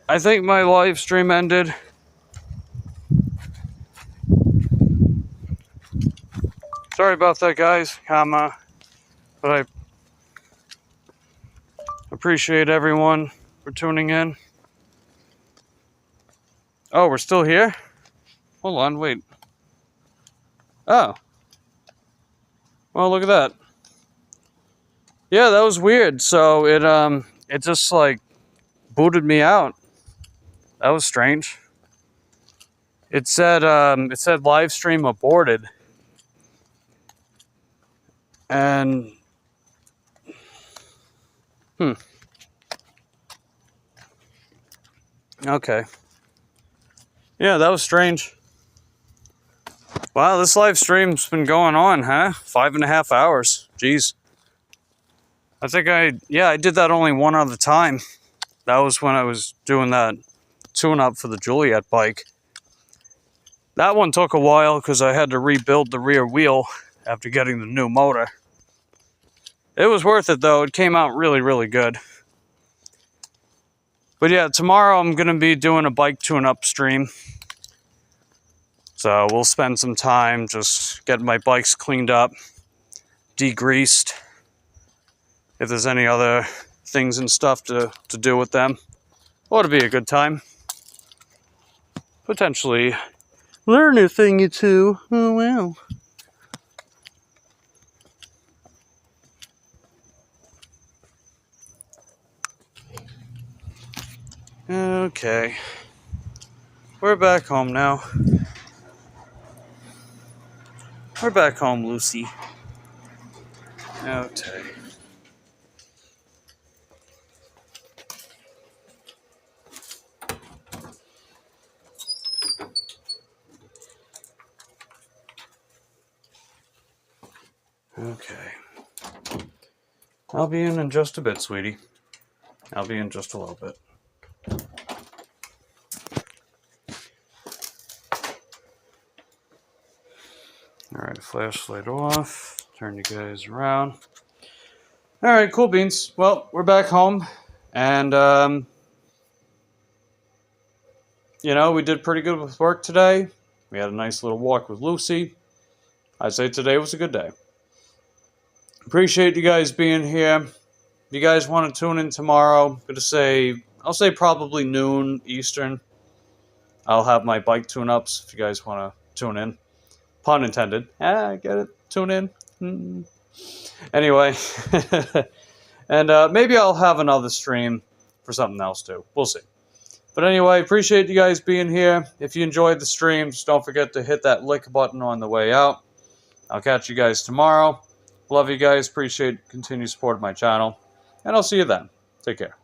I think my live stream ended. Sorry about that, guys. But I appreciate everyone for tuning in. Oh, we're still here? Hold on, wait. Oh. Well, look at that. Yeah, that was weird. So it just like booted me out. That was strange. It said live stream aborted. And okay. Yeah, that was strange. Wow, this live stream's been going on, huh? 5.5 hours. Jeez. I think I did that only one other time. That was when I was doing that tune-up for the Juliet bike. That one took a while because I had to rebuild the rear wheel after getting the new motor. It was worth it, though. It came out really, really good. But yeah, tomorrow I'm going to be doing a bike tune-up stream. So we'll spend some time just getting my bikes cleaned up, degreased. If there's any other things and stuff to do with them. Ought to be a good time. Potentially learn a thing or two. Oh, wow. Okay. We're back home now. We're back home, Lucy. Okay. Okay. I'll be in just a bit, sweetie. I'll be in just a little bit. Alright, flashlight off. Turn you guys around. Alright, cool beans. Well, we're back home. And, you know, we did pretty good with work today. We had a nice little walk with Lucy. I'd say today was a good day. Appreciate you guys being here. If you guys want to tune in tomorrow, I'll say probably noon Eastern. I'll have my bike tune-ups if you guys want to tune in. Pun intended. Get it? Tune in. Anyway, and maybe I'll have another stream for something else too. We'll see. But anyway, appreciate you guys being here. If you enjoyed the streams, don't forget to hit that like button on the way out. I'll catch you guys tomorrow. Love you guys. Appreciate continued support of my channel. And I'll see you then. Take care.